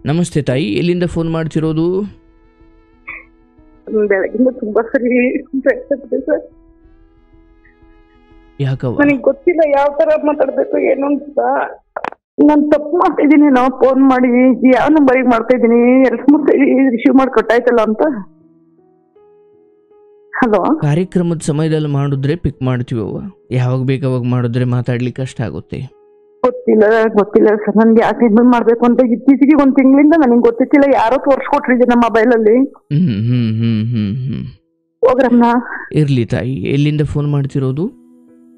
ನಮಸ್ತೆ ತಾಯಿ, ಎಲ್ಲಿಂದ ಫೋನ್ ಮಾಡ್ತಿರೋದು? ಬೆಳಗಿಂದ ತುಂಬಾ ಸರಿ ಬೇಜಾರಾಗ್ತಿದೆ ಸರ್. ಯಾಕವ್ವ? ನನಗೆ ಗೊತ್ತಿಲ್ಲ ಯಾವ ತರ ಮಾತಾಡ್ಬೇಕು ಏನು ಅಂತ. ನಾನು ತಪ್ಪು ಮಾಡ್ತಿದ್ದೀನಿ, ನಾವು ಫೋನ್ ಮಾಡಿ ಯಾವ ನಂಬರಿಗೆ ಮಾಡ್ತಾ ಇದ್ದೀನಿ, ರಿಸೀವ್ ಮಾಡಿ ಕಟ್ಟಾಯ್ತಲ್ಲ ಅಂತ. ಹಲೋ, ಕಾರ್ಯಕ್ರಮದ ಸಮಯದಲ್ಲಿ ಮಾಡಿದ್ರೆ ಪಿಕ್ ಮಾಡ್ತೀವವ್ವ, ಯಾವಾಗ ಬೇಕಾವಾಗ ಮಾಡಿದ್ರೆ ಮಾತಾಡ್ಲಿಕ್ಕೆ ಕಷ್ಟ ಆಗುತ್ತೆ. ಗೊತ್ತಿಲ್ಲ ಸರ್. ನನ್ಗೆ ಯಾವ ಟೈಮಲ್ಲಿ ಮಾಡ್ಬೇಕು ಅಂತ ಇತ್ತೀಚೆಗೆ 1 ತಿಂಗಳಿಂದ ನನಗೆ ಗೊತ್ತಿಲ್ಲ. ಯಾರೋ ತೋರ್ಸ್ಕೊಟ್ರಿದೆ ನಮ್ಮ ಮೊಬೈಲಲ್ಲಿ ಪ್ರೋಗ್ರಾಮ್ನ. ಇರ್ಲಿ ತಾಯಿ, ಎಲ್ಲಿಂದ ಫೋನ್ ಮಾಡ್ತಿರೋದು?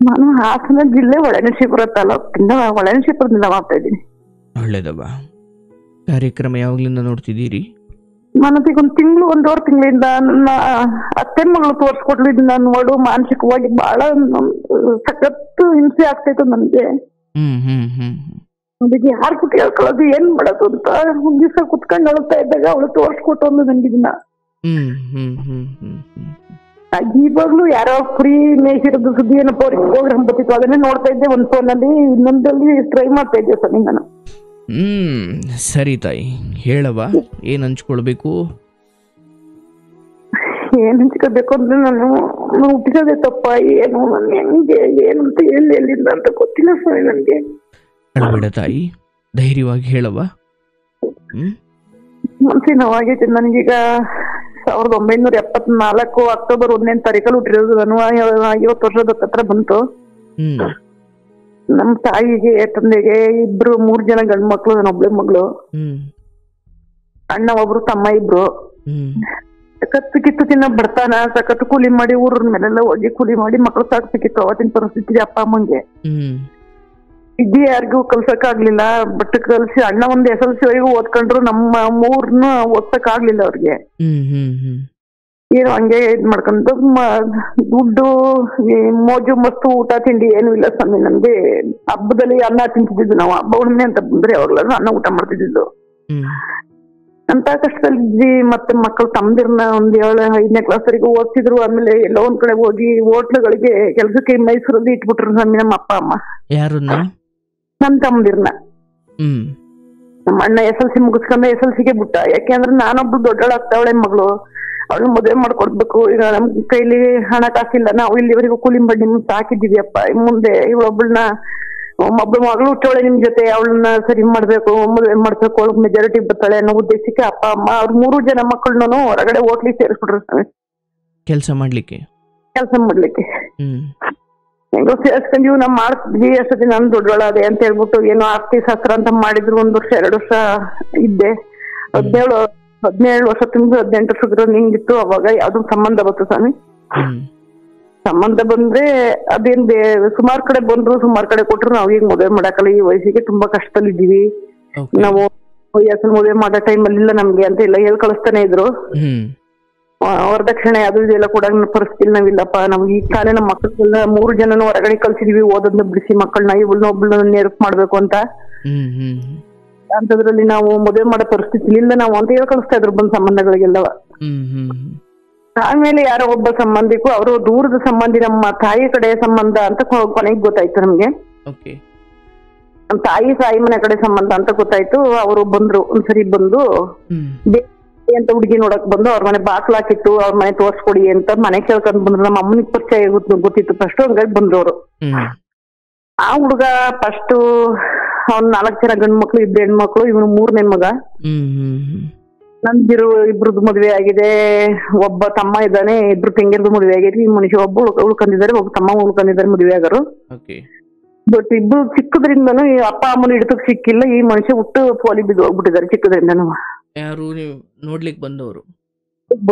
ನಾನು ಹಾಸನ ಜಿಲ್ಲೆ ಹೊಳೆನರಸೀಪುರ ತಾಲೂಕಿಂದ ಹೊಳೆನರಸೀಪುರದಿಂದ ಮಾಡ್ತಾ ಇದ್ದೀನಿ. ಒಳ್ಳೇದವ್ವ. ಕಾರ್ಯಕ್ರಮ ಯಾವಾಗ್ಲಿಂದ ನೋಡ್ತಿದ್ದೀರಿ? ನಾನೀಗ 1 ತಿಂಗಳು 1.5 ತಿಂಗಳಿಂದ ನನ್ನ ಅತ್ತೆ ಮಗಳು ತೋರ್ಸ್ಕೊಟ್ಲಿದ್ದು ನಾನು ನೋಡು ಮಾನಸಿಕವಾಗಿ ಬಹಳ ಸಖತ್ತು ಹಿಂಸೆ ಆಗ್ತೈತು ನನಗೆ. ಅದಕ್ಕೆ ಯಾರು ಕುಟ್ಟಿ ಹೇಳ್ಕೊಳ್ಳೋದು, ಏನ್ ಮಾಡೋದು ಅಂತ ಒಂದ್ ದಿವಸ ಕುತ್ಕೊಂಡು ಅಳ್ತಾ ಇದ್ದಾಗ ಅವಳು ತೋರ್ಸ್ಕೊಟ್ಟು ಒಂದು ನನಗಿದನ್ನ. ಇವಾಗ್ಲೂ ಯಾರೋ ಕುರಿ ಮೇಯಿಸಿರೋದು ಸುದ್ದಿ ಏನಪ್ಪ ಅವ್ರಿಗೆ ಪ್ರೋಗ್ರಾಮ್ ಬರ್ತಿತ್ತು, ಅದನ್ನೇ ನೋಡ್ತಾ ಇದ್ದೆ ಒಂದ್ ಫೋನಲ್ಲಿ, ಇನ್ನೊಂದಲ್ಲಿ ಟ್ರೈ ಮಾಡ್ತಾ ಇದ್ದೆ ಸರ್. ನಾನು ಸರಿ ತಾಯಿ, ಹೇಳವ್ವ, ಏನ್ ಹಂಚ್ಕೊಳ್ಬೇಕು? ಏನ್ ಹಂಚ್ಕೋಬೇಕು ಅಂದ್ರೆ ನಾನು ಹುಟ್ಟಿಸೋದೇ ತಪ್ಪ, ಏನು ನನ್ ಹೆಂಗೆ ಏನು ಅಂತ ಎಲ್ಲಿಂದ ಅಂತ ಗೊತ್ತಿಲ್ಲ ಸರ್ ನನ್ಗೆ. ಅಳಬೇಡ ತಾಯಿ, ಧೈರ್ಯವಾಗಿ ಹೇಳವ್ವ. ಮನ್ಸಿ ನೋವಾಗೈತೆ ನನಗೀಗ. 1974 ಅಕ್ಟೋಬರ್ 1ನೇ ತಾರೀಕಲ್ಲಿ ಹುಟ್ಟಿರೋದು ನಾನು. 50 ವರ್ಷದ ಹತ್ರ ಬಂತು. ನಮ್ಮ ತಾಯಿಗೆ ತಂದೆಗೆ 3 ಜನ ಗಂಡು ಮಕ್ಳು, ನನ್ನ ಒಬ್ಳೆ ಮಗಳು. ಅಣ್ಣ ಒಬ್ರು, ತಮ್ಮ 2. ಸಖತ್ತು ಕಿತ್ತು ತಿನ್ನ ಬಡ್ತಾನ, ಸಖತ್ತು ಕೂಲಿ ಮಾಡಿ ಊರ ಮೇಲೆಲ್ಲ ಹೋಗಿ ಕೂಲಿ ಮಾಡಿ ಮಕ್ಳು ಸಾಕ್ಬೇಕಿತ್ತು. ಅವತ್ತಿನ ಪರಿಸ್ಥಿತಿ ಅಪ್ಪ ಅಮ್ಮಂಗೆ ಇದ್ದಿ ಯಾರಿಗೂ ಕಲ್ಸಕ್ ಆಗ್ಲಿಲ್ಲ. ಬಟ್ ಕಲ್ಸಿ ಅಣ್ಣ ಒಂದ್ SLC ವರೆಗೂ ಓದ್ಕೊಂಡ್ರು, ನಮ್ಮ 3 ಓದ್ಸಕ್ ಆಗ್ಲಿಲ್ಲ ಅವ್ರಿಗೆ. ಏನು ಹಂಗೆ ಇದ್ ಮಾಡ್ಕೊಂಡು ದುಡ್ಡು ಮೋಜು ಮಸ್ತು ಊಟ ತಿಂಡಿ ಏನು ಇಲ್ಲ ಸ್ವಾಮಿ. ನನ್ಗೆ ಹಬ್ಬದಲ್ಲಿ ಅನ್ನ ತಿಂತಿದ್ದು ನಾವು. ಹಬ್ಬ ಹುಣ್ಣಿಮೆ ಅಂತ ಬಂದ್ರೆ ಯಾವಾಗ್ಲೂ ಅನ್ನ ಊಟ ಮಾಡ್ತಿದ್ದು. ಅಂತ ಕಷ್ಟದಲ್ಲಿದ್ವಿ. ಮತ್ತೆ ಮಕ್ಕಳು ತಮ್ಮದಿರ್ನ 5ನೇ ಕ್ಲಾಸ್ ವರೆಗೂ ಓದ್ತಿದ್ರು. ಆಮೇಲೆ ಎಲ್ಲೋ ಒಂದ್ ಕಡೆ ಹೋಗಿ ಹೋಟ್ಲುಗಳಿಗೆ ಕೆಲ್ಸಕ್ಕೆ ಮೈಸೂರಲ್ಲಿ ಇಟ್ಬಿಟ್ರು ಸ್ವಾಮಿ ನಮ್ಮ ಅಪ್ಪ ಅಮ್ಮ. ಯಾರನ್ನ? ನನ್ ತಮ್ಮದಿರ್ನ. ನಮ್ಮ ಅಣ್ಣ SLC ಮುಗಿಸ್ಕೊಂಡ SLCಗೆ ಬಿಟ್ಟ. ಯಾಕೆಂದ್ರೆ ನಾನೊಬ್ಳು ದೊಡ್ಡಳಾಗ್ತಾವಳೆ ಮಗಳು, ಅವಳು ಮದುವೆ ಮಾಡ್ಕೊಡ್ಬೇಕು. ಈಗ ನಮ್ ಕೈಲಿ ಹಣ ಕಾಸಿಲ್ಲ, ನಾವು ಇಲ್ಲಿವರೆಗೂ ಕೂಲಿ ಬಡ್ಡಿ ಸಾಕಿದ್ದೀವಿ ಅಪ್ಪ. ಮುಂದೆ ಇವಳೊಬ್ಬಳನ್ನ ಒಬ್ಬಳು ಮಗಳು ಹುಟ್ಟವಳೆ ನಿಮ್ ಜೊತೆ, ಅವಳನ್ನ ಸರಿ ಮಾಡ್ಬೇಕು, ಮದುವೆ ಮಾಡ್ಬೇಕು, ಅವಳಿಗೆ ಮೆಜಾರಿಟಿ ಬರ್ತಾಳೆ ಅನ್ನೋ ಉದ್ದೇಶಕ್ಕೆ ಅಪ್ಪ ಅಮ್ಮ ಅವ್ರ 3 ಜನ ಮಕ್ಕಳನ್ನು ಹೊರಗಡೆ ಹೋಟ್ಲಿಗೆ ಸೇರಿಸ್ಬಿಟ್ರು ಸ್ವಾಮಿ. ಕೆಲಸ ಮಾಡ್ಲಿಕ್ಕೆ ಹೆಂಗೋ ಸೇರ್ಸ್ಕೊಂಡ್ವಿ. ನಾವ್ ಮಾಡ್ತಿದ್ವಿ ಅಷ್ಟೊತ್ತಿ ನಾನು ದೊಡ್ಡೊಳಾದೆ ಅಂತ ಹೇಳ್ಬಿಟ್ಟು ಏನೋ ಆಸ್ತಿ ಶಾಸ್ತ್ರ ಅಂತ ಮಾಡಿದ್ರು. 1 ವರ್ಷ 2 ವರ್ಷ ಇದ್ದೆ. 17 ವರ್ಷ ತುಂಬ 18 ವರ್ಷ ನಿಂಗಿತ್ತು. ಅವಾಗ ಯಾವ್ದು ಸಂಬಂಧ ಬಂತು ಸ್ವಾಮಿ. ಸಂಬಂಧ ಬಂದ್ರೆ ಅದೇನ್ ಸುಮಾರು ಕಡೆ ಬಂದ್ರು, ಸುಮಾರು ಕಡೆ ಕೊಟ್ರು. ನಾವ್ ಈಗ ಮದುವೆ ಮಾಡಕ್ಕಲ್ಲ, ಈ ವಯಸ್ಸಿಗೆ ತುಂಬಾ ಕಷ್ಟದಲ್ಲಿದ್ದೀವಿ ನಾವು. ಅಸಲು ಮದುವೆ ಮಾಡೋ ಟೈಮಲ್ಲಿ ಇಲ್ಲ ನಮ್ಗೆ ಅಂತ ಎಲ್ಲ ಹೇಳಿ ಕಳಿಸ್ತಾನೆ ಇದ್ರು. ವರದಕ್ಷಿಣೆ ಅದು ಇದೆಲ್ಲ ಕೂಡ ಪರಿಸ್ಥಿತಿ ನಾವಿಲ್ಲಪ್ಪ. ನಮ್ಗೆ ಈಗ ತಾನೇ ನಮ್ಮ ಮಕ್ಕಳೆಲ್ಲ 3 ಜನನು ಹೊರಗಡೆ ಕಳ್ಸಿದೀವಿ, ಓದೋದನ್ನ ಬಿಡಿಸಿ ಮಕ್ಕಳನ್ನ ಒಬ್ಬಳನ್ನ ನೇರಕ್ ಮಾಡ್ಬೇಕು ಅಂತ. ಅಂತದ್ರಲ್ಲಿ ನಾವು ಮದುವೆ ಮಾಡೋ ಪರಿಸ್ಥಿತಿ ಇಲ್ಲ ನಾವು ಅಂತ ಹೇಳಿ ಕಳಿಸ್ತಾ ಇದ್ರು ಬಂದ್ ಸಂಬಂಧಗಳಿಗೆಲ್ಲವ. ಆಮೇಲೆ ಯಾರೋ ಒಬ್ಬ ಸಂಬಂಧಿಗೂ, ಅವರು ದೂರದ ಸಂಬಂಧಿ, ನಮ್ಮ ತಾಯಿ ಕಡೆ ಸಂಬಂಧ ಅಂತ ಕೊನೆಗೆ ಗೊತ್ತಾಯ್ತು ನಮ್ಗೆ. ತಾಯಿ ಮನೆ ಕಡೆ ಸಂಬಂಧ ಅಂತ ಗೊತ್ತಾಯ್ತು. ಅವರು ಬಂದ್ರು, ಒಂದ್ಸರಿ ಬಂದು ಅಂತ ಹುಡುಗಿ ನೋಡಕ್ ಬಂದು ಅವ್ರ ಮನೆ ಬಾಕ್ಲಾಕಿತ್ತು, ಅವ್ರ ಮನೆ ತೋರ್ಸ್ಕೊಡಿ ಅಂತ ಮನೆ ಕೇಳ್ಕೊಂಡ್ ಬಂದ್ರು. ನಮ್ಮ ಅಮ್ಮನಿಗೆ ಪರಿಚಯ ಗೊತ್ತಿತ್ತು ಫಸ್ಟ್, ಹಂಗಾಗಿ ಬಂದ್ರು ಅವರು. ಆ ಹುಡುಗ ಫಸ್ಟ್ ಅವ್ನ 4 ಜನ ಗಂಡು ಮಕ್ಳು, 2 ಹೆಣ್ಮಕ್ಳು, ಇವನು 3ನೇ ಮಗ. ನಂದಿರು 2 ಮದುವೆ ಆಗಿದೆ, ಒಬ್ಬ ತಮ್ಮ ಇದ್ದಾನೆ, 2 ತಂಗಿಯರ್ದು ಮದುವೆ ಆಗೈತಿ. ಈ ಮನುಷ್ಯ ಒಬ್ಬ ಉಳ್ಕೊಂಡಿದ್ದಾರೆ, ಒಬ್ಬ ತಮ್ಮ ಉಳ್ಕೊಂಡಿದ್ದಾರೆ, ಮದುವೆ ಆಗರು. ಬಟ್ 2 ಚಿಕ್ಕದ್ರಿಂದನೂ ಅಪ್ಪ ಅಮ್ಮನ ಹಿಡಿತಕ್ ಸಿಕ್ಕಿಲ್ಲ. ಈ ಮನುಷ್ಯ ಹುಟ್ಟು ಪೋಲಿ ಬಿದ್ದು ಹೋಗ್ಬಿಟ್ಟಿದ್ದಾರೆ ಚಿಕ್ಕದ್ರಿಂದನೂ. ಯಾರು ನೀವು ನೋಡ್ಲಿಕ್ಕೆ ಬಂದವರು?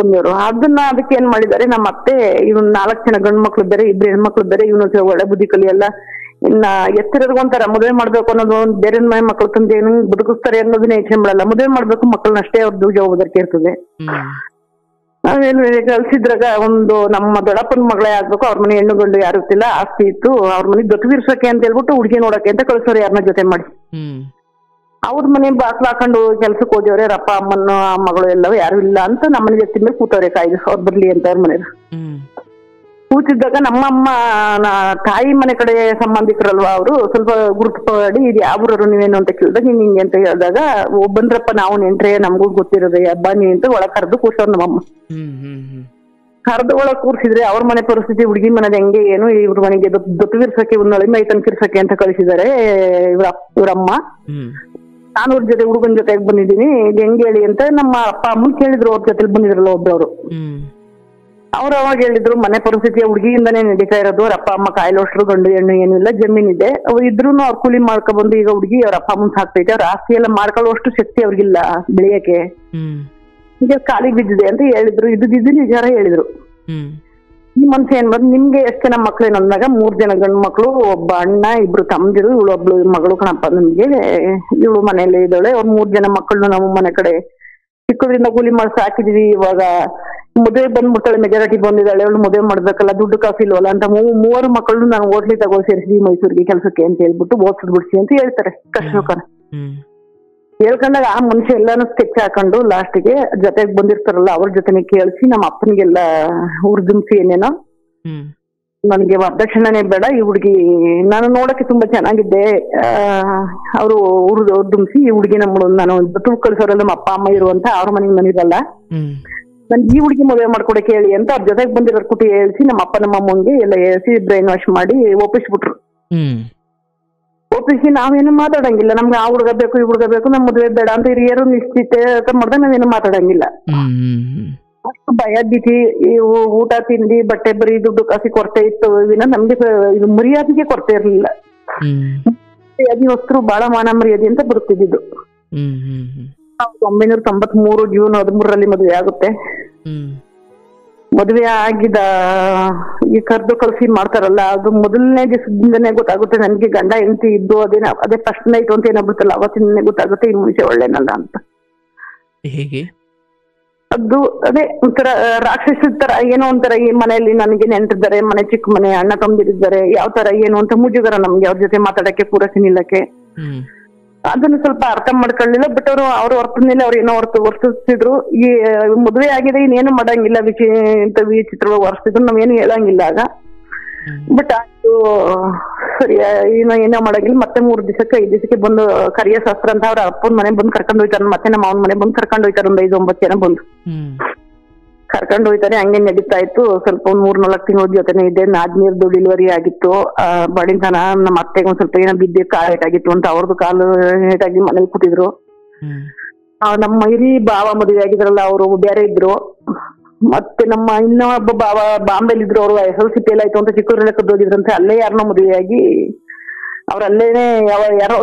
ಅದಕ್ಕೆ ಏನ್ ಮಾಡಿದ್ದಾರೆ ನಮ್ಮ ಅತ್ತೆ, ಇವನ್ 4 ಜನ ಗಂಡು ಮಕ್ಳು ಬೇರೆ, 2 ಹೆಣ್ಮಕ್ಳು ಬೇರೆ, ಇವನು ಒಳ್ಳೆ ಬುದ್ಧಿ ಕಲಿಯಲ್ಲ, ಇನ್ನ ಎತ್ತಿರೋದ್ಕೊಂತಾರ ಮದುವೆ ಮಾಡ್ಬೇಕು ಅನ್ನೋದು, ಬೇರೆ ಮನೆ ಮಕ್ಳು ತಂದೆ ಏನು ಬದುಕಿಸ್ತಾರೆ ಅನ್ನೋದನ್ನ ಯೋಚನೆ ಮಾಡಲ್ಲ. ಮದುವೆ ಮಾಡ್ಬೇಕು, ಮಕ್ಕಳನ್ನ ಅಷ್ಟೇ ಅವ್ರದ್ದು ಜವಾಬ್ದಾರಿ ಇರ್ತದೆ. ಆಮೇಲೆ ಕಲ್ಸಿದ್ರಾಗ ಒಂದು ನಮ್ಮ ದೊಡ್ಡಪ್ಪನ ಮಗಳೇ ಆಗ್ಬೇಕು, ಅವ್ರ ಮನೆ ಹೆಣ್ಣು ಗಂಡು ಯಾರು ಇರ್ತಿಲ್ಲ, ಆಸ್ತಿ ಇತ್ತು. ಅವ್ರ ಮನೆಗೆ ದತ್ತು ತೀರ್ಸಕ್ಕೆ ಅಂತ ಹೇಳ್ಬಿಟ್ಟು ಹುಡುಗಿ ನೋಡಕ್ಕೆ ಅಂತ ಕಳ್ಸೋರು ಯಾರನ್ನ ಜೊತೆ ಮಾಡಿ. ಅವ್ರ ಮನೆ ಬಾಕ್ಲ ಹಾಕೊಂಡು ಕೆಲ್ಸಕ್ಕೆ ಹೋದವ್ರೆ. ಅಪ್ಪ ಅಮ್ಮನ ಮಗಳು ಎಲ್ಲವೂ ಯಾರು ಇಲ್ಲ ಅಂತ ನಮ್ಮನೆ ವ್ಯಕ್ತಿ ಮೇಲೆ ಕೂತವ್ರೆ ಕಾಯ್ದು ಅವ್ರು ಬರ್ಲಿ ಅಂತ ಅವ್ರ ಮನೇಲಿ. ಕೂತಿದ್ದಾಗ ನಮ್ಮಮ್ಮ ತಾಯಿ ಮನೆ ಕಡೆ ಸಂಬಂಧಿಕರಲ್ವಾ ಅವರು ಸ್ವಲ್ಪ ಗುರುತು ಇದು ಯಾವ್ರವ್ರು ನೀವೇನು ಅಂತ ಕೇಳಿದಾಗ ನೀನ್ ಹಿಂಗೆ ಅಂತ ಹೇಳಿದಾಗ ಬಂದ್ರಪ್ಪ ನಾವು ನೆಂಟ್ರೆ ನಮಗೂ ಗೊತ್ತಿರೋದೆ ಬನ್ನಿ ಅಂತ ಒಳಗ್ ಕರೆದು ಕೂರ್ಸೋರು ನಮ್ಮಮ್ಮ. ಕರೆದು ಒಳಗ್ ಕೂರ್ಸಿದ್ರೆ ಅವ್ರ ಮನೆ ಪರಿಸ್ಥಿತಿ ಹುಡುಗಿ ಮನೆದ ಹೆಂಗೆ ಏನು ಇವ್ರ ಮನೆಗೆ ದೊತ್ತಗಿರ್ಸಕ್ಕೆ ಒಂದು ನಳಿಮೈ ತನಕಿರ್ಸಕ್ಕೆ ಅಂತ ಕಳಿಸಿದ್ದಾರೆ ಇವ್ರಮ್ಮ. ನಾನು ಅವ್ರ ಜೊತೆ ಹುಡುಗನ ಜೊತೆಗೆ ಬಂದಿದ್ದೀನಿ, ಇದು ಹೆಂಗೆ ಹೇಳಿ ಅಂತ ನಮ್ಮ ಅಪ್ಪ ಅಮ್ಮನ್ ಕೇಳಿದ್ರು. ಅವ್ರ ಜೊತೆ ಬಂದಿದ್ರಲ್ಲ ಒಬ್ಬರವರು, ಅವ್ರು ಅವಾಗ ಹೇಳಿದ್ರು ಮನೆ ಪರಿಸ್ಥಿತಿಯ ಹುಡುಗಿಯಿಂದಾನೇ ನಡೀತಾ ಇರೋದು. ಅವ್ರ ಅಪ್ಪ ಅಮ್ಮ ಕಾಯಿಲೆ ಗಂಡು ಹೆಣ್ಣು ಏನಿಲ್ಲ, ಜಮೀನಿದೆ. ಅವ್ರು ಇದ್ರು ಅವ್ರ ಕೂಲಿ ಮಾಡ್ಕೊಬಂದು ಈಗ ಹುಡುಗಿ ಅವ್ರ ಅಪ್ಪ ಅಮ್ಮನ್ ಸಾಕ್ತೈತೆ. ಅವ್ರ ಆಸ್ತಿ ಎಲ್ಲ ಮಾಡ್ಕೊಳ್ಳುವಷ್ಟು ಶಕ್ತಿ ಅವ್ರಿಗಿಲ್ಲ ಬೆಳೆಯಕ್ಕೆ, ಈಗ ಕಾಲಿಗೆ ಬಿದ್ದಿದೆ ಅಂತ ಹೇಳಿದ್ರು. ಇದು ನಿಜಾರ ಹೇಳಿದ್ರು. ಈ ಮನ್ಸ ಏನ್ ಬಂದ್ ನಿಮ್ಗೆ ಎಷ್ಟ್ ಜನ ಮಕ್ಳೇನು ಅಂದಾಗ 3 ಜನ ಗಂಡು ಮಕ್ಳು, ಒಬ್ಬ ಅಣ್ಣ, 2 ತಮ್ಮದಿರು, ಇವಳು ಒಬ್ಳು ಮಗಳು ಕಣಪ್ಪ ನಮ್ಗೆ. ಇವಳು ಮನೆಯಲ್ಲೇ ಇದ್ದಾಳೆ. ಅವ್ರು 3 ಜನ ಮಕ್ಕಳನ್ನು ನಮ್ಮ ಮನೆ ಕಡೆ ಚಿಕ್ಕದ್ರಿಂದ ಕೂಲಿ ಮಾಡಿ ಸಾಕಿದೀವಿ. ಇವಾಗ ಮದುವೆ ಬಂದ್ಬಿಡ್ತಾಳೆ, ಮೆಜಾರಿಟಿ ಬಂದಿದ್ದಾಳೆ, ಅವಳು ಮದುವೆ ಮಾಡ್ಬೇಕಲ್ಲ, ದುಡ್ಡು ಕಾಸು ಇಲ್ವಲ್ಲ ಅಂತ 3 ಮಕ್ಕಳು ನಾನು ಹೋಟ್ಲಿ ತಗೋ ಸೇರಿಸಿದ್ವಿ ಮೈಸೂರಿಗೆ ಕೆಲ್ಸಕ್ಕೆ ಅಂತ ಹೇಳ್ಬಿಟ್ಟು ಓದ್ಸದ್ ಬಿಡ್ಸಿ ಅಂತ ಹೇಳ್ತಾರೆ ಕಷ್ಟಕರ. ಹೇಳ್ಕೊಂಡಾಗ ಆ ಮನುಷ್ಯ ಎಲ್ಲಾನು ಸ್ಕೆಚ್ ಹಾಕೊಂಡು ಲಾಸ್ಟಿಗೆ ಜೊತೆಗೆ ಬಂದಿರ್ತಾರಲ್ಲ ಅವ್ರ ಜೊತೆನೆ ಕೇಳಿಸಿ ನಮ್ಮ ಅಪ್ಪನಿಗೆಲ್ಲ ಹುರ್ದುಂಬಿಸಿ ಏನೇನೋ ನನ್ಗೆ ವರದಕ್ಷಿಣೆ ಬೇಡ, ಈ ಹುಡುಗಿ ನಾನು ನೋಡಕ್ಕೆ ತುಂಬಾ ಚೆನ್ನಾಗಿದ್ದೆ, ಅವರು ಹುರ್ದುಂಬಿಸಿ ಈ ಹುಡುಗಿ ನಾನು ತೂಕ್ ಕಳಿಸೋರಲ್ಲ ನಮ್ಮ ಅಪ್ಪ ಅಮ್ಮ ಇರುವಂತ ಅವ್ರ ಮನೆಗೆ ಬಂದಿರಲ್ಲ, ನನ್ ಈ ಹುಡುಗಿ ಮದುವೆ ಮಾಡ್ಕೊಡಕ್ಕೆ ಹೇಳಿ ಅಂತ ಅವ್ರ ಜೊತೆಗೆ ಬಂದಿರೋ ಕುಟಿ ಹೇಳ್ಸಿ ನಮ್ಮ ಅಪ್ಪ ನಮ್ಮ ಅಮ್ಮಂಗೆ ಎಲ್ಲ ಹೇಳ್ಸಿ ಬ್ರೈನ್ ವಾಶ್ ಮಾಡಿ ಒಪ್ಪಿಸ್ಬಿಟ್ರು. ಒಪ್ಪಿಸಿ ನಾವೇನು ಮಾತಾಡಂಗಿಲ್ಲ. ನಮ್ಗೆ ಆ ಹುಡುಗ ಬೇಕು ಈ ಹುಡುಗ ಬೇಕು, ನಮ್ ಮದುವೆ ಬೇಡ ಅಂತ ಹಿರಿಯರು ನಿಶ್ಚಿತ ಮಾಡಿದ್ರೆ ನಾವೇನು ಮಾತಾಡಂಗಿಲ್ಲ. ಅಷ್ಟು ಭಯ ಭೀತಿ, ಊಟ ತಿಂಡಿ ಬಟ್ಟೆ ಬರೀ ದುಡ್ಡು ಕಾಸಿ ಕೊರತೆ ಇತ್ತು ವಿನ ನಮ್ಗೆ ಇದು ಮರ್ಯಾದೆಗೆ ಕೊರತೆ ಇರ್ಲಿಲ್ಲ. ಮರ್ಯಾದೆ ವಸ್ತು ಬಹಳ ಮಾನ ಮರ್ಯಾದೆ ಅಂತ ಬರುತ್ತಿದ್ದು. 1993 ಜೂನ್ 13 ಮದುವೆ ಆಗುತ್ತೆ. ಮದುವೆ ಆಗಿದ ಈ ಕರ್ದು ಕಳ್ಸಿ ಮಾಡ್ತಾರಲ್ಲ, ಅದು ಮೊದಲನೇ ದಿವಸದಿಂದನೇ ಗೊತ್ತಾಗುತ್ತೆ ನನ್ಗೆ ಗಂಡ ಹೆಂಡತಿ ಇದ್ದು ಅದೇ ಫಸ್ಟ್ ನೈಟ್ ಅಂತ ಏನಾಗ್ಬಿಡ್ತಲ್ಲ ಅವತ್ತಿಂದನೇ ಗೊತ್ತಾಗುತ್ತೆ ಈ ಮನುಷ್ಯ ಒಳ್ಳೆನಲ್ಲ ಅಂತ. ಹೇಗೆ ಅದು ಅದೇ ಒಂಥರ ರಾಕ್ಷಸ ತರ ಏನೋ ಒಂಥರ ಈ ಮನೆಯಲ್ಲಿ ನನಗೆ ನೆಂಟಿದ್ದಾರೆ, ಮನೆ ಚಿಕ್ಕ ಮನೆ, ಅಣ್ಣ ತಮ್ಮದಿರಿದ್ದಾರೆ, ಯಾವ ತರ ಏನು ಅಂತ ಮುಜುಗರ ನಮ್ಗೆ ಅವ್ರ ಜೊತೆ ಮಾತಾಡಕ್ಕೆ ಪೂರೈಸಿ ನಿಲ್ಲಕ್ಕೆ. ಅದನ್ನು ಸ್ವಲ್ಪ ಅರ್ಥ ಮಾಡ್ಕೊಳ್ಳಿಲ್ಲ. ಬಟ್ ಅವ್ರು ಹೊರ್ತದ್ಮೇಲೆ ಅವ್ರು ಏನೋ ವರ್ತಿಸಿದ್ರು. ಈ ಮದುವೆ ಆಗಿದೆ ಇನ್ನೇನು ಮಾಡಂಗಿಲ್ಲ, ವಿಚಿತ್ರ ವರ್ತಿದ್ರು ನಾವೇನು ಹೇಳಂಗಿಲ್ಲ ಆಗ. ಬಟ್ ಅದು ಸರಿ ಏನೋ ಮಾಡಂಗಿಲ್ಲ. ಮತ್ತೆ 3 ದಿವಸಕ್ಕೆ 5 ದಿವಸಕ್ಕೆ ಬಂದು ಕರಿಯ ಶಾಸ್ತ್ರ ಅಂತ ಅವ್ರ ಅಪ್ಪನ ಮನೆ ಬಂದು ಕರ್ಕೊಂಡು ಹೋಯ್ತಾರೆ. ಮತ್ತೆ ನಮ್ಮ ಅವನ ಮನೆ ಬಂದು ಕರ್ಕೊಂಡು ಹೋಯ್ತಾರೆ. ಒಂದು 5-9 ಜನ ಬಂದು ಕರ್ಕೊಂಡು ಹೋಯ್ತಾರೆ. ಹಂಗೆ ನಡೀತಾ ಇತ್ತು. ಸ್ವಲ್ಪ 3-4 ತಿಂಗಳ ಜೊತೆನೆ ಇದೆ. ನಾದ್ನೀರ್ದು ಡೆಲಿವರಿ ಆಗಿತ್ತು. ಬಡಿತನ ನಮ್ಮ ಅತ್ತೆಗೆ ಒಂದ್ ಸ್ವಲ್ಪ ಏನೋ ಬಿದ್ದಿ ಕಾಲು ಏಟಾಗಿತ್ತು ಅಂತ ಅವ್ರದ್ದು ಕಾಲು ಏಟಾಗಿ ಮನೇಲಿ ಕೂತಿದ್ರು. ನಮ್ಮ ಹಿರಿ ಭಾವ ಮದುವೆ ಆಗಿದ್ರಲ್ಲ ಅವರು ಬೇರೆ ಇದ್ರು. ಮತ್ತೆ ನಮ್ಮ ಇನ್ನೊಬ್ಬ ಭಾವ ಬಾಂಬೆಲಿ ಇದ್ರು. ಅವರು SLC ಫೇಲ್ ಆಯ್ತು ಅಂತ ಚಿಕ್ಕೂರಲ್ಲೇ ಕದ್ದೋಗಿದ್ರಂತೆ. ಅಲ್ಲೇ ಯಾರನ್ನೋ ಮದುವೆಯಾಗಿ ಅವ್ರಲ್ಲೇನೆ ಯಾರೋ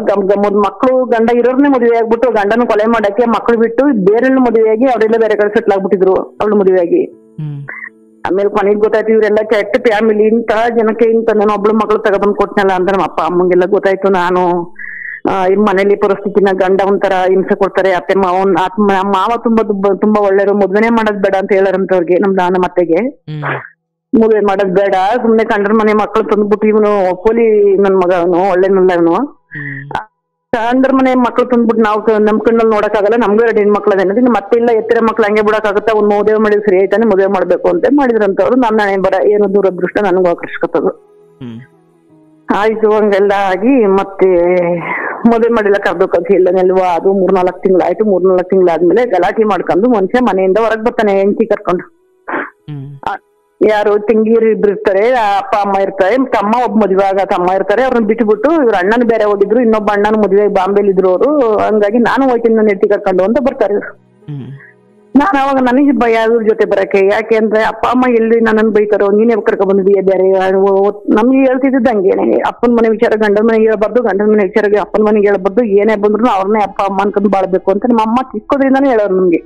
ಮಕ್ಕಳು ಗಂಡ ಇರೋರ್ನೇ ಮದುವೆ ಆಗ್ಬಿಟ್ಟು ಗಂಡನ ಕೊಲೆ ಮಾಡಕ್ಕೆ ಮಕ್ಕಳು ಬಿಟ್ಟು ಬೇರೆಲ್ಲ ಮದುವೆಯಾಗಿ ಅವರೆಲ್ಲ ಬೇರೆ ಕಡೆ ಸೆಟ್ಲ್ ಆಗ್ಬಿಟ್ಟಿದ್ರು ಅವಳು ಮದುವೆಯಾಗಿ. ಆಮೇಲೆ ಕೊನೆಗೆ ಗೊತ್ತಾಯ್ತು ಇವರೆಲ್ಲ ಕೆಟ್ಟ ಫ್ಯಾಮಿಲಿ, ಇಂತ ಜನಕ್ಕೆ ಇಂತ ನಾನು ಒಬ್ಳು ಮಗಳು ತಗೊಬಂದ್ ಕೊಟ್ನಲ್ಲ ಅಂತ ನಮ್ಮ ಅಪ್ಪ ಅಮ್ಮಂಗೆಲ್ಲ ಗೊತ್ತಾಯ್ತು. ನಾನು ಮನೇಲಿ ಪರಿಸ್ಥಿತಿನ ಗಂಡ ಒಂಥರ ಹಿಂಸೆ ಕೊಡ್ತಾರೆ, ಅತ್ತೆ ಮಾವ ತುಂಬಾ ಒಳ್ಳೆಯವರು, ಮದ್ವೆನೇ ಮಾಡೋದ್ ಬೇಡ ಅಂತ ಹೇಳಾರಂತವ್ರಿಗೆ ನಮ್ಮ ಅತ್ತೆಗೆ. ಮದುವೆ ಮಾಡೋದ್ ಬೇಡ, ಸುಮ್ನೆ ಕಂಡ್ರ ಮನೆ ಮಕ್ಳು ತಂದ್ಬಿಟ್ಟು ಇವನು ಪೋಲಿ ನನ್ ಮಗ ಅವನು ಒಳ್ಳೆನಲ್ಲ ಇವನು, ಕಂಡ್ರ ಮನೆ ಮಕ್ಳು ತಂದ್ಬಿಟ್ಟು ನಾವು ನಮ್ ಕಣ್ಣಲ್ಲಿ ನೋಡಕ್ಕಾಗಲ್ಲ, ನಮ್ಗೂ 2 ಹೆಣ್ಮಕ್ಳು ಅದೇನದು ಮತ್ತೆ ಇಲ್ಲ ಎತ್ತಿರ ಮಕ್ಳು ಹಂಗೆ ಬಿಡಕ್ಕಾಗತ್ತ, ಅವ್ನು ಮದುವೆ ಮಾಡಿದ್ರೆ ಸರಿ ಆಯ್ತಾನೆ ಮದುವೆ ಮಾಡ್ಬೇಕು ಅಂತ ಮಾಡಿದ್ರಂತವ್ರು. ನನ್ನ ಹಣೆ ಬರ ಏನು ದೂರದೃಷ್ಟ ನನಗೂ ಆಕರ್ಷಕತ್ತದು. ಆಯ್ತು ಹಂಗೆಲ್ಲ ಆಗಿ ಮತ್ತೆ ಮದುವೆ ಮಾಡಿಲ್ಲ, ಕರ್ದು ಕಲ್ಸಿ ಇಲ್ಲ ನೆಲ್ವಾ. ಅದು 3-4 ತಿಂಗಳಾಯ್ತು. 3-4 ತಿಂಗಳಾದ್ಮೇಲೆ ಗಲಾಟೆ ಮಾಡ್ಕೊಂಡು ಮನುಷ್ಯ ಮನೆಯಿಂದ ಹೊರಗ್ ಬರ್ತಾನೆ ಹೆಂಡತಿ ಕರ್ಕೊಂಡು. ಯಾರು ತಂಗಿಯರು ಇಬ್ರು ಇರ್ತಾರೆ, ಅಪ್ಪ ಅಮ್ಮ ಇರ್ತಾರೆ, ತಮ್ಮ ಒಬ್ಬ ಮದುವೆ ಆಗ ತಮ್ಮ ಇರ್ತಾರೆ. ಅವ್ರನ್ನ ಬಿಟ್ಬಿಟ್ಟು ಇವ್ರ ಅಣ್ಣನ ಬೇರೆ ಹೋಗಿದ್ರು, ಇನ್ನೊಬ್ಬ ಅಣ್ಣನ ಮದುವೆ ಬಾಂಬೆಲಿ ಇದ್ರು ಅವರು. ಹಂಗಾಗಿ ನಾನು ಹೋಯ್ತೀನಿ ನನ್ನ ಹೆಂಡತಿ ಕರ್ಕೊಂಡು ಅಂತ ಬರ್ತಾರೆ ಇವ್ರು. ನಾನು ಅವಾಗ ನನಗೆ ಭಯ ಇವ್ರ ಜೊತೆ ಬರಕ್ಕೆ. ಯಾಕೆ ಅಂದ್ರೆ ಅಪ್ಪ ಅಮ್ಮ ಎಲ್ಲಿ ನನ್ನನ್ನು ಬೈತಾರೋ, ನೀನೇ ಕರ್ಕೊಂಡ್ ಬಂದಿದೀಯ ಬೇರೆ. ನಮ್ಗೆ ಹೇಳ್ತಿದ್ದ ಹಂಗೇನೆ, ಅಪ್ಪನ ಮನೆ ವಿಚಾರ ಗಂಡನ ಮನೆಗೆ ಹೇಳ್ಬಾರ್ದು, ಗಂಡನ ಮನೆ ವಿಚಾರ ಅಪ್ಪನ ಮನೆಗೆ ಹೇಳ್ಬಾರ್ದು, ಏನೇ ಬಂದ್ರು ಅವ್ರನ್ನೇ ಅಪ್ಪ ಅಮ್ಮ ಅನ್ಕೊಂಡು ಬಾಳ್ಬೇಕು ಅಂತ ನಮ್ಮ ಅಮ್ಮ ಚಿಕ್ಕೋದ್ರಿಂದಾನೇ ಹೇಳೋರು ನಮ್ಗೆ.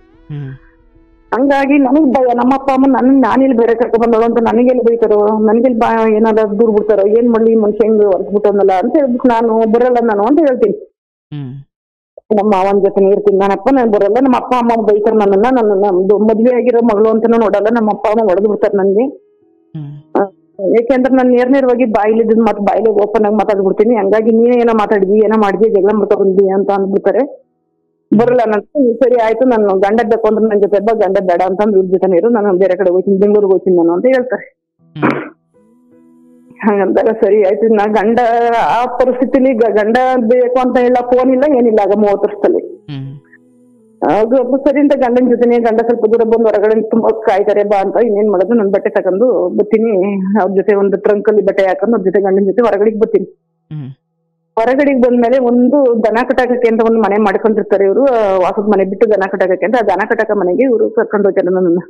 ಹಂಗಾಗಿ ನನಗ್ ಭಯ, ನಮ್ಮ ಅಪ್ಪ ಅಮ್ಮ ನಾನೆಲ್ಲಿ ಬೇರೆ ಕರ್ಕೊಂಡ್ ಬಂದಳು ಅಂತ ನನಗೆಲ್ಲಿ ಬೈತಾರೋ, ನನಗೆಲ್ಲಿ ಏನಾದ್ರು ದೂರ್ ಬಿಡ್ತಾರೋ, ಏನ್ ಮಾಡ್ಲಿ ಮನುಷ್ಯ ಹೆಂಗ್ ಹೊರಸ್ಬಿಟ್ಟನಲ್ಲ ಅಂತ ಹೇಳ್ಬಿಟ್ಟು ನಾನು ಬರಲ್ಲ ನಾನು ಅಂತ ಹೇಳ್ತೀನಿ. ನಮ್ಮ ಅವನ ಜೊತೆ ಇರ್ತೀನಿ ನಾನಪ್ಪ, ನಾನು ಬರಲ್ಲ. ನಮ್ಮ ಅಪ್ಪ ಅಮ್ಮ ಬೈತಾರ ನನ್ನ ಮದ್ವೆ ಆಗಿರೋ ಮಗಳು ಅಂತಾನು ನೋಡಲ್ಲ. ನಮ್ಮ ಅಪ್ಪ ಅಮ್ಮ ಹೊಡೆದು ಬಿಡ್ತಾರೆ ನನ್ಗೆ. ಯಾಕೆಂದ್ರೆ ನಾನು ನೇರವಾಗಿ ಬಾಯಿಲಿದ್ದು ಮತ್ತೆ ಬಾಯಿಲೆ ಓಪನ್ ಆಗಿ ಮಾತಾಡ್ಬಿಡ್ತೀನಿ. ಹಂಗಾಗಿ ನೀನೇ ಏನೋ ಮಾತಾಡಿದ್ವಿ, ಏನೋ ಮಾಡಿದ್ವಿ, ಜಗಳ ಮಾಡ್ಕೊ ಬಂದ್ವಿ ಅಂತ ಅಂದ್ಬಿಡ್ತಾರೆ. ಬರಲ್ಲ ನಾನು. ಸರಿ ಆಯ್ತು, ನಾನು ಗಂಡ ಬೇಕು ಅಂದ್ರೆ ನನ್ನ ಜೊತೆ ಗಂಡ ಬೇಡ ಅಂತಂದ್ರೆ ಇವ್ರ ಜೊತೆ ಇರು, ನಾನು ಬೇರೆ ಕಡೆ ಹೋಗ್ತೀನಿ, ಬೆಂಗಳೂರಿಗೆ ಹೋಗ್ತೀನಿ ನಾನು ಅಂತ ಹೇಳ್ತಾರೆ. ಹಂಗಂದಾಗ ಸರಿ ಆಯ್ತು. ನಾ ಗಂಡ ಆ ಪರಿಸ್ಥಿತಿಲಿ ಗಂಡ ಬೇಕು ಅಂತ ಹೇಳ ಫೋನ್ ಇಲ್ಲ ಏನಿಲ್ಲ ಆಗ 30 ವರ್ಷದಲ್ಲಿ. ಅದು ಸರಿ ಅಂತ ಗಂಡನ ಜೊತೆನೆ ಗಂಡ ಸ್ವಲ್ಪ ದೂರ ಬಂದು ಹೊರಗಡೆ ತುಂಬಾ ಕಾಯ್ತಾರೆ ಬಾ ಅಂತ ಇನ್ನೇನ್ ಮಾಡೋದು, ನನ್ ಬಟ್ಟೆ ತಗೊಂಡು ಬರ್ತೀನಿ ಅವ್ರ ಜೊತೆ ಒಂದು ಟ್ರಂಕಲ್ಲಿ ಬಟ್ಟೆ ಹಾಕೊಂಡು ಅವ್ರ ಜೊತೆ ಗಂಡನ ಜೊತೆ ಹೊರಗಡೆಗೆ ಬರ್ತೀನಿ. ಹೊರಗಡೆಗೆ ಬಂದ್ಮೇಲೆ ಒಂದು ದನ ಕಟಾಕಕ್ಕೆ ಅಂತ ಒಂದು ಮನೆ ಮಾಡ್ಕೊಂಡಿರ್ತಾರೆ ಇವರು, ವಾಸದ ಮನೆ ಬಿಟ್ಟು ದನ ಕಟಾಕಕ್ಕೆ ಅಂತ. ಆ ದನ ಕಟಾಕ ಮನೆಗೆ ಇವರು ಕರ್ಕೊಂಡು ಹೋಗ್ತಾರೆ ನನ್ನ.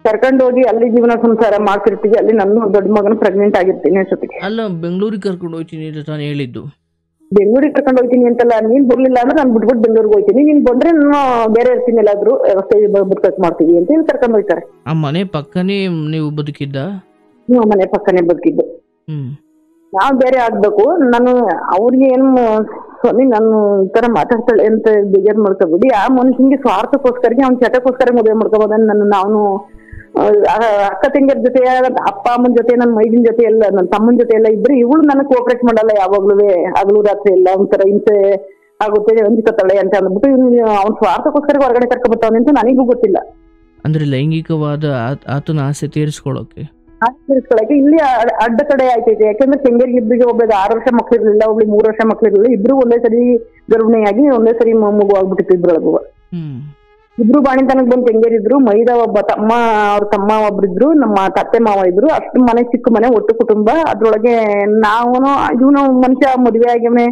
ಕರ್ಕೊಂಡು ಹೋಗಿ ಅಲ್ಲಿ ಜೀವನ ಸಂಸಾರ ಮಾಡ್ತಿರ್ತೀವಿ. ಅಲ್ಲಿ ನನ್ನ ದೊಡ್ಡ ಮಗನ ಪ್ರೆಗ್ನೆಂಟ್ ಆಗಿರ್ತೀನಿ ಅಷ್ಟೊತ್ತಿಗೆ. ಅಲ್ಲ, ಬೆಂಗಳೂರಿಗೆ ಕರ್ಕೊಂಡು ಹೋಗ್ತೀನಿ ಅಂತ ತಾನು ಹೇಳಿದ್ದು. ಬೆಂಗಳೂರಿಗೆ ಕರ್ಕೊಂಡು ಹೋಗ್ತೀನಿ ಅಂತಲ್ಲ, ನೀನ್ ಬರ್ಲಿಲ್ಲ ಅಂದ್ರೆ ನಾನು ಬಿಟ್ಬಿಟ್ಟು ಬೆಂಗಳೂರಿಗೆ ಹೋಗ್ತೀನಿ, ನೀನ್ ಬಂದ್ರೆ ನಾನು ಬೇರೆ ಇರ್ತೀನಿ ಎಲ್ಲಾದ್ರೂ ವ್ಯವಸ್ಥೆ ಬದುಕಕ್ ಮಾಡ್ತೀವಿ ಅಂತ ಹೇಳಿ ಕರ್ಕೊಂಡು ಹೋಗ್ತಾರೆ. ಆ ಮನೆ ಪಕ್ಕನೇ ನೀವು ಬದುಕಿದ್ದ? ಮನೆ ಪಕ್ಕನೇ ಬದುಕಿದ್ದು. ನಾವ್ ಬೇರೆ ಆಗ್ಬೇಕು. ನಾನು ಅವ್ರಿಗೆ ಏನು ಸ್ವಾಮಿ ನಾನು ಈ ತರ ಮಾತಾಡ್ತಾಳೆ ಅಂತ ಬೇಜಾರ್ ಮಾಡ್ಕೋಬಿಡಿ. ಆ ಮನುಷ್ಯನಿಗೆ ಸ್ವಾರ್ಥಕ್ಕೋಸ್ಕರ ಅವ್ನ ಚಟಕ್ಕೋಸ್ಕರ ಮದುವೆ ಮಾಡ್ಕೋಬೋದ. ನಾನು ಅಕ್ಕ ತಂಗಿಯರ ಜೊತೆ, ಅಪ್ಪ ಅಮ್ಮನ ಜೊತೆ, ನನ್ನ ಮೈದಿನ ಜೊತೆ ಎಲ್ಲ, ನನ್ನ ತಮ್ಮನ ಜೊತೆ ಎಲ್ಲ ಇದ್ರೆ ಇವಳು ನನಗೆ ಕೋಆಪರೇಟ್ ಮಾಡಲ್ಲ ಯಾವಾಗ್ಲೂ, ಹಗಲು ರಾತ್ರಿ ಎಲ್ಲ ಒಂಥರ ಹಿಂಸೆ ಆಗುತ್ತೆ ಅಂಜಿಕತ್ತಾಳೆ ಅಂತ ಅಂದ್ಬಿಟ್ಟು ಅವ್ನ ಸ್ವಾರ್ಥಕ್ಕೋಸ್ಕರ ಹೊರಗಡೆ ಕರ್ಕೊಬರ್ತಾವನೆ ಅಂತ ನನಗೂ ಗೊತ್ತಿಲ್ಲ. ಅಂದ್ರೆ ಲೈಂಗಿಕವಾದ ಆತನ ಆಸೆ ತೀರಿಸ್ಕೊಳ್ಳೋಕೆ ಇಲ್ಲಿ ಅಡ್ಡ ಕಡೆ ಆಯ್ತೈತೆ. ಯಾಕಂದ್ರೆ ತೆಂಗೇರಿಗೆ ಇಬ್ಬರಿಗೆ ಒಬ್ಬರಿಗೆ 6 ವರ್ಷ ಮಕ್ಳಿರ್ಲಿಲ್ಲ, ಒಬ್ಳಿಗೆ 3 ವರ್ಷ ಮಕ್ಳಿರ್ಲಿಲ್ಲ. ಇಬ್ರು ಒಂದೇ ಸರಿ ಗರ್ಭಿಣಿಯಾಗಿ ಒಂದೇ ಸರಿ ಮಗು ಆಗ್ಬಿಟ್ಟಿತ್ತು ಇಬ್ರೊಳಗು. ಇಬ್ರು ಬಾಣಿತನಕ್ ಬಂದು ತೆಂಗೇರಿದ್ರು. ಮೈದ ಒಬ್ಬ ತಮ್ಮ, ಅವ್ರ ತಮ್ಮ ಒಬ್ರಿದ್ರು, ನಮ್ಮ ತತ್ತೆ ಮಾವ ಇದ್ರು. ಅಷ್ಟು ಮನೆ ಚಿಕ್ಕ ಮನೆ, ಒಟ್ಟು ಕುಟುಂಬ. ಅದ್ರೊಳಗೆ ಇವನು ಮನುಷ್ಯ ಮದುವೆ ಆಗ್ಯವನೆ,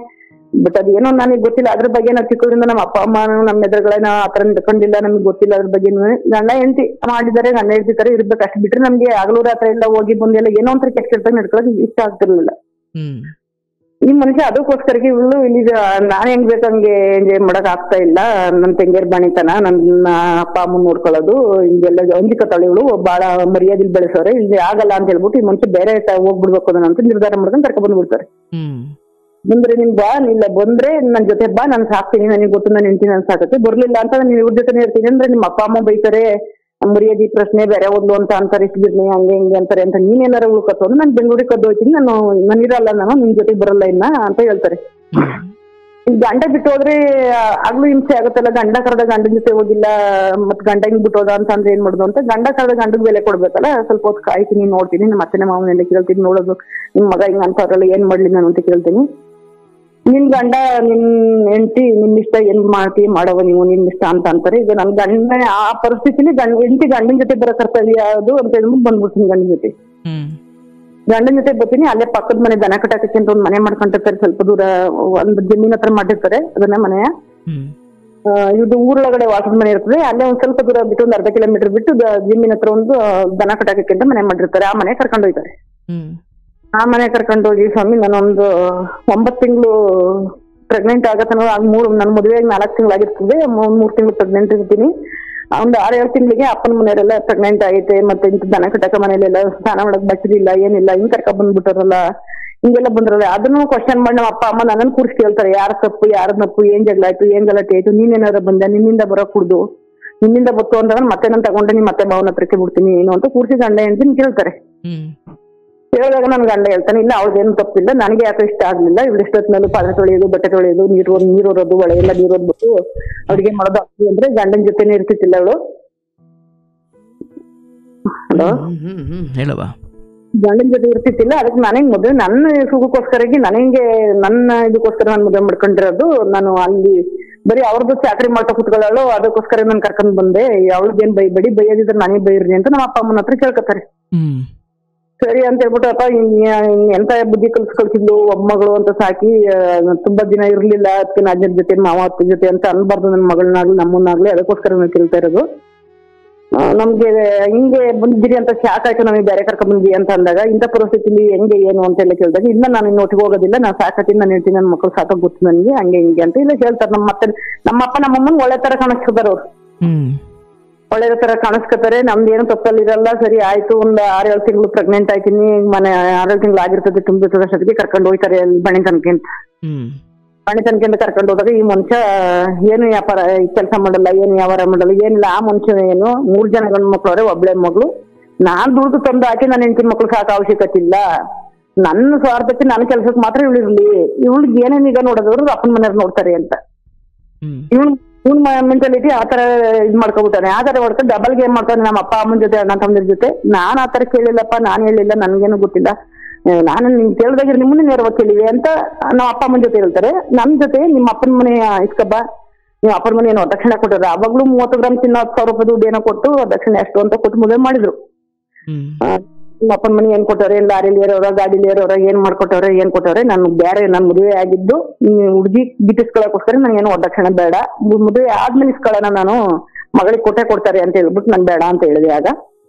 ಬಟ್ ಅದೇನೋ ನನಗೆ ಗೊತ್ತಿಲ್ಲ ಅದ್ರ ಬಗ್ಗೆ. ನಾವು ಚಿಕ್ಕದ್ರಿಂದ ನಮ್ಮ ಅಪ್ಪ ಅಮ್ಮ ನಮ್ಮ ಎದುರುಗಳನ್ನ ಆತರ ನಡ್ಕೊಂಡಿಲ್ಲ, ನಮ್ಗೆ ಗೊತ್ತಿಲ್ಲ ಅದ್ರ ಬಗ್ಗೆ. ಗಂಡ ಹೆಂಡತಿ ಮಾಡಿದಾರೆ, ಗಂಡ ಹೆಂಡತಿ ತರ ಇರ್ಬೇಕು ಅಷ್ಟು ಬಿಟ್ರೆ ನಮ್ಗೆ ಹಗಲು ರಾತ್ರಿ ಎಲ್ಲ ಹೋಗಿ ಬಂದೆಲ್ಲ ಏನೋ ಒಂಥರ ಕೆಟ್ಟ ನಡ್ಕೊಳ್ಳೋದು ಇಷ್ಟ ಆಗ್ತಿರ್ಲಿಲ್ಲ. ಈ ಮನುಷ್ಯ ಅದಕ್ಕೋಸ್ಕರ ಇವಳು ಇಲ್ಲಿ ನಾನ್ ಹೆಂಗ್ ಬೇಕಂಗೆ ಎಂಜಾಯ್ ಮಾಡಕ್ ಆಗ್ತಾ ಇಲ್ಲ. ನನ್ ತೆಂಗೇರ್ ಬಾಣಿತನ, ನನ್ನ ಅಪ್ಪ ಅಮ್ಮ ನೋಡ್ಕೊಳ್ಳೋದು ಹಿಂಗೆಲ್ಲ ಅಂಜಿಕತ್ತಾಳೆ ಇವಳು, ಬಾಳ ಮರ್ಯಾದಿಲ್ ಬೆಳೆಸೋರೆ, ಇಲ್ಲಿ ಆಗಲ್ಲ ಅಂತ ಹೇಳ್ಬಿಟ್ಟು ಈ ಮನುಷ್ಯ ಬೇರೆ ಹೋಗ್ಬಿಡ್ಬೇಕು ಅದನ್ನ ಅಂತ ನಿರ್ಧಾರ ಮಾಡ್ಕೊಂಡು ಕರ್ಕೊಂಡ್ ಬಂದ್ಬಿಡ್ತಾರೆ. ಬಂದ್ರೆ ನಿನ್ ಬಾ, ಇಲ್ಲ ಬಂದ್ರೆ ನನ್ ಜೊತೆ ಬಾ, ನಾನು ಸಾಕ್ತೀನಿ, ನನಗೆ ಗೊತ್ತು ನಾನು ಹೆಂಡ್ತೀನಿ ನಾನು ಸಾಕತ್ತೆ. ಬರ್ಲಿಲ್ಲ ಅಂತ ನಾನು ಇವ್ರ ಜೊತೆ ಇರ್ತೀನಿ ಅಂದ್ರೆ ನಿಮ್ಮ ಅಪ್ಪ ಅಮ್ಮ ಬೈತಾರೆ, ಮರ್ಯಾದಿ ಪ್ರಶ್ನೆ ಬೇರೆ ಓದ್ಲು ಅಂತ ಅಂತಾರೆ, ಇಷ್ಟಿರ್ನಿ ಹಂಗೆ ಹಿಂಗೆ ಅಂತಾರೆ ಅಂತ ನೀನೇನಾರ ಉಳ್ಕೊತ್ತು ನಾನು ಬೆಂಗಳೂರಿಗೆ ಕದ್ದು ಹೋಗ್ತೀನಿ, ನಾನು ಇರಲ್ಲ, ನಾನು ನಿನ್ ಜೊತೆಗೆ ಬರಲ್ಲ ಇನ್ನ ಅಂತ ಹೇಳ್ತಾರೆ. ಗಂಡ ಬಿಟ್ಟು ಹೋದ್ರೆ ಆಗ್ಲೂ ಹಿಂಸೆ ಆಗುತ್ತಲ್ಲ. ಗಂಡ ಕರೆದ ಗಂಡನ ಜೊತೆ ಹೋಗಿಲ್ಲ, ಮತ್ ಗಂಡ ಹಿಂಗ್ ಬಿಟ್ಟೋದ ಅಂತ ಅಂದ್ರೆ ಏನ್ ಮಾಡುದು ಅಂತ. ಗಂಡ ಕರೆದ ಗಂಡಗ್ ಬೆಲೆ ಕೊಡ್ಬೇಕಲ್ಲ. ಸ್ವಲ್ಪ ಹೊತ್ತು ಕಾಯ್ತೀನಿ, ನೋಡ್ತೀನಿ, ನಮ್ಮ ಅತ್ತೆ ಮಾವನೆಲ್ಲ ಕೇಳ್ತೀನಿ, ನೋಡೋದು ನಿಮ್ ಮಗ ಹಿಂಗ ಅಂತಾರಲ್ಲ ಏನ್ ಮಾಡ್ಲಿ ನಾನು ಅಂತ ಕೇಳ್ತೀನಿ. ನಿನ್ ಗಂಡ ನಿನ್ ಹೆಂಡತಿ ನಿನ್ ಇಷ್ಟ ಏನ್ ಮಾಡ್ತೀವಿ ಮಾಡವ ನೀವು, ನಿನ್ ಇಷ್ಟ ಅಂತ ಅಂತಾರೆ. ಈಗ ನನ್ ಗಂಡ ಆ ಪರಿಸ್ಥಿತಿಲಿ ಹೆಂಡತಿ ಗಂಡನ ಜೊತೆ ಬರೋ ಕರ್ತವ್ಯ ಯಾವುದು ಅಂತ ಹೇಳ್ಬಿಟ್ಟು ಬಂದ್ಬಿಡ್ತೀನಿ ಗಂಡನ ಜೊತೆ. ಗಂಡನ ಜೊತೆ ಬರ್ತೀನಿ. ಅಲ್ಲೇ ಪಕ್ಕದ ಮನೆ ದನ ಕಟಾಕಕ್ಕೆ ಅಂತ ಒಂದ್ ಮನೆ ಮಾಡ್ಕೊಂಡಿರ್ತಾರೆ, ಸ್ವಲ್ಪ ದೂರ ಒಂದು ಜಮೀನ್ ಹತ್ರ ಮಾಡಿರ್ತಾರೆ ಅದನ್ನ ಮನೆಯ. ಇದು ಊರೊಳಗಡೆ ವಾಸದ ಮನೆ ಇರ್ತದೆ. ಅಲ್ಲೇ ಒಂದ್ ಸ್ವಲ್ಪ ದೂರ ಬಿಟ್ಟು ಒಂದು 1/2 ಕಿಲೋಮೀಟರ್ ಬಿಟ್ಟು ಜಮೀನ್ ಹತ್ರ ಒಂದು ದನ ಕಟಾಕಕ್ಕೆ ಅಂತ ಮನೆ ಮಾಡಿರ್ತಾರೆ. ಆ ಮನೆ ಕರ್ಕೊಂಡು ಹೋಗ್ತಾರೆ. ಆ ಮನೆ ಕರ್ಕೊಂಡು ಹೋಗಿ ಸ್ವಾಮಿ ನಾನೊಂದು 9 ತಿಂಗಳು ಪ್ರೆಗ್ನೆಂಟ್ ಆಗತ್ತನೋ, ನನ್ನ ಮದುವೆಯಾಗಿ 4 ತಿಂಗಳಾಗಿರ್ತದೆ. 3 ತಿಂಗಳು ಪ್ರೆಗ್ನೆಂಟ್ ಇರ್ತೀನಿ. ಒಂದು 6-7 ತಿಂಗಳಿಗೆ ಅಪ್ಪನ ಮನೆಯವರೆಲ್ಲ ಪ್ರೆಗ್ನೆಂಟ್ ಆಗೈತೆ, ಮತ್ತೆ ಇಂತ ದನ ಕಟ್ಟಕ ಮನೇಲೆಲ್ಲ ಸ್ನಾನ ಮಾಡಕ್ ಬಚ್ಚಿಲ್ಲ, ಏನಿಲ್ಲ, ಹಿಂಗ್ ಕರ್ಕೊಂಡ್ ಬಂದ್ಬಿಟ್ಟಾರಲ್ಲ, ಹಿಂಗೆಲ್ಲ ಬಂದ್ರಲ್ಲ. ಅದನ್ನು ಕ್ವಶನ್ ಮಾಡಿ ನಮ್ಮ ಅಪ್ಪ ಅಮ್ಮ ನನ್ನನ್ನು ಕೂರ್ಸಿ ಕೇಳ್ತಾರೆ, ಯಾರ ತಪ್ಪು ಯಾರ ತಪ್ಪು, ಏನ್ ಜಗಳ ಆಯ್ತು, ಏನ್ ಗಲಾಟೆ ಆಯ್ತು, ನೀನೇನಾರ ಬಂದ, ನಿನ್ನಿಂದ ಬರೋ ಕುಡ್ದು, ನಿನ್ನಿಂದ ಬತ್ತು ಅಂತಂದ್ರೆ ಮತ್ತೆ ನಾನು ತಗೊಂಡೆ ನಿಮ್ಮ ಮತ್ತೆ ಭಾವನ ಹತ್ರಕ್ಕೆ ಬಿಡ್ತೀನಿ ಏನು ಅಂತ ಕೂರ್ಸಿ ಗಂಡ ಹೆಂಡ್ತಿನ ಕೇಳ್ತಾರೆ. ಹೇಳಿದಾಗ ನನ್ ಗಂಡ ಹೇಳ್ತಾನೆ, ಇಲ್ಲ ಅವ್ಳದೇನು ತಪ್ಪಿಲ್ಲ, ನನಗೆ ಯಾಕೆ ಇಷ್ಟ ಆಗ್ಲಿಲ್ಲ, ಇವಳು ಎಷ್ಟೊತ್ತಿನಲ್ಲೂ ಪಾತ್ರೆ ತೊಳೆಯೋದು, ಬಟ್ಟೆ ತೊಳೆಯೋದು, ನೀರೋದು, ಒಳೆ ಎಲ್ಲ ನೀರೋದ್ಬಿಟ್ಟು ಅಡುಗೆ ಮಾಡೋದು ಆಗ್ತದೆ ಅಂದ್ರೆ ಗಂಡನ ಜೊತೆನೆ ಇರ್ತಿತ್ತಿಲ್ಲ ಅವಳು. ಹಲೋ, ಗಂಡನ ಜೊತೆ ಇರ್ತಿತ್ತಿಲ್ಲ. ಅದಕ್ಕೆ ನನಗೆ ಮದುವೆ ನನ್ನ ಸುಖಕ್ಕೋಸ್ಕರಾಗಿ ನನ್ನ ಇದಕ್ಕೋಸ್ಕರ ನಾನು ಮದುವೆ ಮಾಡ್ಕೊಂಡಿರೋದು. ನಾನು ಅಲ್ಲಿ ಬರೀ ಅವ್ರದ್ದು ಚಾಕರಿ ಮಾಡ್ತಾ ಕುತ್ಕೊಳ್ಳೋಳು, ಅದಕ್ಕೋಸ್ಕರ ನಾನು ಕರ್ಕೊಂಡ್ ಬಂದೆ. ಅವಳಿಗೇನ್ ಬೈಬೇಡಿ, ಬೈಯೋದಿದ್ರೆ ನನಗೆ ಬೈರ್ರಿ ಅಂತ ನಮ್ಮ ಅಪ್ಪ ಅಮ್ಮನ ಹತ್ರ ಕೇಳ್ಕೊತಾರೆ. ಸರಿ ಅಂತ ಹೇಳ್ಬಿಟ್ಟು ಅಪ್ಪ ಎಂತ ಬುದ್ಧಿ ಕಲ್ಸ್ಕೊಳ್ತಿದ್ಲು ಒಬ್ಬ ಮಗಳು ಅಂತ ಸಾಕಿ ತುಂಬಾ ದಿನ ಇರ್ಲಿಲ್ಲ, ಅದಕ್ಕೆ ಅಜ್ಜನ ಜೊತೆ ಮಾವ ಅತ್ತ ಜೊತೆ ಅಂತ ಅನ್ಬಾರ್ದು ನನ್ನ ಮಗಳನ್ನಾಗ್ಲಿ ನಮ್ಮನ್ನಾಗ್ಲಿ. ಅದಕ್ಕೋಸ್ಕರ ನಾವು ಕೇಳ್ತಾ ಇರೋದು. ನಮ್ಗೆ ಹಿಂಗೆ ಬಂದಿದ್ದೀರಿ ಅಂತ ಶಾಕ್ ಆಯ್ತು, ನಮಗೆ ಬೇರೆ ಕರ್ಕೊಂಡ್ ಬಂದ್ವಿ ಅಂತ ಅಂದಾಗ ಇಂಥ ಪರಿಸ್ಥಿತಿಲಿ ಹೆಂಗೆ ಏನು ಅಂತೆಲ್ಲ ಕೇಳಿದಾಗ, ಇಲ್ಲ ನಾನು ಇನ್ನು ಒಟ್ಟಿಗೆ ಹೋಗೋದಿಲ್ಲ, ನಾನು ಸಾಕತ್ತೀನಿ, ನಾನು ಹೇಳ್ತೀನಿ, ನನ್ನ ಮಕ್ಕಳು ಸಾಕಾಗ್ ಗೊತ್ತು ನನಗೆ, ಹಂಗೆ ಹಿಂಗೆ ಅಂತ ಇಲ್ಲ ಹೇಳ್ತಾರೆ. ನಮ್ಮಪ್ಪ ನಮ್ಮಮ್ಮನ್ ಒಳ್ಳೆ ತರ ಕಾಣಿಸ್ಕೊತಾರೆ ಅವ್ರು, ಒಳ್ಳೆ ತರ ಕಾಣಿಸ್ಕೊತಾರೆ. ನಮ್ದೇನು ತಪ್ಪಲ್ಲಿರಲ್ಲ. ಸರಿ ಆಯ್ತು, ಒಂದು 6-7 ತಿಂಗಳು ಪ್ರೆಗ್ನೆಂಟ್ ಆಯ್ತೀನಿ, ಮನೆ 6 ತಿಂಗಳು ಆಗಿರ್ತದೆ, ತುಂಬಿರ್ತದೆ ಅಷ್ಟೊತ್ತಿಗೆ ಕರ್ಕೊಂಡು ಹೋಗ್ತಾರೆ ಬಣಿ ತನಕ ಅಂತ ಕರ್ಕೊಂಡು ಹೋದಾಗ ಈ ಮನುಷ್ಯ ಏನು ವ್ಯಾಪಾರ ಕೆಲಸ ಮಾಡಲ್ಲ, ಏನು ವ್ಯವಹಾರ ಮಾಡಲ್ಲ, ಏನಿಲ್ಲ. ಆ ಮನುಷ್ಯ ಏನು 3 ಜನ ಗಂಡು ಮಕ್ಳು ಅವ್ರೆ, ಒಬ್ಳೆ ಮಗಳು. ನಾನ್ ದುಡ್ಡು ತಂದು ಹಾಕಿ ನನ್ನ ಹೆಂಡತಿ ಮಕ್ಳು ಸಾಕ ಅವಶ್ಯಕತೆ ಇಲ್ಲ, ನನ್ನ ಸ್ವಾರ್ಥಕ್ಕೆ ನನ್ನ ಕೆಲ್ಸಕ್ಕೆ ಮಾತ್ರ ಇವಳಿರ್ಲಿ, ಇವಳಿಗೆ ಏನೇನೀಗ ನೋಡೋದವ್ರು ಅಪ್ಪನ ಮನೆಯವ್ರು ನೋಡ್ತಾರೆ ಅಂತ. ಇವಳು ಇವ್ನ ಮೆಂಟಾಲಿಟಿ ಆತರ ಇದ್ ಮಾಡ್ಕೊಬಿಟ್ಟಾನೆ. ಆತರ ಹೊಡ್ಕೊಂಡು ಡಬಲ್ ಗೇಮ್ ಮಾಡ್ತಾನೆ ನಮ್ಮ ಅಪ್ಪ ಅಮ್ಮನ ಜೊತೆ ಅಣ್ಣ ತಮ್ಮನ ಜೊತೆ. ನಾನ್ ಆತರ ಕೇಳಿಲ್ಲಪ್ಪ, ನಾನ್ ಹೇಳಿಲ್ಲ, ನನ್ಗೇನು ಗೊತ್ತಿಲ್ಲ, ನಾನು ನಿಮ್ ಕೇಳ್ದಾಗ ನಿಮ್ಮನ್ನ ನೇರವಾಗಿ ಕೇಳಿವೆ ಅಂತ ನಮ್ಮ ಅಪ್ಪ ಅಮ್ಮನ ಜೊತೆ ಹೇಳ್ತಾರೆ. ನಮ್ ಜೊತೆ ನಿಮ್ಮ ಅಪ್ಪನ ಮನೆ ಇಸ್ಕಬ್ಬ, ನೀವು ಅಪ್ಪನ ಮನೆ ಏನೋ ದಕ್ಷಿಣ ಕೊಟ್ಟರು. ಅವಾಗ್ಲೂ 30 ಗ್ರಾಮ್ ಚಿನ್ನ 10,000 ರೂಪಾಯಿ ದುಡ್ಡು ಏನೋ ಕೊಟ್ಟು ದಕ್ಷಿಣ ಎಷ್ಟು ಅಂತ ಕೊಟ್ಟು ಮದುವೆ ಮಾಡಿದ್ರು. ನಿಮ್ಮ ಅಪ್ಪನ ಮನೆ ಏನ್ ಕೊಟ್ಟವ್ರೆ, ಲಾರಿಲಿ ಏರೋರ ಗಾಡಿಲಿ ಏರೋರ ಏನ್ ಮಾಡ್ಕೊಟ್ಟವ್ರೆ ಏನ್ ಕೊಟ್ಟವ್ರೆ, ನನ್ ಬೇರೆ ನನ್ ಮದುವೆ ಆಗಿದ್ದು ಹುಡುಗಿ ಗಿಟ್ಟಿಸ್ಕೊಳಕೋಸ್ಕರ ನನ್ಗೇನು ವರದಕ್ಷಿಣೆ ಬೇಡ, ಮದುವೆ ಆದ್ಮೇಲೆ ಇಸ್ಕೊಳ್ಳೋಣ, ನಾನು ಮಗಳಿಗೆ ಕೊಡ್ತಾರೆ ಅಂತ ಹೇಳ್ಬಿಟ್ಟು ನನ್ ಬೇಡ ಅಂತ ಹೇಳಿದೆ. ಆಗ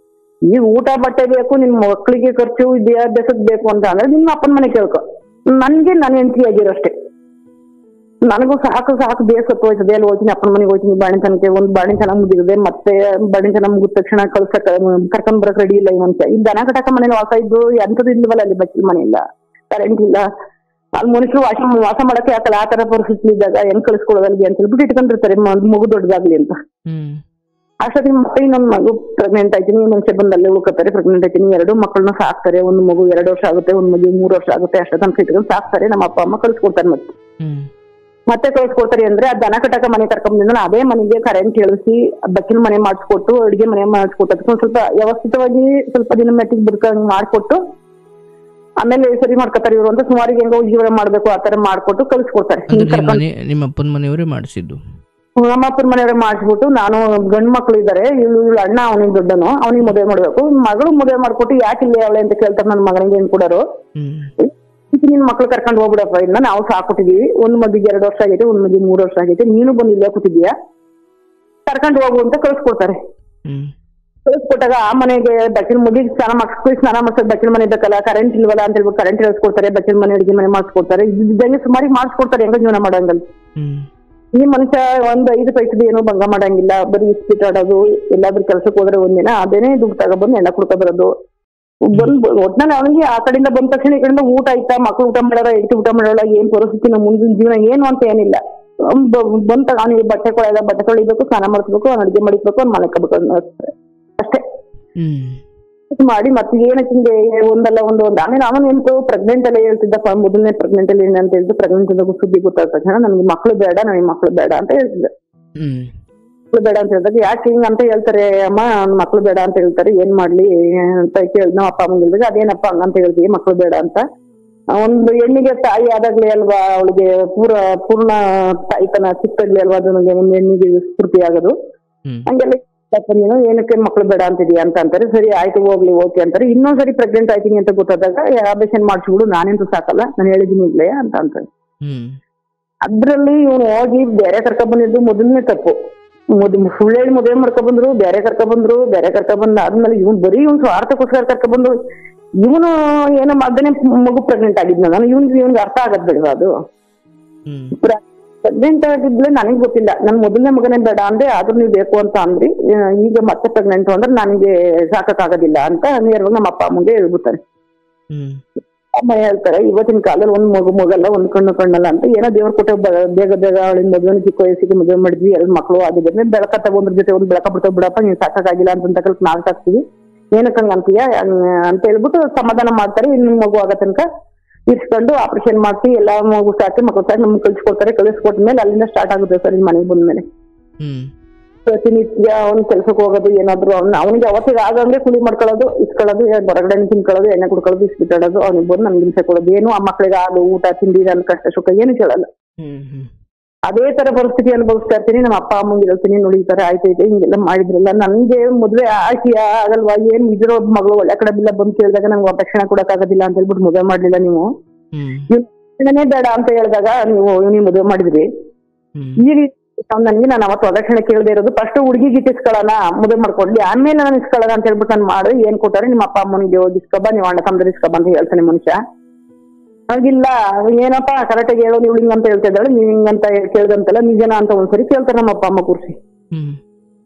ಈಗ ಊಟ ಬಟ್ಟೆ ಬೇಕು, ನಿನ್ ಮಕ್ಳಿಗೆ ಖರ್ಚು ವಿದ್ಯಾಭ್ಯಾಸಕ್ಕೆ ಬೇಕು ಅಂತ ಅಂದ್ರೆ ನಿಮ್ಮ ಅಪ್ಪನ ಮನೆ ಕೇಳ್ಕೊ. ನನ್ಗೆ ನನ್ನ ಹೆಂಡತಿ ಆಗಿರೋಷ್ಟೇ, ನನಗೂ ಸಾಕು ಬೇಸತ್ತು ಹೋಯ್ತದೆ. ಅಲ್ಲಿ ಹೋಗ್ತೀನಿ ಅಪ್ಪನ ಮನೆಗೆ ಹೋಗ್ತೀನಿ ಬಾಣಿತನಕ್ಕೆ, ಒಂದ್ ಬಾಣಿತನ ಮುಗಿದಿದೆ, ಮತ್ತೆ ಬಾಣಿತನ ಮುಗಿದ ತಕ್ಷಣ ಕರ್ಕೊಂಡ್ ಬರಕ್ ರೆಡಿ ಇಲ್ಲ ಈ ಮನುಷ್ಯ. ಈ ದನ ಕಟಕ ಮನೇಲಿ ವಾಸ ಇದ್ದು ಎಂತದ್ದು ಇಲ್ವಲ್ಲ, ಅಲ್ಲಿ ಬಚ್ಚಲ ಮನೆ ಇಲ್ಲ, ಕರೆಂಟ್ ಇಲ್ಲ, ಅಲ್ಲಿ ಮನುಷ್ಯರು ವಾಸ ಮಾಡಕ್ಕೆ ಯಾಕಲ್ಲ. ಆ ತರ ಪರಿಸ್ಥಿತಿ ಇದ್ದಾಗ ಹೆಂಗ್ ಕಳಿಸ್ಕೊಡೋದಲ್ಗೆ ಅಂತ ಹೇಳ್ಬಿಟ್ಟು ಇಟ್ಕೊಂಡಿರ್ತಾರೆ ಮಗು ದೊಡ್ಡದಾಗ್ಲಿ ಅಂತ. ಅಷ್ಟೊತ್ತಿಗೆ ಮತ್ತೆ ಇನ್ನೊಂದು ಮಗು ಪ್ರೆಗ್ನೆಂಟ್ ಆಯ್ತೀನಿ, ಮನುಷ್ಯ ಬಂದು ಅಲ್ಲೇ ಉಳ್ಕೊತಾರೆ. ಪ್ರೆಗ್ನೆಂಟ್ ಆಯ್ತೀನಿ, 2 ಮಕ್ಕಳನ್ನ ಸಾಕ್ತಾರೆ. ಒಂದು ಮಗು 2 ವರ್ಷ ಆಗುತ್ತೆ, ಒಂದ್ ಮಗು 3 ವರ್ಷ ಆಗುತ್ತೆ. ಅಷ್ಟ ತನಕ ಇಟ್ಕೊಂಡು ಸಾಕ್ತಾರೆ. ನಮ್ಮ ಅಪ್ಪ ಅಮ್ಮ ಕಳಿಸ್ಕೊಡ್ತಾರೆ. ಮತ್ತೆ ಕಳಿಸ್ಕೊಡ್ತಾರೆ ಅಂದ್ರೆ ಆ ದನ ಕಟಕ ಮನೆ ಕರ್ಕೊಂಡ್ಬಂದ್ರೆ ಅದೇ ಮನೆಗೆ ಕರೆಂಟ್ ಇಳಿಸಿ ಬಚ್ಚಿನ ಮನೆ ಮಾಡಿಸ್ಕೊಟ್ಟು ಅಡುಗೆ ಮನೆ ಮಾಡಿಸ್ಕೊಟ್ಟು ಸ್ವಲ್ಪ ವ್ಯವಸ್ಥಿತವಾಗಿ ಸ್ವಲ್ಪ ದಿನ ಮೆಟ್ಟಿಗೆ ಬದುಕಂಗ್ ಮಾಡ್ಕೊಟ್ಟು ಆಮೇಲೆ ಸರಿ ಮಾಡ್ಕೊತಾರೆ ಇವರು ಅಂತ. ಸುಮಾರಿಗೆ ಹೆಂಗೋ ಜೀವನ ಮಾಡ್ಬೇಕು ಆತರ ಮಾಡ್ಕೊಟ್ಟು ಕಳಿಸ್ಕೊಡ್ತಾರೆ. ನಿಮ್ಮ ಅಪ್ಪನ ಮನೆಯವರೇ ಮಾಡಿಸಿದ್ದು? ನಮ್ಮ ಅಪ್ಪನ ಮನೆಯವ್ರೆ ಮಾಡಿಸ್ಬಿಟ್ಟು, ನಾನು ಗಂಡು ಮಕ್ಳು ಇದ್ದಾರೆ, ಇವಳು ಅಣ್ಣ ಅವನಿಗೆ ದೊಡ್ಡನು, ಅವನಿಗೆ ಮದುವೆ ಮಾಡ್ಬೇಕು. ಮಗಳು ಮದುವೆ ಮಾಡ್ಕೊಟ್ಟು ಯಾಕೆ ಇಲ್ಲೇ ಅವಳೆ ಅಂತ ಕೇಳ್ತಾರೆ ನನ್ನ ಮಗನಿಗೆ ಏನ್ ಕೊಡೋರು. ನಿನ್ ಮಕ್ಳು ಕರ್ಕೊಂಡು ಹೋಗ್ಬಿಡಪ್ಪ, ಇಲ್ಲ ನಾವು ಸಾಕೊಟ್ಟಿದೀವಿ, ಒಂದ್ ಮದ್ದಿಗೆ 2 ವರ್ಷ ಆಗೈತೆ, ಒಂದ್ ಮದ್ದಿಗೆ 3 ವರ್ಷ ಆಗೈತೆ, ನೀನು ಬಂದು ಇಲ್ಲೇ ಕೂತಿದ್ಯಾ, ಕರ್ಕೊಂಡು ಹೋಗು ಅಂತ ಕಳ್ಸ್ಕೊಡ್ತಾರೆ. ಕಳ್ಸ್ಕೊಟ್ಟಾಗ ಆ ಮನೆಗೆ ಬಚ್ಚಿನ ಮುಗಿಗೆ ಸ್ನಾನ ಮಾಡ್ಸೋದು ಬಚ್ಚಿನ ಮನೆ ಬೇಕಲ್ಲ, ಕರೆಂಟ್ ಇಲ್ವಲ್ಲ ಅಂತ ಹೇಳ್ಬಿಟ್ಟು ಕರೆಂಟ್ ಇಳಿಸ್ಕೊಡ್ತಾರೆ, ಬಚ್ಚಿನ ಮನೆ ಅಡಿಗೆ ಮನೆ ಮಾಡಿಸ್ಕೊಡ್ತಾರೆ. ಇದ್ದಂಗೆ ಸುಮಾರಿಗೆ ಮಾಡಿಸ್ಕೊಡ್ತಾರೆ, ಹೆಂಗ ಜೀವನ ಮಾಡಂಗಲ್ಲ. ಈ ಮನುಷ್ಯ ಒಂದ್ 5 ಪೈಸದ ಏನೋ ಭಂಗ ಮಾಡಂಗಿಲ್ಲ, ಬರೀ ಇಸ್ಪಿಟ್ ಆಡೋದು, ಎಲ್ಲಾದ್ರೂ ಕೆಲ್ಸಕ್ಕೆ ಹೋದ್ರೆ ಒಂದಿನ ಅದೇನೇ ದುಡ್ಡು ತಗೊಬಂದು ಎಣ್ಣ ಕುಡ್ಕೊ ಬರೋದು. ಒಟ್ನಲ್ಲಿ ಅವನಿಗೆ ಆ ಕಡೆಯಿಂದ ಬಂದ ತಕ್ಷಣ ಈ ಕಡೆಯಿಂದ ಊಟ ಆಯ್ತಾ, ಮಕ್ಳು ಊಟ ಮಾಡ್ಯಾರ, ಹೆಂಡತಿ ಊಟ ಮಾಡೋಳ, ಏನ್ ಪರಿಸ್ಥಿತಿ, ನಮ್ಮ ಮುಂದಿನ ಜೀವನ ಏನು ಅಂತ ಏನಿಲ್ಲ. ಬಂತ ಅವನಿಗೆ ಬಟ್ಟೆ ತೊಳಿಬೇಕು, ಸ್ನಾನ ಮಾಡಿಸ್ಬೇಕು, ಅವ್ನ ಅಡಿಗೆ ಮಾಡಿಸ್ಬೇಕು, ಅವ್ನ ಮನೆ ಕಬೇಕು ಅಷ್ಟೇ ಮಾಡಿ. ಮತ್ತೆ ಏನಕ್ಕಿಂಗೆ ಒಂದಲ್ಲ ಒಂದು ಆಮೇಲೆ ಅವನು ಎಂಟು ಪ್ರೆಗ್ನೆಂಟ್ ಅಲ್ಲೇ ಹೇಳ್ತಿದ್ದಪ್ಪ, ಮೊದಲನೇ ಪ್ರೆಗ್ನೆಂಟ್ ಅಲ್ಲಿ ಏನಂತ ಹೇಳಿದ್ದು, ಪ್ರೆಗ್ನೆಂಟ್ ಇದ್ದಾಗ ಸುದ್ದಿ ಗೊತ್ತಾದ ತಕ್ಷಣ ನನ್ಗೆ ಮಕ್ಳು ಬೇಡ, ನನಗೆ ಮಕ್ಳು ಬೇಡ ಅಂತ ಹೇಳ್ತಿದ್ದೆ. ಮಕ್ಳು ಬೇಡ ಅಂತ ಹೇಳಿದಾಗ ಯಾಕೆ ಹಿಂಗ ಅಂತ ಹೇಳ್ತಾರೆ ಅಮ್ಮ, ಮಕ್ಳು ಬೇಡ ಅಂತ ಹೇಳ್ತಾರೆ, ಏನ್ ಮಾಡ್ಲಿ ಅಂತ ಕೇಳಿ ನಾವು ಅಪ್ಪ ಅಮ್ಮಂಗೆ ಹೇಳಿದಾಗ ಅದೇನಪ್ಪ ಹಂಗಂತ ಹೇಳ್ತೀವಿ ಮಕ್ಳು ಬೇಡ ಅಂತ. ಒಂದು ಹೆಣ್ಣಿಗೆ ತಾಯಿ ಆದಾಗ್ಲೇ ಅಲ್ವಾ ಅವಳಿಗೆ ಪೂರ್ಣ ತಾಯಿತನ ಸಿಕ್ಕಾಗ್ಲಿ ಅಲ್ವಾ ಅದು ನನಗೆ ಒಂದು ಹೆಣ್ಣಿಗೆ ಸ್ಫೂರ್ತಿ ಆಗೋದು. ಹಂಗೆಲ್ಲ ನೀನು ಏನಕ್ಕೆ ಮಕ್ಳು ಬೇಡ ಅಂತಿದೀಯ ಅಂತ ಅಂತಾರೆ. ಸರಿ ಆಯ್ತು ಹೋಗ್ಲಿ ಓಕೆ ಅಂತಾರೆ. ಇನ್ನೊಂದ್ಸರಿ ಪ್ರೆಗ್ನೆಂಟ್ ಆಯ್ತೀನಿ ಅಂತ ಗೊತ್ತಾದಾಗ ಆಪರೇಷನ್ ಮಾಡಿಸ್ಬಿಡು, ನಾನೆಂತೂ ಸಾಕಲ್ಲ, ನಾನು ಹೇಳಿದೀನಿ ಇಲ್ಲೇ ಅಂತ ಅಂತಾರೆ. ಅದ್ರಲ್ಲಿ ಇವನು ಹೋಗಿ ಬೇರೆ ಕರ್ಕೊಂಡ್ ಬಂದಿದ್ದು ಮೊದಲನೇ ತಪ್ಪು. ಸುಳ್ಳು ಹೇಳಿ ಮದುವೆ ಮಾಡ್ಕೊಬಂದ್ರು, ಬೇರೆ ಕರ್ಕೊಂಡ್ ಆದ್ಮೇಲೆ ಇವ್ನು ಬರೀ ಇವ್ನು ಸ್ವಾರ್ಥಕ್ಕೋಸ್ಕರ ಕರ್ಕೊಂಡ್ಬಂದು ಇವನು ಏನೋ ಅದನ್ನೇ ಮಗು ಪ್ರೆಗ್ನೆಂಟ್ ಆಗಿದ್ನ ನಾನು ಇವ್ನಿಗೆ ಅರ್ಥ ಆಗದ್ ಬೇಡವಾ ಅದು. ಪ್ರೆಗ್ನೆಂಟ್ ಆಗಿದ್ಲೆ ನನಗೆ ಗೊತ್ತಿಲ್ಲ, ನನ್ ಮೊದಲನೇ ಮಗನೇ ಬೇಡ ಅಂದೆ, ಆದ್ರೂ ನೀವು ಬೇಕು ಅಂತ ಅಂದ್ರಿ, ಈಗ ಮತ್ತೆ ಪ್ರೆಗ್ನೆಂಟ್ ಅಂದ್ರೆ ನನಗೆ ಸಾಕಾಗೋದಿಲ್ಲ ಅಂತ ನೇರವಾಗಿ ನಮ್ಮ ಅಪ್ಪ ಅಮ್ಮಂಗೆ ಹೇಳ್ಬಿಡ್ತಾರೆ. ಅಮ್ಮ ಹೇಳ್ತಾರೆ ಇವತ್ತಿನ ಕಾಲದಲ್ಲಿ ಒಂದ್ ಮಗಲ್ಲ, ಒಂದ್ ಕಣ್ಣಲ್ಲ ಅಂತ, ಏನೋ ದೇವ್ರ ಕೊಟ್ಟೆ ಬೇಗ ಅವಳಿಂದ ಮದುವೆ ಚಿಕ್ಕ ವಯಸ್ಸಿಗೆ ಮದುವೆ ಮಾಡಿದ್ವಿ, 2 ಮಕ್ಕಳು ಆಗಿದ್ರೆ ಬೆಳಕ ತಗೊಂಡ್ರ ಜೊತೆ ಒಂದು ಬೆಳಕ ಬಿಡ್ತಾವ ಬಿಡಪ್ಪ, ನೀನ್ ಸಾಕಾಗಿಲ್ಲ ಅಂತ ಕಲ್ತು ನಾವ್ ಸಾಕ್ತಿವಿ, ಏನಕ್ಕೆ ಹಂಗ ಅಂತೀಯ ಅಂತ ಹೇಳ್ಬಿಟ್ಟು ಸಮಾಧಾನ ಮಾಡ್ತಾರೆ. ಇನ್ನು ಮಗು ಆಗೋ ತನಕ ಇರ್ಸ್ಕೊಂಡು ಆಪರೇಷನ್ ಮಾಡಿಸಿ ಎಲ್ಲಾ ಮಗು ಸಾಕಿ ಮಕ್ಕಳು ಸಾಕಿ ನಮ್ಗೆ ಕಳಿಸ್ಕೊಡ್ತಾರೆ. ಕಳಿಸ್ಕೊಟ್ಮೇಲೆ ಅಲ್ಲಿಂದ ಸ್ಟಾರ್ಟ್ ಆಗುತ್ತೆ ಸರ್ ಮನೆಗೆ ಬಂದ್ಮೇಲೆ. ಪ್ರತಿನಿತ್ಯ ಅವ್ನ ಕೆಲ್ಸಕ್ಕೆ ಹೋಗೋದು, ಏನಾದ್ರು ಅವನಿಗೆ ಅವತ್ತಿಗೆ ಆಗಂಗೆ ಕೂಲಿ ಮಾಡ್ಕೊಳ್ಳೋದು, ಇಸ್ಕೊಳ್ಳೋದು, ಹೊರಗಡೆ ತಿನ್ಕೊಳ್ಳೋದು, ಎಣ್ಣೆ ಕುಡ್ಕೊಳ್ಳೋದು, ಇಸ್ಬಿಟ್ಟಾಡೋದು, ಅವ್ನಿಗೆ ಬಂದು ನಮ್ಗೆ ಹಿಂಸೆ ಕೊಡೋದು, ಏನು ಆ ಮಕ್ಳಿಗೆ ಹಾಲು ಊಟ ತಿಂಡಿ ನನ್ನ ಕಷ್ಟ ಸುಖ ಏನು ಕೇಳಲ್ಲ. ಅದೇ ತರ ಪರಿಸ್ಥಿತಿ ಅನುಭವಿಸ್ತಾ ಇರ್ತೀನಿ. ನಮ್ಮ ಅಪ್ಪ ಅಮ್ಮಂಗೆ ಹೇಳ್ತೀನಿ ನೋಡಿ ಈ ತರ ಆಯ್ತೈತೆ ಹಿಂಗೆಲ್ಲ ಮಾಡಿದ್ರಲ್ಲ, ನನ್ಗೆ ಮದ್ವೆ ಆಯ್ತಿಯಾ ಆಗಲ್ವಾ, ಏನ್ ಇದ್ರ ಮಗಳು ಒಳ್ಳೆ ಕಡೆ ಬಿಲ್ಲ ಬಂದು ಕೇಳಿದಾಗ ನಂಗೆ ವರದಕ್ಷಿಣೆ ಕೊಡಕ್ ಆಗೋದಿಲ್ಲ ಅಂತ ಹೇಳ್ಬಿಟ್ಟು ಮದುವೆ ಮಾಡ್ಲಿಲ್ಲ ನೀವು, ಬೇಡ ಅಂತ ಹೇಳಿದಾಗ ನೀವು ಮದುವೆ ಮಾಡಿದ್ರಿ. ಈ ರೀತಿ ನನ್ಗೆ ನಾನು ಅವತ್ತು ವರದಕ್ಷಿಣೆ ಕೇಳದೆ ಇರೋದು, ಫಸ್ಟ್ ಹುಡುಗಿಗೆ ಇಟ್ಟಿಸ್ಕೊಳ್ಳೋಣ ಮದುವೆ ಮಾಡ್ಕೊಡ್ಲಿ, ಆಮೇಲೆ ನಾನು ಇಸ್ಕೊಳ್ಳೋಣ ಅಂತ ಹೇಳ್ಬಿಟ್ಟು ನಾನು ಮಾಡಿ ಏನ್ ಕೊಟ್ಟಾರೆ ನಿಮ್ಮ ಅಪ್ಪ ಅಮ್ಮನಿಗೆ ಹೋಗಿ ಇಸ್ಕೊಬ, ನೀವು ಅಣ್ಣ ತಮ್ಮ들 ಇಸ್ಕೊಬ ಅಂತ ಹೇಳ್ತಾನೆ ಮನುಷ್ಯ. ಹಾಗಿಲ್ಲ ಏನಪ್ಪಾ ಕರೆಕ್ಟಾಗಿ ಹೇಳೋ ನೀವು ಹಿಂಗಂತ ಹೇಳ್ತಾ ಇದ್ದಾಳೆ, ನೀವ್ ಹಿಂಗಂತ ಕೇಳ್ದಂತಲ್ಲ ನಿಜನ ಅಂತ ಒಂದ್ಸರಿ ಕೇಳ್ತಾರೆ ನಮ್ಮ ಅಪ್ಪ ಅಮ್ಮ ಕೂರ್ಸಿ.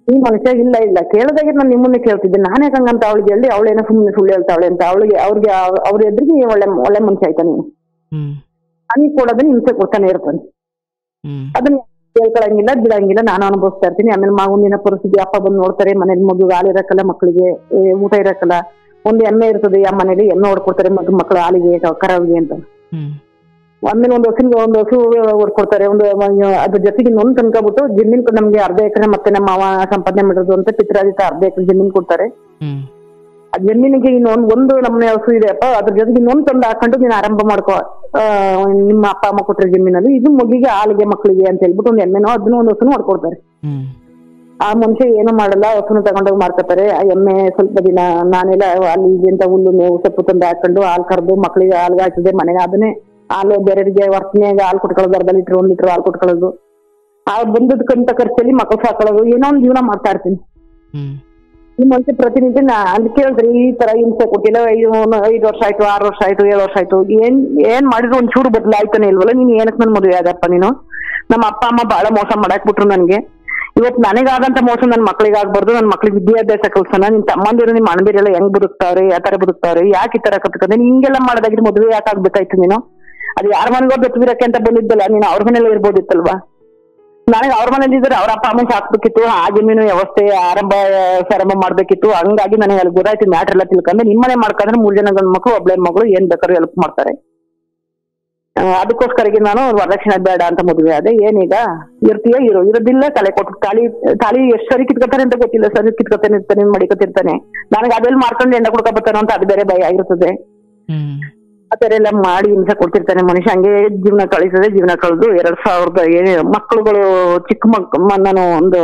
ಈ ಮನುಷ್ಯ ಇಲ್ಲ ಕೇಳದಾಗೆ ನಾನು ನಿಮ್ಮನ್ನೇ ಕೇಳ್ತಿದ್ದೆ, ನಾನೇ ಹಂಗಂತ ಅವಳಿಗೆ ಹೇಳಿ ಅವಳೇನೋ ಸುಮ್ಮನೆ ಸುಳ್ಳು ಹೇಳ್ತಾವಳೆ ಅಂತ ಅವ್ರಿಗೆ ಅವ್ರ ಎದುರಿಗೆ ಒಳ್ಳೆ ಮನುಷ್ಯ ಆಯ್ತಾ ನೀವು, ನನಗೆ ಕೊಡೋದನ್ನ ಹಿಂಸೆ ಕೊಡ್ತಾನೆ ಇರ್ತಾನೆ, ಅದನ್ನ ಕೇಳ್ಕೊಳಂಗಿಲ್ಲ ಬಿಡಂಗಿಲ್ಲ, ನಾನು ಅನುಭವಿಸ್ತಾ ಇರ್ತೀನಿ. ಆಮೇಲೆ ಮುಂದಿನ ಪರಿಸ್ಥಿತಿ ಅಪ್ಪ ಬಂದು ನೋಡ್ತಾರೆ, ಮನೇಲಿ ಮಗು ಹಾಲು ಇರಕ್ಕಲ್ಲ, ಮಕ್ಕಳಿಗೆ ಊಟ ಇರಕ್ಕಲ್ಲ, ಒಂದು ಎಮ್ಮೆ ಇರ್ತದೆ ಆ ಮನೇಲಿ, ಎಮ್ಮೆ ಹೊಡ್ಕೊಡ್ತಾರೆ ಮಕ್ಕಳು ಹಾಲಿಗೆ ಕರಾವಿಗೆ ಅಂತ. ಆಮೇಲೆ ಒಂದು ಹಸು ಹೊಡ್ಕೊಡ್ತಾರೆ. ಅದ್ರ ಜೊತೆಗೆ ಇನ್ನೊಂದು ತನ್ಕೊಬಿಟ್ಟು ಜಮೀನ್ ನಮ್ಗೆ ಅರ್ಧ ಎಕರೆ ಮತ್ತೆ ನಮ್ಮ ಮಾವ ಸಂಪಾದನೆ ಮಾಡಿರೋದು ಅಂತ ಪಿತ್ರಾದಿತ ಅರ್ಧ ಎಕರೆ ಜಮೀನ್ ಕೊಡ್ತಾರೆ. ಆ ಜಮೀನಿಗೆ ಒಂದು ನಮ್ಮನೆ ಹಸು ಇದೆಯಪ್ಪ, ಅದ್ರ ಜೊತೆಗೆ ಇನ್ನೊಂದು ತಂದು ಹಾಕೊಂಡು ನೀನ್ ಆರಂಭ ಮಾಡ್ಕೋ, ನಿಮ್ಮ ಅಪ್ಪ ಅಮ್ಮ ಕೊಟ್ಟರೆ ಜಮೀನಲ್ಲಿ ಇದು ಮಗಿಗೆ ಹಾಲಿಗೆ ಮಕ್ಕಳಿಗೆ ಅಂತ ಹೇಳ್ಬಿಟ್ಟು ಒಂದು ಎಮ್ಮೆನೋ ಅದನ್ನ ಒಂದು ಹಸುನು ಹೊಡ್ಕೊಡ್ತಾರೆ. ಆ ಮನುಷ್ಯ ಏನು ಮಾಡಲ್ಲ, ಹಸುನ ತಗೊಂಡೋಗಿ ಮಾರ್ಕೊತಾರೆ. ಆ ಎಮ್ಮೆ ಸ್ವಲ್ಪ ದಿನ ನಾನೆಲ್ಲ ಅಲ್ಲಿ ಅಂತ ಹುಲ್ಲು ಮೇವು ಸೊಪ್ಪು ತಂದು ಹಾಕೊಂಡು ಹಾಲು ಕರೆದು ಮಕ್ಕಳಿಗೆ ಹಾಲ್ಗೆ ಹಾಕಿದೆ ಮನೆಗೆ. ಅದನ್ನೇ ಹಾಲು ಬೇರೆಯವರಿಗೆ ವರ್ತನೆಯಾಗ ಹಾಲು ಕೊಟ್ಕೊಳ್ಳೋದು, ಅರ್ಧ ಲೀಟರ್ 1 ಲೀಟರ್ ಹಾಲು ಕೊಟ್ಕೊಳ್ಳೋದು, ಆ ಬಂದದಕ್ಕಂತ ಖರ್ಚಲ್ಲಿ ಮಕ್ಕಳು ಸಾಕೊಳ್ಳೋದು, ಏನೋ ಒಂದು ಜೀವನ ಮಾಡ್ತಾ ಇರ್ತೀನಿ. ಈ ಮನುಷ್ಯ ಪ್ರತಿನಿತ್ಯ ಅಲ್ಲಿ ಕೇಳಿದ್ರಿ ಈ ತರ ಹಿಂಸೆ ಕೊಟ್ಟಿಲ್ಲ, 5 ವರ್ಷ ಆಯ್ತು, 6 ವರ್ಷ ಆಯ್ತು, 7 ವರ್ಷ ಆಯ್ತು, ಏನ್ ಮಾಡಿದ್ರು ಒಂಚೂರು ಬದಲಾಯ್ತಾನೆ ಇಲ್ವಲ್ಲ, ನೀನ್ ಏನಕ್ಕೆ ನನ್ ಮದುವೆ ಆಗಪ್ಪ ನೀನು? ನಮ್ಮ ಅಪ್ಪ ಅಮ್ಮ ಬಹಳ ಮೋಸ ಮಾಡಾಕ್ಬಿಟ್ರು ನನ್ಗೆ. ಇವತ್ತು ನನಗಾಗಂತ ಮೋಸ ನನ್ ಮಕ್ಳಿಗೆ ಆಗ್ಬಾರ್ದು, ನನ್ ಮಕ್ಳಿಗೆ ವಿದ್ಯಾಭ್ಯಾಸ ಕಲ್ಸೋಣ. ನಿನ್ ತಮ್ಮಂದಿರು ನಿಮ್ಮ ಅಣ್ಣದಿರೆಲ್ಲ ಹೆಂಗ್ ಬದುಕ್ತಾವ್ರೆ, ಯಾವ ತರ ಬದುಕ್ತಾವ್ರೆ, ಯಾಕೆ ಈ ತರ ಕತ್ಕೊಂಡೆ, ಹಿಂಗೆಲ್ಲ ಮಾಡೋದಾಗಿದ್ದು ಮದುವೆ ಯಾಕೆ ಆಗ್ಬೇಕಾಯ್ತು ನೀನು? ಅದು ಯಾರ ಮನೆಗೋ ಬೆತ್ತವಿರಕ್ಕೆ ಅಂತ ಬಂದಿದ್ದಲ್ಲ, ನೀನು ಅವ್ರ ಮನೇಲಿ ಇರ್ಬೋದಿತ್ತಲ್ವಾ? ನನಗೆ ಅವ್ರ ಮನೇಲಿ ಇದ್ರೆ ಅವ್ರ ಅಪ್ಪ ಅಮ್ಮನ್ ಸಾಕ್ಬೇಕಿತ್ತು, ಆ ಜಮೀನು ವ್ಯವಸ್ಥೆ ಪ್ರಾರಂಭ ಮಾಡ್ಬೇಕಿತ್ತು. ಹಂಗಾಗಿ ನನಗೆ ಅಲ್ಲಿ ಗೊತ್ತಾಯ್ತು ಮ್ಯಾಟ್ರ್ ಎಲ್ಲ ತಿಳ್ಕೊಂಡೆ. ನಿಮ್ಮನೆ ಮಾಡ್ಕೊಂಡ್ರೆ 3 ಜನ ಗಂಡು ಮಕ್ಕಳು, ಒಬ್ಳೆ ಮಗಳು, ಏನ್ ಬೇಕಾದ್ರೂ ಹೆಲ್ಪ್ ಮಾಡ್ತಾರೆ. ಅದಕ್ಕೋಸ್ಕರ ನಾನು ವರದಕ್ಷಿಣೆ ಬೇಡ ಅಂತ ಮದುವೆ ಅದೇ. ಏನೀಗ ಇರ್ತೀಯ ಇರೋದಿಲ್ಲ, ತಲೆ ಕೊಟ್ಟು ತಾಳಿ ಎಷ್ಟು ಸರಿ ಕಿತ್ಕೊತಾನೆ ಅಂತ ಗೊತ್ತಿಲ್ಲ, ಸರಿ ಕಿತ್ಕೊತಾನೆ ಇರ್ತಾನೆ, ಮಡಿಕೊತಿರ್ತಾನೆ. ನನಗೆ ಅದೆಲ್ಲ ಮಾಡ್ಕೊಂಡು ಎಂಡ ಕುಡ್ಕೊಬತ್ತಾನೋ ಅಂತ ಅದು ಬೇರೆ ಭಯ ಆಗಿರ್ತದೆ. ಆ ತರ ಎಲ್ಲ ಮಾಡಿ ಹಿಂಸೆ ಕೊಡ್ತಿರ್ತಾನೆ ಮನುಷ್ಯ. ಹಂಗೆ ಜೀವನ ಕಳಿಸದೆ, ಜೀವನ ಕಳೆದು 2000 ಮಕ್ಕಳುಗಳು ಚಿಕ್ಕ ನಾನು ಒಂದು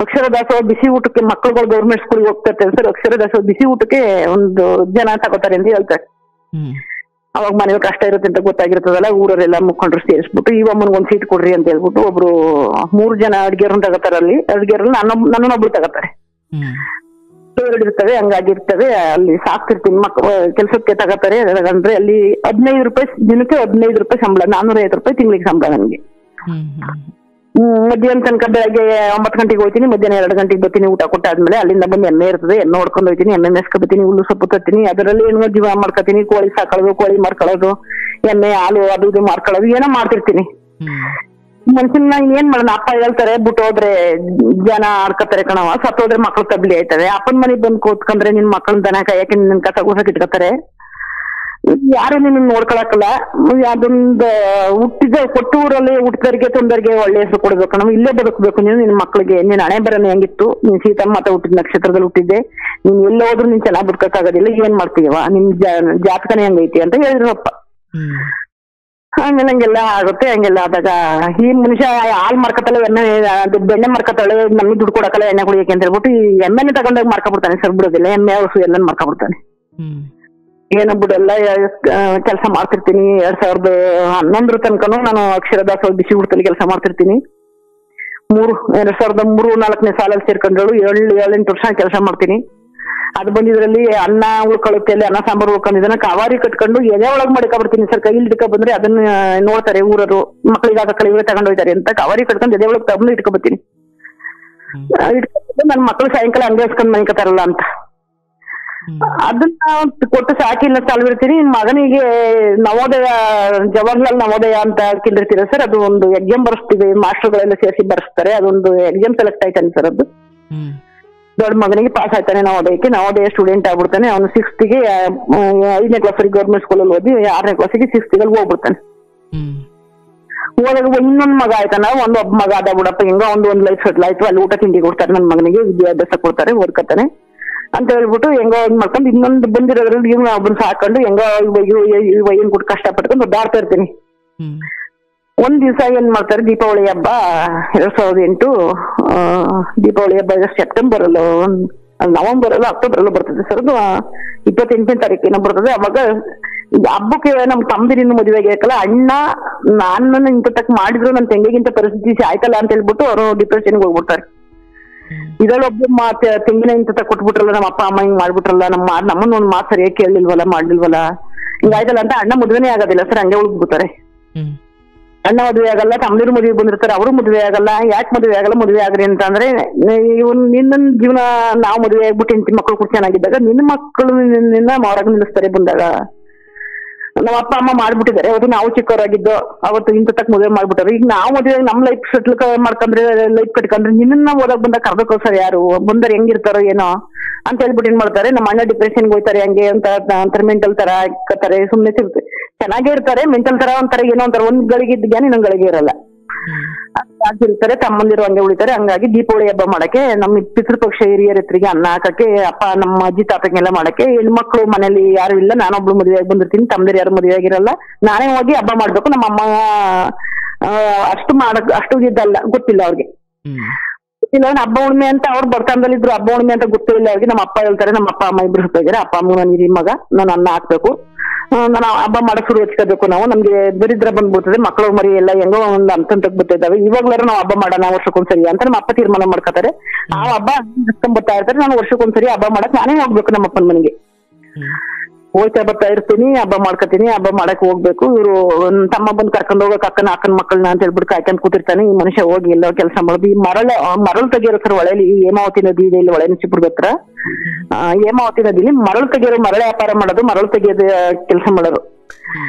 ಅಕ್ಷರದಾಸೋಹ ಬಿಸಿ ಊಟಕ್ಕೆ ಮಕ್ಕಳುಗಳು ಗೌರ್ಮೆಂಟ್ ಸ್ಕೂಲ್ಗೆ ಹೋಗ್ತಾ ಇರ್ತಾರೆ ಸರ್. ಅಕ್ಷರದಾಸೋಹ ಬಿಸಿ ಊಟಕ್ಕೆ 1 ಜನ ತಗೋತಾರೆ ಅಂತ ಹೇಳ್ತಾರೆ. ಅವಾಗ ಮನೇಲಿ ಕಷ್ಟ ಇರುತ್ತೆ ಅಂತ ಗೊತ್ತಾಗಿರ್ತದಲ್ಲ, ಊರವರೆಲ್ಲ ಮುಖಂಡರು ಸೇರಿಸ್ಬಿಟ್ಟು ಈ ಅಮ್ಮನಿಗೊಂದು ಸೀಟ್ ಕೊಡ್ರಿ ಅಂತ ಹೇಳ್ಬಿಟ್ಟು ಒಬ್ರು 3 ಜನ ಅಡ್ಗೆರನ್ನ ತಗೋತಾರೆ. ಅಡ್ಗೆರಲ್ಲಿ ನನ್ನೊಬ್ರು ತಗೋತಾರೆ. 2 ಇರ್ತವೆ, ಹಂಗಾಗಿರ್ತವೆ. ಅಲ್ಲಿ ಸಾಕ್ತಿರ್ತೀನಿ ಕೆಲ್ಸಕ್ಕೆ ತಗೋತಾರೆ. ಅಂದ್ರೆ ಅಲ್ಲಿ 15 ರೂಪಾಯಿ ದಿನಕ್ಕೆ 15 ರೂಪಾಯಿ ಸಂಬಳ, 450 ರೂಪಾಯಿ ತಿಂಗಳಿಗೆ ಸಂಬಳ ನನಗೆ. ಮಧ್ಯಾಹ್ನ ತನಕ ಬೆಳಗ್ಗೆ 9 ಗಂಟೆಗೆ ಹೋಗ್ತೀನಿ, ಮಧ್ಯಾಹ್ನ 2 ಗಂಟೆಗೆ ಬರ್ತೀನಿ. ಊಟ ಕೊಟ್ಟಾದ್ಮೇಲೆ ಅಲ್ಲಿಂದ ಬಂದು ಎಮ್ಮೆ ಇರ್ತದೆ, ಎಮ್ಮೆ ಹೊಡ್ಕೊಂಡು ಹೋಗ್ತೀನಿ, ಎಮ್ಮೆ ಮೆಸ್ಕೊಬತ್ತೀನಿ, ಹುಲ್ಲು ಸೊಪ್ಪು ತರ್ತೀನಿ. ಅದರಲ್ಲಿ ಏನೋ ಜೀವ ಮಾಡ್ಕೊತೀನಿ, ಕೋಳಿ ಸಾಕೊಳ್ಳೋದು, ಕೋಳಿ ಮಾರ್ಕೊಳ್ಳೋದು, ಎಮ್ಮೆ ಹಾಲು ಅದು ಇದು ಮಾರ್ಕೊಳ್ಳೋದು, ಏನೋ ಮಾಡ್ತಿರ್ತೀನಿ. ಮನುಷ್ಯನ ಏನ್ ಮಾಡೋಣ, ಅಪ್ಪ ಹೇಳ್ತಾರೆ ಬಿಟ್ಟು ಹೋದ್ರೆ ಜನ ಆಡ್ಕೊತಾರೆ ಕಣವ, ಸತ್ತೋದ್ರೆ ಮಕ್ಳು ತಬ್ಲಿ ಆಯ್ತವೆ. ಅಪ್ಪನ ಮನೆಗ್ ಬಂದು ಕೂತ್ಕೊಂಡ್ರೆ ನಿನ್ ಮಕ್ಳನ್ನ ದನ ಕಾಯಕ್ಕೆ ನಿನ್ನ ಕಸ ಕೂಸಕ್ ಇಟ್ಕೊತಾರೆ. ಯಾರು ನಿನ್ನ ನೋಡ್ಕೊಳಕಲ್ಲ. ಅದೊಂದು ಕೊಟ್ಟ ಊರಲ್ಲಿ ಹುಟ್ಟಿದರಿಗೆ ತೊಂದರಿಗೆ ಒಳ್ಳೆ ಹೆಸರು ಕೊಡ್ಬೇಕು. ನಾವು ಇಲ್ಲೇ ಬದುಕಬೇಕು. ನೀನು ನಿನ್ ಮಕ್ಳಿಗೆ ನಿನ್ ಹಣೆ ಬರನೆ ಹೆಂಗಿತ್ತು, ನೀನ್ ಸೀತಮ್ಮ ಅಂತ ಹುಟ್ಟಿದ ನಕ್ಷತ್ರದಲ್ಲಿ ಹುಟ್ಟಿದ್ದೆ, ನೀನ್ ಎಲ್ಲ ಹೋದ್ರು ನೀನ್ ಚೆನ್ನಾಗ್ ಬದುಕಕ್ಕಾಗೋದಿಲ್ಲ, ಏನ್ ಮಾಡ್ತೀವ, ನಿನ್ ಜಾತಕನೇ ಹಂಗೈತಿ ಅಂತ ಹೇಳಿದ್ರಪ್ಪ. ಆಮೇಲೆ ಹಂಗೆಲ್ಲ ಆಗುತ್ತೆ. ಹಂಗೆಲ್ಲ ಆದಾಗ ಈ ಮನುಷ್ಯ ಹಾಲ್ ಮಾರ್ಕತ್ತಲ್ಲ, ಬೆಣ್ಣೆ ಮಾರ್ಕತ್ತಾಳೆ, ನಮ್ಗೆ ದುಡ್ಡು ಕೊಡಕಲ್ಲ ಎಣ್ಣೆ ಕುಡಿಯಕ್ಕೆ ಅಂತ ಹೇಳ್ಬಿಟ್ಟು ಈ ಎಮ್ಮೆನೆ ತಗೊಂಡೋಗಿ ಮಾರ್ಕೊಬಿಡ್ತಾನೆ ಸರ್. ಬಿಡೋದಿಲ್ಲ, ಎಮ್ಮೆ ಹಸು ಎಲ್ಲ ಮಾರ್ಕೊಬಿಡ್ತಾನೆ. ಏನೋ ಬಿಡಲ್ಲ, ಕೆಲಸ ಮಾಡ್ತಿರ್ತೀನಿ. 2011 ತನಕನೂ ನಾನು ಅಕ್ಷರದಾಸೋಹ ಬಿಸಿ ಊಟದಲ್ಲಿ ಕೆಲಸ ಮಾಡ್ತಿರ್ತೀನಿ. 2003-4ನೇ ಸಾಲಲ್ಲಿ ಸೇರ್ಕೊಂಡ್ರು 7-8 ವರ್ಷ ಕೆಲಸ ಮಾಡ್ತೀನಿ. ಅದು ಬಂದಿದ್ರಲ್ಲಿ ಅನ್ನ ಉಳ್ಕೊಳ್ಳುತ್ತೆ, ಅಲ್ಲಿ ಅನ್ನ ಸಾಂಬಾರು ಉಳ್ಕೊಂಡಿದ್ದಾನ ಕಾವಾರಿ ಕಟ್ಕೊಂಡು ಎಲೆ ಒಳಗೆ ಮಾಡ್ಕೊಬಿಡ್ತೀನಿ ಸರ್. ಕೈಲಿ ಹಿಡ್ಕೊ ಬಂದ್ರೆ ಅದನ್ನ ನೋಡ್ತಾರೆ ಊರರು, ಮಕ್ಕಳಿಗೆ ಆಗ ಇವರೇ ತಗೊಂಡು ಹೋಗ್ತಾರೆ ಅಂತ ಕಾವಾರಿ ಕಟ್ಕೊಂಡು ಎದೆ ಒಳಗೆ ತಗೊಂಡು ಇಟ್ಕೊಬತ್ತೀನಿ. ಇಟ್ಕೊಂಡು ನನ್ನ ಮಕ್ಕಳು ಸಾಯಂಕಾಲ ಹಂಗೆ ಹಸ್ಕೊಂಡ್ ಮನಿಕತಾರಲ್ಲ ಅಂತ ಅದನ್ನ ಕೊಟ್ಟು ಸಾಕಿಲ್ಲ ಸಾಲ್ಬಿಡ್ತೀನಿ. ಮಗನಿಗೆ ನವೋದಯ, ಜವಾಹರ್ಲಾಲ್ ನವೋದಯ ಅಂತ ಕಿಂದಿರ್ತೀರ ಸರ್. ಅದು ಒಂದು ಎಕ್ಸಾಮ್ ಬರೆಸ್ತೀವಿ, ಮಾಸ್ಟರ್ಗಳೆಲ್ಲ ಸೇರಿಸಿ ಬರೆಸ್ತಾರೆ. ಅದೊಂದು ಎಕ್ಸಾಮ್ ಸೆಲೆಕ್ಟ್ ಆಯ್ತಾನೆ ಸರ್. ಅದು ದೊಡ್ಡ ಮಗನಿಗೆ ಪಾಸ್ ಆಯ್ತಾನೆ ನವೋದಯಕ್ಕೆ. ನವೋದಯ ಸ್ಟೂಡೆಂಟ್ ಆಗ್ಬಿಡ್ತಾನೆ. ಅವನು 6th 5ನೇ ಕ್ಲಾಸಿಗೆ ಗೌರ್ಮೆಂಟ್ ಸ್ಕೂಲಲ್ಲಿ ಓದಿ 6ನೇ ಕ್ಲಾಸಿಗೆ 6th ಹೋಗ್ಬಿಡ್ತಾನೆ. ಹೋದಾಗ ಇನ್ನೊಂದ್ ಮಗ ಆಯ್ತಾನ, ಒಬ್ಬ ಮಗ ಆದ ಬಿಡಪ್ಪ, ಹೆಂಗ ಒಂದು ಲೈಫ್ ಸೆಟ್ಲ್ ಆಯ್ತು. ಅಲ್ಲಿ ಊಟ ತಿಂಡಿ ಕೊಡ್ತಾರೆ, ನನ್ನ ಮಗನಿಗೆ ವಿದ್ಯಾಭ್ಯಾಸ ಕೊಡ್ತಾರೆ, ಓದ್ಕತಾನೆ ಅಂತ ಹೇಳ್ಬಿಟ್ಟು ಹೆಂಗೋ ಮಾಡ್ಕೊಂಡು ಇನ್ನೊಂದು ಬಂದಿರೋದ್ರಲ್ಲಿ ಇವ್ನ ಒಬ್ಬನ ಸಾಕೊಂಡು ಹೆಂಗೋ ಏನ್ ಕೊಟ್ಟು ಕಷ್ಟಪಟ್ಕೊಂಡು ಒದ್ದಾಡ್ತಾ ಇರ್ತೀನಿ. ಒಂದ್ ದಿವಸ ಏನ್ ಮಾಡ್ತಾರೆ, ದೀಪಾವಳಿ ಹಬ್ಬ 2008 ದೀಪಾವಳಿ ಹಬ್ಬ ಸೆಪ್ಟೆಂಬರ್ ಅಲ್ಲೋ ನವೆಂಬರ್ ಅಲ್ಲೋ ಅಕ್ಟೋಬರ್ ಅಲ್ಲೋ ಬರ್ತದೆ ಸರ್. ಅದು 28ನೇ ತಾರೀಕಿನ ಬರ್ತದೆ. ಅವಾಗ ಹಬ್ಬಕ್ಕೆ ನಮ್ ತಮ್ಮದಿರಿನ ಮದುವೆಗೆ ಹಾಕಲ್ಲ, ಅಣ್ಣ ನಾನು ಇಂತ ತಕ್ಕ ಮಾಡಿದ್ರು ನನ್ನ ತಂಗಿಗಿಂತ ಪರಿಸ್ಥಿತಿ ಆಯ್ತಲ್ಲ ಅಂತ ಹೇಳ್ಬಿಟ್ಟು ಅವರು ಡಿಪ್ರೆಷನ್ಗೆ ಹೋಗ್ಬಿಡ್ತಾರೆ. ಇದರೊಬ್ಬ ತೆಂಗಿನ ಇಂತ ಕೊಟ್ಬಿಟ್ರಲ್ಲ, ನಮ್ಮ ಅಪ್ಪ ಅಮ್ಮ ಹಿಂಗ್ ಮಾಡ್ಬಿಟ್ರಲ್ಲ, ನಮ್ಮನ್ನ ಒಂದ್ ಮಾತು ಸರಿಯಾಗಿ ಕೇಳಲಿಲ್ವಲ್ಲ, ಮಾಡ್ಲಿಲ್ವಲ್ಲ, ಹಿಂಗಾಯ್ತಲ್ಲ ಅಂತ ಅಣ್ಣ ಮದುವೆನೇ ಆಗೋದಿಲ್ಲ ಸರ್. ಹಂಗೆ ಉಳ್ದ್ಬಿಡ್ತಾರೆ. ಅಣ್ಣ ಮದುವೆ ಆಗಲ್ಲ, ತಮ್ಮದಿರು ಮದುವೆ ಬಂದಿರ್ತಾರೆ, ಅವರು ಮದುವೆ ಆಗಲ್ಲ. ಯಾಕೆ ಮದುವೆ ಆಗಲ್ಲ, ಮದುವೆ ಆಗ್ರಿ ಅಂತ ಅಂದ್ರೆ ಇವ್ನು ನಿನ್ನ ಜೀವನ ನಾವು ಮದುವೆ ಆಗ್ಬಿಟ್ಟು ಹೆಂಡತಿ ಮಕ್ಕಳು ಕೂಡ ಚೆನ್ನಾಗಿದ್ದಾಗ ನಿನ್ನ ಮಕ್ಕಳು ನಿನ್ನ ಹೊರಗೆ ನಿಲ್ಲಿಸ್ತಾರೆ ಬಂದಾಗ ನಮ್ಮ ಅಪ್ಪ ಅಮ್ಮ ಮಾಡ್ಬಿಟ್ಟಿದ್ದಾರೆ. ಅವತ್ತು ನಾವು ಚಿಕ್ಕವರಾಗಿದ್ದು ಅವತ್ತು ಇಂಥ ತಕ್ಕ ಮದುವೆ ಮಾಡ್ಬಿಟ್ಟಾರೆ. ಈಗ ನಾವು ಮದುವೆ ನಮ್ ಲೈಫ್ ಸೆಟ್ಲ್ ಮಾಡ್ಕೊಂಡ್ರೆ ಲೈಫ್ ಕಟ್ಕೊಂಡ್ರೆ ನಿನ್ನ ಓದಕ್ ಬಂದಾಗ ಕರ್ದಕ್ಕೋಸ್ಕರ ಯಾರು ಬಂದರೆ ಹೆಂಗಿರ್ತಾರೋ ಏನೋ ಅಂತ ಹೇಳ್ಬಿಟ್ಟು ಏನ್ ಮಾಡ್ತಾರೆ, ನಮ್ಮ ಅಣ್ಣ ಡಿಪ್ರೆಷನ್ಗೆ ಹೋಗ್ತಾರೆ ಹಂಗೆ ಅಂತ ಮೆಂಟಲ್ ತರ ಹಾಕತಾರೆ. ಸುಮ್ನೆ ಚೆನ್ನಾಗೇ ಇರ್ತಾರೆ, ಮೆಂಟಲ್ ತರ ಒಂಥರ ಏನೋ ಒಂಥರ ಒಂದ್ ಗಳಿಗೆ ಇದ್ದ ಇನ್ನೊಂದ್ ಗಳಿಗೆ ಇರಲ್ಲ ಆಗಿರ್ತಾರೆ. ತಮ್ಮಂದಿರು ಹಂಗೆ ಉಳಿತಾರೆ. ಹಂಗಾಗಿ ದೀಪಾವಳಿ ಹಬ್ಬ ಮಾಡಕ್ಕೆ ನಮ್ಮ ಪಿತೃಪಕ್ಷ ಹಿರಿಯರ ಎತ್ತರಿಗೆ ಅನ್ನ ಹಾಕಕ್ಕೆ ಅಪ್ಪ ನಮ್ಮ ಅಜ್ಜಿ ತಾತಕ್ಕೆಲ್ಲ ಮಾಡಕ್ಕೆ ಹೆಣ್ಮಕ್ಳು ಮನೇಲಿ ಯಾರು ಇಲ್ಲ. ನಾನೊಬ್ಳು ಮದುವೆ ಆಗಿ ಬಂದಿರ್ತೀನಿ, ತಮ್ಮದಿರು ಯಾರು ಮದುವೆ ಆಗಿರಲ್ಲ. ನಾನೇ ಹೋಗಿ ಹಬ್ಬ ಮಾಡ್ಬೇಕು. ನಮ್ಮ ಅಮ್ಮ ಅಷ್ಟು ಇದ್ದಲ್ಲ, ಗೊತ್ತಿಲ್ಲ ಅವ್ರಿಗೆ. ಗೊತ್ತಿಲ್ಲ ಹಬ್ಬ ಹುಣ್ಣಿಮೆ ಅಂತ ಅವ್ರು ಬರ್ತಂದಲ್ಲಿ ಇದ್ರು. ಹಬ್ಬ ಹುಣ್ಣಿಮೆ ಅಂತ ಗೊತ್ತಿಲ್ಲ ಅವ್ರಿಗೆ. ನಮ್ಮ ಅಪ್ಪ ಹೇಳ್ತಾರೆ, ನಮ್ಮ ಅಪ್ಪ ಅಮ್ಮ ಇಬ್ರು ಹೋಗಿದ್ದಾರೆ. ಅಪ್ಪ ಅಮ್ಮ ನಾನು ಹಿರಿ ಮಗ, ನಾನು ಅನ್ನ ಹಾಕ್ಬೇಕು, ನಾನು ಹಬ್ಬ ಮಾಡಕ್ ಶುರು ಹಚ್ಕೋಬೇಕು. ನಾವು ನಮ್ಗೆ ದರಿದ್ರ ಬಂದ್ಬಿಡ್ತದೆ, ಮಕ್ಕಳು ಮರಿ ಎಲ್ಲ ಹೆಂಗೋ ಒಂದ್ ಅಂತಂತಕ್ ಬರ್ತಿದ್ದಾವೆ. ಇವಾಗ್ಲಾರು ನಾವು ಹಬ್ಬ ಮಾಡೋಣ ವರ್ಷಕ್ಕೊಂದ್ಸರಿ ಅಂತ ನಮ್ಮ ಅಪ್ಪ ತೀರ್ಮಾನ ಮಾಡ್ಕೊತಾರೆ. ಆ ಹಬ್ಬ ಬರ್ತಾ ಇರ್ತಾರೆ. ನಾನು ವರ್ಷಕ್ಕೊಂದ್ಸರಿ ಹಬ್ಬ ಮಾಡಕ್ ನಾನೇ ಹೋಗ್ಬೇಕು ನಮ್ಮ ಅಪ್ಪನ ಮನೆಗೆ. ಹೋಯ್ತಾ ಬರ್ತಾ ಇರ್ತೀನಿ, ಹಬ್ಬ ಮಾಡ್ಕೊತೀನಿ. ಹಬ್ಬ ಮಾಡಕ್ ಹೋಗ್ಬೇಕು. ಇವ್ರು ತಮ್ಮ ಬಂದ್ ಕರ್ಕೊಂಡ್ ಹೋಗಕ್ ಅಕ್ಕನ ಮಕ್ಕಳನ್ನ ಅಂತ ಹೇಳ್ಬಿಟ್ಟು ಕಾಯ್ಕೊಂಡ್ ಕೂತಿರ್ತಾನೆ. ಈ ಮನುಷ್ಯ ಹೋಗಿ ಎಲ್ಲ ಕೆಲಸ ಮಾಡೋದು. ಈ ಮರಳು ತೆಗಿಯೋ ಸರ್ ಹೊಳೆಲಿ, ಹೇಮಾವತಿ ನದಿ ಇದೆ ಇಲ್ಲಿ ಹೊಳೆ ನಚಿಪುರದ ಹತ್ರ. ಹೇಮಾವತಿ ನದಿಲಿ ಮರಳು ತೆಗಿಯೋರು, ಮರಳು ವ್ಯಾಪಾರ ಮಾಡೋದು, ಮರಳು ತೆಗಿಯೋದು ಕೆಲಸ ಮಾಡೋರು.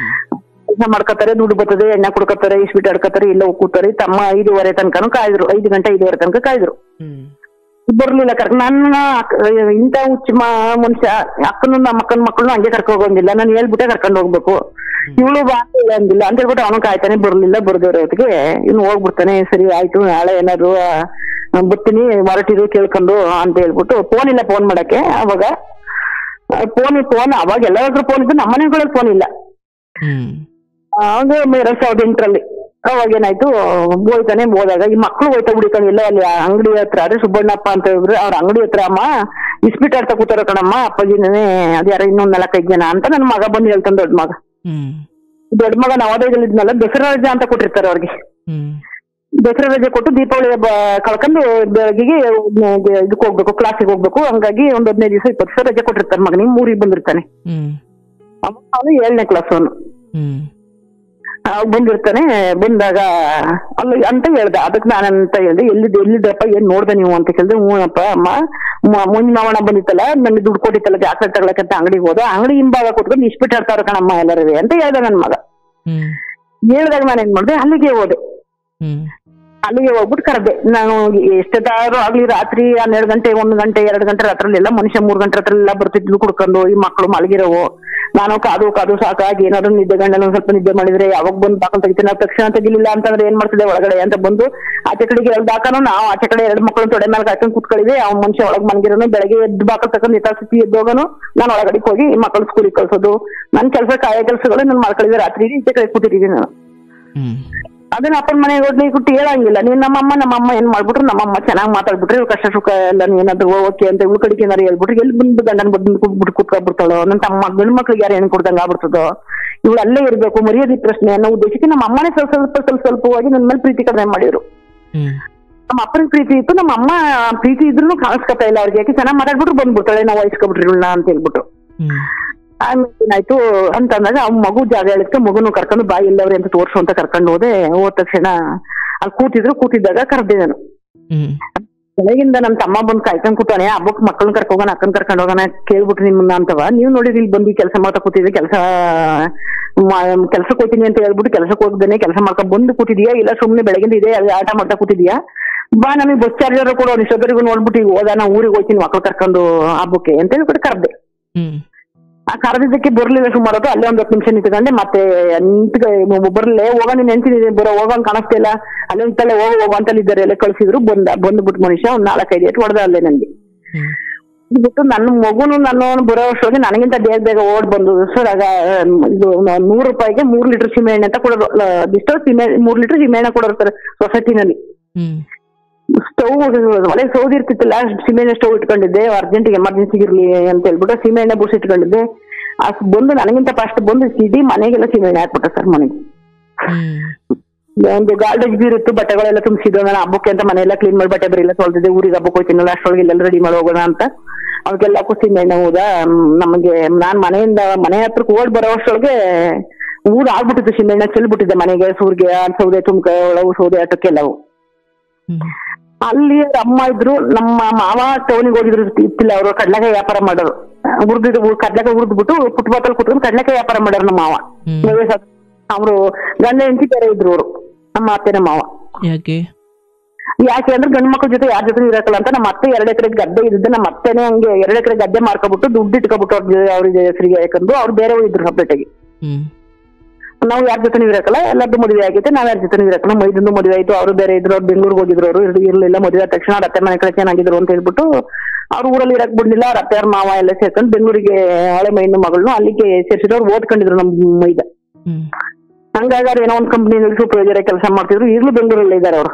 ಕೆಲಸ ಮಾಡ್ಕೊತಾರೆ, ದುಡ್ಡು ಬರ್ತದೆ, ಎಣ್ಣೆ ಕುಡ್ಕೊತಾರೆ, ಇಸ್ಬಿಟ್ಟು ಆಡ್ಕೊತಾರೆ, ಇಲ್ಲ ಕೂತಾರೆ. ತಮ್ಮ 5:15 ತನಕನೂ ಕಾಯ್ದ್ರು. 5 ಗಂಟೆ 5:15 ತನಕ ಕಾಯ್ದ್ರು. ಬರ್ಲಿಲ್ಲ. ನನ್ನ ಇಂಥ ಹುಚ್ಚ ಮನುಷ್ಯ ಅಕ್ಕನು ನಮ್ಮ ಅಕ್ಕನ ಮಕ್ಕಳನ್ನು ಹಂಗೆ ಕರ್ಕೊಂಡು ಹೋಗಂಗಿಲ್ಲ. ನಾನು ಹೇಳ್ಬಿಟ್ಟೆ ಕರ್ಕೊಂಡು ಹೋಗ್ಬೇಕು. ಇವಳು ಬಾ ಅಂದಿಲ್ಲ ಅಂತ ಹೇಳ್ಬಿಟ್ಟು ಅವನು ಕಾಯ್ತಾನೆ. ಬರ್ಲಿಲ್ಲ. ಬರ್ದವ್ರ ಹೊತ್ತಿಗೆ ಇನ್ನು ಹೋಗ್ಬಿಡ್ತಾನೆ. ಸರಿ ಆಯ್ತು, ನಾಳೆ ಏನಾದ್ರು ಬರ್ತೀನಿ, ಹೊರಟಿರು ಕೇಳ್ಕೊಂಡು ಅಂತ ಹೇಳ್ಬಿಟ್ಟು ಫೋನ್ ಮಾಡಕ್ಕೆ. ಅವಾಗ ಫೋನ್ ಅವಾಗ ಎಲ್ಲಾದ್ರೂ ಫೋನ್ ಇದ್ದು, ನಮ್ಮ ಮನೆಗಳಲ್ಲಿ ಫೋನ್ ಇಲ್ಲ. ಅವಾಗ 2008ರಲ್ಲಿ ಅವಾಗ ಏನಾಯ್ತು, ಹೋಯ್ತಾನೆ. ಹೋದಾಗ ಈ ಮಕ್ಳು ಹೋಯ್ತಾ ಬಿಡಿತಾನೆ ಎಲ್ಲ ಅಲ್ಲಿ ಅಂಗಡಿ ಹತ್ರ. ಅದೇ ಸುಬ್ಬಣ್ಣಪ್ಪ ಅಂತ ಹೇಳಿದ್ರೆ ಅವ್ರ ಅಂಗಡಿ ಹತ್ರ, ಅಮ್ಮ ಇಸ್ಪಿಟ್ ಆಡ್ತಾ ಕೂತಾರ ಕಣಮ್ಮ ಅಪ್ಪಾಜಿನೇ, ಅದ್ಯಾರ ಇನ್ನೊಂದ್ 4-5 ಜನ ಅಂತ ನನ್ನ ಮಗ ಬಂದು ಹೇಳ್ತಾನೆ. ದೊಡ್ಡ ಮಗ ನವೋದಯದಲ್ಲಿ ಇದ್ನಲ್ಲ, ದಸರಾ ರಜೆ ಅಂತ ಕೊಟ್ಟಿರ್ತಾರೆ ಅವ್ರಿಗೆ. ದಸರಾ ರಜೆ ಕೊಟ್ಟು ದೀಪಾವಳಿ ಹಬ್ಬ ಕಳ್ಕೊಂಡು ಬೆಳಗ್ಗೆ ಇದಕ್ಕೆ ಹೋಗ್ಬೇಕು, ಕ್ಲಾಸಿಗೆ ಹೋಗ್ಬೇಕು. ಹಂಗಾಗಿ ಒಂದ್ 15 ದಿವಸ 20 ದಿವಸ ರಜೆ ಕೊಟ್ಟಿರ್ತಾರೆ ಮಗನಿಗೆ. 3ಗೆ ಬಂದಿರ್ತಾನೆ. ಅವನು 7ನೇ ಕ್ಲಾಸ್. ಅವನು ಬಂದಿರ್ತಾನೆ. ಬಂದಾಗ ಅಲ್ಲಿ ಅಂತ ಹೇಳ್ದ. ಅದಕ್ಕೆ ನಾನಂತ ಹೇಳ್ದೆ, ಎಲ್ಲಿದ್ದಪ್ಪ, ಏನ್ ನೋಡ್ದೆ ನೀವು ಅಂತ ಕೇಳಿದೆ. ಹ್ಞೂನಪ್ಪ ಅಮ್ಮ, ಮುಂದಿನ ಮಾವಣ ಬಂದಿತ್ತಲ್ಲ, ನನಗೆ ದುಡ್ಡು ಕೊಟ್ಟಿತ್ತಲ್ಲ ಜಾಸ್ತಿ ತಗೊಳಕಂತ ಅಂಗಡಿಗೆ ಹೋದ. ಅಂಗಡಿ ಹಿಂಭಾಗ ಕೊಟ್ಕೊಂಡು ಇಸ್ಪಿಟ್ ಆಡ್ತಾರ ಕಣಮ್ಮ ಎಲ್ಲರೂ ಅಂತ ಹೇಳ್ದ ನನ್ ಮಗ. ಹೇಳ್ದಾಗ ನಾನು ಏನ್ ಮಾಡ್ದೆ, ಅಲ್ಲಿಗೆ ಹೋದೆ. ಅಲ್ಲಿಗೆ ಹೋಗ್ಬಿಟ್ಟು ಕರೆದೆ. ನಾನು ಎಷ್ಟೊತ್ತಾದ್ರೂ ಆಗ್ಲಿ, ರಾತ್ರಿ 12 ಗಂಟೆ 1 ಗಂಟೆ 2 ಗಂಟೆ ರಾತ್ರಿಯೆಲ್ಲ ಮನುಷ್ಯ 3 ಗಂಟೆ ರಾತ್ರಿಯೆಲ್ಲ ಬರ್ತಿದ್ಲು ಕುಡ್ಕೊಂಡು. ಈ ಮಕ್ಕಳು ಮಲಗಿರೋವು. ನಾನು ಕಾದು ಸಾಕಾಗಿ ಏನಾದ್ರು ನಿದ್ದೆ ಗಂಡನ ಸ್ವಲ್ಪ ನಿದ್ದೆ ಮಾಡಿದ್ರೆ ಯಾವಾಗ ಬಂದು ಬಾಕಲ್ ತೆಗಿತೀನಿ. ನಾವು ತಕ್ಷಣ ತೆಗಿಲಿಲ್ಲ ಅಂತಂದ್ರೆ ಏನ್ ಮಾಡ್ತಿದ್ದೆ ಒಳಗಡೆ ಅಂತ ಬಂದು ಆಚೆ ಕಡೆಗೆ ಎಳ್ದಾಕನು. ನಾವು ಆಚೆ ಕಡೆ 2 ಮಕ್ಕಳು ತೊಡೆ ಮೇಲೆ ಕಾಯ್ಕೊಂಡು ಕೂತ್ಕೊಂಡಿದ್ದೆ. ಅವ್ನ ಮನುಷ್ಯ ಒಳಗ್ ಮಲಗಿರೋನು. ಬೆಳಗ್ಗೆ ಎದ್ದು ಬಾಕಲ್ ತಗೊಂಡು ಯಥಾಸ್ಥಿತಿ ಎದ್ದೋಗನು. ನಾನು ಒಳಗಡೆ ಹೋಗಿ ಮಕ್ಕಳು ಸ್ಕೂಲಿಗೆ ಕಳ್ಸೋದು, ನನ್ ಕಾಯ ಕೆಲಸಗಳು ನಾನು ಮಾಡ್ಕೊಂಡಿದ್ದೆ. ರಾತ್ರಿ ಈಚೆ ಕಡೆ ಕೂತಿದ್ದೀನಿ ನಾನು. ಅದನ್ನ ಅಪ್ಪನ ಮನೆಗೆ ಹೋಗಿ ಕುಟ್ಟಿ ಹೇಳಂಗಿಲ್ಲ. ನೀನ್ ನಮ್ಮಮ್ಮ ಏನ್ ಮಾಡ್ಬಿಟ್ರು, ನಮ್ಮಮ್ಮ ಚೆನ್ನಾಗಿ ಮಾತಾಡ್ಬಿಟ್ರೆ ಇವ್ರು ಕಷ್ಟ ಸುಖ ಎಲ್ಲ ಏನಾದ್ರು ಓಕೆ ಅಂತ ಇವ್ಳು ಕಡೆಗೆ ಏನಾರು ಹೇಳ್ಬಿಟ್ರು, ಎಲ್ಲಿ ಬಂದು ಗಂಡನ್ ಬಂದು ಕುತ್ಕೊಬಿಡ್ತಾಳೋ, ನನ್ನ ತಮ್ಮ ಗಂಡು ಮಕ್ಳಿಗೆ ಯಾರು ಹೆಣ್ಣು ಕೊಡ್ದಂಗ ಆಗ್ಬಿಡ್ತದೋ, ಇವಳು ಅಲ್ಲೇ ಇರ್ಬೇಕು, ಮರ್ಯಾದೆ ಪ್ರಶ್ನೆ ಅನ್ನೋ ಉದ್ದೇಶಕ್ಕೆ ನಮ್ಮ ಅಮ್ಮನೇ ಸ್ವಲ್ಪವಾಗಿ ನನ್ನ ಮೇಲೆ ಪ್ರೀತಿ ಕಡಿಮೆ ಮಾಡಿದ್ರು. ನಮ್ಮ ಅಪ್ಪನ ಪ್ರೀತಿ ಇತ್ತು, ನಮ್ಮ ಅಮ್ಮ ಪ್ರೀತಿ ಇದ್ರು ಕಾಣಿಸ್ಕೊತಾ ಇಲ್ಲ ಅವ್ರಿಗೆ. ಯಾಕೆ ಚೆನ್ನಾಗಿ ಮಾತಾಡ್ಬಿಟ್ರು ಬಂದ್ಬಿಡ್ತಾಳೆ, ನಾವು ವಹಿಸ್ಕೊಬಿಟ್ರಿ ಇವಳನ್ನ ಅಂತ ಹೇಳ್ಬಿಟ್ಟು. ಆಮೇಲೆ ಏನಾಯ್ತು ಅಂತಂದಾಗ ಅವ್ನ ಮಗು ಜಾಗ ಹೇಳಿದ್ಕೆ ಮಗುನು ಕರ್ಕೊಂಡು ಬಾಯಿ ಎಲ್ಲವ್ರಿ ಅಂತ ತೋರ್ಸು ಅಂತ ಕರ್ಕೊಂಡು ಹೋದೆ. ಹೋದ ತಕ್ಷಣ ಅಲ್ಲಿ ಕೂತಿದ್ದಾಗ ಕರ್ದೆ ನಾನು. ಬೆಳಗಿಂದ ನಮ್ಮ ತಮ್ಮ ಬಂದು ಕಾಯ್ಕೊಂಡ್ ಕೂತಾನೆ. ಹಬ್ಬಕ್ಕೆ ಮಕ್ಕಳನ್ನ ಕರ್ಕೋಗೋಣ, ಅಕ್ಕನ್ ಕರ್ಕೊಂಡು ಹೋಗೋಣ ಕೇಳ್ಬಿಟ್ರಿ ನಿಮ್ಮನ್ನ ಅಂತವ. ನೀವು ನೋಡಿದ್ರಿ ಇಲ್ಲಿ ಬಂದು ಕೆಲಸ ಮಾಡ್ತಾ ಕೂತಿದ್ದೆ, ಕೆಲ್ಸಕ್ಕೆ ಹೋಗ್ತೀನಿ ಅಂತ ಹೇಳ್ಬಿಟ್ಟು ಕೆಲ್ಸಕ್ಕೆ ಹೋಗ್ದೇನೆ ಕೆಲಸ ಮಾಡ್ಕೊಂಡ್ ಬಂದು ಕೂತಿದ್ಯಾ, ಇಲ್ಲ ಸುಮ್ನೆ ಬೆಳಗಿಂದ ಇದೆ ಆಟ ಮಾಡ್ತಾ ಕೂತಿದ್ಯಾ, ಬಾ ನನಗೆ ಬಸ್ ಚಾರ್ಜರ್ ಕೂಡ ಇಷ್ಟೊತ್ತರಿಗೂ ನೋಡ್ಬಿಟ್ಟು ಈಗ ಹೋದ, ನಾ ಊರಿಗೆ ಹೋಗ್ತೀನಿ ಮಕ್ಳು ಕರ್ಕೊಂಡು ಹಬ್ಬಕ್ಕೆ ಅಂತ ಹೇಳ್ಬಿಟ್ಟು ಕರ್ದೆ. ಆ ಕರೆದಿದ್ದಕ್ಕೆ ಬರ್ಲಿಲ್ಲ. ಸುಮಾರು ಅಲ್ಲೇ 10 ನಿಮಿಷ ನಿಂತ್ಕೊಂಡೆ. ಮತ್ತೆ ಬರ್ಲೇ ಹೋಗೋಣ ನೆನ್ಸಿದ್ದೀನಿ, ಹೋಗೋನ್ ಕಾಣಿಸ್ತಿಲ್ಲ, ಅಲ್ಲೇ ನಿಂತಲ್ಲೇ ಹೋಗೋ ಅಂತಲ್ಲಿ ಇದ್ದಾರೆ, ಎಲ್ಲ ಕಳ್ಸಿದ್ರು. ಬಂದ್ಬಿಟ್ಟು ಮನುಷ್ಯ 4-5 ಏಟು ಹೊಡೆದ ಅಲ್ಲೇ ನನ್ಗೆ. ಬಿಟ್ಟು ನನ್ನ ಮಗುನು ನಾನು ಬರೋ ವರ್ಷವಾಗಿ ನನಗಿಂತ ಬೇಗ ಓಡ್ ಬಂದು, ಸರ್ ಆಗ ಇದು 100 ರೂಪಾಯಿಗೆ 3 ಲೀಟರ್ ಸೀಮೆ ಎಣ್ಣೆ ಅಂತ ಕೊಡೋದು. ಇಷ್ಟೋ 3 ಲೀಟರ್ ಸೀಮೆ ಎಣ್ಣೆ ಕೊಡೋರು ಸರ್ ಸೊಸೈಟಿನಲ್ಲಿ. ಸ್ಟವ್ ಒಳ್ಳೆ ಸೌದಿ ಇರ್ತಿತ್ತಲ್ಲ, ಸೀಮೆಣ್ಣೆ ಸ್ಟವ್ ಇಟ್ಕೊಂಡಿದ್ದೆ, ಅರ್ಜೆಂಟಿಗೆ ಎಮರ್ಜೆನ್ಸಿಗೆ ಇರ್ಲಿ ಅಂತ ಹೇಳ್ಬಿಟ್ಟು ಸೀಮೆಣ್ಣೆ ಬುಸ್ ಇಟ್ಕೊಂಡಿದ್ದೆ. ಅಷ್ಟು ಬಂದು ನನಗಿಂತ ಫಸ್ಟ್ ಬಂದು ಇಡೀ ಮನೆಗೆಲ್ಲ ಸೀಮೆಣ್ಣೆ ಹಾಕ್ಬಿಟ್ಟ ಸರ್ ಮನೆಗೆ. ಒಂದು ಗಾಲ್ಡೇಜ್ ಬೀರ್ ಇತ್ತು, ಬಟ್ಟೆಗಳೆಲ್ಲ ತುಂಬಿಸಿದ್ದು. ನಾನು ಹಬ್ಬಕ್ಕೆ ಅಂತ ಮನೆಯೆಲ್ಲ ಕ್ಲೀನ್ ಮಾಡಿ ಬಟ್ಟೆ ಬರೀ ಎಲ್ಲ ತೊಳೆದಿದ್ದೆ. ಊರಿಗೆ ಹಬ್ಬಕ್ಕೆ ಹೋಗ್ತೀನಲ್ಲ ಅಷ್ಟೊಳಗೆ ಎಲ್ಲ ರೆಡಿ ಮಾಡಿ ಹೋಗೋಣ ಅಂತ ಅವ್ರಿಗೆಲ್ಲ ಸೀಮೆಣ್ಣೆ ಹೋದ. ನಮಗೆ ನಾನ್ ಮನೆ ಹತ್ರಕ್ಕೆ ಓಡ್ ಬರೋ ಅಷ್ಟೊಳಗೆ ಊರು ಆಗ್ಬಿಟ್ಟಿತ್ತು. ಸೀಮೆಣ್ಣೆ ಚೆಲ್ಬಿಟ್ಟಿದ್ದೆ ಮನೆಗೆ, ಸೂರ್ಗೆ, ಸೌದೆ, ತುಮಕ, ಒಳವು ಸೌದೆ ಆಟಕ್ಕೆಲ್ಲವು. ಅಲ್ಲಿ ಅಮ್ಮ ಇದ್ರು, ನಮ್ಮ ಮಾವ ಟೌನಿಗೆ ಹೋಗಿದ್ರು ಇತ್ತಿಲ್ಲ, ಅವರು ಕಡ್ಲೆಕಾಯಿ ವ್ಯಾಪಾರ ಮಾಡೋರು. ಕಡ್ಲೆಕಾಯಿ ಹುರಿದ್ಬಿಟ್ಟು ಫುಟ್ಪಾತಲ್ಲಿ ಕುತ್ಕೊಂಡು ಕಡ್ಲೆಕಾಯಿ ವ್ಯಾಪಾರ ಮಾಡೋರು ನಮ್ಮ ಮಾವ. ಅವರು ಗಂಡ ಹೆಂಡತಿ ಬೇರೆ ಇದ್ರು ಅವರು, ನಮ್ಮ ಅತ್ತೆ ನಮ್ಮ ಮಾವ. ಯಾಕೆ ಅಂದ್ರೆ ಗಂಡು ಮಕ್ಳ ಜೊತೆ ಯಾರ ಜೊತೆ ಇರಕಲ್ಲ ಅಂತ ನಮ್ಮ ಅತ್ತೆ 2 ಎಕರೆ ಗದ್ದೆ ಇದ್ದಿದ್ದು. ನಮ್ಮ ಅತ್ತೆನೇ ಹಂಗೆ 2 ಎಕರೆ ಗದ್ದೆ ಮಾರ್ಕೊಬಿಟ್ಟು ದುಡ್ಡು ಇಟ್ಕೊಬಿಟ್ಟು ಅವ್ರಿಗೆ ಹೆಸರಿಗೆ ಯಾಕಂದ್ರು ಅವ್ರು ಬೇರೆ ಇದ್ರು ಸಪ್ರೇಟಾಗಿ. ನಾವು ಯಾರ ಜೊತೆ ಇರಕಲ್ಲ, ಎಲ್ಲರದ್ದು ಮದುವೆ ಆಗೈತೆ, ನಾವ್ ಯಾರ ಜೊತೆ ಇರಕಲ್ಲ. ಮೈದಂದು ಮದುವೆ ಆಯ್ತು, ಅವರು ಬೇರೆ ಇದ್ರು, ಅವ್ರು ಬೆಂಗಳೂರಿಗೆ ಹೋಗಿದ್ರು, ಅವರು ಇರ್ಲಿಲ್ಲ. ಮದುವೆ ಆದ ತಕ್ಷಣ ಅವ್ರ ಅತ್ತೆ ಮನೆ ಕಡೆ ಚೆನ್ನಾಗಿದ್ರು ಅಂತ ಹೇಳ್ಬಿಟ್ಟು ಅವ್ರ ಊರಲ್ಲಿ ಇರಕ್ ಬಿಡ್ಲಿಲ್ಲ. ಅವ್ರ ಅತ್ತೆ ಅವ್ರ ಮಾವ ಎಲ್ಲ ಸೇರ್ಕೊಂಡು ಬೆಂಗಳೂರಿಗೆ ಹಳೆ ಮೈನ ಮಗಳನ್ನ ಅಲ್ಲಿಗೆ ಸೇರ್ಸಿದ್ರು. ಅವ್ರು ಓದ್ಕೊಂಡಿದ್ರು ನಮ್ಮ ಮೈದ. ಹಂಗಾಗಿ ಅವ್ರು ಏನೋ ಒಂದು ಕಂಪ್ನಿನಲ್ಲಿ ಸೂಪರ್ವೈಸರ್ ಕೆಲಸ ಮಾಡ್ತಿದ್ರು. ಈಗಲೂ ಬೆಂಗಳೂರಲ್ಲಿ ಇದ್ದಾರೆ ಅವರು.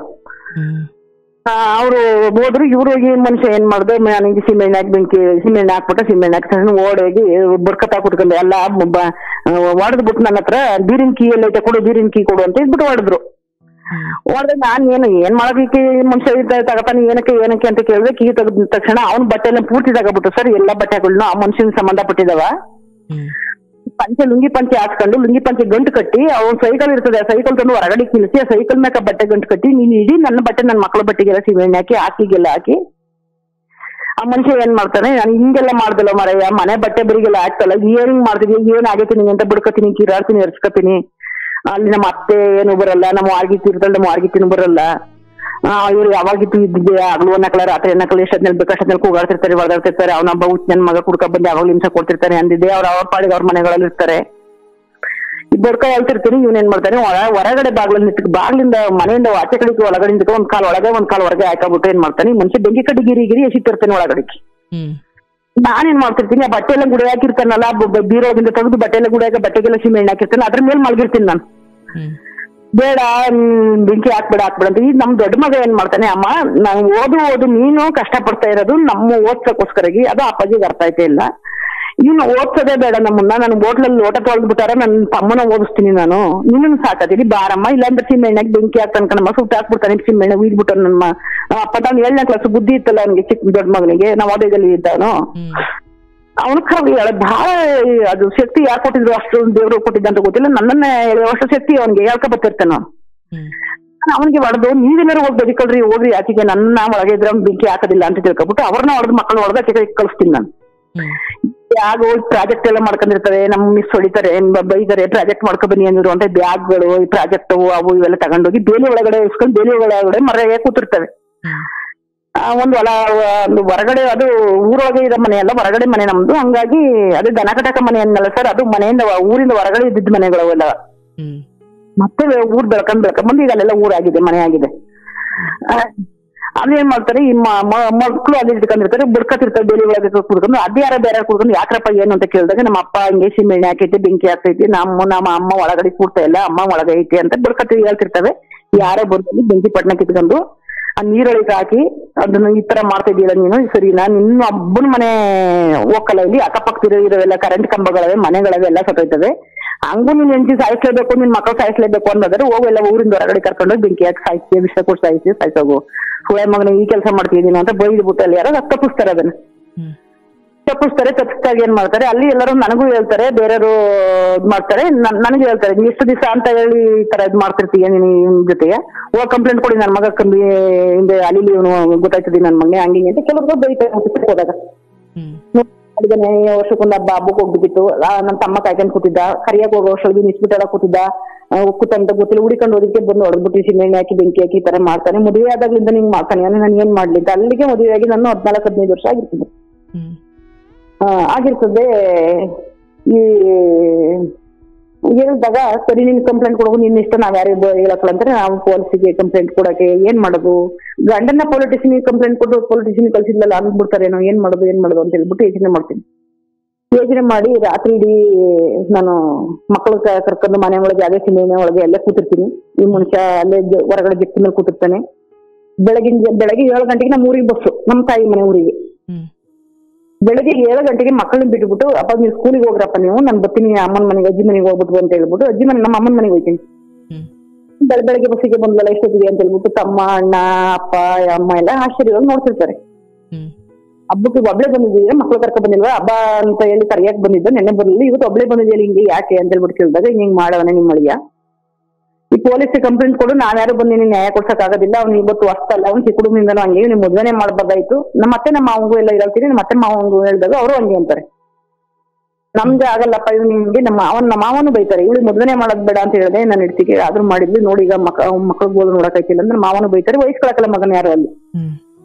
ಅವರು ಹೋದ್ರು. ಇವ್ರು ಹೋಗಿ ಮನುಷ್ಯ ಏನ್ ಮಾಡ್ದೆ, ನನಗೆ ಸಿಮೆಣ್ಣೆ ಹಾಕ್ಬಿಟ್ಟು ಸಿಮೆಣ್ಣೆ ಹಾಕಿ ಓಡೋಗಿ ಬರ್ಕತ್ತ ಕುಟ್ಕೊಂಡು ಎಲ್ಲ ಹೊಡೆದ್ಬಿಟ್ಟು ನನ್ನ ಹತ್ರ ಬೀರಿನ ಕೀ ಎಲ್ಲ ಐತೆ ಕೊಡು, ಬೀರಿನ ಕೀ ಕೊಡು ಅಂತ ಇದ್ಬಿಟ್ಟು ಹೊಡೆದ್ರು. ಹೊಡೆದ್ರೆ ನಾನು ಏನ್ ಮಾಡೋದಕ್ಕೆ ಮನುಷ್ಯ ತಗತಾನೆ, ಏನಕ್ಕೆ ಅಂತ ಕೇಳಿದ್ರೆ ಕೀ ತೆಗೆದ ತಕ್ಷಣ ಅವ್ನ ಬಟ್ಟೆ ಎಲ್ಲ ಪೂರ್ತಿ ತಗೋಬಿಟ್ಟು ಸರ್ ಎಲ್ಲ ಬಟ್ಟೆಗಳನ್ನ ಆ ಮನುಷ್ಯನಿಗೆ ಸಂಬಂಧಪಟ್ಟಿದವ. ಲುಂಗಿ ಪಂಚೆ ಹಾಕ್ಕೊಂಡು ಲುಂಗಿ ಪಂಚೆ ಗಂಟು ಕಟ್ಟಿ, ಅವ್ನು ಸೈಕಲ್ ಇರ್ತದೆ, ಸೈಕಲ್ ತಂದು ಹೊರಗಡೆ ನಿಲ್ಲಿಸಿ ಆ ಸೈಕಲ್ ಮ್ಯಾಕ ಬಟ್ಟೆ ಗಂಟು ಕಟ್ಟಿ, ನೀನ್ ಇಡೀ ನನ್ನ ಬಟ್ಟೆ ನನ್ನ ಮಕ್ಕಳ ಬಟ್ಟೆಗೆಲ್ಲ ಸಿಮೆಣ್ಣೆ ಹಾಕಿ ಆಕಿಗೆಲ್ಲ ಹಾಕಿ ಆ ಮನುಷ್ಯ ಏನ್ ಮಾಡ್ತಾನೆ, ನಾನು ಹಿಂಗೆಲ್ಲ ಮಾಡ್ದಲ್ಲ ಮರಯ್ಯ, ಮನೆ ಬಟ್ಟೆ ಬರಿಗೆಲ್ಲ ಹಾಕ್ತಲ್ಲ, ಏನ್ ಮಾಡ್ತೀನಿ, ಏನ್ ಆಗೈತಿ ನಿಂಗೆ ಅಂತ ಬಿಡ್ಕೊತೀನಿ, ಕಿರಾಡ್ತೀನಿ, ಎರ್ಸ್ಕೊತೀನಿ. ಅಲ್ಲಿ ನಮ್ಮ ಅತ್ತೆ ಏನು ಬರಲ್ಲ, ನಮ್ಮ ವಾರ್ಗಿತ್ತಿ ಇರ್ತಾಳೆ, ನಮ್ಮ ವಾರ್ಗಿತ್ತಿನೂ ಬರಲ್ಲ. ಇವ್ರು ಯಾವಾಗಿತ್ತು ಇದ್ದಿದ್ದೆ ಆಗ್ಲೂ ನಕಲ ರಾತ್ರಿ ನಕಲ ಎಷ್ಟೊದ್ಮೇಲೆ ಬೇಕಷ್ಟೊದ್ಮೇಲೆ ಕೂಗಾಡ್ತಿರ್ತಾರೆ, ಹೊಡೆದಾಡ್ತಿರ್ತಾರೆ. ಅವನೊಬ್ಬ ಹುಚ್ಚ ನನ್ನ ಮಗ ಕುಡ್ಕ ಬಂದು ಯಾವಾಗಲೂ ಹಿಂಸೆ ಕೊಡ್ತಿರ್ತಾನೆ ಅಂದಿದ್ದೆ. ಅವ್ರ ಪಾಡಿಗೆ ಅವ್ರ ಮನೆಗಳಲ್ಲಿ ಇರ್ತಾರೆ. ಬಡ್ಕ ಹೇಳ್ತಿರ್ತೀನಿ, ಇವನೇನ್ ಮಾಡ್ತಾನೆ, ಹೊರಗಡೆ ಬಾಗ್ಲಿಂದ ಮನೆಯಿಂದ ಆಚೆ ಕಡೆಗೆ ಒಳಗಡೆ ಒಂದ್ ಕಾಲ್ ಒಳಗೆ ಒಂದ್ ಕಾಲ್ ಹೊರಗೆ ಹಾಕಬಿಟ್ಟು ಏನ್ ಮಾಡ್ತಾನೆ, ಮನುಷ್ಯ ಬೆಂಕಿ ಕಡ್ಡಿ ಗಿರಿ ಎಸಿತಿರ್ತಾನೆ ಒಳಗಡೆ. ನಾನೇನ್ ಮಾಡ್ತಿರ್ತೀನಿ, ಆ ಬಟ್ಟೆ ಎಲ್ಲ ಗುಡಿ ಹಾಕಿರ್ತಾನಲ್ಲ, ಬೀರೋಗಿಂದ ತೆಗೆದು ಬಟ್ಟೆ ಎಲ್ಲ ಗುಡಿ ಹಾಕಿ ಬಟ್ಟೆಗೆಲ್ಲ ಸಿಮೆಣ್ಣೆ ಹಾಕಿರ್ತಾನೆ, ಅದ್ರ ಮೇಲೆ ಮಲಗಿರ್ತೀನಿ ನಾನು. ಬೇಡ ಬೆಂಕಿ ಹಾಕ್ಬೇಡ ಅಂತ. ಈಗ ನಮ್ ದೊಡ್ಡ ಮಗ ಏನ್ ಮಾಡ್ತಾನೆ, ಅಮ್ಮ ನಾವು ಓದು ನೀನು ಕಷ್ಟ ಪಡ್ತಾ ಇರೋದು ನಮ್ಮ ಓದ್ಸಕ್ಕೋಸ್ಕರಾಗಿ, ಅದು ಅಪ್ಪಾಜಿಗೆ ಅರ್ಥ ಆಯ್ತಾ ಇಲ್ಲ. ಇನ್ನು ಓದ್ಸೋದೇ ಬೇಡ ನಮ್ಮನ್ನ, ನನ್ ಹೋಟ್ಲಲ್ಲಿ ಓಟ ತೊಳೆದ್ಬಿಟ್ಟಾರ, ನನ್ನ ತಮ್ಮನ ಓದಿಸ್ತೀನಿ ನಾನು, ನಿನ್ನ ಸಾಕತೀನಿ ಬಾರಮ್ಮ, ಇಲ್ಲಾಂದ್ರೆ ಸಿಮೆಣ್ಣೆಗೆ ಬೆಂಕಿ ಹಾಕ್ತಾನ, ನಮ್ಮ ಸುಟ್ಟು ಹಾಕ್ಬಿಡ್ತಾನೆ, ಸಿಮೆಣ್ಣೆ ಉಯ್ದ್ಬಿಟ್ಟು ನಮ್ಮ ಅಪ್ಪ. ತಾನು 7ನೇ ಕ್ಲಾಸ್ ಬುದ್ಧಿ ಇತ್ತಲ್ಲ ಅವನಿಗೆ, ಚಿಕ್ಕ ದೊಡ್ಡ ಮಗನಿಗೆ, ನಾವು ಓದಿದಲ್ಲಿ ಇದ್ದಾನು. ಅವನು ಬಹಳ ಅದು ಶಕ್ತಿ ಯಾಕೆ ಕೊಟ್ಟಿದ್ರು, ಅಷ್ಟು ದೇವ್ರು ಕೊಟ್ಟಿದ್ದ ಅಂತ ಗೊತ್ತಿಲ್ಲ. ನನ್ನನ್ನ ಅಷ್ಟು ಶಕ್ತಿ ಅವನಿಗೆ ಹೇಳ್ಕೊ ಬರ್ತಿರ್ತಾನ. ಅವನಿಗೆ ಹೊಡೆದು ನೀವೆಲ್ಲರೂ ಹೋಗಿ ಬದುಕಲ್ರಿ, ಹೋಗ್ರಿ ಆಚೆಗೆ, ನನ್ನ ಒಳಗೆ ಇದ್ರೆ ಅವ್ನು ಬೆಂಕಿ ಹಾಕೋದಿಲ್ಲ ಅಂತ ತಿಳ್ಕೊಬಿಟ್ಟು ಅವ್ರನ್ನ ಹೊಡೆದು ಮಕ್ಕಳು ಹೊಡೆದ ಆಚೆಗೆ ಕಳಿಸ್ತೀನಿ ನಾನು. ಬ್ಯಾಗ್ ಪ್ರಾಜೆಕ್ಟ್ ಎಲ್ಲ ಮಾಡ್ಕೊಂಡಿರ್ತಾರೆ, ನಮ್ಮ ಮಿಸ್ ಹೊಡಿತಾರೆ, ಬೈತಾರೆ, ಪ್ರಾಜೆಕ್ಟ್ ಮಾಡ್ಕೊ ಬನ್ನಿ ಅಂದ್ರು ಅಂತ ಬ್ಯಾಗ್ಗಳು, ಈ ಪ್ರಾಜೆಕ್ಟ್ ಅವು ಇವೆಲ್ಲ ತಗೊಂಡೋಗಿ ಬೇಲಿ ಒಳಗಡೆ ಇಸ್ಕೊಂಡು ಬೇಲಿ ಒಳಗಡೆ ಮರೆಗೆ ಕೂತಿರ್ತವೆ. ಒಂದು ಹೊರಗಡೆ, ಅದು ಊರೊಳಗೆ ಇರೋ ಮನೆ ಅಲ್ಲ, ಹೊರಗಡೆ ಮನೆ ನಮ್ದು. ಹಂಗಾಗಿ ಅದು ದನ ಕಟಕ ಮನೆ ಅನ್ನಲ್ಲ ಸರ್, ಅದು ಮನೆಯಿಂದ ಊರಿಂದ ಹೊರಗಡೆ ಇದ್ದಿದ್ದ ಮನೆಗಳು ಎಲ್ಲ. ಮತ್ತೆ ಊರ್ ಬೆಳ್ಕೊಂಡ್ ಬಂದು ಈಗ ಅಲ್ಲೆಲ್ಲ ಊರಾಗಿದೆ, ಮನೆ ಆಗಿದೆ. ಅದೇನ್ ಮಾಡ್ತಾರೆ, ಈ ಮಕ್ಕಳು ಅಲ್ಲಿ ಇಟ್ಕೊಂಡಿರ್ತಾರೆ, ಬಿಡ್ಕತಿರ್ತಾರೆ ಬೇಲಿ ಒಳಗೆ ಕುಡ್ಕೊಂಡು. ಅದೇ ಯಾರ ಬೇರೆ ಕುಡ್ಕೊಂಡು ಯಾಕ್ರಪ್ಪ ಏನು ಅಂತ ಕೇಳಿದಾಗ, ನಮ್ಮ ಅಪ್ಪ ಹಿಂಗೆ ಸಿಮೆಣ್ಣೆ ಹಾಕೈತಿ, ಬೆಂಕಿ ಹಾಕೈತಿ, ನಮ್ಮ ಅಮ್ಮ ಒಳಗಡೆ ಕೂಡ್ತಾ ಇಲ್ಲ, ಅಮ್ಮ ಒಳಗೆ ಐತಿ ಅಂತ ಬಿಡ್ಕತಿ ಹೇಳ್ತಿರ್ತವೆ. ಯಾರೋ ಬಂದಲ್ಲಿ ಬೆಂಕಿ ಪಟ್ನ ಕಿತ್ಕೊಂಡು ಆ ನೀರೊಳಗೆ ಹಾಕಿ ಅದನ್ನ ಈ ತರ ಮಾಡ್ತಾ ಇದೀರ ನೀನು, ಸರಿನಾ, ನಿನ್ನ ಹಬ್ಬನ ಮನೆ ಹೋಗಲ್ಲ, ಇಲ್ಲಿ ಅಕ್ಕಪಕ್ಕ ಇರೋವೆಲ್ಲ ಕರೆಂಟ್ ಕಂಬಗಳವೆ, ಮನೆಗಳವೆ, ಎಲ್ಲ ಸತ್ತೋಯ್ತವೆ. ಹಂಗೂ ನೀನ್ ಹೆಂಡತಿ ಸಾಯಿಸ್ಲೇಬೇಕು, ನಿನ್ ಮಕ್ಕಳು ಸಾಯಿಸ್ಲೇಬೇಕು ಅನ್ನೋದ್ರೆ ಹೋಗೆಲ್ಲ ಊರಿಂದ ಹೊರಗಡೆ ಕರ್ಕೊಂಡೋಗಿ ಬೆಂಕಿ ಹಾಕಿ ಸಾಯಿಸಿ, ವಿಷ ಕೊಟ್ಟು ಸಾಯಿಸೋಗು, ಹುಳೆ ಮಗನ ಈ ಕೆಲಸ ಮಾಡ್ತಿದೀನಿ ಅಂತ ಬೈದ್ಬಿಟ್ಟು ಅಲ್ಲಿ ಯಾರೋ ತಪ್ಪಿಸ್ತಾರೆ. ಅದನ್ನ ತಪ್ಪಿಸ್ದಾಗ ಏನ್ ಮಾಡ್ತಾರೆ, ಅಲ್ಲಿ ಎಲ್ಲರೂ ನನಗೂ ಹೇಳ್ತಾರೆ, ಬೇರೆಯವರು ಮಾಡ್ತಾರೆ, ನನಗೆ ಹೇಳ್ತಾರೆ, ನೀ ಎಷ್ಟು ದಿವಸ ಅಂತ ಹೇಳಿ ಈ ತರ ಇದ್ ಮಾಡ್ತಿರ್ತೀಯ ನೀನ್ ಜೊತೆಗೆ, ಹೋಗಿ ಕಂಪ್ಲೇಂಟ್ ಕೊಡಿ ನನ್ನ ಮಗ ಹಿಂದೆ ಅಲ್ಲಿ ಇವನು ಗೊತ್ತಾಯ್ತದೆ ನನ್ನ ಮಗನೇ ಹಂಗೆ ಅಂತ ಕೆಲವ್ರಿಗೆ ಬೈತಾರೆ. ಹೋದಾಗ ವರ್ಷಕ್ಕೊಂದು ಹಬ್ಬಕ್ಕೆ ಹೋಗ್ಬಿಟ್ಟಿತ್ತು, ನನ್ನ ತಮ್ಮ ಕಾಯ್ಕೊಂಡು ಕೂತಿದ್ದ, ಕರಿಯಕ್ಕೆ ಹೋಗೋ ವರ್ಷ ನಿಸ್ಬಿಟ್ಟೆಲ್ಲ ಕೂತಿದ್ದ, ಕೂತಂತ ಗೊತ್ತಿಲ್ಲ, ಹುಡಿಕೊಂಡು ಹೋದಕ್ಕೆ ಬಂದು ಹೊಡೆದ್ಬಿಟ್ಟು ಸಿಮೆಣ್ಣೆ ಹಾಕಿ ಬೆಂಕಿ ಹಾಕಿ ಈ ತರ ಮಾಡ್ತಾನೆ. ಮದುವೆ ಆದಾಗ್ಲಿಂದ ನಿಂಗೆ ಮಾಡ್ತಾನೆ, ನಾನು ಏನ್ ಮಾಡ್ಲಿ ಅಂತ. ಅಲ್ಲಿಗೆ ಮದುವೆ ಆಗಿ ನಾನು 14-15 ವರ್ಷ ಆಗಿರ್ತದೆ. ಆಗಿರ್ತದೆ. ಈ ಹೇಳಿದಾಗ ಸರಿ ನೀನ್ ಕಂಪ್ಲೇಂಟ್ ಕೊಡೋದು, ನಿನ್ನ ಇಷ್ಟ, ನಾವ್ ಯಾರು ಹೇಳಕ್ಕಲ್ಲ ಅಂತಾರೆ. ನಾವು ಪೊಲೀಸಿಗೆ ಕಂಪ್ಲೇಂಟ್ ಕೊಡಕ್ಕೆ ಏನ್ ಮಾಡೋದು, ಗಂಡನ್ನ ಪೊಲಿಟಿಷಿಯನ್ ಕಂಪ್ಲೇಂಟ್ ಕೊಟ್ಟು ಪೊಲಿಟಿಷಿಯನ್ ಕಳ್ಸಿದ್ಲಲ್ಲ ಅಂದ್ಬಿಡ್ತಾರೇನೋ, ಏನ್ ಮಾಡೋದು ಅಂತ ಹೇಳ್ಬಿಟ್ಟು ಯೋಚನೆ ಮಾಡ್ತೀನಿ. ಯೋಚನೆ ಮಾಡಿ ರಾತ್ರಿ ಇಡೀ ನಾನು ಮಕ್ಕಳು ಕರ್ಕೊಂಡು ಮನೆ ಒಳಗೆ ಅದೇ ಸಿಮೆಣ್ಣೆ ಒಳಗೆ ಎಲ್ಲ ಕೂತಿರ್ತೀನಿ. ಈ ಮನುಷ್ಯ ಅಲ್ಲೇ ಹೊರಗಡೆ ಜಿಪ್ಪ ಮೇಲೆ ಕೂತಿರ್ತಾನೆ. ಬೆಳಗ್ಗೆ 7 ಗಂಟೆಗೆ ನಮ್ಮ ಊರಿಗೆ ಬಸ್ಸು, ನಮ್ಮ ತಾಯಿ ಮನೆ ಊರಿಗೆ. ಬೆಳಗ್ಗೆ 7 ಗಂಟೆಗೆ ಮಕ್ಕಳನ್ನ ಬಿಟ್ಬಿಟ್ಟು, ಅಪ್ಪ ನೀವು ಸ್ಕೂಲಿಗೆ ಹೋಗ್ರಪ್ಪ, ನೀವು ನಾನು ಬರ್ತೀನಿ ಅಮ್ಮನ ಮನೆಗೆ, ಅಜ್ಜಿ ಮನೆಗೆ ಹೋಗ್ಬಿಟ್ಟು ಅಂತ ಹೇಳ್ಬಿಟ್ಟು ಅಜ್ಜಿ ಮನೆ ನಮ್ಮ ಅಮ್ಮನ ಮನೆಗೆ ಹೋಗ್ತೀನಿ. ಬೆಳಗ್ಗೆ ಬಸ್ಸಿಗೆ ಬಂದಲ್ಲ ಎಷ್ಟೊತ್ತಿಗೆ ಅಂತ ಹೇಳ್ಬಿಟ್ಟು ತಮ್ಮ, ಅಣ್ಣ, ಅಪ್ಪ, ಅಮ್ಮ ಎಲ್ಲ ಆಶ್ಚರ್ಯವಾಗಿ ನೋಡ್ತಿರ್ತಾರೆ. ಹಬ್ಬಕ್ಕೆ ಒಬ್ಳೆ ಬಂದಿದ್ದೀರ, ಮಕ್ಳು ಕರ್ಕೊಂಡ್ ಬಂದಿಲ್ವಾ, ಹಬ್ಬ ಅಂತ ಹೇಳಿ ಕರಿಯಕ್ ಬಂದಿದ್ದ, ನೆನ್ನೆ ಬಂದಿಲ್ಲ, ಇವತ್ತು ಒಬ್ಳೆ ಬಂದಿದ್ದೀರಿ, ಹಿಂಗೆ ಯಾಕೆ ಅಂತ ಹೇಳ್ಬಿಟ್ಟು ಕೇಳಿದಾಗ ಹಿಂಗ್ ಮಾಡವನೆ ನಿಮ್ಮ ಅಳಿಯ, ಈ ಪೊಲೀಸ್ ಕಂಪ್ಲೇಂಟ್ ಕೊಡು, ನಾವ್ಯಾರು ಬಂದು ನೀನ್ ನ್ಯಾಯ ಕೊಡ್ಸಕ್ ಆಗೋದಿಲ್ಲ, ಅವ್ನು ಇವತ್ತು ಹೊಸ್ತಲ್ಲ, ಅವ್ನು ಚಿಕ್ಕ ಹುಡುಗನಿಂದನೂ ಹಂಗೆ, ನೀವು ಮದ್ವೆನೇ ಮಾಡ್ಬೋದಾಯ್ತು, ಮತ್ತೆ ನಮ್ಮ ಮಾವಂಗೂ ಎಲ್ಲ ಹೇಳ್ತೀನಿ, ಮತ್ತೆ ಮಾವಂಗೂ ಹೇಳಿದಾಗ ಅವರು ಹಂಗೆ ಅಂತಾರೆ. ನಮ್ಗೆ ಆಗಲ್ಲಪ್ಪ ಇವ್ ನಿಮ್ಗೆ, ನಮ್ಮ ಮಾವನು ಬೈತಾರೆ, ಇವಳು ಮದ್ವೆನೇ ಮಾಡೋದ್ ಬೇಡ ಅಂತ ಹೇಳಿದೆ, ನಾನು ಇಡ್ತಿಗೆ ಆದ್ರೂ ಮಾಡಿದ್ವಿ ನೋಡಿ, ಈಗ ಮಕ್ಳಿಗೆ ಗೋಲ್ ನೋಡಕ್ಕಾಯ್ತಿಲ್ಲ ಅಂದ್ರೆ ಮಾವನು ಬೈತಾರೆ, ವಯಸ್ಕೊಳಕಲ್ಲ ಮಗನ ಯಾರು ಅಲ್ಲಿ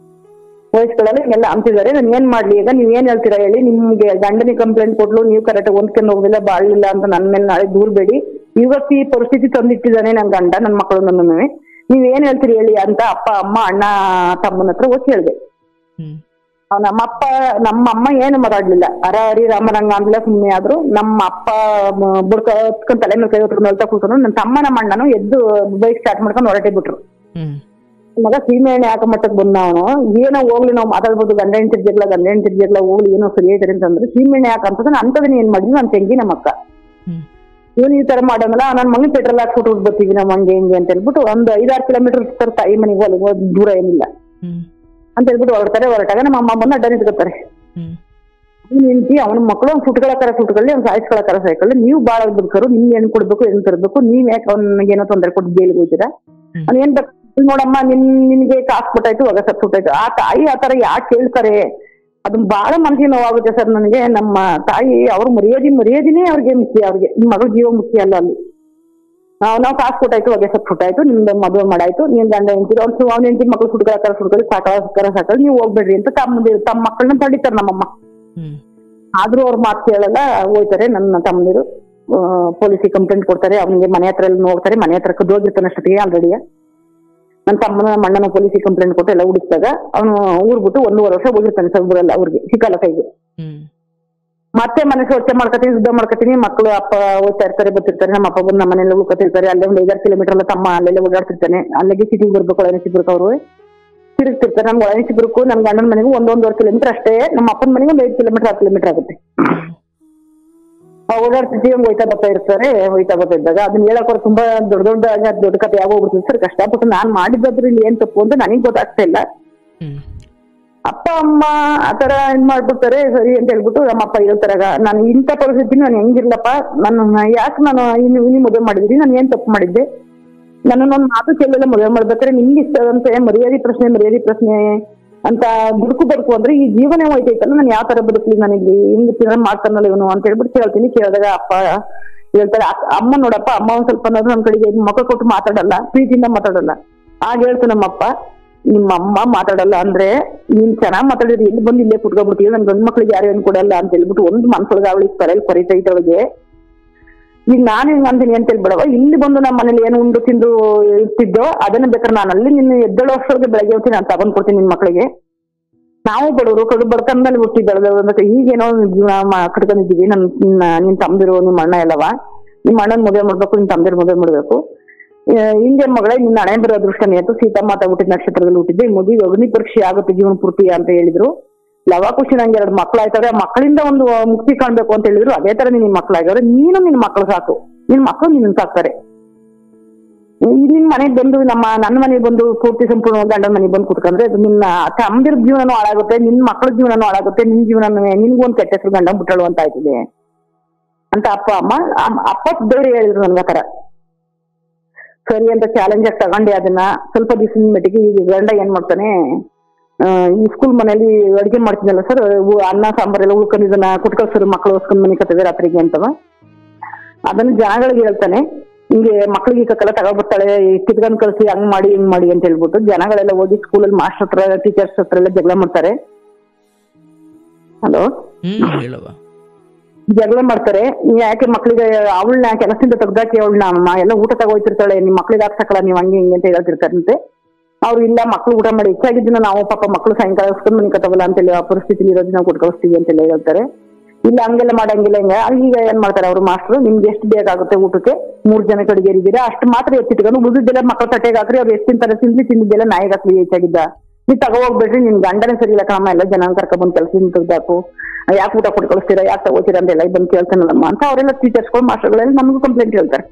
ವಯಸ್ಸುಗಳಲ್ಲಿ ಹಿಂಗೆಲ್ಲ ಅಂತಿದ್ದಾರೆ. ನಾನು ಏನ್ ಮಾಡ್ಲಿ, ಈಗ ನೀವ್ ಏನ್ ಹೇಳ್ತೀರಾ ಹೇಳಿ, ನಿಮ್ಗೆ ಗಂಡನಿಗೆ ಕಂಪ್ಲೇಂಟ್ ಕೊಡ್ಲು, ನೀವು ಕರೆಕ್ಟ್ ಹೊಂದ್ಕೊಂಡು ಹೋಗುದಿಲ್ಲ, ಬಾಳ್ಲಿಲ್ಲ ಅಂತ ನನ್ ಮೇಲೆ ನಾಳೆ ದೂರ್ಬೇಡಿ, ಇವತ್ತು ಈ ಪರಿಸ್ಥಿತಿ ತಂದಿಟ್ಟಿದ್ದಾನೆ ನನ್ ಗಂಡ, ನನ್ ಮಕ್ಕಳು ನನ್ನನ್ನು, ನೀವ್ ಏನ್ ಹೇಳ್ತೀರಿ ಹೇಳಿ ಅಂತ ಅಪ್ಪ ಅಮ್ಮ ಅಣ್ಣ ತಮ್ಮನ ಹತ್ರ ಹೋಗಿ ಹೇಳಿದೆ. ನಮ್ಮಮ್ಮ ಏನು ಮಾತಾಡ್ಲಿಲ್ಲ, ಹರಿ ರಾಮರಂಗ ಅಂದ್ಲ ಸುಮ್ಮನೆ ಆದ್ರು. ನಮ್ಮ ಅಪ್ಪ ಬುಡ್ಕೊಂಡ್ ತಲೆ ಮೇಲೆ ಕೈ ಹೊತ್ಕೊಂಡು ಹೇಳ್ತಾ ಕೂತ್ಕೊಂಡು, ನನ್ನ ತಮ್ಮ ನಮ್ಮ ಅಣ್ಣನು ಎದ್ದು ಬೈಕ್ ಸ್ಟಾರ್ಟ್ ಮಾಡ್ಕೊಂಡು ಹೊರಟೇ ಬಿಟ್ರು. ಮಗ ಸೀಮೆ ಎಣ್ಣೆ ಹಾಕೋ ಮಟ್ಟಕ್ಕೆ ಬಂದ ಅವನು, ಏನೋ ಹೋಗ್ಲಿ ನಾವು ಮಾತಾಡ್ಬೋದು, ಗಂಡ ಹೆಂಡತಿ ಜಗಳ ಹೋಗ್ಲಿ ಏನೋ ಸರಿ ಐತರಿ ಅಂತಂದ್ರೆ ಸೀಮೆ ಎಣ್ಣೆ ಹಾಕಂತದ ಅಂತದನ್ನ ಏನ್ ಮಾಡಿದ್ವಿ, ನನ್ನ ತಂಗಿ ನಮ್ಮ ಅಕ್ಕ ಇವನು ಈ ತರ ಮಾಡಂಗಲ್ಲ, ನನ್ನ ಮಗನ ಪೆಟ್ರೋಲ್ ಹಾಕ್ಬಿಟ್ಟು ಬರ್ತೀವಿ ನಾವು ಹಂಗೆ ಹಿಂಗೆ ಅಂತ ಹೇಳ್ಬಿಟ್ಟು ಒಂದು 5-6 ಕಿಲೋಮೀಟರ್ ಇರ್ತಾರೆ ತಾಯಿ ಮನೆಗೂ ಅಲ್ಲಿ ದೂರ ಏನಿಲ್ಲ ಅಂತ ಹೇಳ್ಬಿಟ್ಟು ಹೊರಟಾಗ ನಮ್ಮ ಅಮ್ಮ ಬಂದು ಅಡ್ಡ ನಿಂತ್ಕೊತಾರೆ. ನಿಂತಿ ಅವನ ಮಕ್ಕಳು ಅವ್ನು ಸುಟ್ಕೊಳ್ಳಿ, ಅವ್ನು ಸಾಯಿಸ್ಕೊಳ್ಳಿ, ನೀವು ಬಾಳ ಬದುಕರು, ನಿಮ್ಗೆ ಏನ್ ಕೊಡ್ಬೇಕು ಏನ್ ತರಬೇಕು, ನೀವ್ ಯಾಕೆ ಅವ್ನಿಗೆ ಏನೋ ತೊಂದರೆ ಕೊಟ್ಟು ಜೈಲಿಗೆ ಹೋಗ್ತೀರಾ, ಅವ್ನು ಏನ್ ನೋಡಮ್ಮ ನಿನ್ಗೆ ಕಾಸು ಕೊಟ್ಟಾಯ್ತು ಒಗ ಸತ್ತು ಸುಟ್ಟಾಯ್ತು. ಆ ತಾಯಿ ಆತರ ಯಾಕೆ ಕೇಳ್ತಾರೆ, ಅದು ಬಹಳ ಮನಸ್ಸಿಗೆ ನೋವಾಗುತ್ತೆ ಸರ್ ನನಗೆ. ನಮ್ಮ ತಾಯಿ ಅವ್ರ ಮರ್ಯಾದಿನೇ ಅವ್ರಿಗೆ ಮುಖ್ಯ, ಅವ್ರಿಗೆ ನಿಮ್ಮ ಮಗಳ ಜೀವ ಮುಖ್ಯ ಅಲ್ಲ. ಅಲ್ಲಿ ನಾವು ಕಾಸು ಕೊಟ್ಟಾಯ್ತು ಹೊಗೆ ಸತ್ತು ಸುಟ್ಟಾಯ್ತು, ನಿಮ್ದು ಮದುವೆ ಮಾಡಾಯ್ತು, ನೀನ್ ಗಂಡ ಹೆಂಡ್ತಿರು ಅವ್ನ ಹೆಂಡತಿ ಮಕ್ಳು ಸುಟ್ಕೊಳ್ಳಿ ಸಾಕಲ್ಲ ನೀವು ಹೋಗ್ಬೇಡ್ರಿ ಅಂತ ತಮ್ಮ ಮಕ್ಕಳನ್ನ ತಡಿತಾರೆ ನಮ್ಮಮ್ಮ. ಆದ್ರೂ ಅವ್ರ ಮಾತು ಕೇಳಲ್ಲ, ಹೋಗ್ತಾರೆ. ನನ್ನ ತಮ್ಮಂದಿರು ಪೊಲೀಸಿಗೆ ಕಂಪ್ಲೇಂಟ್ ಕೊಡ್ತಾರೆ, ಅವ್ನಿಗೆ ಮನೆ ಹತ್ರ ಎಲ್ಲ ನೋಡ್ತಾರೆ, ಮನೆ ಹತ್ರ ಕದ್ದೋಗಿರ್ತಾನೆ ಅಷ್ಟೊತ್ತಿಗೆ ಆಲ್ರೆಡಿ. ನನ್ನ ತಮ್ಮನ ಮಣ್ಣನ ಪೊಲೀಸಿಗೆ ಕಂಪ್ಲೇಂಟ್ ಕೊಟ್ಟು ಎಲ್ಲ ಹುಡುಕ್ದಾಗ ಅವನು ಊರ್ ಬಿಟ್ಟು 1.5 ವರ್ಷ ಹೋಗಿರ್ತಾನೆ ಸರ್, ಊರಲ್ಲ ಅವ್ರಿಗೆ ಸಿಕ್ಕಲ್ಲ ಕೈಗೆ. ಮತ್ತೆ ಮನೆ ಸ್ವಚ್ಛ ಮಾಡ್ಕೊತೀನಿ, ಶುದ್ಧ ಮಾಡ್ಕೊತೀನಿ, ಮಕ್ಕಳು ಅಪ್ಪ ಹೋಗ್ತಾ ಇರ್ತಾರೆ ಬರ್ತಿರ್ತಾರೆ, ನಮ್ಮ ಅಪ್ಪ ಬಂದು ನಮ್ಮ ಮನೆಯಲ್ಲ ಉಳ್ಕೊತಿರ್ತಾರೆ. ಅಲ್ಲೇ ಒಂದು 5-6 ಕಿಲೋಮೀಟರ್ ಎಲ್ಲ ತಮ್ಮ ಅಲ್ಲೆಲ್ಲ ಓಡಾಡ್ತಿರ್ತಾನೆ. ಅಲ್ಲಿಗೆ ಸಿಟಿಗೆ ಬರ್ಬೇಕು, ಒಳನಿಸಿಬ್ರಕ್ ಅವರು ತಿರುಗ್ತಿರ್ತಾರೆ. ನಮ್ಗೆ ಒಳನಿಸಿಬ್ರಕ್ಕೂ ನನ್ನ ಗಂಡನ ಮನೆಗೂ 1-1.5 ಕಿಲೋಮೀಟರ್ ಅಷ್ಟೇ, ನಮ್ಮ ಅಪ್ಪನ ಮನೆಗೆ ಒಂದು 5 ಕಿಲೋಮೀಟರ್ 6 ಕಿಲೋಮೀಟರ್ ಆಗುತ್ತೆ. ಓಡಾಡ್ತಿರ್ತೀವಿ, ಹೋಯ್ತಾ ಬರ್ತಾ ಇದ್ದಾಗ ಅದನ್ನ ಹೇಳಕ್ ತುಂಬಾ ದೊಡ್ಡ ಕಥೆ ಆಗೋಗ್ಬಿಡ್ತದೆ ಸರ್. ಕಷ್ಟಪಟ್ಟು ನಾನ್ ಮಾಡಿದ್ದಾದ್ರೂ ಇಲ್ಲಿ ಏನ್ ತಪ್ಪು ಅಂತ ನನಗ್ ಗೊತ್ತಾಗ್ತಾ ಇಲ್ಲ. ಅಪ್ಪ ಅಮ್ಮ ಆತರ ಏನ್ ಮಾಡ್ಬಿಡ್ತಾರೆ ಸರಿ ಅಂತ ಹೇಳ್ಬಿಟ್ಟು ನಮ್ಮಪ್ಪ ಹೇಳ್ತಾರಾಗ, ನಾನು ಇಂಥ ಪರಿಸ್ಥಿತಿ ನಾನು ಹೆಂಗಿರ್ಲಪ್ಪ, ಯಾಕೆ ನಾನು ಇನ್ನು ಮದುವೆ ಮಾಡಿದ್ರಿ, ನಾನು ಏನ್ ತಪ್ಪು ಮಾಡಿದ್ದೆ, ನನ್ನೊಂದು ಮಾತು ಕೇಳಲ್ಲ ಮದುವೆ ಮಾಡ್ಬೇಕಾದ್ರೆ ನಿಮ್ಗೆ ಇಷ್ಟ ಆದಂತೆ ಮರ್ಯಾದೆ ಪ್ರಶ್ನೆ ಅಂತ ಬದುಕು ಅಂದ್ರೆ ಈ ಜೀವನ ಹೋಯ್ತೈತಲ್ಲ, ನಾನು ಯಾವ ತರ ಬದುಕಲಿ, ನನಗೆ ಹಿಂಗ್ ಮಾಡ್ತಾನಲ್ಲ ಇವನು ಅಂತ ಹೇಳ್ಬಿಟ್ಟು ಕೇಳಿದಾಗ ಅಪ್ಪ ಹೇಳ್ತಾರೆ, ಅಮ್ಮ ನೋಡಪ್ಪ, ಅಮ್ಮ ಒಂದ್ ಸ್ವಲ್ಪ ನನ್ ಕಡೆಗೆ ಮಕ್ಕಳು ಕೊಟ್ಟು ಮಾತಾಡಲ್ಲ, ಪ್ರೀತಿಯಿಂದ ಮಾತಾಡಲ್ಲ. ಆಗ ಹೇಳ್ತು ನಮ್ಮಪ್ಪ, ನಿಮ್ಮಮ್ಮ ಮಾತಾಡಲ್ಲ ಅಂದ್ರೆ ನೀನ್ ಚೆನ್ನಾಗ್ ಮಾತಾಡಿದ್ರಿ, ಇಲ್ಲಿ ಬಂದು ಇಲ್ಲೇ ಕುಟ್ಕೊಬಿಡ್ತೀವಿ, ನನ್ ಗಂಡ್ ಮಕ್ಳಿಗೆ ಯಾರು ಏನ್ ಕೊಡಲ್ಲ ಅಂತ ಹೇಳ್ಬಿಟ್ಟು ಒಂದು ಮನ್ಸೊಳಗ ಅವಳಿಗೆ ತಲೆಯಲ್ಲಿ ಕೊರಿತೈತವಳಿಗೆ. ಈಗ ನಾನು ಹಿಂಗ್ ಅಂತೀನಿ ಅಂತ ಹೇಳ್ಬಿಡವ, ಇಲ್ಲಿ ಬಂದು ನಮ್ಮ ಮನೇಲಿ ಏನು ಉಂಡು ತಿಂದು ಇರ್ತಿದ್ದೋ ಅದನ್ನ ಬೇಕಾದ್ರೆ ನಾನು ಅಲ್ಲಿ ನಿನ್ನ ಎದ್ದೇಳೋ ಅಷ್ಟೊಳಗೆ ಬೆಳಗ್ಗೆ ಹೋಗ್ತೀನಿ, ನಾನು ತಗೊಂಡ್ ಕೊಡ್ತೀನಿ ನಿನ್ ಮಕ್ಳಿಗೆ. ನಾವು ಬಡವರು ಬಡತನದಲ್ಲಿ ಹುಟ್ಟಿ ಬೆಳೆದ ಈಗೇನೋ ಜೀವನ ಕಟ್ಕೊಂಡಿದ್ದೀವಿ. ನಿನ್ ತಮ್ದಿರು ನಿಮ್ಮ ಅಣ್ಣ ಎಲ್ಲವ, ನಿಮ್ಮ ಅಣ್ಣನ ಮದುವೆ ಮಾಡ್ಬೇಕು, ನಿನ್ ತಮ್ದಿರ್ ಮದುವೆ ಮಾಡ್ಬೇಕು, ಹಿಂಗೆ ಮಗಳೇ ನಿನ್ನ ಹಣೆ ಬರೋ ಅದೃಷ್ಟನೇ ಆಯ್ತು, ಸೀತಮ್ಮ ಹುಟ್ಟಿದ ನಕ್ಷತ್ರದಲ್ಲಿ ಹುಟ್ಟಿದ್ದೆ, ಈ ಮದುವೆ ಅಗ್ನಿ ಪರೀಕ್ಷೆ ಆಗುತ್ತೆ ಜೀವನ ಪೂರ್ತಿ ಅಂತ ಹೇಳಿದ್ರು. ಲವ ಖುಷಿ ನಂಗೆ 2 ಮಕ್ಳು ಆಯ್ತವ್ರೆ, ಆ ಮಕ್ಕಳಿಂದ ಒಂದು ಮುಕ್ತಿ ಕಾಣ್ಬೇಕು ಅಂತ ಹೇಳಿದ್ರು. ಅದೇ ತರ ನಿನ್ ಮಕ್ಳಾಗ್ಯವ್ರೆ, ನೀನು ನಿನ್ ಮಕ್ಳು ಸಾಕು, ನಿನ್ ಮಕ್ಳು ನಿನ್ನ ಸಾಕ್ತಾರೆ. ನಿನ್ ಮನೆಗ್ ಬಂದು ನನ್ನ ಮನೆಗೆ ಬಂದು ಪೂರ್ತಿ ಸಂಪೂರ್ಣ ಗಂಡನ ಮನೆಗೆ ಬಂದು ಕುತ್ಕೊಂಡ್ರೆ ಅದು ನಿನ್ನ ತಮ್ಮದಿರ ಜೀವನನೂ ಹಾಳಾಗುತ್ತೆ, ನಿನ್ ಮಕ್ಳ ಜೀವನನೂ ಹಾಳಾಗುತ್ತೆ, ನಿನ್ ಜೀವನ ನಿನ್ಗೂ ಒಂದ್ ಕೆಟ್ಟ ಹೆಸರು ಗಂಡ ಬಿಟ್ಟಳು ಅಂತ ಆಯ್ತದೆ ಅಂತ ಅಪ್ಪ ದೇವ್ರು ಹೇಳಿದ್ರು ನನ್ಗೆ. ಆ ತರ ಸರಿ ಅಂತ ಚಾಲೆಂಜ್ ಆಗಿ ತಗೊಂಡೆ ಅದನ್ನ. ಸ್ವಲ್ಪ ದಿವಸದ ಮಟ್ಟಿಗೆ ಈಗ ಗಂಡ ಏನ್ ಮಾಡ್ತಾನೆ, ಈ ಸ್ಕೂಲ್ ಮನೇಲಿ ಅಡಿಗೆ ಮಾಡ್ತಿದ್ದಲ್ಲ ಸರ್, ಅನ್ನ ಸಾಂಬಾರೆಲ್ಲ ಉಳ್ಕೊಂಡಿದ್ದನ್ನ ಕುಟ್ಕಳ್ಸರು ಮಕ್ಳು ಹೊಸ್ಕೊಂಡ್ ಮನೆ ಕತ್ತದೆ ರಾತ್ರಿಗೆ ಅಂತವ, ಅದನ್ನ ಜನಗಳಿಗೆ ಹೇಳ್ತಾನೆ, ಹಿಂಗೆ ಮಕ್ಳಿಗೆ ಕಕ್ಕೆಲ್ಲ ತಗೊಬಿಡ್ತಾಳೆ, ಕಿತ್ಕೊಂಡ್ ಕಳ್ಸಿ ಹಂಗ್ ಮಾಡಿ ಹಿಂಗ್ ಮಾಡಿ ಅಂತ ಹೇಳ್ಬಿಟ್ಟು ಜನಗಳೆಲ್ಲ ಹೋಗಿ ಸ್ಕೂಲಲ್ಲಿ ಮಾಸ್ಟರ್ ಹತ್ರ ಟೀಚರ್ಸ್ ಹತ್ರ ಎಲ್ಲ ಜಗಳ ಮಾಡ್ತಾರೆ. ಹಲೋ, ಜಗಳ ಮಾಡ್ತಾರೆ. ಯಾಕೆ ಮಕ್ಳಿಗೆ ಅವಳನ್ನ ಕೆಲಸದಿಂದ ತೆಗ್ದಾಕಿ ಅವಳನ್ನ ಅಮ್ಮ ಎಲ್ಲ ಊಟ ತಗೋಯ್ತಿರ್ತಾಳೆ, ನಿಮ್ ಮಕ್ಳಿಗೆ ಹಾಕ್ಸಕಲ್ಲ ನೀವು ಹಂಗೆ ಹಿಂಗೆ ಅಂತ ಹೇಳ್ತಿರ್ತಾರಂತೆ. ಅವ್ರು ಇಲ್ಲ, ಮಕ್ಳು ಊಟ ಮಾಡಿ ಹೆಚ್ಚಾಗಿದ್ದನ್ನ ನಾವು ಪಾಪ ಮಕ್ಳು ಸಾಯಂಕಾಲ ಹೊಸ್ಕೊಂಡ್ ಮನೆ ಕತ್ತವಲ್ಲ ಅಂತೇಳಿ ಆ ಪರಿಸ್ಥಿತಿ ಇರೋದು ನಾವು ಕೊಟ್ಕಳಿಸ್ತೀವಿ ಅಂತೆಲ್ಲ ಹೇಳ್ತಾರೆ. ಇಲ್ಲ ಹಂಗೆಲ್ಲ ಮಾಡಂಗಿಲ್ಲ ಹಿಂಗ. ಈಗ ಏನ್ ಮಾಡ್ತಾರೆ ಅವ್ರು ಮಾಸ್ಟ್ರು, ನಿಮ್ಗೆ ಎಷ್ಟು ಬೇಕಾಗುತ್ತೆ ಊಟಕ್ಕೆ 3 ಜನ ಕಡೆಗೇರಿದ್ದೀರಾ ಅಷ್ಟು ಮಾತ್ರ ಎತ್ತಿಟ್ಕೊಂಡು ಉಳಿದಿದ್ದೆಲ್ಲ ಮಕ್ಕಳ ತಟ್ಟೆಗೆ ಹಾಕ್ರಿ, ಅವ್ರು ಎಷ್ಟು ತಿಂತಾರೆ ತಿಂದಿದ್ದೆಲ್ಲ ನಾಯಿಗೆ ಹಾಕ್ಲಿ ಹೆಚ್ಚಾಗಿದ್ದ, ನೀವ್ ತಗೋಗ್ಬೇಡ್ರಿ, ನಿನ್ ಗಂಡನೇ ಸರಿ ಇಲ್ಲ ಕಣಮ್ಮ, ಎಲ್ಲ ಜನ ಕರ್ಕೊಂಡ್ಬಂದು ಕೆಲಸದಿಂದ ತೆಗ್ದಾಕು, ಯಾಕೆ ಊಟ ಕೊಟ್ಟು ಕಳಿಸ್ತೀರಾ, ಯಾಕೆ ತಗೋತೀರಾ ಅಂತೆಲ್ಲ ಬಂದು ಕೇಳ್ತಾನಲ್ಲಮ್ಮ ಅಂತ ಅವರೆಲ್ಲ ಟೀಚರ್ಸ್ಗಳು ಮಾಸ್ಟರ್ಗಳೆಲ್ಲ ನಮಗೂ ಕಂಪ್ಲೇಂಟ್ ಹೇಳ್ತಾರೆ.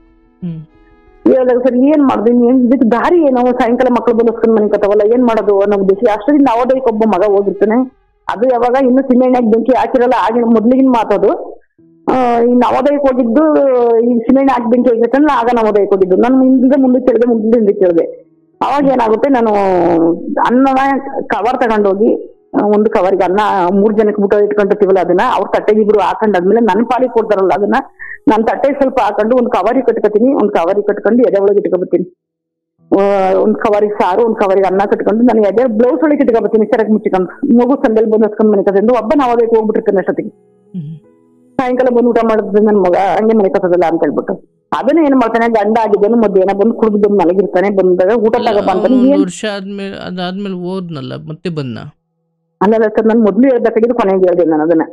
ಹೇಳಿದಾಗ ಸರ್ ಏನ್ ಮಾಡುದು, ಇದಕ್ಕೆ ದಾರಿ ಏನೋ, ಸಾಯಂಕಾಲ ಮಕ್ಳು ಬಂದು ಹೊಸ್ಕೊಂಡ್ ಮನೆ ಕತ್ತವಲ್ಲ, ಏನ್ ಮಾಡೋದು ಅನ್ನೋ ಉದ್ದೇಶ. ಅಷ್ಟರಿಂದ ನವೋದಯಕ್ಕೆ ಒಬ್ಬ ಮಗ ಹೋಗಿರ್ತಾನೆ, ಅದು ಯಾವಾಗ ಇನ್ನು ಸಿಮೆಣ್ಣಾಗ ಬೆಂಕಿ ಹಾಕಿರಲ್ಲ, ಆಗಿನ ಮೊದ್ಲಿಗಿನ ಮಾತದು. ಈ ನವೋದಯಕ್ಕೆ ಹೋಗಿದ್ದು ಈ ಸಿಮೆಂಟ್ ಹಾಕಿ ಬೆಂಕಿ ಆಗಿರ್ತಂದ್ರೆ ಆಗ ನವೋದಯಕ್ಕೆ ಹೋಗಿದ್ದು. ನಾನು ಹಿಂದೆ ಮುಂದೆ ಕೇಳಿದೆ, ಮುಂದೆ ಹಿಂದೆ ಕೇಳಿದೆ. ಅವಾಗ ಏನಾಗುತ್ತೆ, ನಾನು ಅನ್ನನ ಕವರ್ ತಗೊಂಡೋಗಿ ಒಂದು ಕವರ್ಗೆ ಅನ್ನ 3 ಜನಕ್ಕೆ ಊಟ ಇಟ್ಕೊಂಡಿರ್ತೀವಲ್ಲ ಅದನ್ನ ಅವ್ರ ತಟ್ಟೆಗೆ ಇಬ್ರು ಹಾಕೊಂಡಾದ್ಮೇಲೆ ನನ್ನ ಪಾಲಿಗೆ ಕೊಡ್ತಾರಲ್ಲ ಅದನ್ನ ನಾನು ತಟ್ಟೆಗೆ ಸ್ವಲ್ಪ ಹಾಕೊಂಡು ಒಂದು ಕವರಿಗೆ ಕಟ್ಕೊತೀನಿ, ಒಂದು ಕವರಿಗೆ ಕಟ್ಕೊಂಡು ಎದೆ ಒಳಗೆ ಇಟ್ಕೊಬತ್ತೀನಿ. ಒಂದ್ ಕವರಿಗೆ ಸಾರು, ಒಂದ್ ಕವರಿಗೆ ಅನ್ನ ಕಟ್ಕೊಂಡು ನಾನು ಎದೆ ಬ್ಲೌಸ್ ಒಳಗೆ ಇಟ್ಕೊಬತ್ತೀನಿ ಸೆರಗ್ ಮುಚ್ಚಿಕೊಂಡು. ಮಗು ಸಂದೇಲಿ ಬಂದು ಹಸ್ಕೊಂಡ್ ಮನೆ ಕಸದಿಂದ ಒಬ್ಬ ನವೋದಯಕ್ಕೆ ಹೋಗ್ಬಿಟ್ಟಿರ್ತಾನೆ ಅಷ್ಟೊತ್ತಿಗೆ. ಸಾಯಂಕಾಲ ಬಂದು ಊಟ ಮಾಡಿದ್ರೆ ನನ್ನ ಮಗ ಹಂಗೆ ಮನೆ ಕಸದಲ್ಲ ಅಂತ ಹೇಳ್ಬಿಟ್ಟು ಅದನ್ನ ಏನ್ ಮಾಡ್ತಾನೆ, ಗಂಡ ಆಗಿದ್ದೇನು ಮಧ್ಯಾಹ್ನ ಬಂದು ಕುಡಿದು ಬಂದು ಮಲಗಿರ್ತಾನೆ. ಬಂದಾಗ ಊಟ ತಗೊಂಡ್ಬಂತಾನೆ. ವರ್ಷ ಅದಾದ್ಮೇಲೆ ಹೋದ್ನಲ್ಲ ಮತ್ತೆ ಬಂದ. ಅಲ್ಲ ಸರ್, ನಾನು ಮೊದ್ಲು ಹೇಳ್ಬೇಕಾಗಿದ್ದು ಕೊನೆಗೆ ಹೇಳ್ದೆ ನಾನು ಅದನ್ನ.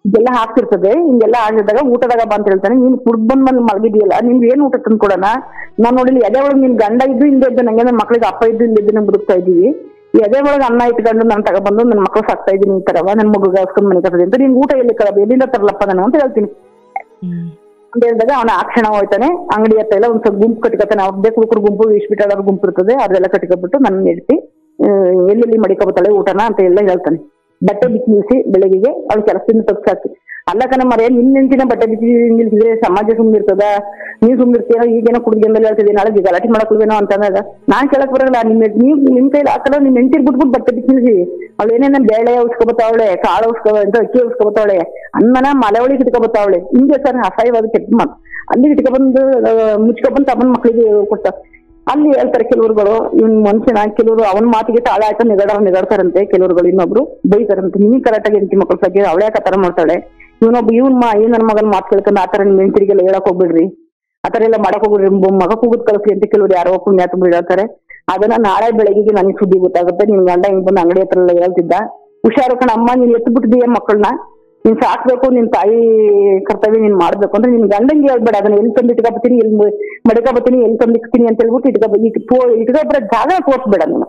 ಇದೆಲ್ಲ ಹಾಕ್ತಿರ್ತದೆ, ಹಿಂಗೆಲ್ಲ ಆಗಿದ್ದಾಗ ಊಟದಾಗ ಬಾ ಅಂತ ಹೇಳ್ತಾನೆ. ನೀನ್ ಕುಡ್ ಬಂದ್ ಬಂದ್ ಮಲಗಿದ್ಯಲ್ಲ, ನಿಮ್ಗೆ ಏನ್ ಊಟ ತಂದು ಕೊಡೋಣ, ನಾನ್ ನೋಡಿಲಿ ಎದೆ ಒಳಗೆ ನಿನ್ ಗಂಡ ಇದ್ದು ಹಿಂದೆ ಇದ್ದು ನಂಗೆ ನನ್ನ ಮಕ್ಳಿಗೆ ಅಪ್ಪ ಇದ್ದು ಇಲ್ಲಿದ್ದು ಬದುಕ್ತಾ ಇದೀವಿ. ಎದೆ ಒಳಗೆ ಅನ್ನ ಇಟ್ಕೊಂಡು ನಾನು ತಗೊಬಂದು ನನ್ನ ಮಕ್ಳು ಸಾಕ್ತಾ ಇದ್ದೀನಿ ಈ ತರವ, ನನ್ ಮಗುಗೆ ಹಸ್ಕೊಂಡ್ ಮನೆ ಕಸದೆ ಅಂತ. ನಿನ್ ಊಟ ಎಲ್ಲಿ ಕಳಬ ಎಲ್ಲಿಂದ ತರಲಪ್ಪ ನಾನು ಅಂತ ಹೇಳ್ತೀನಿ ಅಂತ ಹೇಳಿದಾಗ ಅವನ ಆ ಕ್ಷಣ ಹೋಯ್ತಾನೆ. ಅಂಗಡಿ ಹತ್ತ ಎಲ್ಲ ಒಂದ್ ಸ್ವಲ್ಪ ಗುಂಪು ಕಟ್ಕೊತಾನೆ. ಅವ್ರದ್ದೇ ಕುಡುಕರು ಗುಂಪು, ಇಷ್ಟ್ಬಿಟ್ಟಾಡೋರ್ ಗುಂಪು ಇರ್ತದೆ, ಅದೆಲ್ಲ ಕಟ್ಕೊಬಿಟ್ಟು ನನ್ನ ನೆಡ್ತಿ ಎಲ್ಲೆಲ್ಲಿ ಮಡಿಕೊಬತ್ತಾಳೆ ಊಟನ ಅಂತ ಎಲ್ಲ ಹೇಳ್ತಾನೆ. ಬಟ್ಟೆ ಬಿಚ್ಚಿ ನಿಲ್ಸಿ ಬೆಳಗ್ಗೆ ಅವ್ಳು ಕೆಲಸದಿಂದ ತಗ್ಸಾಕಿ. ಅಲ್ಲ ಕಣ ಮರೆ, ನಿನ್ ನೆಂಚಿನ ಬಟ್ಟೆ ಬಿಚ್ಚಿ ನಿಲ್ಸಿದ್ರೆ ಸಮಾಜ ಸುಮ್ಮಿರ್ತದ, ನೀವ್ ಸುಮ್ಮಿರ್ತೀರ, ಈಗೇನೋ ಕುಡ್ಗೆಂದಲ್ಲಿ ಹೇಳ್ತಿದ್ದೆ, ನಾಳೆ ಗಲಾಟೆ ಮಾಡಕ್ಲ್ವೇನೋ ಅಂತಂದಾಗ ನಾನ್ ಕೇಳಕ್ ಬರಲ್ಲ. ನಿಮ್ ಕೈಲಿ ಹಾಕಲ್ಲ, ನಿಮ್ ಹೆಂಡತಿ ಬಿಟ್ಬಿಟ್ಟು ಬಟ್ಟೆ ಬಿಚ್ಚಿ ನಿಲ್ಸಿ. ಅವಳು ಏನೇನ ಬೇಳೆ ಉಸ್ಕೊಬತ್ತಾವಳೆ, ಕಾಳು ಅಂತ ಅಕ್ಕಿ ಉಸ್ಕೊಬತ್ತಾವಳೆ, ಅನ್ನನ ಮಲೆ ಒಳಗೆ ಇಟ್ಕೊಬತ್ತಾವಳೆ. ಹಿಂಗೆ ಸರ್ ಅಸಹ್ಯವಾದ ಕೆಟ್ಟ ಮಾತು. ಅಲ್ಲಿ ಇಟ್ಕೊಬಂದು ಮುಚ್ಕೊಬಂದು ತಮ್ಮನ ಮಕ್ಳಿಗೆ ಕೊಡ್ತಾವ. ಅಲ್ಲಿ ಹೇಳ್ತಾರೆ ಕೆಲವರುಗಳು, ಇವ್ನ ಮನುಷ್ಯನ, ಕೆಲವರು ಅವನ ಮಾತಿಗೆ ತಾಳ ಆಯ್ತಾ ನಿಗಾಡ್ತಾರಂತೆ, ಕೆಲವರುಗಳು ಇನ್ನೊಬ್ರು ಬೈತಾರಂತೆ, ನಿಮಗೆ ಕರೆಕ್ಟಾಗಿ ಹೆಂಡತಿ ಮಕ್ಕಳು ಸಾಕಿ ಅವಳೆ ಯಾಕೆ ಆತರ ಮಾಡ್ತಾಳೆ, ಇವನ್ ನನ್ನ ಮಗನ ಮಾತು ಕೇಳ್ಕೊಂಡು ಆತರ ನಿಮ್ ಹೆಂಡತಿರಿಗೆಲ್ಲ ಹೇಳಕ್ ಹೋಗ್ಬಿಡ್ರಿ, ಆತರ ಎಲ್ಲ ಮಾಡಕ್ ಹೋಗ್ಬಿಡ್ರಿ, ಮಗ ಕೂಗುದ್ ಕಳ್ಸಿ ಅಂತ ಕೆಲವ್ರು ಯಾರೋ ಪುಣ್ಯಾತ ಹೇಳ್ತಾರೆ. ಅದನ್ನ ನಾಳೆ ಬೆಳಗ್ಗೆ ನನಗೆ ಸುದ್ದಿ ಗೊತ್ತಾಗುತ್ತೆ, ನಿನ್ ಗಂಡ ಹಿಂಗ್ ಬಂದು ಅಂಗಡಿ ಹತ್ರ ಎಲ್ಲ ಹೇಳ್ತಿದ್ದ, ಹುಷಾರು ಕಣ ಅಮ್ಮ, ನೀನ್ ಎತ್ತು ಬಿಟ್ಟಿದೀಯ ಮಕ್ಕಳನ್ನ, ನೀನ್ ಸಾಕ್ಬೇಕು, ನಿನ್ ತಾಯಿ ಕರ್ತವ್ಯ ನೀನ್ ಮಾಡ್ಬೇಕು ಅಂದ್ರೆ ನಿನ್ ಗಂಡಂಗೆ ಹೇಳ್ಬೇಡ, ಅದನ್ನ ಎಲ್ಲಿ ತಂದು ಇಟ್ಕೊಬತ್ತೀನಿ, ಎಲ್ಲಿ ಮಡಿಕೊಬತ್ತೀನಿ, ಎಲ್ಲಿ ತಂದಿಕ್ತೀನಿ ಅಂತ ಹೇಳ್ಬಿಟ್ಟು ಇಟ್ಕೊಬಿಡ ಜಾಗ ತೋರಿಸ್ಬೇಡ ನೀನು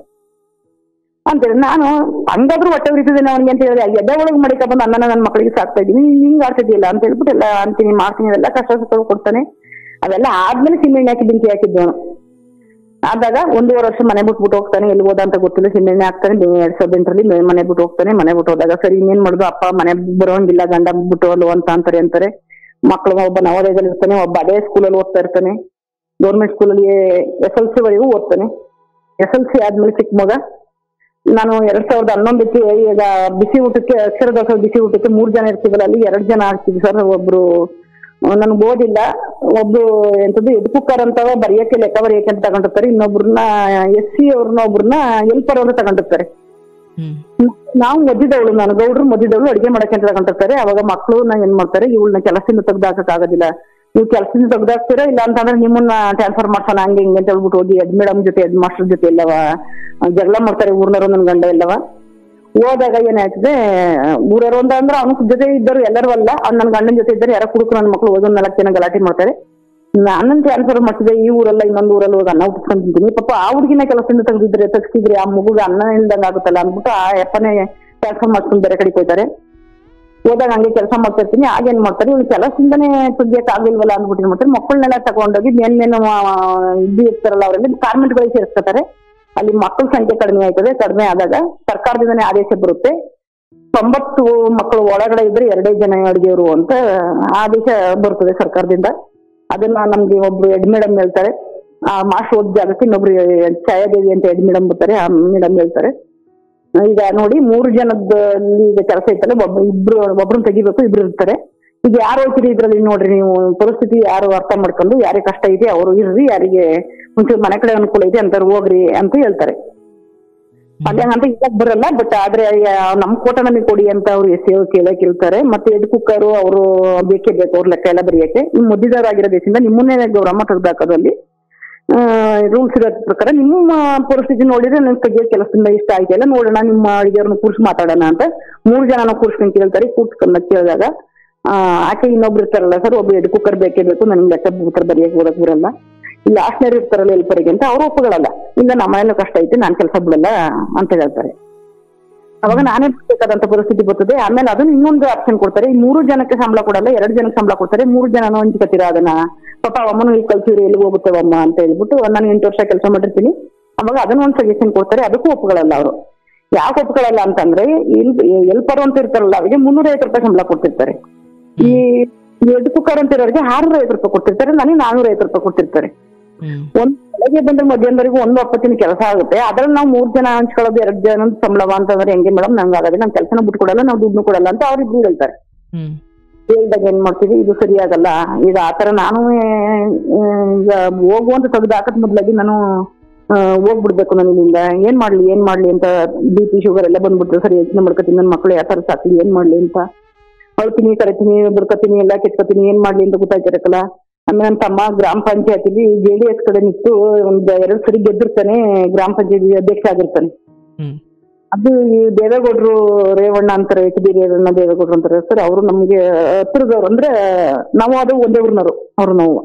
ಅಂತೇಳಿ. ನಾನು ಹಂಗಾದ್ರೂ ಹೊಟ್ಟೆ ಉರಿತಿದ್ದೇನೆ ಅವನಿಗೆ ಅಂತ ಹೇಳಿದೆ. ಎದೆ ಒಳಗೆ ಮಡಿಕೊಬಂದು ಅನ್ನನ ನನ್ನ ಮಕ್ಕಳಿಗೆ ಸಾಕ್ತಾ ಇದ್ದೀನಿ, ಹಿಂಗ್ ಆಡ್ತಿದ್ದಿಲ್ಲ ಅಂತ ಹೇಳ್ಬಿಟ್ಟು ಎಲ್ಲ ಅಂತೀನಿ, ಮಾಡ್ತೀನಿ, ಅದೆಲ್ಲ ಕಷ್ಟ ಸುತ್ತ ಕೊಡ್ತಾನೆ. ಅವೆಲ್ಲ ಆದ್ಮೇಲೆ ಸಿಮೆಣ್ಣೆ ಹಾಕಿ ಬೆಂಕಿ ಹಾಕಿದ್ದವನು. ಆದಾಗ 1.5 ವರ್ಷ ಮನೆ ಬಿಟ್ಬಿಟ್ಟು ಹೋಗ್ತಾನೆ. ಎಲ್ಲಿ ಹೋದ ಅಂತ ಗೊತ್ತಿಲ್ಲ. ಸಿಮೆಣ್ಣೆ ಹಾಕ್ತಾನೆ. 2008ರಲ್ಲಿ ಮನೆ ಬಿಟ್ಟು ಹೋಗ್ತಾನೆ. ಮನೆ ಬಿಟ್ಟು ಹೋದಾಗ ಸರಿ ಇನ್ನೇನ್ ಮಾಡುದು, ಅಪ್ಪ ಮನೆ ಬರೋಂಗಿಲ್ಲ, ಗಂಡ ಬಿಟ್ಟು ಹೋಲ್ವ ಅಂತ ಅಂತಾರೆ. ಮಕ್ಕಳು ಒಬ್ಬ ನವೋದಯದಲ್ಲಿ ಇರ್ತಾನೆ, ಒಬ್ಬ ಅದೇ ಸ್ಕೂಲಲ್ಲಿ ಓದ್ತಾ ಇರ್ತಾನೆ. ಗೌರ್ಮೆಂಟ್ ಸ್ಕೂಲಲ್ಲಿ SLC ವರೆಗೂ ಓದ್ತಾನೆ. SLC ಆದ್ಮೇಲೆ ಚಿಕ್ಕ ಮಗ. ನಾನು 2011ಕ್ಕೆ ಈಗ ಬಿಸಿ ಊಟಕ್ಕೆ, ಅಕ್ಷರ ದಾಸೋಹ ಬಿಸಿ ಊಟಕ್ಕೆ 3 ಜನ ಇರ್ತೀವಲ್ಲ, ಅಲ್ಲಿ 2 ಜನ ಆಗ್ತೀವಿ ಸರ್. ಒಬ್ರು ನನ್ಗೆ ಓದಿಲ್ಲ, ಒಬ್ರು ಎಂತದ್ದು ಎಡ್ಕುಕ್ಕರ್ ಅಂತ ಬರೆಯಕ್ಕೆ, ಲೆಕ್ಕ ಬರೆಯಕ್ಕೆ ಅಂತ ತಗೊಂಡಿರ್ತಾರೆ. ಇನ್ನೊಬ್ರನ್ನ SC ಅವ್ರನ್ನ ಒಬ್ರನ್ನ ಎಲ್ಪರ್ ಅಂತ ತಗೊಂಡಿರ್ತಾರೆ. ನಾವು ಮದ್ದಿದವಳು, ನಾನು ಗೌಡ್ರು ಮದ್ದಿದವಳು ಅಡಿಗೆ ಮಾಡಕ್ಕೆ ಅಂತ ತಗೊಂಡಿರ್ತಾರೆ. ಅವಾಗ ಮಕ್ಕಳು ಏನ್ ಮಾಡ್ತಾರೆ, ಇವಳನ್ನ ಕೆಲಸದಿಂದ ತೆಗ್ದಾಕಕ್ ಆಗೋದಿಲ್ಲ, ನೀವು ಕೆಲಸದಿಂದ ತೆಗ್ದಾಕ್ತೀರಾ, ಇಲ್ಲ ಅಂತಂದ್ರೆ ನಿಮ್ಮನ್ನ ಟ್ರಾನ್ಸ್ಫರ್ ಮಾಡ್ಸೋಣ ಹಂಗೆ ಹಿಂಗೆ ಅಂತ ಹೇಳ್ಬಿಟ್ಟು ಹೋಗಿ ಹೆಡ್ ಮೇಡಮ್ ಜೊತೆ ಹೆಡ್ ಮಾಸ್ಟರ್ ಜೊತೆ ಎಲ್ಲವ ಜಗಳ ಮಾಡ್ತಾರೆ ಊರ್ನವರು, ನನ್ನ ಗಂಡ ಎಲ್ಲವ. ಹೋದಾಗ ಏನಾಯ್ತದೆ, ಊರವರು ಅಂದ್ರೆ ಅವನ ಜೊತೆ ಇದ್ದರು ಎಲ್ಲರೂ ಅಲ್ಲ, ನನ್ನ ಗಂಡನ ಜೊತೆ ಇದ್ದಾರೆ ಯಾರೋ ಕುಡುಕು ನನ್ನ ಮಕ್ಕಳು ಹೋಗಿ 4 ಜನ ಗಲಾಟೆ ಮಾಡ್ತಾರೆ. ನಾನಂತ ಟ್ರಾನ್ಸ್ಫರ್ ಮಾಡ್ತಿದ್ದೆ, ಈ ಊರಲ್ಲ ಇನ್ನೊಂದು ಊರಲ್ಲಿ ಹೋಗಿ ಅನ್ನ ಉಟ್ಸ್ಕೊಂಡ್ ತಿಂತೀನಿ. ಪಾಪ ಆ ಹುಡುಗಿನ ಕೆಲಸದಿಂದ ತೆಗ್ಸಿದ್ರೆ ಆ ಮಗುಗೆ ಅನ್ನ ಇಲ್ದಂಗ ಆಗುತ್ತಲ್ಲ ಅಂದ್ಬಿಟ್ಟು ಆ ಯಪ್ಪನೇ ಟ್ರಾನ್ಸ್ಫರ್ ಮಾಡ್ಕೊಂಡು ಬೇರೆ ಕಡೆಗೆ ಹೋಗ್ತಾರೆ. ಹೋದಾಗ ಹಂಗೆ ಕೆಲಸ ಮಾಡ್ತಾ ಇರ್ತೀನಿ. ಆಗೇನ್ ಮಾಡ್ತಾರೆ, ಇವ್ನು ಕೆಲಸದಿಂದನೇ ತೆಗಿಯಕ್ ಆಗಿಲ್ವಲ್ಲ ಅಂದ್ಬಿಟ್ಟು ಏನ್ ಮಾಡ್ತಾರೆ, ಮಕ್ಕಳನ್ನೆಲ್ಲ ತಗೊಂಡೋಗಿ ಮೇಲ್ಮೇನು ಇದು ಇರ್ತಾರಲ್ಲ ಅವರಲ್ಲಿ ಕಾರ್ಮೆಂಟ್ಗಳಿಗೆ ಸೇರಿಸ್ಕೊತಾರೆ. ಅಲ್ಲಿ ಮಕ್ಕಳ ಸಂಖ್ಯೆ ಕಡಿಮೆ ಆಯ್ತದೆ. ಕಡಿಮೆ ಆದಾಗ ಸರ್ಕಾರದಿಂದನೇ ಆದೇಶ ಬರುತ್ತೆ, 90 ಮಕ್ಕಳು ಒಳಗಡೆ ಇದ್ರೆ 2 ಜನ ಅಡಿಗೆಯವರು ಅಂತ ಆದೇಶ ಬರ್ತದೆ ಸರ್ಕಾರದಿಂದ. ಅದನ್ನ ನಮ್ಗೆ ಒಬ್ರು ಹೆಡ್ ಮೇಡಮ್ ಹೇಳ್ತಾರೆ. ಆ ಮಾಸ್ಟರ್ ಓದ್ ಜಾಗಕ್ಕೆ ಇನ್ನೊಬ್ರು ಛಾಯಾದೇವಿ ಅಂತ ಹೆಡ್ ಮೇಡಮ್ ಬರ್ತಾರೆ. ಆ ಮೇಡಮ್ ಹೇಳ್ತಾರೆ, ಈಗ ನೋಡಿ 3 ಜನದಲ್ಲಿ ಈಗ ಕೆಲಸ ಇತ್ತಲ್ಲ, ಒಬ್ರನ್ನ ತೆಗಿಬೇಕು, 2 ಇರ್ತಾರೆ. ಈಗ ಯಾರು ಹೋಗ್ತೀರಿ ಇದ್ರಲ್ಲಿ ನೋಡ್ರಿ, ನೀವು ಪರಿಸ್ಥಿತಿ ಯಾರು ಅರ್ಥ ಮಾಡ್ಕೊಂಡು ಯಾರಿಗೆ ಕಷ್ಟ ಇದೆ ಅವರು ಇರ್ರಿ, ಯಾರಿಗೆ ಒಂಚೂರು ಮನೆ ಕಡೆ ಅನುಕೂಲ ಇದೆ ಅಂತ ಹೋಗ್ರಿ ಅಂತ ಹೇಳ್ತಾರೆ. ಅದೇ ಅಂತ ಇಲ್ಲಕ್ ಬರಲ್ಲ, ಬಟ್ ಆದ್ರೆ ನಮ್ ಕೋಟ ನಮಗೆ ಕೊಡಿ ಅಂತ ಅವ್ರು ಕೇಳಕ್ ಇರ್ತಾರೆ. ಮತ್ತೆ ಎಡ್ ಕುಕ್ಕರು ಅವರು ಬೇಕೇ ಬೇಕು, ಅವ್ರ ಲೆಕ್ಕ ಎಲ್ಲ ಬರೆಯಕ್ಕೆ. ನಿಮ್ ಮುದ್ದಿದಾರಾಗಿರೋ ದೇಶದಿಂದ ನಿಮ್ಮನ್ನೇ ಗೌರವ ತೆಗೆದಾಕೋದು ಅಲ್ಲಿ ರೂಲ್ಸ್ ಇರೋ ಪ್ರಕಾರ. ನಿಮ್ಮ ಪರಿಸ್ಥಿತಿ ನೋಡಿದ್ರೆ ನನ್ ತೆಗಿಯೋ ಕೆಲಸದಿಂದ ಇಷ್ಟ ಆಯ್ತಲ್ಲ, ನೋಡೋಣ ನಿಮ್ಮ ಅಡಿಗೆಯವ್ರನ್ನ ಕೂರ್ಸಿ ಮಾತಾಡೋಣ ಅಂತ 3 ಜನನ ಕೂರ್ಸ್ಕೊಂಡ್ ಕೇಳ್ತಾರೆ. ಕೂರ್ಸ್ಕೊಂಡ ಕೇಳಿದಾಗ ಆಕೆ ಇನ್ನೊಬ್ರು ಇರ್ತಾರಲ್ಲ ಸರ್, ಒಬ್ರು ಎಡ್ ಕುಕ್ಕರ್ ಬೇಕೇ ಬೇಕು, ನನ್ಗೆ ಲೆಕ್ಕ ಬುಕ್ಕರ್ ಬರೆಯಕ್ಕೆ ಓದಕ್ ಬರಲ್ಲ, ಇಲ್ಲ ಆಸ್ನೇರ್ ಇರ್ತಾರಲ್ಲ ಎಲ್ಪರಿಗೆ ಅಂತ ಅವ್ರು ಒಪ್ಪುಗಳಲ್ಲ, ಇಲ್ಲ ನಮ್ಮನೆಲ್ಲ ಕಷ್ಟ ಐತೆ ನಾನ್ ಕೆಲಸ ಬಿಡಲ್ಲ ಅಂತ ಹೇಳ್ತಾರೆ. ಅವಾಗ ನಾನೇ ಬೇಕಾದಂತ ಪರಿಸ್ಥಿತಿ ಬರ್ತದೆ. ಆಮೇಲೆ ಅದನ್ನ ಇನ್ನೊಂದು ಆಪ್ಷನ್ ಕೊಡ್ತಾರೆ, 3 ಜನಕ್ಕೆ ಸಂಬಳ ಕೊಡಲ್ಲ, 2 ಜನಕ್ಕೆ ಸಂಬಳ ಕೊಡ್ತಾರೆ. 3 ಜನನೂ ಹಂಚ್ಕೊತೀರಾ ಅದನ್ನ, ಪಾಪ ಅಮ್ಮನು ಈಗ ಕಲ್ಸಿವ್ರಿ ಎಲ್ಲಿಗೆ ಹೋಗುತ್ತೇವಮ್ಮ ಅಂತ ಹೇಳ್ಬಿಟ್ಟು ನಾನು 8 ವರ್ಷ ಕೆಲಸ ಮಾಡಿರ್ತೀನಿ. ಅವಾಗ ಅದನ್ನ ಒಂದು ಸಜೆಷನ್ ಕೊಡ್ತಾರೆ. ಅದಕ್ಕೂ ಒಪ್ಪುಗಳಲ್ಲ ಅವರು. ಯಾಕೆ ಒಪ್ಪುಗಳಲ್ಲ ಅಂತಂದ್ರೆ, ಎಲ್ಪರು ಅಂತ ಇರ್ತಾರಲ್ಲ ಅವರಿಗೆ 350 ರೂಪಾಯಿ ಸಂಬಳ ಕೊಡ್ತಿರ್ತಾರೆ. ಈ ದೊಡ್ಡ ಕುಕ್ಕರ್ ಅಂತ ಇರೋರಿಗೆ 650 ರೂಪಾಯಿ ಕೊಡ್ತಿರ್ತಾರೆ, ನನಗೆ 450 ರೂಪಾಯಿ ಕೊಡ್ತಿರ್ತಾರೆ. ಒಂದ್ ಬೆಳಗ್ಗೆ ಬಂದ್ರೆ ಮಧ್ಯಾಹ್ನವರೆಗೂ ಒಂದು ಒಪ್ಪತ್ತಿನ ಕೆಲಸ ಆಗುತ್ತೆ. ಅದ್ರಲ್ಲಿ ನಾವು 3 ಜನ ಹಂಚ್ಕೊಳ್ಳೋದು 2 ಜನ ಸಂಬಳವ ಅಂತಂದ್ರೆ ಹೆಂಗೆ ಮೇಡಮ್, ನಂಗೆ ಆಗೋದಿಲ್ಲ, ನಮ್ ಕೆಲಸನ ಬಿಟ್ಕೊಡಲ್ಲ, ನಾವು ದುಡ್ಡು ಕೊಡಲ್ಲ ಅಂತ ಅವ್ರಿಬ್ರು ಹೇಳ್ತಾರೆ. ಹೇಳ್ದಾಗ ಏನ್ ಮಾಡ್ತೀವಿ, ಇದು ಸರಿಯಾಗಲ್ಲ. ಈಗ ಆತರ ನಾನು ಈಗ ಹೋಗುವಂತ ತೆಗೆದು ಹಾಕದ್ ಮೊದ್ಲಾಗಿ ನಾನು ಹೋಗ್ಬಿಡ್ಬೇಕು, ನಾನು ಇಲ್ಲಿಂದ ಏನ್ ಮಾಡ್ಲಿ ಅಂತ BP ಶುಗರ್ ಎಲ್ಲ ಬಂದ್ಬಿಟ್ರೆ ಸರಿ ಯೋಚನೆ ಮಾಡ್ಕೊತೀನಿ, ನನ್ನ ಮಕ್ಳು ಯಾವ ತರ ಸಾಕ್ಲಿ, ಏನ್ ಮಾಡ್ಲಿ ಅಂತ ಅಳ್ತೀನಿ, ಕರಿತೀನಿ, ಬುಡ್ಕತೀನಿ, ಎಲ್ಲ ಕೆಚ್ಕೊತೀನಿ, ಏನ್ ಮಾಡ್ಲಿ ಅಂತ ಗೊತ್ತಾಯ್ತಿರಕಲ್ಲ. ಆಮೇಲೆ ನನ್ನ ತಮ್ಮ ಗ್ರಾಮ ಪಂಚಾಯತಿಲಿ JDS ಕಡೆ ನಿಂತು 1-2 ಸರಿ ಗೆದ್ದಿರ್ತಾನೆ, ಗ್ರಾಮ ಪಂಚಾಯತಿ ಅಧ್ಯಕ್ಷ ಆಗಿರ್ತಾನೆ. ಅದು ಈ ದೇವೇಗೌಡರು ರೇವಣ್ಣ ಅಂತಾರೆ, HD ರೇವಣ್ಣ ದೇವೇಗೌಡರು ಅಂತಾರೆ ಸರ್. ಅವರು ನಮ್ಗೆ ಹತ್ರದವ್ರು, ಅಂದ್ರೆ ನಾವು ಅದು ಒಂದೇ ಊರಿನವರು ಅವ್ರು. ನಾವು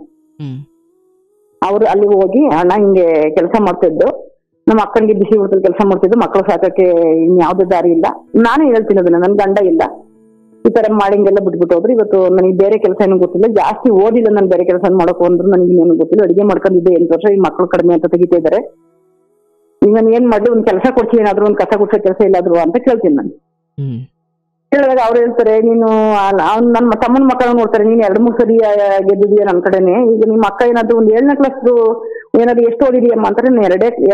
ಅವ್ರು ಅಲ್ಲಿಗೆ ಹೋಗಿ ಅಣ್ಣ ಹಿಂಗೆ ಕೆಲಸ ಮಾಡ್ತಾ ಇದ್ದು, ನಮ್ಮ ಅಕ್ಕನಿಗೆ ಬಿಸಿ ಊಟದಲ್ಲಿ ಕೆಲಸ ಮಾಡ್ತಿದ್ದು, ಮಕ್ಕಳು ಸಾಕಕ್ಕೆ ಇನ್ಯಾವುದೇ ದಾರಿ ಇಲ್ಲ. ನಾನೇ ಹೇಳ್ತೀನಿ ಅದನ್ನ, ನನ್ ಗಂಡ ಇಲ್ಲ, ಈ ತರ ಮಾಡಿಂಗೆಲ್ಲ ಬಿಟ್ಬಿಟ್ಟು ಹೋದ್ರು. ಇವತ್ತು ನನಗೆ ಬೇರೆ ಕೆಲಸ ಏನೂ ಗೊತ್ತಿಲ್ಲ, ಜಾಸ್ತಿ ಓದಿಲ್ಲ ನಾನು, ಬೇರೆ ಕೆಲಸ ಮಾಡಬೇಕು ಅಂದ್ರು ನನಗೆ ಇನ್ನೇನು ಗೊತ್ತಿಲ್ಲ. ಅಡಿಗೆ ಮಾಡ್ಕೊಂಡಿದ್ದೆ 8 ವರ್ಷ, ಈ ಮಕ್ಕಳು ಕಡಿಮೆ ಅಂತ ತೆಗಿತಾ ಇದಾರೆ. ಈಗ ನಾನು ಏನ್ ಮಾಡ್ಲಿ, ಒಂದ್ ಕೆಲಸ ಕೊಡ್ತೀನಿ, ಏನಾದ್ರು ಒಂದ್ ಕಸ ಗುಡ್ಸೋ ಕೆಲಸ ಇಲ್ಲಾದ್ರು ಅಂತ ಕೇಳ್ತೀನಿ ನಾನು. ಹೇಳಿದಾಗ ಅವ್ರು ಹೇಳ್ತಾರೆ, ನೀನು ನನ್ನ ತಮ್ಮನ ಮಕ್ಕಳನ್ನ ನೋಡ್ತಾರೆ, ನೀನ್ 2-3 ಸರಿ ಗೆದ್ದಿದೀಯ ನನ್ನ ಕಡೆನೆ. ಈಗ ನಿಮ್ಮ ಅಕ್ಕ ಏನಾದ್ರು ಒಂದು 7ನೇ ಕ್ಲಾಸ್ ಏನಾದ್ರು ಎಷ್ಟು ಓದಿದೀಯಮ್ಮ ಅಂತಾರೆ,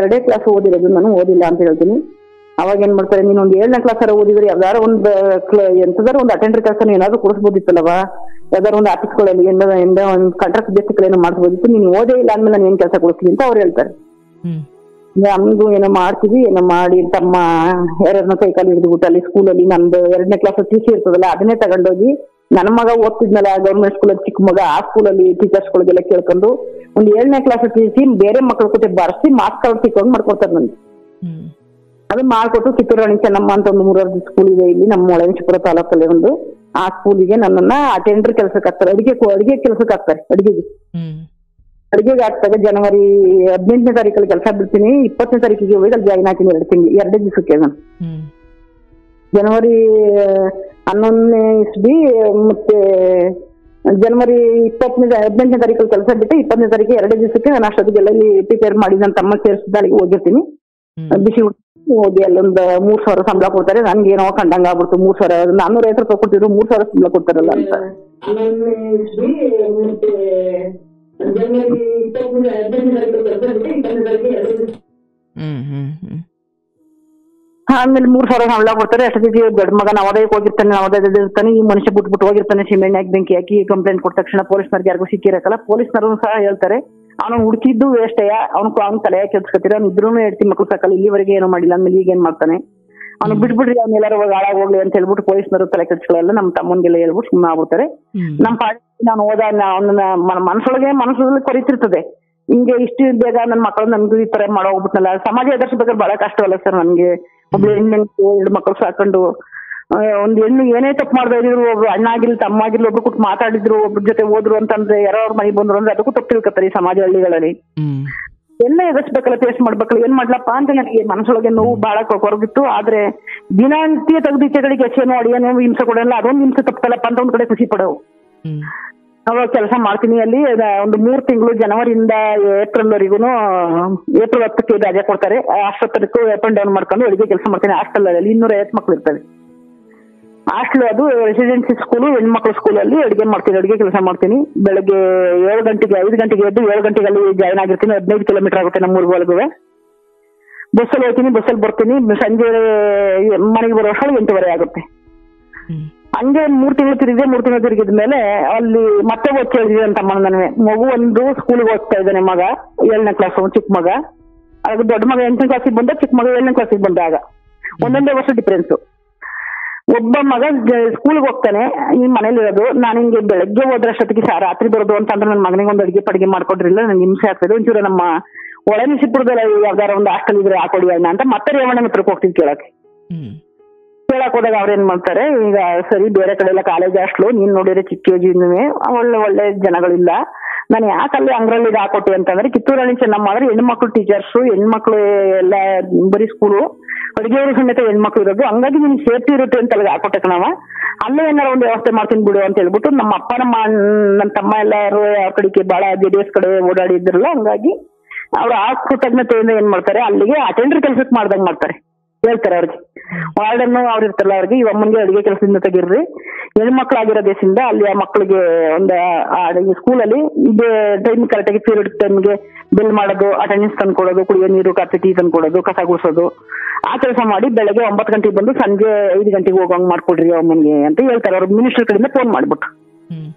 ಎರಡೇ ಕ್ಲಾಸ್ ಓದಿರೋದು, ನಾನು ಓದಿಲ್ಲ ಅಂತ ಹೇಳ್ತೀನಿ. ಅವಾಗ ಏನ್ ಮಾಡ್ತಾರೆ, ನೀನು ಒಂದು 7ನೇ ಕ್ಲಾಸ್ ಓದಿದ್ರೆ ಯಾವ್ದಾರು ಒಂದು ಎಂತದಾರು ಒಂದು ಅಟೆಂಡರ್ ಕೆಲಸ ಏನಾದ್ರು ಕೊಡಿಸ್ಬೋದಿತ್ತಲ್ಲವಾ, ಯಾವ್ದಾರು ಒಂದು ಆಫೀಸ್ಗಳಲ್ಲಿ ಒಂದು ಕಾಂಟ್ರಾಕ್ಟ್ ಬೇಸಿಕ್ಗಳೇನೋ ಮಾಡಿಸ್ಬೋದಿತ್ತು, ನೀನು ಓದೇ ಇಲ್ಲ ಅಂದ್ಮೇಲೆ ನಾನು ಏನ್ ಕೆಲಸ ಕೊಡಿಸ್ತೀನಿ ಅಂತ ಅವ್ರು ಹೇಳ್ತಾರೆ. ನಮ್ಗೂ ಏನೋ ಮಾಡ್ತೀವಿ, ಏನೋ ಮಾಡಿ ತಮ್ಮ ಯಾರನ್ನ ಕೈ ಕಾಲು ಹಿಡಿದ್ಬಿಟ್ಟು ಅಲ್ಲಿ ಸ್ಕೂಲಲ್ಲಿ ನಂದು 2ನೇ ಕ್ಲಾಸ್ TC ಇರ್ತದಲ್ಲ, ಅದನ್ನೇ ತಗೊಂಡೋಗಿ ನನ್ನ ಮಗ ಓದ್ತಿದ್ನಲ್ಲ ಗೌರ್ಮೆಂಟ್ ಸ್ಕೂಲಲ್ಲಿ, ಚಿಕ್ಕ ಮಗ, ಆ ಸ್ಕೂಲಲ್ಲಿ ಟೀಚರ್ಸ್ಗಳಿಗೆಲ್ಲ ಕೇಳ್ಕೊಂಡು ಒಂದು 7ನೇ ಕ್ಲಾಸ್ TC ಬೇರೆ ಮಕ್ಕಳ ಜೊತೆ ಬರ್ಸಿ ಮಾರ್ಕ್ಸ್ ಕಾರ್ಡ್ ಸಿಕ್ಕೊಂಡು ಮಾಡ್ಕೊಡ್ತಾರೆ ನನ್ಗೆ. ಅದು ಮಾಡ್ಕೊಟ್ಟು ಕಿತ್ತೂರು ರಾಣಿ ಚೆನ್ನಮ್ಮ ಅಂತ ಒಂದು 3 ಸ್ಕೂಲ್ ಇದೆ ಇಲ್ಲಿ ನಮ್ಮ ಹೊಳೆನರಸೀಪುರ ತಾಲೂಕಲ್ಲಿ ಒಂದು. ಆ ಸ್ಕೂಲಿಗೆ ನನ್ನನ್ನ ಅಟೆಂಡರ್ ಕೆಲಸಕ್ಕೆ ಹಾಕ್ತಾರೆ, ಅಡಿಗೆ ಕೆಲಸಕ್ಕೆ ಹಾಕ್ತಾರೆ. ಅಡಿಗೆಗೆ ಹಾಕ್ದಾಗ ಜನವರಿ 18ನೇ ತಾರೀಕಲ್ಲಿ ಕೆಲಸ ಬಿಡ್ತೀನಿ, 20ನೇ ತಾರೀಕಿಗೆ ಹೋಗಿ ಅಲ್ಲಿ ಜಾಯಿನ್ ಆಗ್ತೀನಿ. 2 ದಿವಸಕ್ಕೆ ನಾನು ಜನವರಿ 11ನೇ ಇಸ್ವಿ ಮತ್ತೆ ಜನವರಿ 18ನೇ ತಾರೀಕಲ್ಲಿ ಕೆಲಸ ಬಿಟ್ಟು 20ನೇ ತಾರೀಕಿಗೆ 2 ದಿವಸಕ್ಕೆ ನಾನು ಅಷ್ಟೊತ್ತಿಗೆಲ್ಲ ಇಲ್ಲಿ ಪ್ರಿಪೇರ್ ಮಾಡಿ ನನ್ನ ತಮ್ಮ ಸೇರಿಸಿದ ಅಲ್ಲಿಗೆ ಹೋಗಿರ್ತೀನಿ. ಬಿಸಿ ಹೋಗಿ ಅಲ್ಲೊಂದು 3,000 ಸಂಬಳ ಕೊಡ್ತಾರೆ. ನನ್ಗೆ ಏನೋ ಕಂಡಂಗ ಆಗ್ಬಿಡ್ತು. 3,000 450 ರೂಪಾಯಿ ಕೊಟ್ಟಿದ್ರು 3,000 ಸಂಬಳ ಕೊಡ್ತಾರಲ್ಲ ಅಂತ. ಆಮೇಲೆ 3,000 ಸಂಬಳ ಕೊಡ್ತಾರೆ. ಅಷ್ಟೊತ್ತಿಗೆ ದೊಡ್ಡ ಮಗ ನವೋದಯಕ್ಕೆ ಹೋಗಿರ್ತಾನೆ, ನವೋದಯದಲ್ಲಿ ಇರ್ತಾನೆ. ಈ ಮನುಷ್ಯ ಬಿಟ್ಬಿಟ್ಟು ಹೋಗಿರ್ತಾನೆ, ಸಿಮೆಂಟ್ ಹಾಕಿ ಬೆಂಕಿ ಹಾಕಿ. ಕಂಪ್ಲೇಂಟ್ ಕೊಟ್ಟ ತಕ್ಷಣ ಪೊಲೀಸ್ನವ್ರಿಗೆ ಯಾರಿಗೂ ಸಿಕ್ಕಿರಕಲ್ಲ. ಪೊಲೀಸ್ನವರು ಸಹ ಹೇಳ್ತಾರೆ, ಅವನು ಹುಡುಕಿದ್ದು ವೇಸ್ಟಯ್ಯ, ಅವ್ನ ತಲೆ ಕೆಲ್ಸ್ಕೊತೀರ, ಅವ್ನು ಇದ್ರೂ ಹೆಡ್ತಿ ಮಕ್ಳು ಸಾಕಲ್ಲ, ಇಲ್ಲಿವರೆಗೆ ಏನೋ ಮಾಡಿಲ್ಲ, ಆಮೇಲೆ ಈಗ ಏನ್ ಮಾಡ್ತಾನೆ, ಅವ್ನು ಬಿಟ್ಬಿಡ್ರಿ, ಅವ್ನ ಎಲ್ಲಾರು ಹಾಳಾಗಿ ಹೋಗ್ಲಿ ಅಂತ ಹೇಳ್ಬಿಟ್ಟು ಪೊಲೀಸ್ನವರು ತಲೆ ಕೆಡ್ಸ್ಕೊಳ್ಳಲ್ಲ. ನಮ್ಮ ತಮ್ಮನ್ಗೆಲ್ಲ ಹೇಳ್ಬಿಟ್ಟು ಸುಮ್ಮನೆ ಆಗ್ಬಿಡ್ತಾರೆ. ನಮ್ಮ ಪಾಡಿ ನಾನು ಹೋದ ಅವನ ಮನಸ್ಸೊಳಗೆ ಕೊರಿತಿರ್ತದೆ, ಹಿಂಗೆ ಇಷ್ಟು ಬೇಗ ನನ್ನ ಮಕ್ಕಳು ನನ್ಗೂ ಈ ತರ ಮಾಡೋ ಹೋಗ್ಬಿಟ್ನಲ್ಲ. ಸಮಾಜ ಎದುರಿಸ್ಬೇಕಾದ್ರೆ ಬಹಳ ಕಷ್ಟವಲ್ಲ ಸರ್ ನನ್ಗೆ. ಒಬ್ಳು ಹೆಣ್ಣು 2 ಮಕ್ಕಳು ಸಾಕೊಂಡು ಒಂದ್ ಹೆಣ್ಣು ಏನೇ ತಪ್ಪು ಮಾಡ್ತಾ ಇದ್ರು, ಒಬ್ರು ಅಣ್ಣ ಆಗಿರ್ಲಿ ತಮ್ಮ ಆಗಿರ್ಲಿ ಒಬ್ರು ಕೂತ್ ಮಾತಾಡಿದ್ರು, ಒಬ್ರ ಜೊತೆ ಹೋದ್ರು ಅಂತಂದ್ರೆ ಯಾರೋ ಅವ್ರ ಮನೆಗೆ ಬಂದ್ರು ಅಂದ್ರೆ ಅದಕ್ಕೂ ತಪ್ಪು ತಿಳ್ಕೊತಾರೆ ಈ ಸಮಾಜ ಹಳ್ಳಿಗಳಲ್ಲಿ. ಎಲ್ಲ ಎದುರಿಸ್ಬೇಕಲ್ಲ, ಫೇಸ್ ಮಾಡ್ಬೇಕಲ್ಲ, ಏನ್ ಮಾಡ್ಲಪ್ಪ ಅಂತ ನನಗೆ ಮನಸ್ಸೊಳಗೆ ನೋವು ಬಹಳ ಕೊರಗಿತ್ತು. ಆದ್ರೆ ದಿನನಿತ್ಯ ತೆಗೆದೀಚೆಗಳಿಗೆ ಎಷ್ಟೇನೋ ಅಡಿಯೇನೋ ಹಿಂಸೆ ಕೊಡಲ್ಲ, ಅದೊಂದು ಹಿಂಸೆ ತಪ್ಪಲ್ಲಪ್ಪ ಅಂತ ಒಂದ್ ಕಡೆ ಖುಷಿ ಪಡವು. ಅವಾಗ ಕೆಲಸ ಮಾಡ್ತೀನಿ ಅಲ್ಲಿ ಒಂದು 3 ತಿಂಗಳು, ಜನವರಿಯಿಂದ ಏಪ್ರಿಲ್ವರೆಗೂ. ಏಪ್ರಿಲ್ 10ಕ್ಕೆ ರಜೆ ಕೊಡ್ತಾರೆ. ಅಷ್ಟೊತ್ತರಕ್ಕೂ ಅಪ್ ಅಂಡ್ ಡೌನ್ ಮಾಡ್ಕೊಂಡು ಅಡಿಗೆ ಕೆಲಸ ಮಾಡ್ತೀನಿ. ಹಾಸ್ಟೆಲ್ ಅಲ್ಲಿ 250 ಮಕ್ಳು ಇರ್ತವೆ. ಹಾಸ್ಟೆಲ್ ಅದು ರೆಸಿಡೆನ್ಸಿ ಸ್ಕೂಲು, ಹೆಣ್ಮಕ್ಳು ಸ್ಕೂಲಲ್ಲಿ ಅಡಿಗೆ ಮಾಡ್ತೀನಿ, ಅಡಿಗೆ ಕೆಲಸ ಮಾಡ್ತೀನಿ. ಬೆಳಗ್ಗೆ 5 ಗಂಟೆಗೆ ಎದ್ದು 7 ಗಂಟೆಗೆ ಅಲ್ಲಿ ಜಾಯ್ನ್ ಆಗಿರ್ತೀನಿ. 15 ಕಿಲೋಮೀಟರ್ ಆಗುತ್ತೆ ನಮ್ಮೂರ್ವರೆಗೂ. ಬಸ್ಸಲ್ಲಿ ಹೋಗ್ತೀನಿ, ಬಸ್ಸಲ್ಲಿ ಬರ್ತೀನಿ. ಸಂಜೆ ಮನೆಗೆ ಬರೋ ಅಷ್ಟೊಳಗೆ 8:30 ಆಗುತ್ತೆ. ಹಂಗೆ 3 ತಿಂಗಳು ತಿರುಗಿದೆ. 3 ತಿಂಗಳು ತಿರುಗಿದ ಮೇಲೆ ಅಲ್ಲಿ ಮತ್ತೆ ಓದ್ ಕೇಳಿದ್ವಿ ಅಂತ ನನಗೆ ಮಗು ಒಂದು ಸ್ಕೂಲ್ಗೆ ಹೋಗ್ತಾ ಇದ್ದಾನೆ. ಮಗ 7ನೇ ಕ್ಲಾಸ್, ಚಿಕ್ಕ ಮಗ. ಆಗ ದೊಡ್ಡ ಮಗ 8ನೇ ಕ್ಲಾಸಿಗೆ ಬಂದ, ಚಿಕ್ಕ ಮಗ 7ನೇ ಕ್ಲಾಸಿಗೆ ಬಂದಾಗ 1 ವರ್ಷ ಡಿಫ್ರೆನ್ಸ್. ಒಬ್ಬ ಮಗ ಸ್ಕೂಲ್ಗೆ ಹೋಗ್ತಾನೆ, ಈ ಮನೇಲಿ ಇರೋದು. ನಾನು ಹಿಂಗೆ ಬೆಳಗ್ಗೆ ಹೋದ್ರಷ್ಟೊತ್ತಿಗೆ ರಾತ್ರಿ ಬರೋದು ಅಂತಂದ್ರೆ ನನ್ನ ಮಗನಿಗೆ ಒಂದು ಅಡಿಗೆ ಮಾಡ್ಕೊಡ್ರಿಲ್ಲ, ನನ್ಗೆ ಹಿಂಸೆ ಆಗ್ತದೆ. ಒಂಚೂರು ನಮ್ಮ ಹೊಳೆನರಸೀಪುರದಲ್ಲಿ ಯಾವ್ದಾರ ಒಂದು ಹಾಸ್ಟೆಲ್ ಇದ್ರೆ ಹಾಕೊಡಿ ಅಣ್ಣ ಅಂತ ಮತ್ತೆ ರೇವಣ್ಣನ ಹತ್ರಕ್ಕೆ ಹೋಗ್ತಿದ್ ಕೇಳಕ್ ಹೋದಾಗ ಅವ್ರ ಏನ್ ಮಾಡ್ತಾರೆ, ಈಗ ಸರಿ ಬೇರೆ ಕಡೆ ಎಲ್ಲ ಕಾಲೇಜ್ ಹಾಸ್ಟ್ಲು, ನೀನ್ ನೋಡಿದ್ರೆ ಚಿಕ್ಕ ಕೆಜಿನೇ ಒಳ್ಳೆ ಜನಗಳಿಲ್ಲ, ನಾನು ಯಾಕಲ್ಲಿ ಅಂಗ್ರಲ್ಲಿ ಹಾಕೊಟ್ಟೆ ಅಂತಂದ್ರೆ ಕಿತ್ತೂರು ರಾಣಿ ಚೆನ್ನಮ್ಮ ಅಂದ್ರೆ ಹೆಣ್ಮಕ್ಳು ಟೀಚರ್ಸು, ಹೆಣ್ಮಕ್ಳು ಎಲ್ಲ ಬರೀ ಸ್ಕೂಲು, ಅಡುಗೆಯವರು ಸಮೇತ ಹೆಣ್ಮಕ್ಳು ಇರೋದು, ಹಂಗಾಗಿ ನಿಮ್ಗೆ ಸೇಫ್ಟಿ ಇರುತ್ತೆ ಅಂತ ಅಲ್ಲಿಗೆ ಹಾಕೊಟ್ಟೆ ಕಣವ, ಅಲ್ಲೇ ಏನಾರ ಒಂದು ವ್ಯವಸ್ಥೆ ಮಾಡ್ತೀನಿ ಬಿಡು ಅಂತ ಹೇಳ್ಬಿಟ್ಟು ನಮ್ಮ ಅಪ್ಪ ನನ್ನ ತಮ್ಮ ಎಲ್ಲಾರು ಆ ಕಡೆಗೆ ಬಹಳ JDS ಕಡೆ ಓಡಾಡಿದ್ರಲ್ಲ, ಹಂಗಾಗಿ ಅವ್ರು ಆ ಕೃತಜ್ಞತೆಯಿಂದ ಏನ್ ಮಾಡ್ತಾರೆ, ಅಲ್ಲಿಗೆ ಅಟೆಂಡರ್ ಕೆಲ್ಸಕ್ಕೆ ಮಾಡ್ದಂಗ್ ಮಾಡ್ತಾರೆ. ಹೇಳ್ತಾರೆ ಅವ್ರಿಗೆ, ವಾರ್ಡನ್ನು ಅವ್ರು ಇರ್ತಾರಲ್ಲ ಅವ್ರಿಗೆ, ಈ ಅಮ್ಮನಿಗೆ ಅಡುಗೆ ಕೆಲಸದಿಂದ ತೆಗೀರ್ರಿ, ಹೆಣ್ಮಕ್ಳಾಗಿರೋ ದೇಶದಿಂದ ಅಲ್ಲಿ ಆ ಮಕ್ಕಳಿಗೆ ಒಂದು ಸ್ಕೂಲಲ್ಲಿ ಇದೇ ಟೈಮ್ ಕರೆಕ್ಟಾಗಿ ಪೀರಿಯಡ್ ಟೈಮ್ಗೆ ಬಿಲ್ ಮಾಡೋದು, ಅಟೆಂಡೆನ್ಸ್ ತಂದು ಕೊಡೋದು, ಕುಡಿಯೋ ನೀರು ಕಾಫಿ ಟೀ ತಂದು ಕೊಡೋದು, ಕಸ ಗುಡಿಸೋದು, ಆ ಕೆಲಸ ಮಾಡಿ ಬೆಳಗ್ಗೆ 9 ಗಂಟೆಗೆ ಬಂದು ಸಂಜೆ 5 ಗಂಟೆಗೆ ಹೋಗೋಂಗ್ ಮಾಡ್ಕೊಡ್ರಿ ಅಮ್ಮನಿಗೆ ಅಂತ ಹೇಳ್ತಾರೆ. ಅವ್ರ ಮಿನಿಸ್ಟರ್ ಕಡೆಯಿಂದ ಫೋನ್ ಮಾಡ್ಬಿಟ್ಟು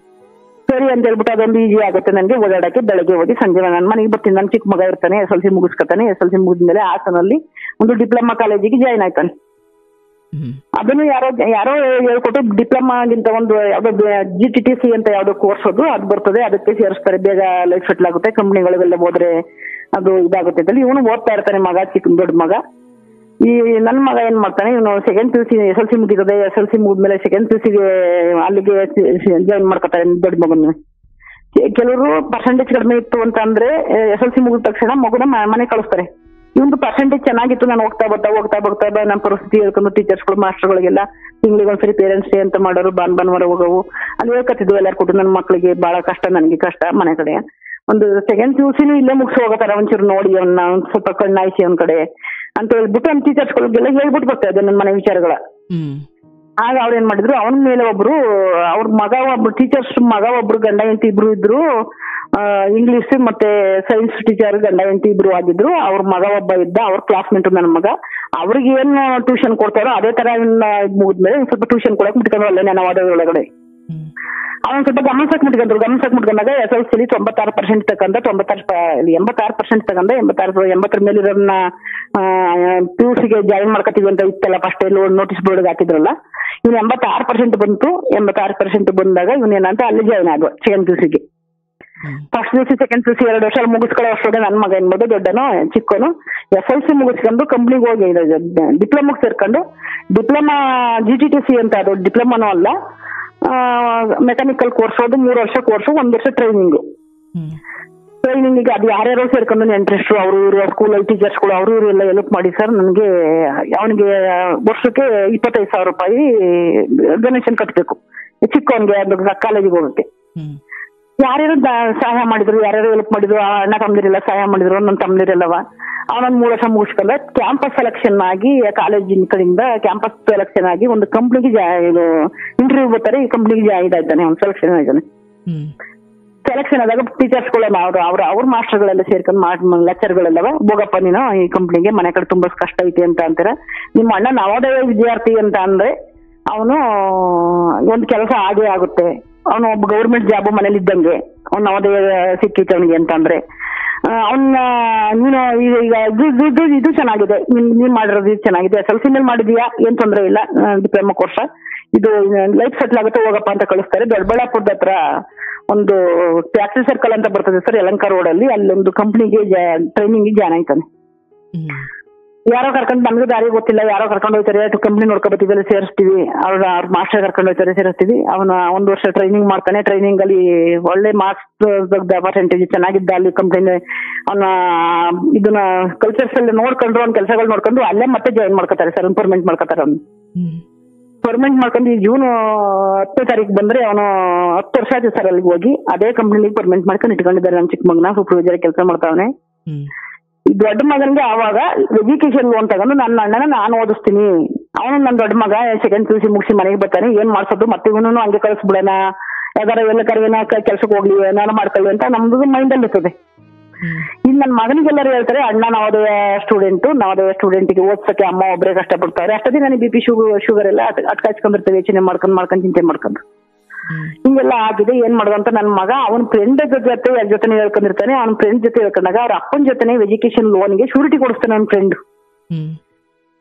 ಸರಿ ಅಂತ ಹೇಳ್ಬಿಟ್ಟು ಅದೊಂದು ಈಸಿ ಆಗುತ್ತೆ ನನಗೆ ಓಡಾಡಕ್ಕೆ. ಬೆಳಗ್ಗೆ ಹೋಗಿ ಸಂಜೆ ನನ್ನ ಮನೆಗೆ ಬರ್ತೀನಿ. ನನ್ನ ಚಿಕ್ಕ ಮಗ ಇರ್ತಾನೆ, SLC ಮುಗಿಸ್ಕೊತಾನೆ. SLC ಮುಗಿದ್ಮೇಲೆ ಹಾಸನಲ್ಲಿ ಒಂದು ಡಿಪ್ಲೊಮಾ ಕಾಲೇಜಿಗೆ ಜಾಯ್ನ್ ಆಯ್ತಾನೆ. ಅದನ್ನು ಯಾರೋ ಹೇಳ್ಕೊಟ್ಟು ಡಿಪ್ಲೊಮಾಗಿಂತ ಒಂದು ಯಾವ್ದೋ GTTC ಅಂತ ಯಾವ್ದೋ ಕೋರ್ಸ್ ಅದು ಬರ್ತದೆ, ಅದಕ್ಕೆ ಸೇರಿಸ್ತಾರೆ. ಬೇಗ ಲೈಫ್ ಸೆಟ್ಲ್ ಆಗುತ್ತೆ, ಕಂಪ್ನಿಗಳಿಗೆಲ್ಲ ಹೋದ್ರೆ ಅದು ಇದಾಗುತ್ತೆ ಅಂತ ಇವನು ಓದ್ತಾ ಇರ್ತಾನೆ ಮಗ, ದೊಡ್ಡ ಮಗ. ಈ ನನ್ನ ಮಗ ಏನ್ ಮಾಡ್ತಾನೆ, ಇವನು ಸೆಕೆಂಡ್ PUC SLC ಮುಗಿತದೆ. SLC ಮುಗಿದ್ಮೇಲೆ ಸೆಕೆಂಡ್ PUCಗೆ ಅಲ್ಲಿಗೆ ಜಾಯಿನ್ ಮಾಡ್ಕೊತಾರೆ ದೊಡ್ಡ ಮಗನ. ಕೆಲವರು ಪರ್ಸೆಂಟೇಜ್ ಕಡಿಮೆ ಇತ್ತು ಅಂತ ಅಂದ್ರೆ SLC ಮುಗಿದ ತಕ್ಷಣ ಮಗುನ ಮನೆ ಕಳಿಸ್ತಾರೆ. ಇವಂದು ಪರ್ಸೆಂಟೇಜ್ ಚೆನ್ನಾಗಿತ್ತು, ನಾನು ಹೋಗ್ತಾ ಬರ್ತಾ ನಮ್ಮ ಪರಿಸ್ಥಿತಿ ಹೇಳ್ಕೊಂಡು ಟೀಚರ್ಸ್ಗಳು ಮಾಸ್ಟರ್ಗಳಿಗೆಲ್ಲ ತಿಂಗಳಿಗೆ ಒಂದ್ಸರಿ ಪೇರೆಂಟ್ಸ್ ಡೇ ಅಂತ ಮಾಡೋರು, ಭಾನುವಾರ ಹೋಗವು. ಅಲ್ಲಿ ಹೇಳ್ಕತ್ತಿದ್ವು ಎಲ್ಲಾರು ಕೊಟ್ಟು ನನ್ನ ಮಕ್ಳಿಗೆ ಬಹಳ ಕಷ್ಟ, ನನಗೆ ಕಷ್ಟ ಮನೆ ಕಡೆ. ಒಂದು ಸೆಕೆಂಡ್ PUCನೂ ಇಲ್ಲೇ ಮುಗಿಸಿ ಹೋಗತ್ತಾರ, ಒಂಚೂರು ನೋಡಿ ಅವನ್ನ ಸ್ವಲ್ಪ ಕಣ್ಣಾಯಿಸಿ ಅವನ ಕಡೆ ಅಂತ ಹೇಳ್ಬಿಟ್ಟು ನಮ್ಮ ಟೀಚರ್ಸ್ಗಳಿಗೆಲ್ಲ ಹೇಳ್ಬಿಟ್ಟು ಬರ್ತಾ ಇದ್ದೆ ನನ್ನ ಮನೆ ವಿಚಾರಗಳ. ಆಗ ಅವ್ರು ಏನ್ ಮಾಡಿದ್ರು, ಅವನ ಮೇಲೆ ಒಬ್ರು ಅವ್ರ ಮಗ ಒಬ್ರು ಟೀಚರ್ಸ್ ಮಗ ಒಬ್ರು ಗಂಡ ಹೆಂಡತಿ ಇಬ್ರು ಇದ್ರು. ಇಂಗ್ಲಿಷ್ ಮತ್ತೆ ಸೈನ್ಸ್ ಟೀಚರ್ ಗಂಡ ಹೆಂಡತಿ ಇಬ್ರು ಆಗಿದ್ರು. ಅವ್ರ ಮಗ ಒಬ್ಬ ಇದ್ದ, ಅವ್ರ ಕ್ಲಾಸ್ಮೇಟ್ ನನ್ನ ಮಗ. ಅವ್ರಿಗೆ ಏನ್ ಟ್ಯೂಷನ್ ಕೊಡ್ತಾರೋ ಅದೇ ತರ ಮುಗಿದ್ಮೇಲೆ ಸ್ವಲ್ಪ ಟ್ಯೂಷನ್ ಕೊಡಕ್ ಮುಟ್ಕೊಂಡು ಅಲ್ಲೇ ನಾನು ಒಳಗಡೆ ಅವನ್ ಸ್ವಲ್ಪ ಗಮನಿಸಕ್ ಮುಟ್ಕೊಂಡಾಗ SLCಲಿ 96% ತಗೊಂಡ 86% ತಗೊಂಡ 80 ಮೇಲಿರೋನ್ನ PUCಗೆ ಜಾಯಿನ್ ಮಾಡ್ಕೊತೀವಿ ಅಂತ ಇತ್ತಲ್ಲ ಫಸ್ಟ್ ನೋಟಿಸ್ ಬೋರ್ಡ್ಗೆ ಹಾಕಿದ್ರಲ್ಲ. ಇವ್ನು 86% ಬಂತು. 86% ಬಂದಾಗ ಇವನೇನಂತ ಅಲ್ಲಿ ಜಾಯಿನ್ ಆಗುವ ಸೆಕೆಂಡ್ PUCಗೆ. ಫಸ್ಟ್ PUC ಸೆಕೆಂಡ್ PUC 2 ವರ್ಷ ಮುಗಿಸ್ಕೊಳ್ಳೋ ಅಷ್ಟೊಳಗೆ ನನ್ನ ಮಗ ಏನ್ಬೋದು ದೊಡ್ಡನು ಚಿಕ್ಕನು SLC ಮುಗಿಸ್ಕೊಂಡು ಕಂಪ್ನಿಗೆ ಹೋಗಿ ಡಿಪ್ಲೊಮಾಗೆ ಸೇರ್ಕೊಂಡು ಡಿಪ್ಲೊಮಾ GTTC ಅಂತ ಅದು ಡಿಪ್ಲೊಮಾನೂ ಅಲ್ಲ, ಮೆಕ್ಯಾನಿಕಲ್ ಕೋರ್ಸ್. ಅದು 3 ವರ್ಷ ಕೋರ್ಸ್, 1 ವರ್ಷ ಟ್ರೈನಿಂಗ್. ಟ್ರೈನಿಂಗಿಗೆ ಅದು ಯಾರ್ಯಾರೋ ಸೇರ್ಕೊಂಡು ಇಂಟ್ರೆಸ್ಟ್ ಅವರು ಇವರು ಸ್ಕೂಲಲ್ಲಿ ಟೀಚರ್ಸ್ಗಳು ಅವರು ಇವರು ಎಲ್ಲ ಹೆಲ್ಪ್ ಮಾಡಿ ಸರ್ ನನಗೆ ಅವನಿಗೆ ವರ್ಷಕ್ಕೆ 25,000 ರೂಪಾಯಿ ಡೊನೇಷನ್ ಕಟ್ಟಬೇಕು ಚಿಕ್ಕವನಿಗೆ ಅದು ಕಾಲೇಜಿಗೆ ಹೋಗಕ್ಕೆ. ಯಾರ್ಯಾರು ಸಹಾಯ ಮಾಡಿದ್ರು, ಯಾರ್ಯಾರು ಹೆಲ್ಪ್ ಮಾಡಿದ್ರು, ಅಣ್ಣ ತಮ್ಮದಿರೆಲ್ಲ ಸಹಾಯ ಮಾಡಿದ್ರು, ನನ್ನ ತಮ್ಮದಿರೆಲ್ಲವ. ಅವನೊಂದು 3 ವರ್ಷ ಮುಗಿಸ್ಕೊಂಡ ಕ್ಯಾಂಪಸ್ ಸೆಲೆಕ್ಷನ್ ಆಗಿ ಕಾಲೇಜಿನ ಕಡೆಯಿಂದ ಕ್ಯಾಂಪಸ್ ಸೆಲೆಕ್ಷನ್ ಆಗಿ ಒಂದು ಕಂಪ್ನಿಗೆ ಇಂಟರ್ವ್ಯೂ ಬರ್ತಾರೆ. ಈ ಕಂಪ್ನಿಗೆ ಜಾಯಿನ್ ಆಯ್ತಾನೆ, ಅವ್ನು ಸೆಲೆಕ್ಷನ್ ಆಗಿದ್ದಾನೆ. ಸೆಲೆಕ್ಷನ್ ಆದಾಗ ಟೀಚರ್ಸ್ಗಳೆಲ್ಲ ಅವ್ರ ಮಾಸ್ಟರ್ಗಳೆಲ್ಲ ಸೇರ್ಕೊಂಡು ಲೆಕ್ಚರ್ಗಳೆಲ್ಲವ ಹೋಗಪ್ಪ ನೀನು ಈ ಕಂಪ್ನಿಗೆ, ಮನೆ ಕಡೆ ತುಂಬಾ ಕಷ್ಟ ಐತಿ ಅಂತ ಅಂತಾರೆ. ನಿಮ್ಮ ಅಣ್ಣ ನವೋದಯ ವಿದ್ಯಾರ್ಥಿ ಅಂತ ಅಂದ್ರೆ ಅವನು ಒಂದು ಕೆಲಸ ಆಗೇ ಆಗುತ್ತೆ. ಅವನು ಒಬ್ಬ ಗೌರ್ಮೆಂಟ್ ಜಾಬ್ ಮನೇಲಿ ಇದ್ದಂಗೆ, ಅವ್ನು ನವೋದಯ ಸಿಕ್ಕಿತ್ತು ಅವನಿಗೆ ಅಂತ ಅಂದ್ರೆ ಅವನ್ನ ನೀನು ಈಗ ಇದು ಚೆನ್ನಾಗಿದೆ, ನೀನ್ ಮಾಡಿರೋದು ಇದು ಚೆನ್ನಾಗಿದೆ, SLC ಮೇಲೆ ಮಾಡಿದ್ಯಾ ಏನ್ ತೊಂದರೆ ಇಲ್ಲ, ಡಿಪ್ಲೊಮಾ ಕೋರ್ಸ್ ಇದು ಲೈಫ್ ಸೆಟ್ಲ್ ಆಗುತ್ತೆ ಹೋಗಪ್ಪ ಅಂತ ಕಳಿಸ್ತಾರೆ. ದೊಡ್ಡಬಳ್ಳಾಪುರದ ಹತ್ರ ಒಂದು ಟ್ಯಾಕ್ಸಿ ಸರ್ಕಲ್ ಅಂತ ಬರ್ತದೆ ಸರ್, ಯಲಂಕ ರೋಡ್ ಅಲ್ಲಿ. ಅಲ್ಲೊಂದು ಕಂಪ್ನಿಗೆ ಟ್ರೈನಿಂಗ್ ಜಾಯ್ನ್ ಆಯ್ತಾನೆ. ಯಾರೋ ಕರ್ಕೊಂಡು ನಮ್ಗೆ ದಾರಿ ಗೊತ್ತಿಲ್ಲ, ಯಾರೋ ಕರ್ಕೊಂಡು ಹೋಗ್ತಾರೆ, ಕಂಪ್ನಿ ನೋಡ್ಕೊಬತ್ತೀವಿ ಸೇರಿಸ್ತೀವಿ, ಅವ್ರ ಮಾಸ್ಟರ್ ಕರ್ಕೊಂಡು ಹೋಗ್ತಾರೆ ಸೇರಿಸ್ತೀವಿ. ಅವನ 1 ವರ್ಷ ಟ್ರೈನಿಂಗ್ ಮಾಡ್ತಾನೆ. ಟ್ರೈನಿಂಗ್ ಅಲ್ಲಿ ಒಳ್ಳೆ ಮಾರ್ಕ್ಸ್ ಪರ್ಸೆಂಟೇಜ್ ಚೆನ್ನಾಗಿದ್ದ ಅಲ್ಲಿ ಕಂಪ್ನಿ ಅವನ ಇದನ್ನ ಕಲ್ಚರ್ಸ್ ಅಲ್ಲಿ ನೋಡ್ಕೊಂಡ್ರು, ಅವ್ನ ಕೆಲಸಗಳು ನೋಡ್ಕೊಂಡು ಅಲ್ಲೇ ಮತ್ತೆ ಜಾಯಿನ್ ಮಾಡ್ಕೊತಾರೆ ಸರ್, ಪರ್ಮನೆಂಟ್ ಮಾಡ್ಕೊತಾರೆ. ಅವ್ನು ಪರ್ಮನೆಂಟ್ ಮಾಡ್ಕೊಂಡು ಈ ಜೂನ್ 10ನೇ ತಾರೀಕು ಬಂದ್ರೆ ಅವನು 10 ವರ್ಷ ಆಯ್ತು ಸರ್ ಅಲ್ಲಿಗೆ ಹೋಗಿ ಅದೇ ಕಂಪ್ನಿಗೆ ಪರ್ಮನೆಂಟ್ ಮಾಡ್ಕೊಂಡು ಇಟ್ಕೊಂಡಿದ್ದಾರೆ. ನನ್ನ ಚಿಕ್ಕ ಮಗನ ಸೂಪರ್ವೈಸರ್ ಕೆಲಸ ಮಾಡ್ತಾವನೆ. ಈ ದೊಡ್ಡ ಮಗನ್ಗೆ ಆವಾಗ ಎಜುಕೇಶನ್ ಲೋನ್ ತಗೊಂಡು ನನ್ನ ಅಣ್ಣನ ನಾನು ಓದಿಸ್ತೀನಿ, ಅವನು ನನ್ನ ದೊಡ್ಡ ಮಗ ಸೆಕೆಂಡ್ PUC ಮುಗಿಸಿ ಮನೆಗೆ ಬರ್ತಾನೆ, ಏನ್ ಮಾಡ್ಸೋದು ಮತ್ತೆ ಇವನು ಹಂಗೆ ಕಳಿಸ್ಬಿಡೋಣ, ಯಾವ್ದಾರ ಎಲ್ಲ ಕರೆನ ಕೆಲ್ಸಕ್ಕೆ ಹೋಗ್ಲಿ ನಾನು ಮಾಡ್ಕೊಳ್ಳಿ ಅಂತ ನಮ್ದು ಮೈಂಡಲ್ಲಿ ಇರ್ತದೆ. ಇಲ್ಲಿ ನನ್ನ ಮಗನಿಗೆಲ್ಲರೂ ಹೇಳ್ತಾರೆ ಅಣ್ಣ ನವೋದಯ ಸ್ಟೂಡೆಂಟ್ಗೆ ಓದ್ಸಕ್ಕೆ ಅಮ್ಮ ಒಬ್ಬರೇ ಕಷ್ಟಪಡ್ತಾರೆ. ಅಷ್ಟೇ ನನಗೆ BP ಶುಗರ್ ಎಲ್ಲ ಅಟ್ಕಾಚ್ಕೊಂಡಿರ್ತೇವೆ, ಯೋಚನೆ ಮಾಡ್ಕೊಂಡು ಚಿಂತೆ ಮಾಡ್ಕೊಂಡು ಹಿಂಗೆಲ್ಲ ಆಗಿದೆ. ಏನ್ ಮಾಡೋದು ಅಂತ ನನ್ನ ಮಗ ಅವನ ಫ್ರೆಂಡ್ ಜೊತೆ ಹೇಳ್ಕೊಂಡಿರ್ತಾನೆ. ಅವನ ಫ್ರೆಂಡ್ ಜೊತೆ ಹೇಳ್ಕೊಂಡಾಗ ಅವ್ರ ಅಪ್ಪನ ಜೊತೆ ಎಜುಕೇಶನ್ ಲೋನ್ಗೆ ಶೂರಿಟಿ ಕೊಡಿಸ್ತಾನೆ. ನನ್ನ ಫ್ರೆಂಡ್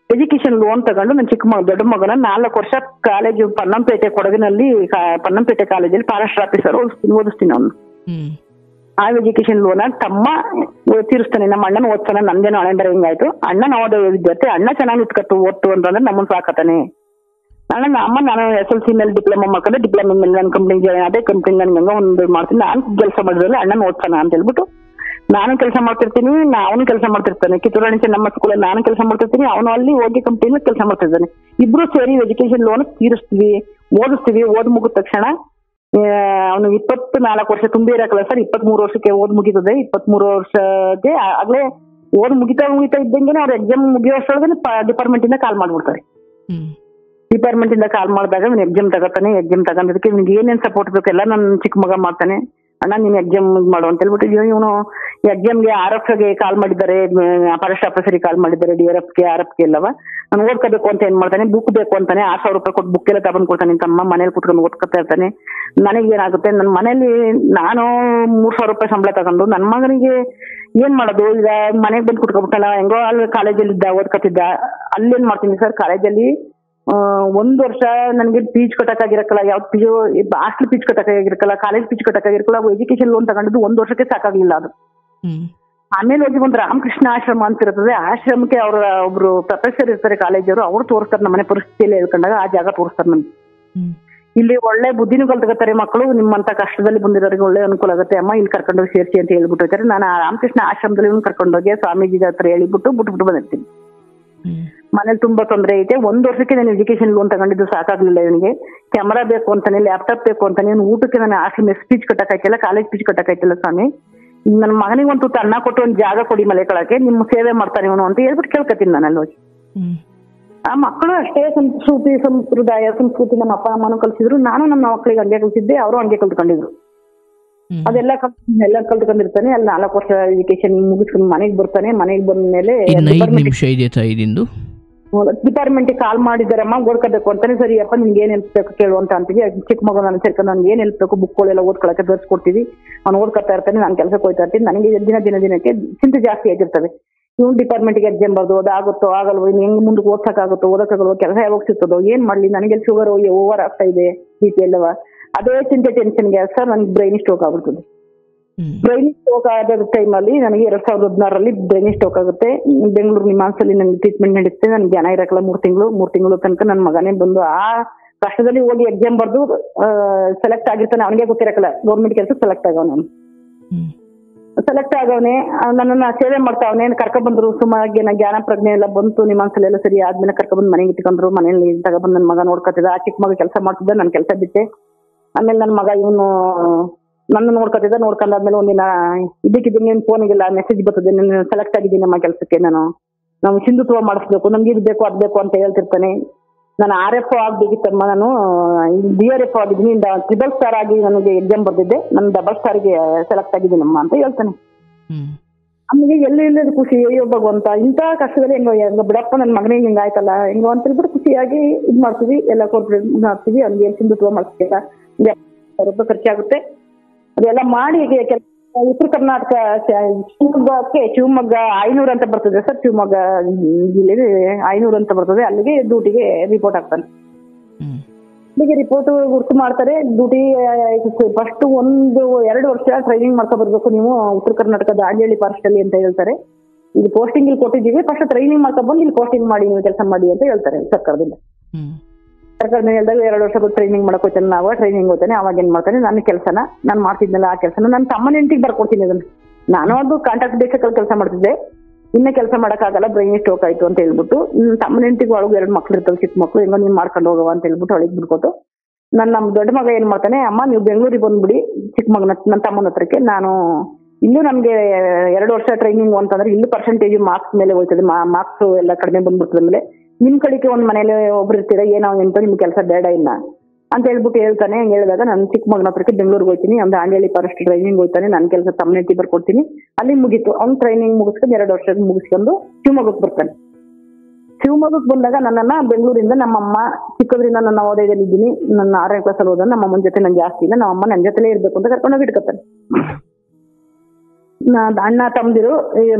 ಎಜುಕೇಶನ್ ಲೋನ್ ತಗೊಂಡು ನನ್ನ ದೊಡ್ಡ ಮಗನ 4 ವರ್ಷ ಕಾಲೇಜು ಪನ್ನಂಪೇಟೆ ಕಾಲೇಜಲ್ಲಿ ಫಾರೆಸ್ಟ್ ಆಫೀಸರ್ ಓದಿಸ್ತೀನಿ ಅವನು. ಆ ಎಜುಕೇಶನ್ ಲೋನ್ ತಮ್ಮ ತೀರಿಸ್ತಾನೆ. ನಮ್ಮ ಅಣ್ಣನ ಓದ್ತಾನೆ, ನಂದೇನೋ ಹಣೆ ಬರ ಹಿಂಗಾಯ್ತು. ಅಣ್ಣ ನವೋದಯ ವಿದ್ಯಾರ್ಥಿ, ಅಣ್ಣ ಚೆನ್ನಾಗಿ ಇಟ್ಕತ್ತು ಓದ್ತು ಅಂತಂದ್ರೆ ನಮ್ಮನ್ನ ಸಾಕತಾನೆ. ಅಮ್ಮ ನಾನು SLC ಮೇಲೆ ಡಿಪ್ಲೊಮಾ ಮಾಡ್ಕೊಂಡೆ, ಡಿಪ್ಲೊಮಾ ಮೇಲೆ ನನ್ನ ಕಂಪ್ನಿಗೆ ಅದೇ ಕಂಪ್ನಿ ನನ್ಗೆ ಒಂದು ಮಾಡ್ತೀನಿ, ನಾನು ಕೆಲಸ ಮಾಡಿದ್ರೆ ಅಣ್ಣನ ಓದ್ತಾನ ಅಂತ ಹೇಳ್ಬಿಟ್ಟು ನಾನು ಕೆಲಸ ಮಾಡ್ತಿರ್ತೀನಿ, ಅವನು ಕೆಲಸ ಮಾಡ್ತಿರ್ತಾನೆ. ಕಿತ್ತೂರಾಣಿ ನಮ್ಮ ಸ್ಕೂಲಲ್ಲಿ ನಾನು ಕೆಲಸ ಮಾಡ್ತಿರ್ತೀನಿ, ಅವನು ಅಲ್ಲಿ ಹೋಗಿ ಕಂಪ್ನಿಲಿ ಕೆಲಸ ಮಾಡ್ತಿದ್ದಾನೆ. ಇಬ್ರು ಸೇರಿ ಎಜುಕೇಶನ್ ಲೋನ್ ತೀರಿಸ್ತೀವಿ, ಓದಿಸ್ತೀವಿ. ಓದ್ ಮುಗಿದ ತಕ್ಷಣ ಅವನು 24 ವರ್ಷ ತುಂಬಿ ಇರಕಲ್ಲ ಸರ್, 23 ವರ್ಷಕ್ಕೆ ಓದ್ ಮುಗಿತದೆ. 23 ವರ್ಷಕ್ಕೆ ಆಗ್ಲೇ ಓದ್ ಮುಗಿತಾ ಇದ್ದಂಗೆ ಅವ್ರ ಎಕ್ಸಾಮ್ ಮುಗಿಯೋ ಅಷ್ಟೊಳಗೆ ಡಿಪಾರ್ಟ್ಮೆಂಟ್ ಇಂದ ಕಾಲ್ ಮಾಡ್ಬಿಡ್ತಾರೆ. ಡಿಪಾರ್ಟ್ಮೆಂಟ್ ಇಂದ ಕಾಲ್ ಮಾಡಿದಾಗ ಇವ್ನು ಎಕ್ಸಾಮ್ ತಗೋತಾನೆ. ಎಕ್ಸಾಮ್ ತಗೊಂಡಿದ್ದಕ್ಕೆ ಇವ್ನಿಗೆ ಏನೇನ್ ಸಪೋರ್ಟ್ ಬೇಕೆಲ್ಲ ನನ್ನ ಚಿಕ್ಕ ಮಗ ಮಾಡ್ತಾನೆ. ಅಣ್ಣ ನೀನ್ ಎಕ್ಸಾಮ್ ಮಾಡು ಅಂತ ಹೇಳ್ಬಿಟ್ಟು ಇವನು ಎಕ್ಸಾಮ್ಗೆ RFಗೆ ಕಾಲ್ ಮಾಡಿದ್ದಾರೆ, ಫಾರೆಸ್ಟ್ ಆಫೀಸರಿಗೆ ಕಾಲ್ ಮಾಡಿದ್ದಾರೆ, DRFಗೆ RFಗೆ ಎಲ್ಲವ. ನಾನು ಓದ್ಕೋಬೇಕು ಅಂತ ಏನ್ ಮಾಡ್ತಾನೆ, ಬುಕ್ ಬೇಕು ಅಂತಾನೆ 6,000 ರೂಪಾಯಿ ಕೊಟ್ಟು ಬುಕ್ ಎಲ್ಲ ತಗೊಂಡ್ ಕೊಡ್ತಾನೆ. ನಿನ್ ತಮ್ಮ ಮನೇಲಿ ಕುತ್ಕೊಂಡು ಓದ್ಕೊತಾ ಇರ್ತಾನೆ. ನನಗೆ ಏನಾಗುತ್ತೆ, ನನ್ನ ಮನೇಲಿ ನಾನು 3,000 ರೂಪಾಯಿ ಸಂಬಳ ತಗೊಂಡು ನನ್ನ ಮಗನಿಗೆ ಏನ್ ಮಾಡೋದು, ಈಗ ಮನೆಗೆ ಬಂದು ಕುತ್ಕೊಬಿಟ್ಟಲ್ಲ, ಹೆಂಗೋ ಅಲ್ಲಿ ಕಾಲೇಜಲ್ಲಿ ಇದ್ದ ಓದ್ಕೊತಿದ್ದ. ಅಲ್ಲೇನ್ ಮಾಡ್ತೀನಿ ಸರ್, ಕಾಲೇಜಲ್ಲಿ 1 ವರ್ಷ ನನಗೆ ಫೀಸ್ ಕಟ್ಟಕ್ಕಾಗಿರಕ್ಕಲ್ಲ, ಯಾವ್ದು ಫೀಸು ಹಾಸ್ಟೆಲ್ ಫೀಸ್ ಕಟ್ಟಕ್ಕಾಗಿರಕ್ಕಲ್ಲ, ಕಾಲೇಜ್ ಫೀಸ್ ಕಟ್ಟಕ್ಕಾಗಿರಕ್ಕಲ್ಲ. ಎಜುಕೇಶನ್ ಲೋನ್ ತಗೊಂಡಿದ್ದು 1 ವರ್ಷಕ್ಕೆ ಸಾಕಾಗ್ಲಿಲ್ಲ ಅದು. ಆಮೇಲೆ ಹೋಗಿ ಒಂದು ರಾಮಕೃಷ್ಣ ಆಶ್ರಮ ಅಂತ ಇರ್ತದೆ, ಆಶ್ರಮಕ್ಕೆ ಅವರ ಒಬ್ರು ಪ್ರೊಫೆಸರ್ ಇರ್ತಾರೆ ಕಾಲೇಜವರು, ಅವ್ರು ತೋರಿಸ್ತಾರೆ ನಮ್ಮ ಮನೆ ಪರಿಸ್ಥಿತಿಯಲ್ಲಿ ಹೇಳ್ಕೊಂಡಾಗ ಆ ಜಾಗ ತೋರಿಸ್ತಾರೆ ನಮ್ಗೆ. ಇಲ್ಲಿ ಒಳ್ಳೆ ಬುದ್ಧಿನೂ ಕಲ್ತ್ಕೊತಾರೆ ಮಕ್ಕಳು, ನಿಮ್ಮಂತ ಕಷ್ಟದಲ್ಲಿ ಬಂದಿರೋರಿಗೆ ಒಳ್ಳೆ ಅನುಕೂಲ ಆಗುತ್ತೆ ಅಮ್ಮ, ಇಲ್ಲಿ ಕರ್ಕೊಂಡೋಗಿ ಸೇರಿಸಿ ಅಂತ ಹೇಳ್ಬಿಟ್ಟು ಹೋಗ್ತಾರೆ. ನಾನು ಆ ರಾಮಕೃಷ್ಣ ಆಶ್ರಮದಲ್ಲಿ ಕರ್ಕೊಂಡೋಗಿ ಸ್ವಾಮೀಜಿ ಹತ್ರ ಬಿಟ್ಬಿಟ್ಟು ಬಂದಿರ್ತೀನಿ. ಮನೇಲಿ ತುಂಬಾ ತೊಂದರೆ ಐತೆ. 1 ವರ್ಷಕ್ಕೆ ನಾನು ಎಜುಕೇಶನ್ ಲೋನ್ ತಗೊಂಡಿದ್ದು ಸಾಕಾಗ್ಲಿಲ್ಲ. ಇವನಿಗೆ ಕ್ಯಾಮರಾ ಬೇಕು ಅಂತಾನೆ, ಲ್ಯಾಪ್ಟಾಪ್ ಬೇಕು ಅಂತಾನೆ, ಇವ್ನು ಊಟಕ್ಕೆ ನಾನು ಹಾಸ್ಟೆಲ್ ಮೆಸ್ ಫೀಸ್ ಕಟ್ಟಕ್ಕಾಯ್ತಿಲ್ಲ, ಕಾಲೇಜ್ ಫೀಸ್ ಕಟ್ಟಕ್ಕಾಯ್ತಿಲ್ಲ ಸ್ವಾಮಿ, ನನ್ನ ಮಗನಿಗೆ ಒಂದು ತುತ್ತು ಅನ್ನ ಕೊಟ್ಟು ಒಂದು ಜಾಗ ಕೊಡಿ ಮಲೆಕೊಳಕ್ಕೆ, ನಿಮ್ಮ ಸೇವೆ ಮಾಡ್ತಾನೆ ಇವನು ಅಂತ ಹೇಳ್ಬಿಟ್ಟು ಕೇಳ್ಕೊತೀನಿ ನಾನು ಅಲ್ಲಿ ಹೋಗಿ. ಆ ಮಕ್ಕಳು ಅಷ್ಟೇ ಸಂಪ್ರದಾಯ ಸಂಸ್ಕೃತಿ ನಮ್ಮ ಅಪ್ಪ ಅಮ್ಮನೂ ಕಲ್ಸಿದ್ರು, ನಾನು ನಮ್ಮ ಮಕ್ಕಳಿಗೆ ಹಂಗೆ ಕಲ್ಸಿದ್ದೆ, ಅವರು ಹಂಗೆ ಕಲ್ತ್ಕೊಂಡಿದ್ರು. ಅದೆಲ್ಲ ಕಲ್ತ್ಕೊಂಡಿರ್ತಾನೆ. ಅಲ್ಲಿ 4 ವರ್ಷ ಎಜುಕೇಶನ್ ಮುಗಿಸ್ಕೊಂಡು ಮನೆಗೆ ಬರ್ತಾನೆ. ಮನೆಗೆ ಬಂದ ಮೇಲೆ ಡಿಪಾರ್ಟ್ಮೆಂಟ್ಗೆ ಕಾಲ್ ಮಾಡಿದಾರಮ್ಮ ಓದ್ಕೋಬೇಕು ಅಂತಾನೆ. ಸರಿ ಅಪ್ಪ ನಿಮ್ಗೆ ಏನ್ ಹೆಲ್ಪ್ ಬೇಕು ಕೇಳು ಅಂತ ಅಂತೀವಿ. ಚಿಕ್ಕ ಮಗ ನಾನು ಸೇರ್ಕೊಂಡು ನನ್ಗೆ ಏನ್ ಹೆಲ್ಪ್ ಬೇಕು ಬುಕ್ಗಳೆಲ್ಲ ಓದ್ಕೊಳಕ್ಕೆ ತೋರಿಸ್ಕೊಡ್ತೀವಿ. ಅವ್ನು ಓದ್ಕೊತಾ ಇರ್ತಾನೆ, ನಾನು ಕೆಲಸಕ್ಕೆ ಹೋಗ್ತಾ ಇರ್ತೀನಿ. ನನಗೆ ದಿನಕ್ಕೆ ಚಿಂತೆ ಜಾಸ್ತಿ ಆಗಿರ್ತದೆ. ಇವ್ನು ಡಿಪಾರ್ಟ್ಮೆಂಟ್ಗೆ ಎಕ್ಸಾಮ್ ಬರ್ದು ಅದಾಗುತ್ತೋ ಆಗಲ್ವೋ, ಇನ್ನು ಹೆಂಗ್ ಮುಂದಕ್ಕೆ ಓದ್ಸಕ್ಕಾಗುತ್ತೋ ಓದಕ್ಕಾಗಲ್ವೋ, ಕೆಲಸ ಯಾವಾಗ ಸಿಗ್ತದೋ, ಏನ್ ಮಾಡ್ಲಿ, ನನಗೆ ಶುಗರ್ ಓವರ್ ಆಗ್ತಾ ಇದೆ, BP ಎಲ್ಲವ, ಅದೇ ಚಿಂತೆ ಟೆನ್ಷನ್ಗೆ ಸರ್ ನನಗೆ ಬ್ರೈನ್ ಸ್ಟ್ರೋಕ್ ಆಗ್ಬಿಡ್ತದೆ. ಬ್ರೈನ್ ಸ್ಟ್ರೋಕ್ ಆದ ಟೈಮಲ್ಲಿ ನನಗೆ 2016ರಲ್ಲಿ ಬ್ರೈನ್ ಸ್ಟ್ರೋಕ್ ಆಗುತ್ತೆ. ಬೆಂಗಳೂರು ನಿಮಾನ್ಸಲ್ಲಿ ನನಗೆ ಟ್ರೀಟ್ಮೆಂಟ್ ನಡೀತೆ. ನನಗೆ ಜನ ಇರಕ್ಕಲ್ಲ 3 ತಿಂಗಳು ತನಕ. ನನ್ನ ಮಗನೇ ಬಂದು ಆ ಕಷ್ಟದಲ್ಲಿ ಹೋಗಿ ಎಕ್ಸಾಮ್ ಬರ್ದು ಸೆಲೆಕ್ಟ್ ಆಗಿರ್ತಾನೆ. ಅವನಿಗೆ ಗೊತ್ತಿರಕ್ಕಲ್ಲ ಗೌರ್ಮೆಂಟ್ ಕೆಲಸ ಸೆಲೆಕ್ಟ್ ಆಗವನು. ಸೆಲೆಕ್ಟ್ ಆಗವನೆ, ನನ್ನನ್ನ ಸೇವೆ ಮಾಡ್ತಾವನೆ. ಕರ್ಕೊಂಡ್ ಬಂದ್ರು ಸುಮಾರು ಜ್ಞಾನ ಪ್ರಜ್ಞೆ ಎಲ್ಲ ಬಂತು. ನಿಮಾನ್ಸಲ್ಲಿ ಎಲ್ಲ ಸರಿ ಆದ್ಮೇಲೆ ಕರ್ಕೊಂಡ್ಬಂದು ಮನೆಗೆ ಇಟ್ಕೊಂಡ್ರು. ಮನೇಲಿ ತಗೊಬಂದು ನನ್ನ ಮಗ ನೋಡ್ಕೊತಿದ್ದ. ಆ ಚಿಕ್ಕ ಮಗ ಕೆಲಸ ಮಾಡ್ತಿದ್ದ, ನಾನು ಕೆಲಸ ಬಿಟ್ಟೆ. ಆಮೇಲೆ ನನ್ನ ಮಗ ಇವನು ನನ್ನ ನೋಡ್ಕೊತಿದ್ದ. ನೋಡ್ಕೊಂಡಾದ್ಮೇಲೆ ಒಂದಿನ ಇದಕ್ಕಿದ್ದೀನಿ ಫೋನಿಗೆಲ್ಲ ಮೆಸೇಜ್ ಬರ್ತದೆ, ನಾನು ಸೆಲೆಕ್ಟ್ ಆಗಿದ್ದೀನಿ ನಮ್ಮ ಕೆಲಸಕ್ಕೆ, ನಾವು ಸಿಂಧುತ್ವ ಮಾಡಿಸ್ಬೇಕು, ನಮ್ಗೆ ಇದು ಬೇಕು ಅದ್ ಬೇಕು ಅಂತ ಹೇಳ್ತಿರ್ತಾನೆ. ನಾನು RFO ಆಗ್ಬೇಕಿತ್ತಮ್ಮ, ನಾನು DRFO ಆಗಿದ್ದೀನಿ, ಟ್ರಿಬಲ್ ಸ್ಟಾರ್ ಆಗಿ ನನಗೆ ಎಕ್ಸಾಮ್ ಬರ್ದಿದ್ದೆ, ನಾನು ಡಬಲ್ ಸ್ಟಾರ್ಗೆ ಸೆಲೆಕ್ಟ್ ಆಗಿದ್ದೀನಮ್ಮ ಅಂತ ಹೇಳ್ತಾನೆ. ನಮಗೆ ಎಲ್ಲಿ ಖುಷಿ, ಅಯ್ಯೋ ಭಗವಂತ ಇಂಥ ಕಷ್ಟದಲ್ಲಿ ಹೆಂಗ ಬಿಡಪ್ಪ ನನ್ನ ಮಗನಿಗೆ ಹಿಂಗಾಯ್ತಲ್ಲ ಹೆಂಗೋ ಅಂತ ಹೇಳ್ಬಿಟ್ಟು ಖುಷಿಯಾಗಿ ಇದ್ ಮಾಡ್ತೀವಿ. ಎಲ್ಲ ಕೋರ್ಪೊರೇಟ್ ಮಾಡ್ತೀವಿ. ಅವ್ನಿಗೆ ಸಿಂಧುತ್ವ ಮಾಡಿಸ್ಬೇಕ, ರೂಪಾಯಿ ಖರ್ಚಾಗುತ್ತೆ. ಅದೆಲ್ಲ ಮಾಡಿ ಉತ್ತರ ಕರ್ನಾಟಕ ಶಿವಮೊಗ್ಗ 500 ಅಂತ ಬರ್ತದೆ ಸರ್. ಶಿವಮೊಗ್ಗ ಜಿಲ್ಲೆಗೆ 500 ಅಂತ ಬರ್ತದೆ. ಅಲ್ಲಿಗೆ ಡ್ಯೂಟಿಗೆ ರಿಪೋರ್ಟ್ ಆಗ್ತಾನೆ. ಅಲ್ಲಿಗೆ ರಿಪೋರ್ಟ್ ಗುರ್ತು ಮಾಡ್ತಾರೆ. ಡ್ಯೂಟಿ ಫಸ್ಟ್ 1-2 ವರ್ಷ ಟ್ರೈನಿಂಗ್ ಮಾಡ್ಕೊ ಬರ್ಬೇಕು ನೀವು ಉತ್ತರ ಕರ್ನಾಟಕದ ದಾಂಡೇಲಿ ಫಾರೆಸ್ಟ್ ಅಲ್ಲಿ ಅಂತ ಹೇಳ್ತಾರೆ. ಇಲ್ಲಿ ಪೋಸ್ಟಿಂಗ್ ಇಲ್ಲಿ ಕೊಟ್ಟಿದ್ದೀವಿ, ಫಸ್ಟ್ ಟ್ರೈನಿಂಗ್ ಮಾಡ್ಕೊ ಬಂದು ಇಲ್ಲಿ ಪೋಸ್ಟಿಂಗ್ ಮಾಡಿ ನೀವು ಕೆಲಸ ಮಾಡಿ ಅಂತ ಹೇಳ್ತಾರೆ ಸರ್ಕಾರದಿಂದ. ಸರ್ಕಾರದಿಂದ ಹೇಳಿದಾಗ 2 ವರ್ಷ ಟ್ರೈನಿಂಗ್ ಮಾಡಕ್ ಹೋಗ್ತಾನೆ. ನಾವು ಟ್ರೈನಿಂಗ್ ಹೋಗ್ತಾನೆ. ಅವಾಗ ಏನ್ ಮಾಡ್ತಾನೆ, ನನ್ನ ಕೆಲಸನ ನಾನು ಮಾಡ್ತಿದ್ನಲ್ಲ ಆ ಕೆಲಸನ ನನ್ನ ತಮ್ಮನ ಹೆಂಡತಿಗೆ ಬರ್ಕೊಡ್ತೀನಿ. ಅದನ್ನ ನಾನು ಅದು ಕಾಂಟ್ರಾಕ್ಟ್ ಬೇಸಲ್ಲಿ ಕೆಲಸ ಮಾಡ್ತಿದ್ದೆ. ಇನ್ನೇ ಕೆಲಸ ಮಾಡಕ್ಕಾಗಲ್ಲ, ಬ್ರೈನ್ ಸ್ಟ್ರೋಕ್ ಆಯ್ತು ಅಂತ ಹೇಳ್ಬಿಟ್ಟು ತಮ್ಮನ ಹೆಂಡತಿಗೆ ಒಳಗೆ 2 ಮಕ್ಳು ಇರ್ತವೆ, ಚಿಕ್ಕ ಮಕ್ಳು, ಹೆಂಗೋ ನೀನ್ ಮಾಡ್ಕೊಂಡು ಹೋಗವ ಅಂತ ಹೇಳ್ಬಿಟ್ಟು ಅವಳಿಗೆ ಬಿಡ್ಕೊಟ್ಟು ನಮ್ಮ ದೊಡ್ಡ ಮಗ ಏನ್ ಮಾಡ್ತಾನೆ, ಅಮ್ಮ ನೀವು ಬೆಂಗಳೂರಿಗೆ ಬಂದ್ಬಿಡಿ ಚಿಕ್ಕ ಮಗನ ನನ್ನ ತಮ್ಮನ ಹತ್ರಕ್ಕೆ. ನಾನು ಇಲ್ಲೂ ನಮ್ಗೆ 2 ವರ್ಷ ಟ್ರೈನಿಂಗ್ ಅಂತಂದ್ರೆ ಇಲ್ಲೂ ಪರ್ಸೆಂಟೇಜ್ ಮಾರ್ಕ್ಸ್ ಮೇಲೆ ಹೋಗ್ತದೆ, ಮಾರ್ಕ್ಸ್ ಎಲ್ಲ ಕಡಿಮೆ ಬಂದ್ಬಿಡ್ತದೆ. ಆಮೇಲೆ ನಿಮ್ ಕಡೆಗೆ ಒಂದ್ ಮನೇಲಿ ಒಬ್ರು ಇರ್ತೀರಾ, ಏನೋ ಎಂತ ನಿಮ್ ಕೆಲಸ ಬೇಡ ಇಲ್ಲ ಅಂತ ಹೇಳ್ಬಿಟ್ಟು ಹೇಳ್ತಾನೆ. ಹಂಗೆ ಹೇಳಿದಾಗ ನಾನು ಚಿಕ್ಕ ಮಗನ ಹತ್ರಕ್ಕೆ ಬೆಂಗಳೂರಿಗೆ ಹೋಗ್ತೀನಿ. ಒಂದು ದಾಂಡೇಲಿ ಫಾರೆಸ್ಟ್ ಟ್ರೈನಿಂಗ್ ಹೋಗ್ತಾನೆ. ನನ್ನ ಕೆಲಸ ತಮ್ಮನೆಟ್ಟಿ ಬರ್ಕೊಡ್ತೀನಿ. ಅಲ್ಲಿ ಮುಗೀತು. ಅವ್ನು ಟ್ರೈನಿಂಗ್ ಮುಗಿಸ್ಕೊಂಡು 2 ವರ್ಷ ಮುಗಿಸ್ಕೊಂಡು ಶಿವಮೊಗ್ಗಕ್ಕೆ ಬರ್ತಾನೆ. ಶಿವಮೊಗ್ಗಕ್ಕೆ ಬಂದಾಗ ನನ್ನನ್ನ ಬೆಂಗಳೂರಿಂದ ನಮ್ಮಮ್ಮ ಚಿಕ್ಕದ್ರಿಂದ ನನ್ನ ನವೋದಯದಲ್ಲಿ ಇದ್ದೀನಿ. ನನ್ನ 6ನೇ ಕ್ಲಾಸಲ್ಲಿ ಹೋದ. ನಮ್ಮಮ್ಮನ ಜೊತೆ ನನ್ ಜಾಸ್ತಿ ಇಲ್ಲ, ನಮ್ಮಮ್ಮ ನನ್ನ ಜೊತೆಲೇ ಇರ್ಬೇಕು ಅಂತ ಕರ್ಕೊಂಡೋಗಿ ಇಟ್ಕೊತಾನೆ. ಅಣ್ಣ ತಮ್ಮದಿರು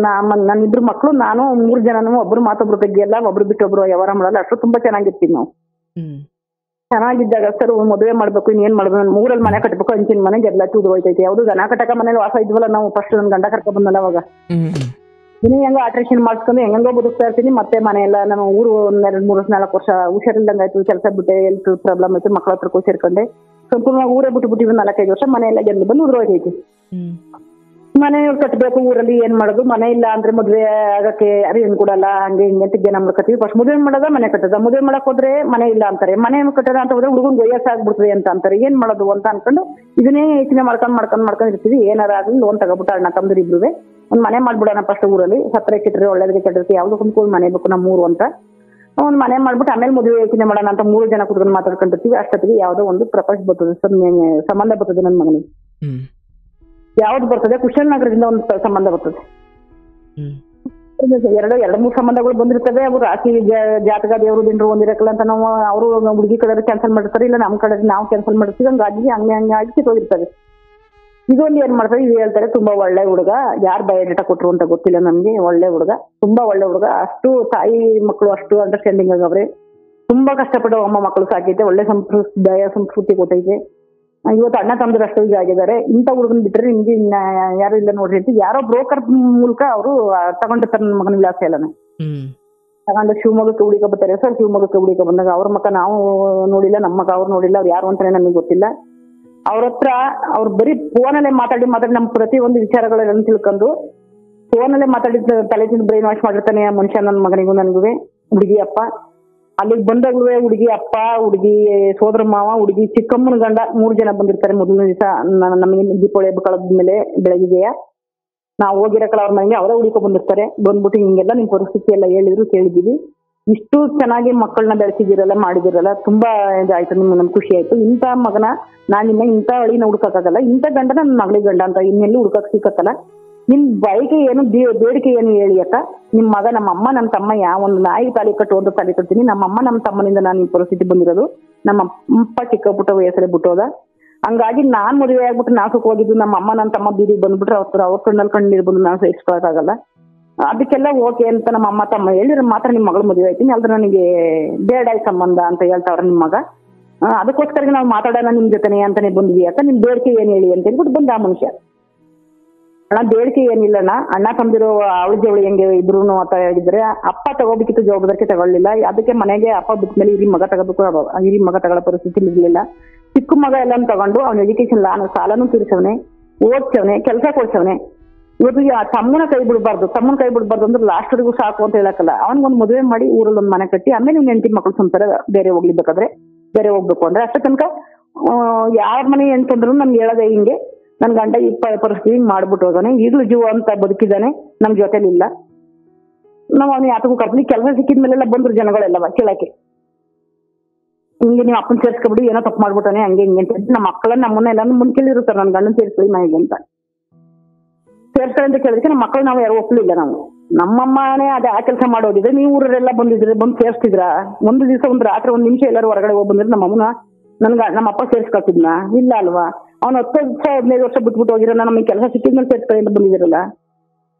ನನ್ನ 2 ಮಕ್ಳು, ನಾನು 3 ಜನನು ಒಬ್ರು ಮಾತೊಬ್ರು ತೆಗಿಯಲ್ಲ, ಒಬ್ರು ಬಿಟ್ಟು ಒಬ್ರು ವ್ಯವಹಾರ ಮಾಡಲ್ಲ. ಅಷ್ಟು ತುಂಬಾ ಚೆನ್ನಾಗಿರ್ತೀವಿ ನಾವು. ಚೆನ್ನಾಗಿದ್ದಾಗ ಸರ್ ಮದುವೆ ಮಾಡ್ಬೇಕು, ಇನ್ನೇನ್ ಮಾಡ್ಬೇಕು, ನನ್ನ 3ರಲ್ಲಿ ಮನೆ ಕಟ್ಟಬೇಕು, ಹಂಚಿನ ಮನೆಗೆ ಎಲ್ಲ ತೂದು ಹೋಯ್ತೈತೆ. ಯಾವ್ದು ದನ ಕಟ್ಟಕ ಮನೇಲಿ ವಾಸ ಇದ್ವಲ್ಲ ನಾವು. ಫಸ್ಟ್ ನನ್ನ ಗಂಡ ಕರ್ಕೊಂಡ್ ಬಂದಲ್ಲ ಅವಾಗ ಇನ್ನು ಹೆಂಗೋ ಆಲ್ಟ್ರೇಷನ್ ಮಾಡ್ಸ್ಕೊಂಡು ಹೆಂಗೋ ಬದುಕ್ತಾ ಇರ್ತೀನಿ. ಮತ್ತೆ ಮನೆ ಎಲ್ಲ ನಮ್ಮ ಊರು 2-3-4 ವರ್ಷ ಹುಷಾರಿಲ್ದಂಗ ಆಯ್ತು, ಕೆಲಸ ಬಿಟ್ಟೆ, ಹೆಲ್ತ್ ಪ್ರಾಬ್ಲಮ್ ಆಯ್ತು, ಮಕ್ಕಳ ಹತ್ರಕ್ಕೂ ಸೇರ್ಕೊಂಡೆ. ಸಂಪೂರ್ಣವಾಗಿ ಊರೇ ಬಿಟ್ಟು 4-5 ವರ್ಷ ಮನೆ ಎಲ್ಲ ಗೆದ್ದು ಬಂದು ಉದ್ರೋಯ್ತೈತಿ. ಮನೆ ಕಟ್ಟಬೇಕು ಊರಲ್ಲಿ, ಏನ್ ಮಾಡೋದು, ಮನೆ ಇಲ್ಲ ಅಂದ್ರೆ ಮದ್ವೆ ಆಗಕ್ಕೆ ಯಾರು ಏನ್ ಕೊಡಲ್ಲ. ಹಂಗೆ ಹಿಂಗೆ ಅಂತ ಜನ ಮಾಡ್ಕೊತೀವಿ. ಫಸ್ಟ್ ಮದುವೆ ಮಾಡೋದ, ಮನೆ ಕಟ್ಟದ. ಮದುವೆ ಮಾಡಕ್ ಹೋದ್ರೆ ಮನೆ ಇಲ್ಲ ಅಂತಾರೆ, ಮನೆ ಕಟ್ಟದ ಅಂತ ಹೋದ್ರೆ ಹುಡುಗನ್ ವಯಸ್ಸಾಗ್ಬಿಡ್ತದೆ ಅಂತ ಅಂತಾರೆ. ಏನ್ ಮಾಡೋದು ಅಂತ ಅನ್ಕೊಂಡು ಇದನ್ನೇ ಯೋಚನೆ ಮಾಡ್ಕೊಂಡ್ ಇರ್ತೀವಿ. ಏನಾರ ಆಗ್ಲಿ ಲೋನ್ ತಗೋಬಿಟ್ಟು ಅಣ್ಣ ತಮ್ಮದಿರು ಇಬ್ರುವೆ ಒಂದ್ ಮನೆ ಮಾಡ್ಬಿಡೋಣ ಫಸ್ಟ್ ಊರಲ್ಲಿ. ಸತ್ರ ಕಿಟ್ರೆ ಒಳ್ಳೇದಕ್ಕೆ ಕೆಟ್ಟಿರ್ತೀವಿ, ಯಾವ್ದು ಕುಂತ್ಕೊಂಡು ಮನೆ ಬೇಕು ನಮ್ಮೂರು ಅಂತ ಒಂದ್ ಮನೆ ಮಾಡ್ಬಿಟ್ಟು ಆಮೇಲೆ ಮದುವೆ ಯೋಚನೆ ಮಾಡೋಣ ಅಂತ 3 ಜನ ಕುತ್ಕೊಂಡು ಮಾತಾಡ್ಕೊಂಡಿರ್ತೀವಿ. ಅಷ್ಟೊತ್ತಿಗೆ ಯಾವ್ದೋ ಒಂದು ಪ್ರಪಂಚ ಬರ್ತದೆ ಸರ್, ಸಂಬಂಧ ಬರ್ತದೆ ನನ್ನ ಮಗನಿಗೆ. ಯಾವ್ದು ಬರ್ತದೆ? ಕುಶಾಲನಗರದಿಂದ ಒಂದು ಸಂಬಂಧ ಬರ್ತದೆ. 2-3 ಸಂಬಂಧಗಳು ಬಂದಿರ್ತವೆ. ಅವ್ರು ರಾಶಿ ಜಾತಕ ದೇವರು ದಿಂಡ್ರು ಒಂದಿರಕಲ್ಲ ಅಂತ ನಾವು ಅವರು ಹುಡುಗಿ ಕಡೆ ಕ್ಯಾನ್ಸಲ್ ಮಾಡಿರ್ತಾರೆ, ಇಲ್ಲ ನಮ್ಮ ಕಡೆ ನಾವು ಕ್ಯಾನ್ಸಲ್ ಮಾಡಿರ್ತೀವಿ. ಹಂಗಾಗಿ ಹಂಗಾಗಿ ಕಿತ್ತೋಗಿರ್ತದೆ. ಇದೊಂದು ಏನ್ ಮಾಡ್ತಾರೆ, ಇದು ಹೇಳ್ತಾರೆ ತುಂಬಾ ಒಳ್ಳೆ ಹುಡುಗ, ಯಾರು ಬಯೋಡೇಟಾ ಕೊಟ್ರು ಅಂತ ಗೊತ್ತಿಲ್ಲ ನಮ್ಗೆ, ಒಳ್ಳೆ ಹುಡುಗ, ತುಂಬಾ ಒಳ್ಳೆ ಹುಡುಗ, ಅಷ್ಟು ತಾಯಿ ಮಕ್ಕಳು ಅಷ್ಟು ಅಂಡರ್ಸ್ಟ್ಯಾಂಡಿಂಗ್ ಆಗವ್ರೆ, ತುಂಬಾ ಕಷ್ಟಪಟ್ಟು ಅಮ್ಮ ಮಕ್ಕಳು ಸಾಕೈತೆ, ಒಳ್ಳೆ ಸಂಸ್ಕೃತಿ ಕೊಟ್ಟೈತೆ. ಇವತ್ತು ಅಣ್ಣ ತಮ್ಮದ್ರು ಅಷ್ಟು ಈಗ ಆಗಿದ್ದಾರೆ. ಇಂಥ ಹುಡುಗನ್ ಬಿಟ್ರೆ ನಿಮ್ಗೆ ಇನ್ನ ಯಾರು ಇಲ್ಲ ನೋಡ್ರಿ ಅಂತ ಯಾರೋ ಬ್ರೋಕರ್ ಮೂಲಕ ಅವರು ತಗೊಂಡಿರ್ತಾರೆ ನನ್ನ ಮಗನ ವಿಳಾಸ ಎಲ್ಲಾನು ತಗೊಂಡು ಶಿವಮೊಗ್ಗಕ್ಕೆ ಹುಡುಕ ಬರ್ತಾರೆ ಸರ್. ಶಿವಮೊಗ್ಗಕ್ಕೆ ಹುಡುಕ ಬಂದಾಗ ಅವ್ರ ಮಕ್ಕ ನಾವು ನೋಡಿಲ್ಲ, ನಮ್ಮ ಮಕ್ಕ ಅವ್ರು ನೋಡಿಲ್ಲ, ಅವ್ರು ಯಾರು ಅಂತಾನೆ ನಮಗೆ ಗೊತ್ತಿಲ್ಲ. ಅವ್ರ ಹತ್ರ ಅವ್ರು ಬರೀ ಫೋನಲ್ಲೇ ಮಾತಾಡಿ ನಮ್ಮ ಪ್ರತಿ ಒಂದು ವಿಚಾರಗಳೆಲ್ಲ ತಿಳ್ಕೊಂಡು ಫೋನಲ್ಲೇ ಮಾತಾಡಿ ತಲೆ ತಿಂದು ಬ್ರೈನ್ ವಾಶ್ ಮಾಡಿರ್ತಾನೆ ಆ ಮನುಷ್ಯ. ನನ್ನ ಮಗನಿಗೂ ನನಗೂ ಹುಡುಗಿ ಅಪ್ಪ ಅಲ್ಲಿಗೆ ಬಂದಾಗ್ಲೂ ಹುಡುಗಿ ಅಪ್ಪ, ಹುಡುಗಿ ಸೋದರ ಮಾವ, ಹುಡುಗಿ ಚಿಕ್ಕಮ್ಮನ ಗಂಡ 3 ಜನ ಬಂದಿರ್ತಾರೆ. ಮೊದಲನೇ ದಿವಸ ನಮಗೆ ದೀಪಾವಳಿ ಹಬ್ಬ ಕಳೆದ್ಮೇಲೆ ಬೆಳಗ್ಗೆಯ ನಾವು ಹೋಗಿರಕಲ್ಲ ಅವ್ರ ಮನೆಗೆ ಅವರೇ ಹುಡುಕ ಬಂದಿರ್ತಾರೆ. ಬಂದ್ಬಿಟ್ಟು ಹಿಂಗೆಲ್ಲ ನಿಮ್ ಪರಿಸ್ಥಿತಿ ಎಲ್ಲ ಹೇಳಿದ್ರು ಕೇಳಿದೀವಿ, ಇಷ್ಟು ಚೆನ್ನಾಗಿ ಮಕ್ಕಳನ್ನ ಬೆಳೆಸಿದಿರಲ್ಲ ಮಾಡಿದಿರಲ್ಲ, ತುಂಬಾ ಇದಾಯ್ತು, ನಿಮ್ಗೆ ನಮ್ಗೆ ಖುಷಿ ಆಯ್ತು. ಇಂಥ ಮಗನ ನಾನಿನ್ನ ಇಂಥ ಹಳಿನ ಹುಡ್ಕಕ್ಕಾಗಲ್ಲ, ಇಂಥ ಗಂಡನ ನನ್ನ ಮಗಳಿಗೆ ಗಂಡ ಅಂತ ಇನ್ನೆಲ್ಲೂ ಹುಡ್ಕಕ್ ಸಿಕ್ಕತ್ತಲ್ಲ. ನಿಮ್ ಬಯಕೆ ಏನು ಬೇಡಿಕೆ ಏನು ಹೇಳಿ ಅಕ್ಕ. ನಿಮ್ ಮಗ ನಮ್ಮ ಅಮ್ಮ ನಮ್ಮ ತಮ್ಮ ಒಂದು ನಾಯಿ ತಾಲಿ ಕಟ್ಟು ಒಂದು ತಾಲಿ ಕಟ್ತೀನಿ. ನಮ್ಮ ಅಮ್ಮ ನಮ್ಮ ತಮ್ಮನಿಂದ ನಾನು ಈ ಪರಿಸ್ಥಿತಿ ಬಂದಿರೋದು. ನಮ್ಮ ಅಪ್ಪ ಚಿಕ್ಕ ಪುಟ್ಟ ವಯಸ್ಸಲ್ಲಿ ಬಿಟ್ಟೋದ. ಹಂಗಾಗಿ ನಾನ್ ಮದುವೆ ಆಗ್ಬಿಟ್ಟು ನಾ ಸುಖವಾಗಿದ್ದು ನಮ್ಮ ಅಮ್ಮ ನನ್ನ ತಮ್ಮ ಬೀದಿಗೆ ಬಂದ್ಬಿಟ್ರೆ ಅವ್ರ ಕಣ್ಣಲ್ಲಿ ಕಣ್ಣೀರು ಬಂದು ನಾನು ಸಹಿಸ್ಕೊಳಕ್ಕಾಗಲ್ಲ. ಅದಕ್ಕೆಲ್ಲ ಓಕೆ ಅಂತ ನಮ್ಮ ಅಮ್ಮ ತಮ್ಮ ಹೇಳಿದ್ರೆ ಮಾತ್ರ ನಿಮ್ ಮಗಳು ಮದುವೆ ಆಯ್ತೀನಿ, ಅಲ್ದ್ರೆ ನನಗೆ ಬೇಡ ಈ ಸಂಬಂಧ ಅಂತ ಹೇಳ್ತಾವ್ರ ನಿಮ್ ಮಗ. ಅದಕ್ಕೋಸ್ಕರ ನಾವು ಮಾತಾಡೋಣ ನಿಮ್ ಜೊತೆನೆ ಅಂತಾನೆ ಬಂದ್ವಿ ಅಕ್ಕ. ನಿಮ್ ಬೇಡಿಕೆ ಏನ್ ಹೇಳಿ ಅಂತ ಹೇಳ್ಬಿಟ್ಟು ಬಂದ ಆ ಮನುಷ್ಯ. ಅಣ್ಣ ಬೇಡಿಕೆ ಏನಿಲ್ಲಣ್ಣ, ಅಣ್ಣ ತಮ್ದಿರೋ ಅವಳಿ ಜವಳಿ ಹೆಂಗೆ ಇಬ್ರು ಅಂತ ಹೇಳಿದ್ರೆ ಅಪ್ಪ ತಗೋಬೇಕಿತ್ತು, ಜವಾಬ್ದಾರಿ ತಗೊಳ್ಳಿಲ್ಲ. ಅದಕ್ಕೆ ಮನೆಗೆ ಅಪ್ಪ ಬಿಟ್ಟ ಮೇಲೆ ಹಿರಿ ಮಗ ತಗೋಬೇಕು, ಹಿರಿ ಮಗ ತಗೊಳ್ಳೋ ಪರಿಸ್ಥಿತಿ ಇರ್ಲಿಲ್ಲ. ಚಿಕ್ಕ ಮಗ ಎಲ್ಲಾನು ತಗೊಂಡು ಅವ್ನ ಎಜುಕೇಶನ್ ಸಾಲನು ತೀರ್ಸವನೆ, ಓದ್ಸವನೆ, ಕೆಲಸ ಕೊಡ್ಸವನೆ. ಇವತ್ತು ತಮ್ಮನ ಕೈ ಬಿಡಬಾರ್ದು ಅಂದ್ರೆ ಲಾಸ್ಟ್ವರೆಗೂ ಸಾಕು ಅಂತ ಹೇಳಕ್ಕಲ್ಲ. ಅವನಿಗೊಂದು ಮದುವೆ ಮಾಡಿ ಊರಲ್ಲಿ ಒಂದು ಮನೆ ಕಟ್ಟಿ ಆಮೇಲೆ ಇವ್ನ ಹೆಂಡತಿ ಮಕ್ಕಳು ಸುಮ್ತಾರೆ ಬೇರೆ ಹೋಗ್ಲಿಬೇಕಾದ್ರೆ, ಬೇರೆ ಹೋಗ್ಬೇಕು ಅಂದ್ರೆ ಅಷ್ಟೇ ತನಕ ಯಾರ ಮನೆ ಎಂತಂದ್ರು ನಮ್ಗೆ ಹೇಳೋದೇ ಹಿಂಗೆ. ನನ್ ಗಂಡ ಈ ಪರಿಸ್ಥಿತಿ ಮಾಡ್ಬಿಟ್ಟು ಹೋಗೋನೆ, ಈಗಲೂ ಜೀವ ಅಂತ ಬದುಕಿದ್ದಾನೆ, ನಮ್ ಜೊತೆಲಿ ಇಲ್ಲ. ನಾವು ಅವ್ನ ಯಾತಕ್ಕೂ ಕರ್ಕೊಂಡು ಕೆಲಸ ಸಿಕ್ಕಿದ ಮೇಲೆಲ್ಲ ಬಂದ್ರು ಜನಗಳೆಲ್ಲವ ಕೇಳಕ್ಕೆ, ಹಿಂಗೆ ನೀವು ಅಪ್ಪನ ಸೇರ್ಸ್ಕೊಬಿಡಿ, ಏನೋ ತಪ್ಪು ಮಾಡ್ಬಿಟ್ಟಾನೆ ಹಂಗೆ ಹಿಂಗೆ ಅಂತ. ನಮ್ಮ ಮಕ್ಕಳನ್ನ ನಮ್ಮನ್ನ ಎಲ್ಲ ಮುಂದ್ ಕೇಳಿರ್ತಾರೆ, ನನ್ ಗಂಡನ್ ಸೇರ್ಸ್ಕೊಳ್ಳಿ ಮನೆಗೆ ಅಂತ. ಸೇರ್ಸ್ಕೊಳ್ಳಿ ಅಂತ ಕೇಳಿದಕ್ಕೆ ನಮ್ಮ ಮಕ್ಕಳು ನಾವು ಯಾರು ಒಪ್ಪಲಿಲ್ಲ. ನಾವು ನಮ್ಮಮ್ಮನೇ ಅದೇ ಆ ಕೆಲಸ ಮಾಡೋದಿದ್ರೆ ನೀವು ಊರೆಲ್ಲ ಬಂದಿದ್ರೆ ಬಂದು ಸೇರ್ಸ್ತಿದ್ರ? ಒಂದು ದಿವಸ ಒಂದು ರಾತ್ರಿ 1 ನಿಮಿಷ ಎಲ್ಲರೂ ಹೊರಗಡೆ ಹೋಗಿ ಬಂದ್ರೆ ನಮ್ಮಮ್ಮನ ನಮ್ಮ ಅಪ್ಪ ಸೇರ್ಸ್ಕೊಳ್ತಿದ್ನ? ಇಲ್ಲ ಅಲ್ವಾ? ಅವ್ನು 10 ವರ್ಷ 15 ವರ್ಷ ಬಿಟ್ಬಿಟ್ಟು ಹೋಗಿರೋ ನಮಗೆ ಕೆಲಸ ಸಿಕ್ಕಿದ್ಮೇಲೆ ಸೇರ್ಸ್ಕೊಳ್ಳಿ ಅಂತ ಬಂದಿದ್ದೀರಲ್ಲ.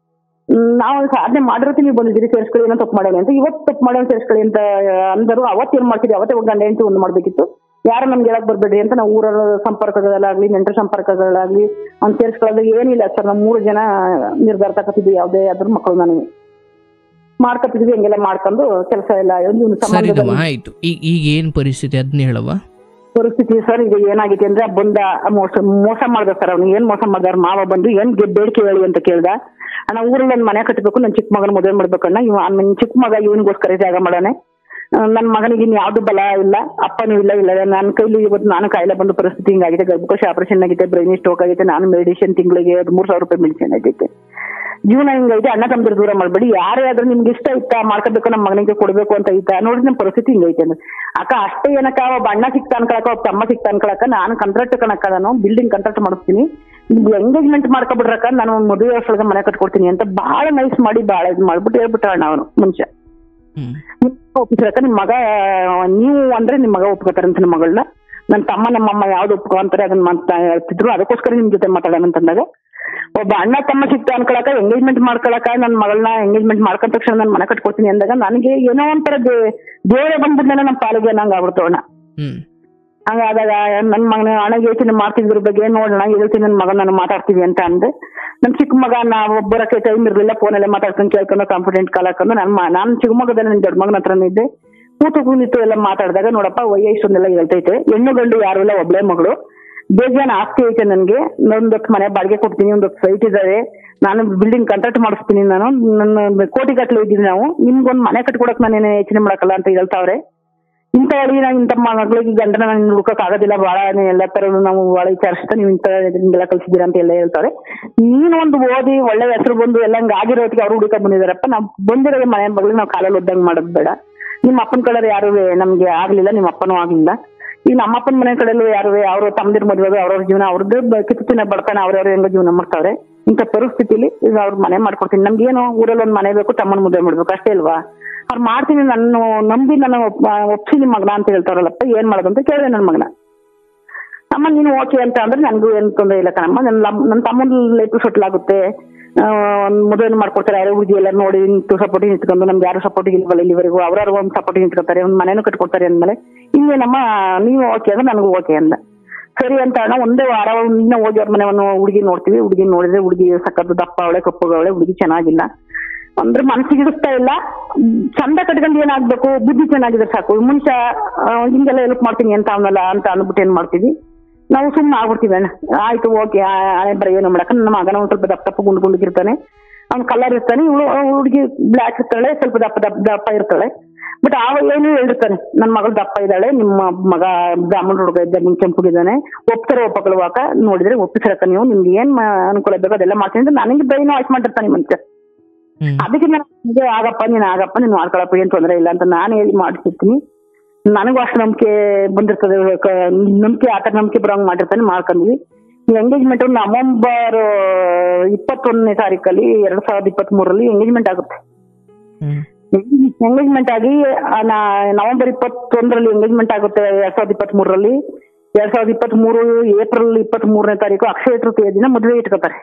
ನಾವು ಸಾಧನೆ ಮಾಡಿರ್ತೀವಿ, ನೀವು ಬಂದಿದ್ದೀರಿ ಸೇರ್ಸ್ಕೊಳ್ಳಿ ಏನೋ ತಪ್ಪು ಮಾಡೋಣ ಅಂತ. ಇವತ್ತು ತಪ್ಪು ಮಾಡೋಣ ಸೇರ್ಸ್ಕೊಳ್ಳಿ ಅಂತ ಅಂದರು. ಅವತ್ತೇನ್ ಮಾಡ್ತಿದ್ವಿ, ಅವತ್ತೇ ಗಂಡ ಹೆಂಡತಿ ಒಂದು ಮಾಡ್ಬೇಕಿತ್ತು. ಯಾರು ನಮ್ಗೆ ಹೇಳಕ್ ಬರ್ಬೇಡಿ ಅಂತ ನಾವು ಊರ ಸಂಪರ್ಕಗಳಾಗ್ಲಿ ನೆಂಟರ ಸಂಪರ್ಕಗಳಾಗ್ಲಿ ಅವ್ನು ಸೇರ್ಸ್ಕೊಳ್ಳೋದು ಏನಿಲ್ಲ ಸರ್. ನಾವು 3 ಜನ ನಿರ್ಧಾರ ತಗೋತಿದ್ವಿ, ಯಾವುದೇ ಅದ್ರ ಮಕ್ಕಳು ನನಗೆ ಮಾಡ್ಕೊತಿದ್ವಿ. ಹಂಗೆಲ್ಲ ಮಾಡ್ಕೊಂಡು ಕೆಲಸ ಎಲ್ಲ ಆಯ್ತು. ಈಗ ಏನ್ ಪರಿಸ್ಥಿತಿ ಅದನ್ನ ಹೇಳವ ಪರಿಸ್ಥಿತಿ ಸರ್. ಈಗ ಏನಾಗಿದೆ ಅಂದ್ರೆ ಬಂದ ಮೋಸ ಮಾಡ್ದ ಸರ್. ಅವ್ನು ಏನ್ ಮೋಸ ಮಾಡ್ದಾರ, ಮಾವ ಬಂದು ಏನ್ ಬೇಡಿಕೆ ಹೇಳಿ ಅಂತ ಕೇಳ್ದ. ಅಣ್ಣ ಊರಲ್ಲಿ ಒಂದು ಮನೆ ಕಟ್ಟಬೇಕು, ನನ್ನ ಚಿಕ್ಕ ಮಗನ ಮದುವೆ ಮಾಡ್ಬೇಕಣ್ಣ, ನನ್ನ ಚಿಕ್ಕ ಮಗ ಇವನಿಗೋಸ್ಕರ ಜಾಗ ಮಾಡೋಣ. ನನ್ನ ಮಗನಿಗೆ ಇನ್ ಯಾವ್ದು ಬಲ ಇಲ್ಲ, ಅಪ್ಪನೂ ಇಲ್ಲ. ನನ್ನ ಕೈಲಿ ಇವತ್ತು ನಾನು ಕಾಯಿಲೆ ಬಂದ ಪರಿಸ್ಥಿತಿ ಹಿಂಗಾಗಿದೆ, ಗರ್ಭಕೋಶ ಆಪರೇಷನ್ ಆಗಿದೆ, ಬ್ರೈನ್ ಸ್ಟ್ರೋಕ್ ಆಗಿದೆ. ನಾನು ಮೆಡಿಸಿನ್ ತಿಂಗಳಿಗೆ 3,000 ರೂಪಾಯಿ ಮೆಡಿಸಿನ್ ಆಗೈತೆ. ಜೀವನ ಹಿಂಗೈತೆ. ಅಣ್ಣ ತಮ್ಮದಿರು ದೂರ ಮಾಡ್ಬೇಡಿ, ಯಾರೇ ಆದ್ರೂ ನಿಮ್ಗೆ ಇಷ್ಟ ಇತ್ತಾ ಮಾಡ್ಕೋಬೇಕು, ನಮ್ಮ ಮಗನಿಗೆ ಕೊಡ್ಬೇಕು ಅಂತ ಐತಾ ನೋಡ್ರಿ, ನಮ್ಮ ಪರಿಸ್ಥಿತಿ ಹಿಂಗೈತೆ ಅಂದ್ರೆ ಅಕ್ಕ ಅಷ್ಟೇ ಏನಕ್ಕ. ಒಬ್ಬ ಅಣ್ಣ ಸಿಕ್ತಾ ಅನ್ಕೊಳಕ, ಒಬ್ಬ ತಮ್ಮ ಸಿಕ್ತಾ ಅನ್ಕೊಳಕ, ನಾನು ಕಾಂಟ್ರಾಕ್ಟ್ ಕಣಕ್ಕ, ನಾನು ಬಿಲ್ಡಿಂಗ್ ಕಾಂಟ್ರಾಕ್ಟ್ ಮಾಡಿಸ್ತೀನಿ, ಎಂಗೇಜ್ಮೆಂಟ್ ಮಾಡ್ಕೊಬಿಡ್ರಕ್ಕ, ನಾನು ಮದುವೆ ವರ್ಷೊಳಗೆ ಮನೆ ಕಟ್ಕೊಡ್ತೀನಿ ಅಂತ ಬಹಳ ನೈಸ್ ಮಾಡಿ ಬಹಳ ಇದು ಮಾಡ್ಬಿಟ್ಟು ಹೇಳ್ಬಿಟ್ಟ ಅಣ್ಣ ಅವನು ಮನುಷ್ಯ. ಒಪ್ಪಿಸ್ರಕ್ಕ, ನಿಮ್ ಮಗ ನೀವು ಅಂದ್ರೆ ನಿಮ್ ಮಗ ಒಪ್ಕೋತಾರಂತ ನಿಮ್ಮ ಮಗಳನ್ನ. ನನ್ನ ತಮ್ಮ ನಮ್ಮಮ್ಮ ಯಾವ್ದು ಒಪ್ಕೊ ಅಂತಾರೆ ಅದನ್ನ ಹೇಳ್ತಿದ್ರು. ಅದಕ್ಕೋಸ್ಕರ ನಿಮ್ ಜೊತೆ ಮಾತಾಡೋಣ ಅಂತಂದಾಗ ಒಬ್ಬ ಅಣ್ಣ ತಮ್ಮ ಸಿಕ್ತ ಅನ್ಕೊಳಕ, ಎಂಗೇಜ್ಮೆಂಟ್ ಮಾಡ್ಕೊಳಕ, ನನ್ನ ಮಗಳನ್ನ ಎಂಗೇಜ್ಮೆಂಟ್ ಮಾಡ್ಕೊಂಡ ತಕ್ಷಣ ನಾನು ಮನೆ ಕಟ್ಕೊಡ್ತೀನಿ ಅಂದಾಗ ನನಗೆ ಏನೋ ಒಂಥರ ದೇವರೇ ಬಂದ್ಬಿಡ್ನೇನೋ ನಮ್ಮ ಪಾಲಿಗೆ ನಂಗೆ ಆಗ್ಬಿಡ್ತವಣ್ಣ. ಹಂಗಾದಾಗ ನನ್ನ ಮಗನ ಹಣಗೆ ಯೋಚನೆ ಮಾಡ್ತಿದ್ರ ಬಗ್ಗೆ ನೋಡೋಣ ಹೇಳ್ತೀನಿ, ನನ್ನ ಮಗನ ನಾನು ಮಾತಾಡ್ತೀವಿ ಅಂತ ಅಂದೆ. ನನ್ನ ಚಿಕ್ಕ ಮಗ ನಾವು ಬರೋಕ್ಕೆ ಟೈಮ್ ಇರಲಿಲ್ಲ, ಫೋನಲ್ಲೇ ಮಾತಾಡ್ಕೊಂಡು ಕೇಳ್ಕೊಂಡು ಕಾನ್ಫಿಡೆಂಟ್ ಕಾಲ್ ಹಾಕೊಂಡು ನಾನು ಚಿಕ್ಕ ಮಗದಲ್ಲಿ ನನ್ನ ದೊಡ್ಡ ಮಗನ ಹತ್ರನೇ ಇದ್ದೆ. ಕೂತು ಎಲ್ಲ ಮಾತಾಡಿದಾಗ ನೋಡಪ್ಪ ವಯಸ್ಸೊಂದೆಲ್ಲ ಹೇಳ್ತೈತೆ, ಹೆಣ್ಣು ಗಂಡು ಯಾರು ಇಲ್ಲ, ಒಬ್ಳೆ ಮಗಳು, ಬೇಜಾನ್ ಆಸ್ತಿ ಐತೆ ನನಗೆ, ಒಂದೊತ್ತು ಮನೆ ಬಾಡಿಗೆ ಕೊಡ್ತೀನಿ, ಒಂದೊತ್ತು ಸೈಟ್ ಇದಾವೆ, ನಾನು ಬಿಲ್ಡಿಂಗ್ ಕಾಂಟ್ರಾಕ್ಟ್ ಮಾಡಿಸ್ತೀನಿ, ನಾನು ನನ್ನ ಕೋಟಿಗಟ್ಟಲೆ ಇದ್ದೀನಿ, ನಾವು ನಿಮ್ಗೊಂದು ಮನೆ ಕಟ್ಕೊಡಕ್ ನಾನೇನು ಯೋಚನೆ ಮಾಡಕ್ಕಲ್ಲ ಅಂತ ಹೇಳ್ತಾವ್ರೆ. ಇಂಥ ಹೇಳಿ ನಾವು ಇಂಥ ಮಗಳಿಗೆ ಗಂಡನ ನಾನು ಹುಡುಕಕ್ ಆಗೋದಿಲ್ಲ, ಬಹಳ ಎಲ್ಲ ತರನು ನಾವು ಬಹಳ ವಿಚಾರಿಸ್ತಾ ನೀವು ಇಂಥೆಲ್ಲ ಕಲ್ಸಿದ್ದೀರಾ ಅಂತ ಎಲ್ಲ ಹೇಳ್ತಾರೆ. ನೀನು ಒಂದು ಓದಿ ಒಳ್ಳೆ ಹೆಸರು ಬಂದು ಎಲ್ಲ ಹಂಗ ಆಗಿರೋದಕ್ಕೆ ಅವ್ರು ಹುಡುಕ ಬಂದಿದಾರಪ್ಪ, ನಾವು ಬಂದಿರೋ ಮನೆ ಮಗಳಿಗೆ ನಾವು ಕಾಲಲ್ಲಿ ಒದ್ದಂಗೆ ಮಾಡೋದು ಬೇಡ. ನಿಮ್ಮ ಅಪ್ಪನ ಕಡೆ ಯಾರು ನಮ್ಗೆ ಆಗ್ಲಿಲ್ಲ, ನಿಮ್ಮ ಅಪ್ಪನೂ ಆಗ್ಲಿಲ್ಲ. ಈಗ ನಮ್ಮ ಅಪ್ಪನ ಮನೆ ಕಡೆಯಲ್ಲೂ ಯಾರು ಅವರು ತಮ್ಮದಿರ್ ಮದುವೆ ಅವ್ರವ್ರ ಜೀವನ ಅವ್ರದ್ದು ಕಿತ್ತಿನ ಬಡ್ತಾನೆ ಅವ್ರವ್ರ ಹೆಂಗ ಜೀವನ ಮಾಡ್ತಾವ್ರೆ. ಇಂಥ ಪರಿಸ್ಥಿತಿಲಿ ಈಗ ಅವ್ರ ಮನೆ ಮಾಡ್ಕೊಡ್ತೀನಿ. ನಮ್ಗೇನು ಊರಲ್ಲಿ ಒಂದ್ ಮನೆ ಬೇಕು, ತಮ್ಮನ ಮದುವೆ ಮಾಡ್ಬೇಕು ಅಷ್ಟೇ ಅಲ್ವಾ? ಅವ್ರು ಮಾಡ್ತೀನಿ ನನ್ನ ನಂಬಿ ನನ್ನ ಒಪ್ಸಿ ನಿಮ್ ಮಗನ ಅಂತ ಹೇಳ್ತಾರಲ್ಲಪ್ಪ, ಏನ್ ಮಾಡೋದು ಅಂತ ಕೇಳಿದೆ ನನ್ನ ಮಗನ. ಅಮ್ಮ ನೀನು ಓಕೆ ಅಂತ ಅಂದ್ರೆ ನನ್ಗೂ ಏನ್ ತೊಂದರೆ ಇಲ್ಲ ಕಣಮ್ಮ, ನನ್ನ ತಮ್ಮನ ಲೈಫ್ ಸೆಟ್ಲ್ ಆಗುತ್ತೆ, ಮದುವೆ ಮಾಡ್ಕೊಡ್ತಾರೆ, ಯಾರೋ ಹುಡುಗಿ ಎಲ್ಲ ನೋಡಿ ನಿಂತು ಸಪೋರ್ಟಿಗೆ ನಿಂತ್ಕೊಂಡು, ನಮ್ಗೆ ಯಾರು ಸಪೋರ್ಟಿಗೆ ಇಲ್ವಲ್ಲ ಇಲ್ಲಿವರೆಗೂ, ಅವ್ರವ್ರು ಒಂದು ಸಪೋರ್ಟಿಗೆ ನಿಂತ್ಕೊತಾರೆ, ಒಂದು ಮನೇನು ಕಟ್ಕೊಡ್ತಾರೆ ಅಂದ್ಮೇಲೆ ಇನ್ನೇನಮ್ಮ ನೀವು ಓಕೆ ಅಂದ್ರೆ ನನಗೂ ಓಕೆ ಅಂದ. ಸರಿ ಅಂತ ಅಣ್ಣ ಒಂದೇ ವಾರ ಇನ್ನ ಹೋಗಿ ಅವ್ರ ಮನೆಯನ್ನು ಹುಡುಗಿ ನೋಡ್ತೀವಿ. ಹುಡುಗಿ ನೋಡಿದ್ರೆ ಹುಡುಗಿ ಸಕ್ಕತ್ತು ದಪ್ಪ ಅವಳೆ, ಕಪ್ಪುಗವಳೆ, ಹುಡುಗಿ ಚೆನ್ನಾಗಿಲ್ಲ ಅಂದ್ರೆ ಮನಸ್ಸಿಗೆ ಇಡಿಸ್ತಾ ಇಲ್ಲ. ಚಂದ ಕಟ್ಕೊಂಡು ಏನಾಗ್ಬೇಕು, ಬುದ್ಧಿ ಚೆನ್ನಾಗಿದ್ರೆ ಸಾಕು, ಮುಂಚೆ ಹಿಂಗೆಲ್ಲ ಹೆಲ್ಪ್ ಮಾಡ್ತೀನಿ ಅಂತ ಅವನಲ್ಲ ಅಂತ ಅಂದ್ಬಿಟ್ಟು ಏನ್ ಮಾಡ್ತೀವಿ ನಾವು, ಸುಮ್ಮನೆ ಆಗ್ಬಿಡ್ತೀವಿ. ಅಣ್ಣ ಆಯ್ತು ಓಕೆ ಹಣೆ ಬರ ಏನು ಮಾಡಕ, ನನ್ನ ಮಗನ ಒಂದು ಸ್ವಲ್ಪ ದಪ್ಪ ಗುಂಡು ಗುಂಡಿಗಿರ್ತಾನೆ, ಅವ್ನು ಕಲರ್ ಇರ್ತಾನೆ, ಇವಳು ಹುಡುಗಿ ಬ್ಲ್ಯಾಕ್ ಇರ್ತಾಳೆ, ಸ್ವಲ್ಪ ದಪ್ಪ ಇರ್ತಾಳೆ. ಬಟ್ ಏನು ಹೇಳಿರ್ತಾನೆ, ನನ್ನ ಮಗಳು ದಪ್ಪ ಇದ್ದಾಳೆ, ನಿಮ್ಮ ಮಗ ಬ್ರಾಹ್ಮಣ ಹುಡುಗ ಇದ್ದ ನಿಮ್ ಕೆಂಪುಗಿದ್ದಾನೆ, ಒಪ್ತಾರೆ ಒಪ್ಪಕಲ್ವಾಕ, ನೋಡಿದ್ರೆ ಒಪ್ಪಿಸರಕ ನೀವು, ನಿಮ್ಗೆ ಏನ್ ಅನುಕೂಲ ಬೇಕು ಅದೆಲ್ಲ ಮಾಡ್ತೀನಿ ಅಂತ ನನಗೆ ಬ್ರೈನ್ ವಾಶ್ ಮಾಡಿರ್ತಾನೆ ಮುಂಚೆ. ಅದಕ್ಕೆ ನಾನು ಆಗಪ್ಪ ನೀನು ಮಾಡ್ಕೊಳಪ್ಪ, ಏನ್ ತೊಂದರೆ ಇಲ್ಲ ಅಂತ ನಾನು ಹೇಳಿ ಮಾಡ್ತಿರ್ತೀನಿ. ನನಗೂ ಅಷ್ಟು ನಂಬಿಕೆ ಬಂದಿರ್ತದೆ, ನಂಬಿಕೆ ಆತರ ನಂಬಿಕೆ ಬರೋಂಗ್ ಮಾಡಿರ್ತಾನೆ, ಮಾಡ್ಕೊಂಡ್ವಿ. ಎಂಗೇಜ್ಮೆಂಟ್ ನವೆಂಬರ್ 21ನೇ ತಾರೀಕಲ್ಲಿ 2023 ಎಂಗೇಜ್ಮೆಂಟ್ ಆಗುತ್ತೆ. ಎಂಗೇಜ್ಮೆಂಟ್ ಆಗಿ ನವೆಂಬರ್ 21 ಎಂಗೇಜ್ಮೆಂಟ್ ಆಗುತ್ತೆ 2023. 2023 ಏಪ್ರಿಲ್ 23ನೇ ತಾರೀಕು ಅಕ್ಷಯ ತೃತೀಯ ದಿನ ಮದುವೆ ಇಟ್ಕೋತಾರೆ.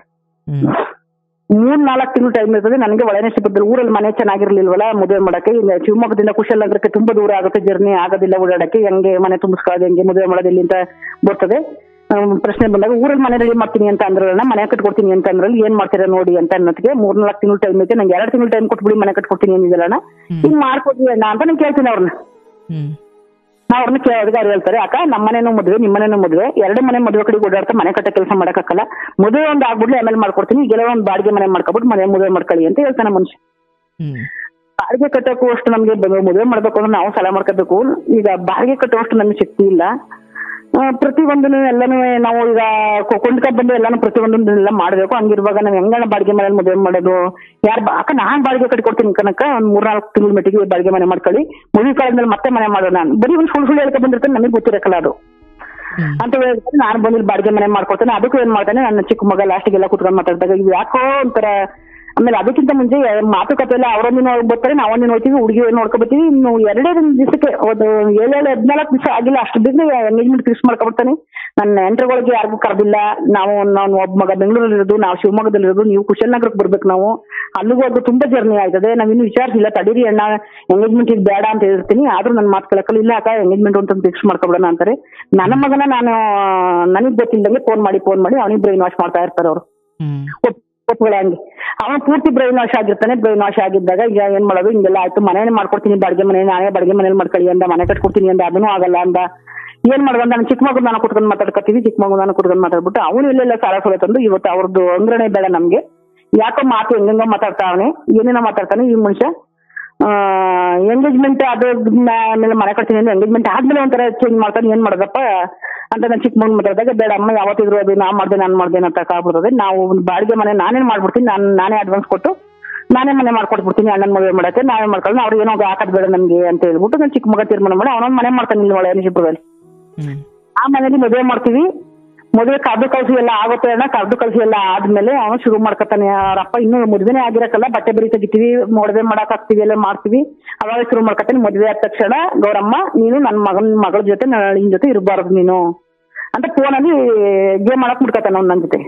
3-4 ತಿಂಗಳು ಟೈಮ್ ಇರ್ತದೆ. ನನಗೆ ಒಳನೇ ಸಿಗುತ್ತೆ, ಊರಲ್ಲಿ ಮನೆ ಚೆನ್ನಾಗಿರ್ಲಿಲ್ವಲ್ಲ ಮದುವೆ ಮಾಡಕ್ಕೆ. ಶಿವಮೊಗ್ಗದಿಂದ ಕುಶಾಲನಗರಕ್ಕೆ ತುಂಬಾ ದೂರ ಆಗುತ್ತೆ, ಜರ್ನಿ ಆಗೋದಿಲ್ಲ ಓಡಾಡಕ್ಕೆ, ಹೆಂಗೆ ಮನೆ ತುಂಬಿಸ್ಕೊಳ್ಳೋದು, ಹೆಂಗೆ ಮದುವೆ ಮಾಡೋದು ಇಲ್ಲಿ ಅಂತ ಬರ್ತದೆ. ಪ್ರಶ್ನೆ ಬಂದಾಗ ಊರಲ್ಲಿ ಮನೆ ರೆಡಿ ಮಾಡ್ತೀನಿ ಅಂತ ಅಂದ್ರಲ್ಲ, ಮನೆ ಕಟ್ಕೊಡ್ತೀನಿ ಅಂತ ಅಂದ್ರಲ್ಲಿ ಏನ್ ಮಾಡ್ತೀರಾ ನೋಡಿ ಅಂತ ಅನ್ನೋದಕ್ಕೆ 3-4 ತಿಂಗಳು ಟೈಮ್ ಐತೆ, ನಂಗೆ 2 ತಿಂಗಳು ಟೈಮ್ ಕೊಟ್ಬಿಡಿ ಮನೆ ಕಟ್ಕೊಡ್ತೀನಿ ಅಂದಿದ್ದಲ್ಲ, ಹಿಂಗ್ ಮಾಡ್ಕೊಡ್ತೀವಿ ಅಣ್ಣ ಅಂತ ನಾನು ಕೇಳ್ತೀನಿ ಅವ್ರನ್ನ. ಅವ್ರನ್ನ ಕೇಳೋದಕ್ಕೆ ಅವ್ರು ಹೇಳ್ತಾರೆ, ಅಕ್ಕ ನಮ್ಮ ಮನೇನೂ ಮದುವೆ ನಿಮ್ಮ ಮನೇನೂ ಮದುವೆ, 2 ಮನೆ ಮದುವೆ ಕಡೆ ಓಡಾಡ್ತಾ ಮನೆ ಕಟ್ಟ ಕೆಲಸ ಮಾಡಕ್ಕಾಗಲ್ಲ, ಮದುವೆ ಒಂದು ಆಗ್ಬಿಡ್ಲಿ ಆಮೇಲೆ ಮಾಡ್ಕೊಡ್ತೀನಿ, ಈಗೆಲ್ಲ ಒಂದು ಬಾಡಿಗೆ ಮನೆ ಮಾಡ್ಕೊಬಿಟ್ಟು ಮದುವೆ ಮಾಡ್ಕೊಳ್ಳಿ ಅಂತ ಹೇಳ್ತಾನೆ ಮನುಷ್ಯ. ಬಾಡಿಗೆ ಕಟ್ಟೋಕ್ಕೂ ಅಷ್ಟು ನಮ್ಗೆ ಮದುವೆ ಮಾಡ್ಬೇಕು ಅಂದ್ರೆ ನಾವು ಸಾಲ ಮಾಡ್ಕೋಬೇಕು. ಈಗ ಬಾಡಿಗೆ ಕಟ್ಟುವಷ್ಟು ನಮ್ಗೆ ಶಕ್ತಿ ಇಲ್ಲ. ಪ್ರತಿಯೊಂದನ್ನು ಎಲ್ಲಾನು ನಾವು ಈಗ ಕೊಂಡ್ಕೊಂಡ್ ಬಂದು ಎಲ್ಲಾನು ಪ್ರತಿಯೊಂದನ್ನೆಲ್ಲ ಮಾಡ್ಬೇಕು. ಹಂಗಿರುವಾಗ ನಾವ್ ಹೆಂಗಣ ಬಾಡಿಗೆ ಮನೇಲಿ ಮದುವೆ ಮಾಡೋದು? ಅಕ್ಕ ನಾನ್ ಬಾಡಿಗೆ ಕಟ್ಕೊಡ್ತೀನಿ ಕನಕ, ಒಂದ್ 3-4 ತಿಂಗಳ ಮಟ್ಟಿಗೆ ಬಾಡಿಗೆ ಮನೆ ಮಾಡ್ಕೊಳ್ಳಿ, ಮದುವೆ ಕಾಲದಲ್ಲಿ ಮತ್ತೆ ಮನೆ ಮಾಡೋಣ. ನಾನು ಬರೀ ಒಂದು ಸುಳ್ಳು ಹೇಳ್ಕೊಂಡ್ ಬಂದಿರ್ತಾನೆ, ನಮಗೆ ಗೊತ್ತಿರಕಲ್ಲ ಅದು ಅಂತ ಹೇಳ್ತಾರೆ. ನಾನು ಬಂದಿಲ್ಲಿ ಬಾಡಿಗೆ ಮನೆ ಮಾಡ್ಕೊಡ್ತೇನೆ. ಅದಕ್ಕೂ ಏನ್ ಮಾಡ್ತಾನೆ, ನನ್ನ ಚಿಕ್ಕ ಮಗ ಲಾಸ್ಟಿಗೆಲ್ಲ ಕುತ್ಕೊಂಡ್ ಮಾತಾಡಿದಾಗ ಇವ್ ಯಾಕೋ ಒಂಥರ. ಆಮೇಲೆ ಅದಕ್ಕಿಂತ ಮುಂಚೆ ಮಾತುಕತೆ ಎಲ್ಲ ಅವರೊಂದಿನ ಬರ್ತಾರೆ, ನಾವೊಂದಿನ ಹೋಗ್ತೀವಿ, ಹುಡುಗಿ ನೋಡ್ಕೊಬತ್ತೀವಿ. ಇನ್ನು 2 ದಿವಸಕ್ಕೆ 7-14 ದಿವಸ ಆಗಿಲ್ಲ, ಅಷ್ಟು ಬೇಗ ಎಂಗೇಜ್ಮೆಂಟ್ ಫಿಕ್ಸ್ ಮಾಡ್ಕೊಬಿಡ್ತಾನೆ. ನನ್ನ ನೆಂಟರುಗಳಿಗೆ ಯಾರಿಗೂ ಕರೆದಿಲ್ಲ. ನಾನು ಒಬ್ಬ ಮಗ ಬೆಂಗಳೂರಲ್ಲಿ ಇರೋದು, ನಾವು ಶಿವಮೊಗ್ಗದಲ್ಲಿ ಇರೋದು, ನೀವು ಕುಶಾಲನಗರಕ್ಕೆ ಬರ್ಬೇಕು. ನಾವು ಅಲ್ಲಿಗೂ ಅದು ತುಂಬಾ ಜರ್ನಿ ಆಯ್ತದೆ, ನಾವಿನ್ನು ವಿಚಾರಿಸಿಲ್ಲ, ತಡೀರಿ ಅಣ್ಣ ಎಂಗೇಜ್ಮೆಂಟ್ ಇದು ಬೇಡ ಅಂತ ಹೇಳ್ತೀನಿ. ಆದ್ರೂ ನನ್ನ ಮಾತು ಕೇಳಕ್ಕಲ್ಲ, ಇಲ್ಲ ಅಕ್ಕ ಎಂಗೇಜ್ಮೆಂಟ್ ಅಂತ ಫಿಕ್ಸ್ ಮಾಡ್ಕೊಬಿಡೋಣ ಅಂತಾರೆ. ನನ್ನ ಮಗನ ನನಗ್ ಗೊತ್ತಿಲ್ಲದಂಗೆ ಫೋನ್ ಮಾಡಿ ಅವನಿಗೆ ಬ್ರೈನ್ ವಾಶ್ ಮಾಡ್ತಾ ಇರ್ತಾರೆ ಅವರು. ಒಪ್ಪುಗಳ ಹಂಗೆ ಅವನು ಪೂರ್ತಿ ಬ್ರೈನ್ ವಾಶ್ ಆಗಿರ್ತಾನೆ. ಬ್ರೈನ್ ವಾಶ್ ಆಗಿದ್ದಾಗ ಈಗ ಏನ್ ಮಾಡೋದು, ಹಿಂಗೆಲ್ಲ ಆಯ್ತು, ಮನೇನೆ ಮಾಡ್ಕೊಡ್ತೀನಿ ಬಾಡಿಗೆ ಮನೆ, ನಾನೇ ಬಾಡಿಗೆ ಮನೇಲಿ ಮಾಡ್ಕೊಳ್ಳಿ ಅಂದ, ಮನೆ ಕಟ್ಕೊಡ್ತೀನಿ ಅಂದ, ಅದನ್ನೂ ಆಗಲ್ಲ ಅಂದ. ಏನ್ ಮಾಡೋದು, ನಾನು ಚಿಕ್ಕ ಮಗು ನಾನು ಕುತ್ಕೊಂಡು ಮಾತಾಡ್ಕೊತೀವಿ, ಚಿಕ್ಕ ಮಗು ನಾನು ಕುತ್ಕೊಂಡು ಮಾತಾಡ್ಬಿಟ್ಟು ಅವನು ಇಲ್ಲೆಲ್ಲ ಸಾಲ ಸೋಲೆ ತಂದು ಇವತ್ತು ಅವ್ರದ್ದು ಅಂಗ್ರಣೆ ಬೇಡ ನಮ್ಗೆ, ಯಾಕೋ ಮಾತು ಹೆಂಗಂಗ ಮಾತಾಡ್ತಾವನೆ, ಏನೇನೋ ಮಾತಾಡ್ತಾನೆ ಈ ಮನುಷ್ಯ. ಎಂಗೇಜ್ಮೆಂಟ್ ಆದ್ಮೇಲೆ ಮನೆ ಕಟ್ತೀನಿ ಅಂದ್ರೆ ಎಂಗೇಜ್ಮೆಂಟ್ ಆದ್ಮೇಲೆ ಒಂಥರ ಚೇಂಜ್ ಮಾಡ್ತಾನೆ. ಏನ್ ಮಾಡೋದಪ್ಪ ಅಂತ ನಾನು ಚಿಕ್ಕ ಮಗು ಮಾತಾಡಿದಾಗ, ಬೇಡ ಅಮ್ಮ ಯಾವತ್ತಿದ್ರು ಅದು ನಾನ್ ಮಾಡ್ದೆ ಅಂತ ಕಾಗ್ಬಿಡ್ತದೆ. ನಾವು ಒಂದು ಬಾಡಿಗೆ ಮನೆ ನಾನೇನ್ ಮಾಡ್ಬಿಡ್ತೀನಿ, ನಾನೇ ಅಡ್ವಾನ್ಸ್ ಕೊಟ್ಟು ನಾನೇ ಮನೆ ಮಾಡ್ಕೊಟ್ಬಿಡ್ತೀನಿ, ಅಣ್ಣನ ಮದುವೆ ಮಾಡಕ್ಕೆ ನಾವೇ ಮಾಡ್ಕೊಳ್ಳಿ, ಅವ್ರಿಗೆ ಏನೋ ಹಾಕೋದ್ ಬೇಡ ನಮ್ಗೆ ಅಂತ ಹೇಳ್ಬಿಟ್ಟು ನಾನು ಚಿಕ್ಕ ಮಗ ತೀರ್ಮಾನ ಮಾಡಿ ಅವನೊಂದು ಮನೆ ಮಾಡ್ತಾನೆ ಇಲ್ಲಿ ಒಳ್ಳೆ ಶಿವಪುರದಲ್ಲಿ. ಆ ಮನೇಲಿ ಮದುವೆ ಮಾಡ್ತೀವಿ. ಮದುವೆ ಕರ್ದು ಕಳ್ಸಿ ಎಲ್ಲ ಆಗುತ್ತೆ ಅಣ್ಣ. ಕರ್ದು ಕಳ್ಸಿ ಎಲ್ಲ ಆದ್ಮೇಲೆ ಅವನು ಶುರು ಮಾಡ್ಕೊತಾನೆ. ಅವರಪ್ಪ ಇನ್ನೂ ಮದುವೆನೇ ಆಗಿರಕ್ಕಲ್ಲ, ಬಟ್ಟೆ ಬರಿ ತೆಗಿತೀವಿ, ಮದುವೆ ಮಾಡಕ್ ಹಾಕ್ತಿವಿ, ಎಲ್ಲ ಮಾಡ್ತೀವಿ. ಅವಾಗ ಶುರು ಮಾಡ್ಕೊತಾನೆ. ಮದುವೆ ಆದ ತಕ್ಷಣ ಗೌರಮ್ಮ ನೀನು ನನ್ನ ಮಗಳ ಜೊತೆ ನಿನ್ ಜೊತೆ ಇರಬಾರ್ದು ನೀನು ಅಂತ ಫೋನಲ್ಲಿ ಗೇಮ್ ಮಾಡಕ್ ಬಿಡ್ಕತಾನ ಅವ್ನು ನನ್ನ ಜೊತೆ.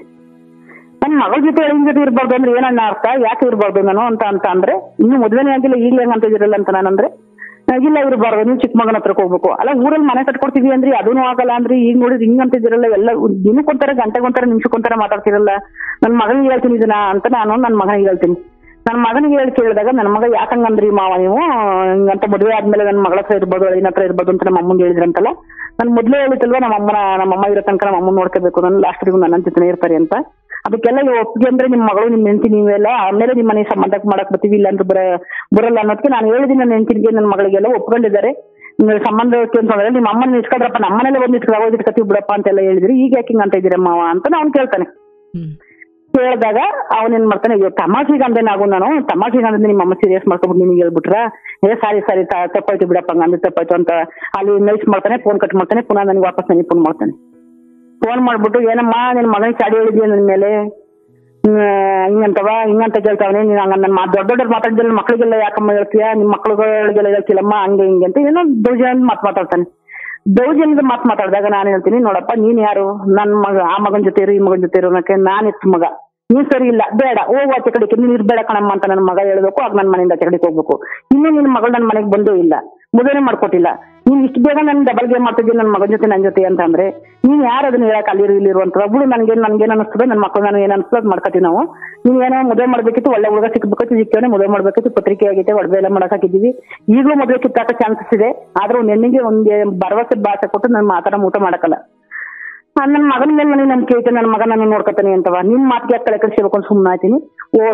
ನನ್ನ ಮಗಳ ಜೊತೆ ಎಳಿನ ಜೊತೆ ಇರಬಾರ್ದು ಅಂದ್ರೆ ಏನನ್ನ ಅರ್ಥ, ಯಾಕೆ ಇರಬಾರ್ದು ನಾನು ಅಂತ ಅಂದ್ರೆ, ಇನ್ನೂ ಮದುವೆನೇ ಆಗಿಲ್ಲ ಈಗಲೇ ಹೆಂಗಂತ ಇದಿರಲ್ಲ ಅಂತ ನಾನಂದ್ರೆ, ಇಲ್ಲ ಇರಬಾರ್ದು, ನೀವು ಚಿಕ್ಕ ಮಗನ ಹತ್ರಕ್ಕೆ ಹೋಗ್ಬೇಕು. ಅಲ್ಲ ಊರಲ್ಲಿ ಮನೆ ಕಟ್ಕೊಡ್ತೀವಿ ಅಂದ್ರೆ ಅದೂ ಆಗಲ್ಲ ಅಂದ್ರೆ, ಈಗ ನೋಡಿದ್ರೆ ಹಿಂಗ್ ಅಂತಿದಿರಲ್ಲ, ಎಲ್ಲ ದಿನಕ್ಕೊಂತಾರೆ, ಗಂಟೆಗೊಂತಾರೆ, ನಿಮಿಷಕ್ಕೊಂತಾರೆ ಮಾತಾಡ್ತಿರಲ್ಲ. ನನ್ನ ಮಗನಿಗೆ ಹೇಳ್ತೀನಿ ಇದನ್ನ ಅಂತ ನಾನು ನನ್ನ ಮಗನಿಗೆ ಹೇಳ್ತೀನಿ. ನನ್ನ ಮಗನಿಗೆ ಹೇಳಿ ಕೇಳಿದಾಗ ನನ್ನ ಮಗ ಯಾಕಂಗಂದ್ರಿ ಮಾವ ನೀವು ಹಿಂಗಂತ, ಮದುವೆ ಆದ್ಮೇಲೆ ನನ್ನ ಮಗಳ ಹತ್ರ ಇರ್ಬೋದು, ಅಳಿನ ಹತ್ರ ಇರ್ಬೋದು ಅಂತ ನಮ್ಮ ಅಮ್ಮಂಗೆ ಹೇಳಿದ್ರಂತಲ್ಲ. ನಾನು ಮೊದಲೇ ಹೇಳಿತ್ತಲ್ವಾ ನಮ್ಮಮ್ಮ ಇರೋ ತನಕ ನಮ್ಮ ಅಮ್ಮನ ನೋಡ್ಕೋಬೇಕು, ನನ್ನ ಲಾಸ್ಟ್ರಿಗೂ ನನ್ನ ಜೊತೆ ಇರ್ತಾರೆ ಅಂತ. ಅದಕ್ಕೆಲ್ಲ ಒಪ್ಪಿಗೆ ಅಂದ್ರೆ ನಿಮ್ಮ ಮಗಳು ನಿಮ್ಮ ಹೆಂಡತಿ ನೀವೆಲ್ಲ ಆಮೇಲೆ ನಿಮ್ಮ ಮನೆ ಸಂಬಂಧಕ್ಕೆ ಮಾಡಕ್ ಬರ್ತೀವಿ, ಇಲ್ಲ ಅಂದ್ರೆ ಬರಲ್ಲ ಅನ್ನೋದಕ್ಕೆ ನಾನು ಹೇಳಿದೀನಿ. ನನ್ನ ಹೆಂಡತಿಗೆ ನನ್ನ ಮಗಳಿಗೆಲ್ಲ ಒಪ್ಕೊಂಡಿದ್ದಾರೆ. ಸಂಬಂಧಕ್ಕೆ ಅಂತಂದ್ರೆ ನಿಮ್ಮ ಅಮ್ಮನ ಇಟ್ಕೊಡ್ರಪ್ಪ, ನಮ್ಮನೇಲೆ ಬಂದು ಇಟ್ಕೊತೀವಿ ಬಿಡಪ್ಪ ಅಂತೆಲ್ಲ ಹೇಳಿದ್ರಿ, ಈಗ ಯಾಕೆ ಹಿಂಗ್ ಅಂತ ಇದ್ದೀರ ಮಾವ ಅಂತ ಅವ್ನು ಕೇಳ್ತಾನೆ. ಕೇಳಿದಾಗ ಅವನೇನ್ ಮಾಡ್ತಾನೆ, ಅಯ್ಯೋ ತಮಾಷೆಗೆ ಅಂದೆ ನಾವು ನಾನು ತಮಾಷೆಗೆ ಅಂದ್ರೆ ನಿಮ್ಮ ಅಮ್ಮ ಸೀರಿಯಸ್ ಮಾಡ್ಕೊಬಿಟ್ಟು ನಿನಗೆ ಹೇಳ್ಬಿಟ್ರ, ಸಾರಿ ತಪ್ಪಾಯ್ತು ಬಿಡಪ್ಪ ಹಂಗಂದ್ರೆ ತಪ್ಪಾಯ್ತು ಅಂತ ಅಲ್ಲಿ ನೈಸ್ ಮಾಡ್ತಾನೆ, ಫೋನ್ ಕಟ್ ಮಾಡ್ತಾನೆ, ಪುನಃ ನನಗೆ ವಾಪಸ್ ನನಗೆ ಫೋನ್ ಮಾಡ್ತಾನೆ. ಫೋನ್ ಮಾಡ್ಬಿಟ್ಟು ಏನಮ್ಮ ನಿನ್ ಮಗನಿಗೆ ಚಾಡಿ ಹೇಳಿದ್ಯಾ ನನ್ನ ಮೇಲೆ ಹಿಂಗಂತ ಕೇಳ್ತಾವನೆ, ನೀನ್ ಹಂಗ ನನ್ನ ದೊಡ್ಡವ್ರು ಮಾತಾಡಿದ್ರೆ ಮಕ್ಳಿಗೆಲ್ಲ ಯಾಕಮ್ಮ ಹೇಳ್ತೀಯಾ, ನಿಮ್ ಮಕ್ಳುಗಳಿಗೆಲ್ಲ ಹೇಳ್ತಿಲ್ಲಮ್ಮ ಹಂಗೆ ಹಿಂಗೆ ಅಂತ ಏನೋ ದೌರ್ಜನ್ಯದ ಮಾತಾಡ್ತಾನೆ. ದೌರ್ಜನ್ಯದ ಮಾತಾಡಿದಾಗ ನಾನು ಹೇಳ್ತೀನಿ, ನೋಡಪ್ಪ ನೀನ್ ಯಾರು, ನನ್ ಮಗ ಆ ಮಗನ ಜೊತೆ ಇರು ಈ ಮಗನ ಜೊತೆ ಇರು ಅನ್ನಕ್ಕೆ, ನಾನ್ ಎತ್ತು ಮಗ, ನೀನ್ ಸರಿ ಇಲ್ಲ ಬೇಡ ಹೋಗು ಆಚೆ ಕಡೆಗೆ, ನೀನ್ ಇರ್ಬೇಡ ಕಣಮ್ಮ ಅಂತ ನನ್ನ ಮಗ ಹೇಳ್ಬೇಕು. ಆಗ ನನ್ನ ಮನೆಯಿಂದ ಆಚೆ ಕಡೆಗೆ ಹೋಗ್ಬೇಕು. ಇನ್ನೂ ನಿನ್ ಮಗಳು ನನ್ನ ಮನೆಗೆ ಬಂದೂ ಇಲ್ಲ, ಮದುವೆ ಮಾಡ್ಕೊಟ್ಟಿಲ್ಲ, ನೀನ್ ಇಷ್ಟು ಬೇಗ ನನ್ ಡಬಲ್ ಗೇಮ್ ಮಾಡ್ತಿದ್ದೀನಿ ನನ್ನ ಮಗನ ಜೊತೆ ನನ್ನ ಜೊತೆ ಅಂತ ಅಂದ್ರೆ ನೀನ್ ಯಾರು ಅದನ್ನ ಹೇಳಕ್ ಅಲ್ಲಿರು ಇಲ್ಲಿರುವಂತ ಒಬ್ಳು ನನ್ಗೇನ್ ಅನಿಸ್ತದೆ, ನನ್ನ ಮಕ್ಕಳು ನಾನು ಏನ್ ಅನ್ಸ್ತದೆ ಮಾಡ್ಕೊತೀವಿ ನಾವು. ನೀನ್ ಏನೋ ಮದುವೆ ಮಾಡ್ಬೇಕಿತ್ತು, ಒಳ್ಳೆ ಹುಡುಗ ಸಿಕ್ಬೇಕಿತ್ತು, ಸಿಕ್ಕವನೇ ಮದುವೆ ಮಾಡ್ಬೇಕಿತ್ತು, ಪತ್ರಿಕೆ ಆಗೈತೆ, ಒಡವೆ ಎಲ್ಲ ಮಾಡಕ್ ಹಾಕಿದೀವಿ, ಈಗಲೂ ಮದುವೆ ಕಿತ್ತಾಕ ಚಾನ್ಸಸ್ ಇದೆ. ಆದ್ರೆ ಒಂದ್ ಹೆಣ್ಣಿಗೆ ಒಂದ್ ಭರವಸೆ ಭಾಷೆ ಕೊಟ್ಟು ನನ್ನ ಮಾತಾಡ ಊಟ ಮಾಡಕಲ್ಲ. ನನ್ನ ಮಗನ ಮೇಲೆ ನನಗೆ ನಂಬಿಕೆ ಐತೆ, ನನ್ನ ಮಗ ನಾನು ನೋಡ್ಕೊತಾನೆ ಅಂತವ ನಿಮ್ ಮಾತಿಗೆ ಕಳೆ ಕಳಿಸ್ಬೇಕು ಅಂತ ಸುಮ್ಮನೆ ಆಯ್ತೀನಿ.